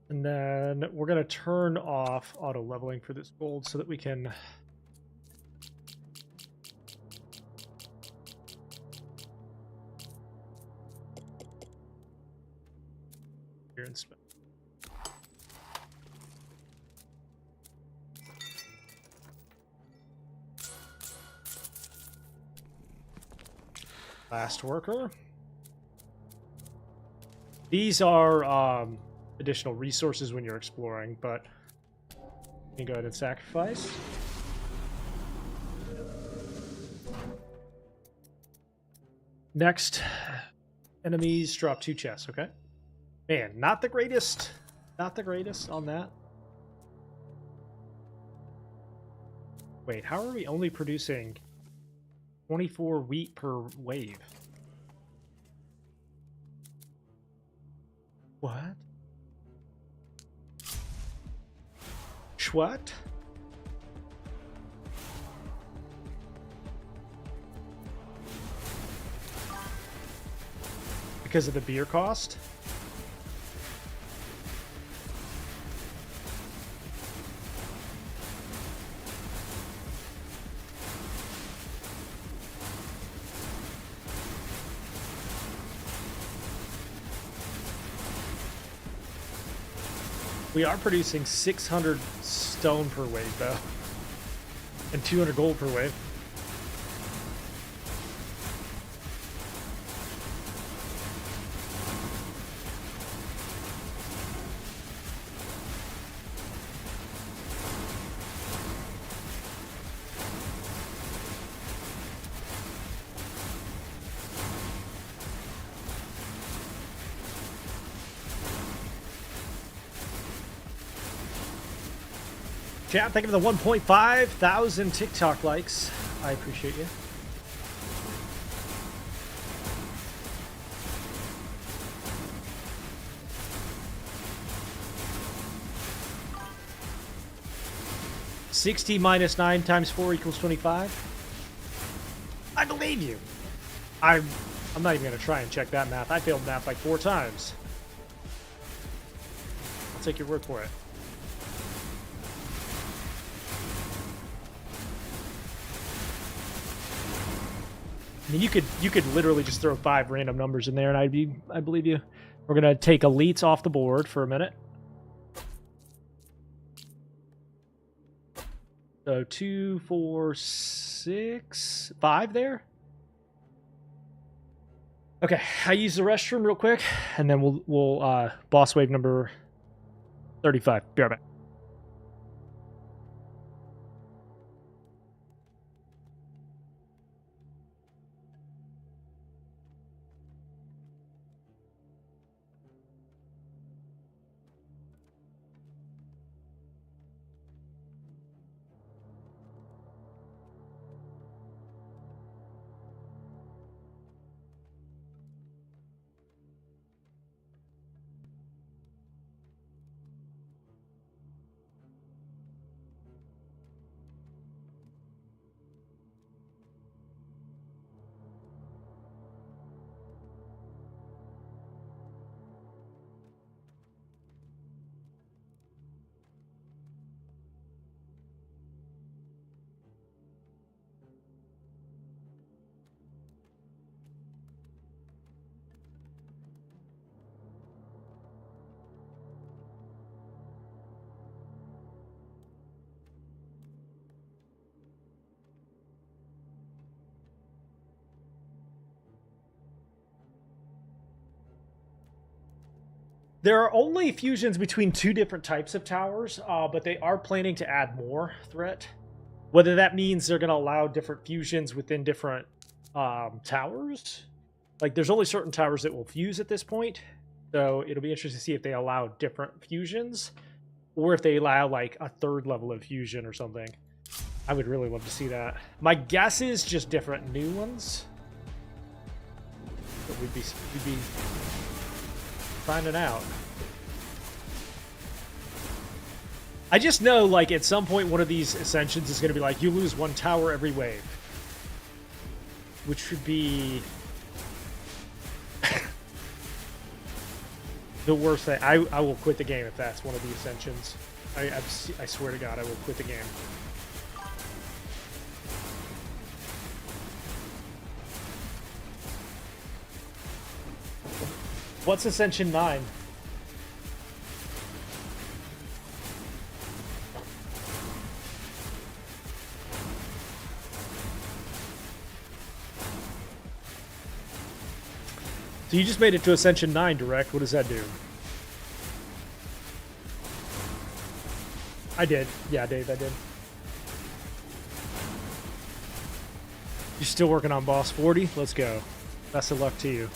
And then we're going to turn off auto leveling for this gold so that we can here and spend. Last worker. These are additional resources when you're exploring, but you can go ahead and sacrifice. Next, enemies drop 2 chests, okay? Man, not the greatest on that. Wait, how are we only producing 24 wheat per wave? What? What? Because of the beer cost? We are producing 600 stone per wave, though, and 200 gold per wave. Chat, thank you for the 1.5 thousand TikTok likes. I appreciate you. 60 minus 9 times 4 equals 25. I believe you. I'm not even going to try and check that math. I failed math like 4 times. I'll take your word for it. I mean, you could literally just throw 5 random numbers in there, and I believe you. We're gonna take elites off the board for a minute. So 2, 4, 6, 5 there. Okay, I use the restroom real quick, and then we'll boss wave number 35. Be right back. There are only fusions between 2 different types of towers, but they are planning to add more threat. Whether that means they're going to allow different fusions within different towers. Like, there's only certain towers that will fuse at this point. So it'll be interesting to see if they allow different fusions, or if they allow, like, a 3rd level of fusion or something. I would really love to see that. My guess is just different new ones. But we'd be finding out. I just know, like, at some point one of these Ascensions is going to be like, you lose 1 tower every wave. Which would be the worst thing. I will quit the game if that's one of the Ascensions. I swear to God, I will quit the game. What's Ascension 9? So you just made it to Ascension 9 direct. What does that do? I did. Yeah, Dave, I did. You're still working on boss 40? Let's go. Best of luck to you.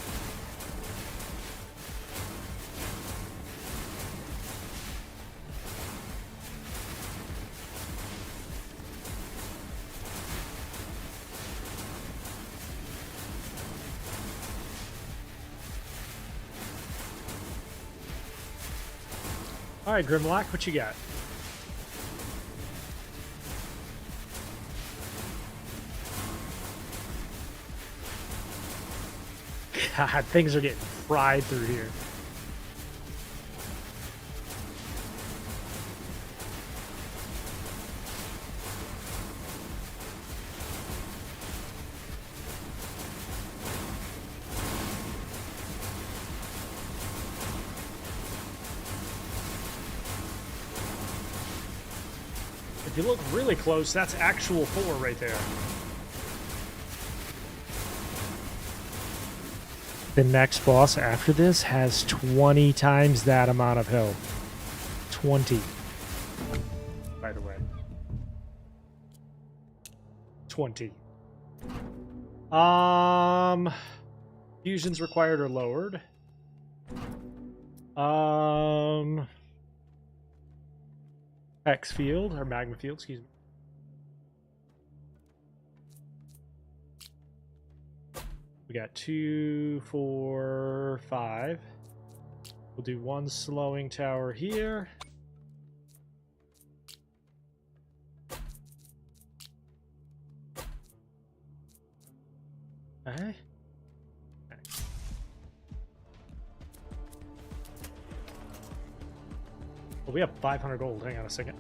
All right, Grimlock, what you got? God, things are getting fried through here. If you look really close, that's actual 4 right there. The next boss after this has 20 times that amount of health. 20. By the way. 20. Fusions required or lowered. Hex field, or magma field, excuse me. We got 2, 4, 5. We'll do 1 slowing tower here. Okay. Well, we have 500 gold. Hang on a second.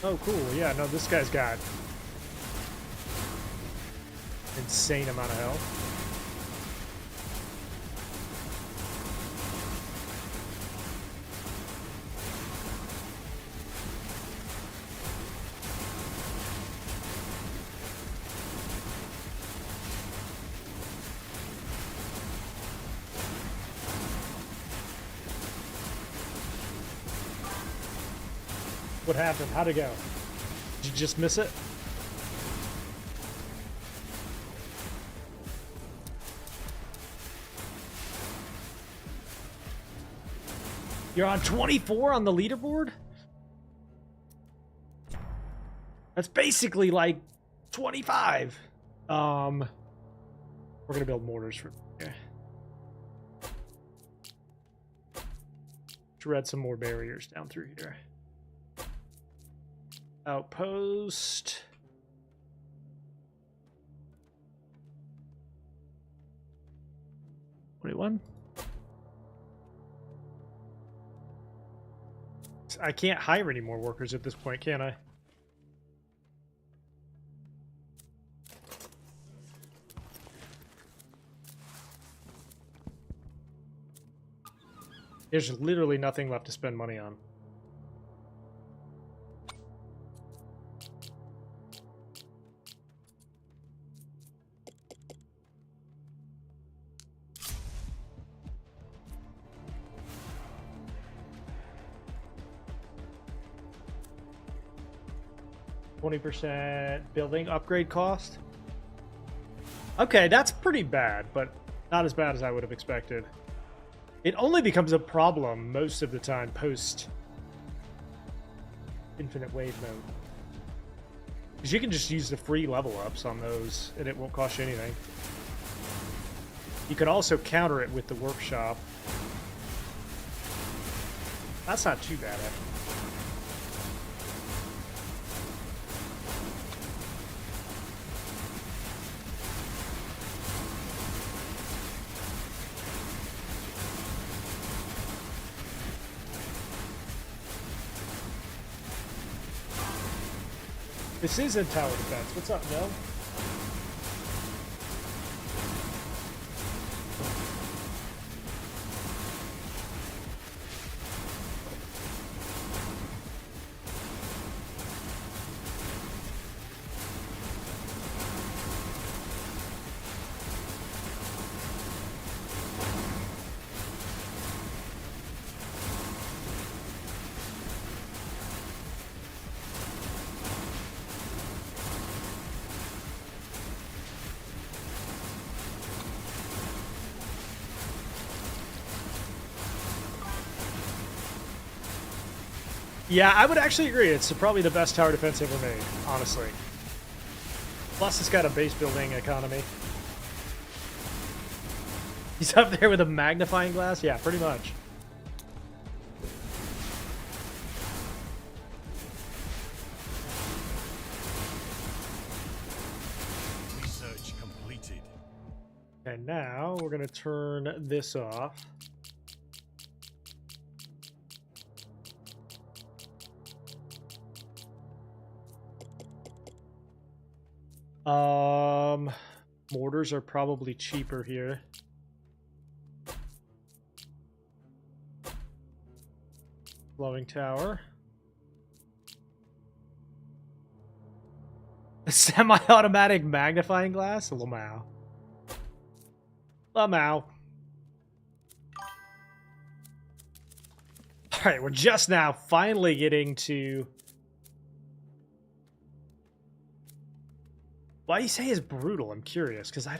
Oh, cool. Yeah, no, this guy's got insane amount of health. What happened? How'd it go? Did you just miss it? You're on 24 on the leaderboard? That's basically like 25. We're gonna build mortars for shred some more barriers down through here. Outpost. $21. I can't hire any more workers at this point, can I? There's literally nothing left to spend money on. %, building upgrade cost. Okay, that's pretty bad, but not as bad as I would have expected. It only becomes a problem most of the time post infinite wave mode. Because you can just use the free level ups on those and it won't cost you anything. You can also counter it with the workshop. That's not too bad, actually. This is in tower defense. What's up, Mel? Yeah, I would actually agree. It's probably the best tower defense ever made, honestly. Plus, it's got a base building economy. He's up there with a magnifying glass? Yeah, pretty much. Research completed. And now we're going to turn this off. Mortars are probably cheaper here. Glowing tower. A semi-automatic magnifying glass? Lamau. Lamau. Alright, we're just now finally getting to... Why do you say it's brutal? I'm curious, because I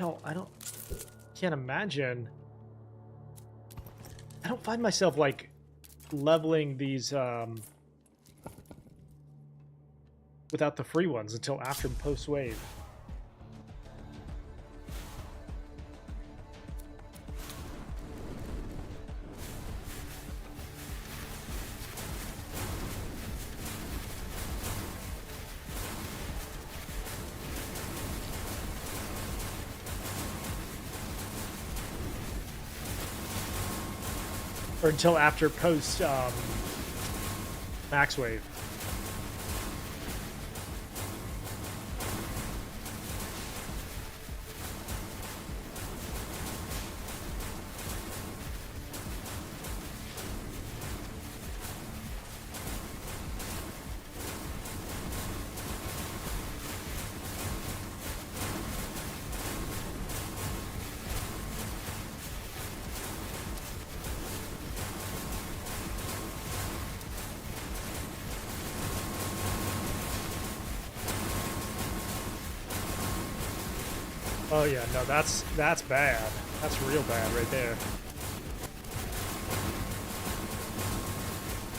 can't imagine... I don't find myself, like, leveling these, without the free ones until after post-wave. Or until after post max wave. Oh yeah, no, that's bad. That's real bad right there.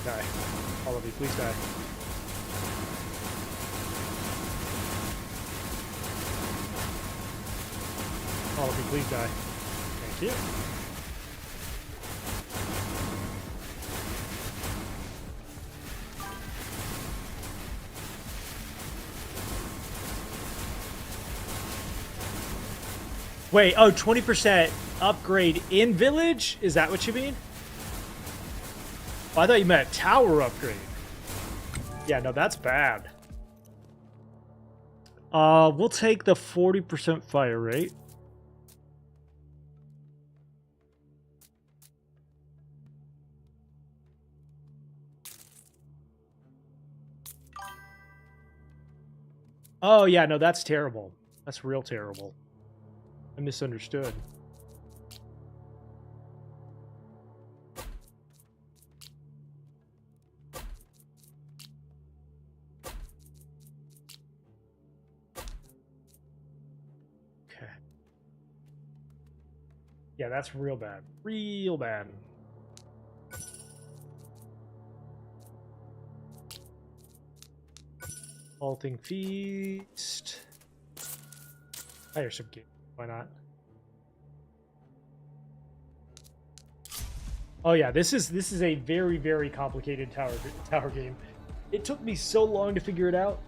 Die. All of you, please die. All of you, please die. Thank you. Wait, oh, 20% upgrade in village? Is that what you mean? Oh, I thought you meant tower upgrade. Yeah, no, that's bad. We'll take the 40% fire rate. Oh, yeah, no, that's terrible. That's real terrible. I misunderstood. Okay. Yeah, that's real bad. Real bad. Halting feast. Hire some game. Why not? Oh yeah, this is a very, very complicated tower game. It took me so long to figure it out.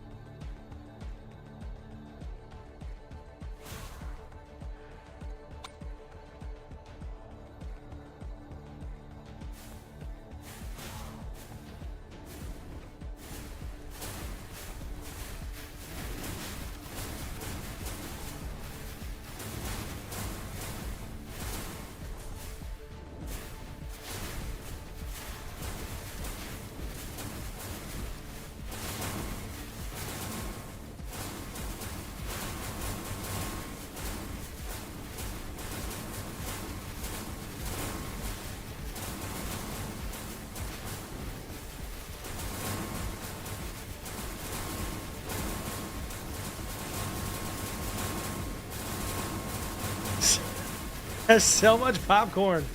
Has so much popcorn.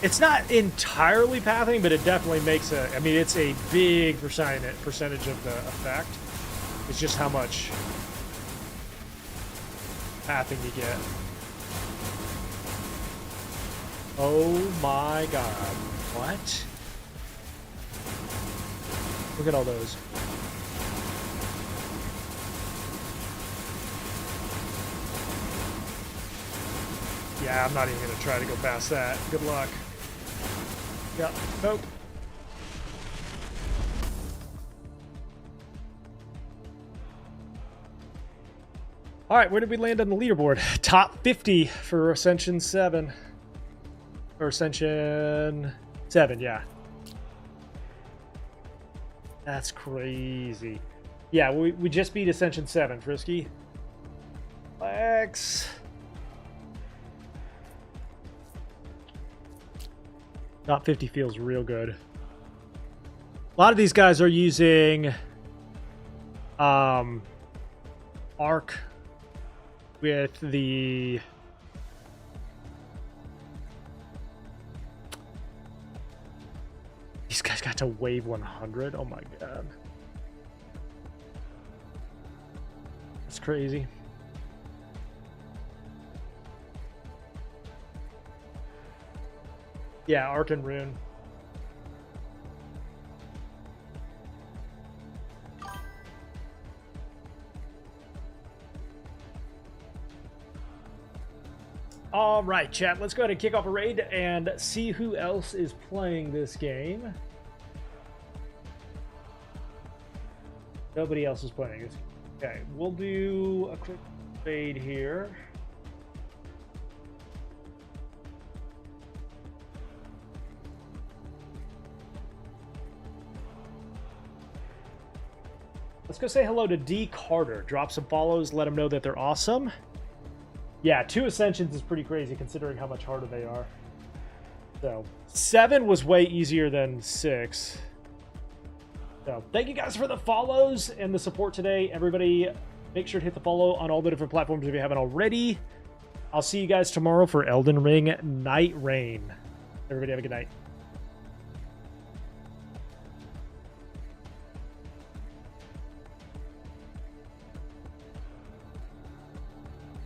It's not entirely pathing, but it definitely makes a... I mean, it's a big percentage of the effect. It's just how much pathing you get. Oh my god. What? Look at all those. Yeah, I'm not even going to try to go past that. Good luck. Yeah, nope. All right, where did we land on the leaderboard? Top 50 for Ascension 7. Or Ascension 7, yeah. That's crazy. Yeah, we just beat Ascension 7, Frisky. Flex. Top 50 feels real good. A lot of these guys are using Arc with the these guys got to wave 100. Oh my god. That's crazy. Yeah, Arc and Rune. All right, chat. Let's go ahead and kick off a raid and see who else is playing this game. Nobody else is playing this. Okay, we'll do a quick raid here. Let's go say hello to D. Carter. Drop some follows. Let them know that they're awesome. Yeah, 2 Ascensions is pretty crazy considering how much harder they are. So, 7 was way easier than 6. So, thank you guys for the follows and the support today. Everybody, make sure to hit the follow on all the different platforms if you haven't already. I'll see you guys tomorrow for Elden Ring Night Rain. Everybody have a good night.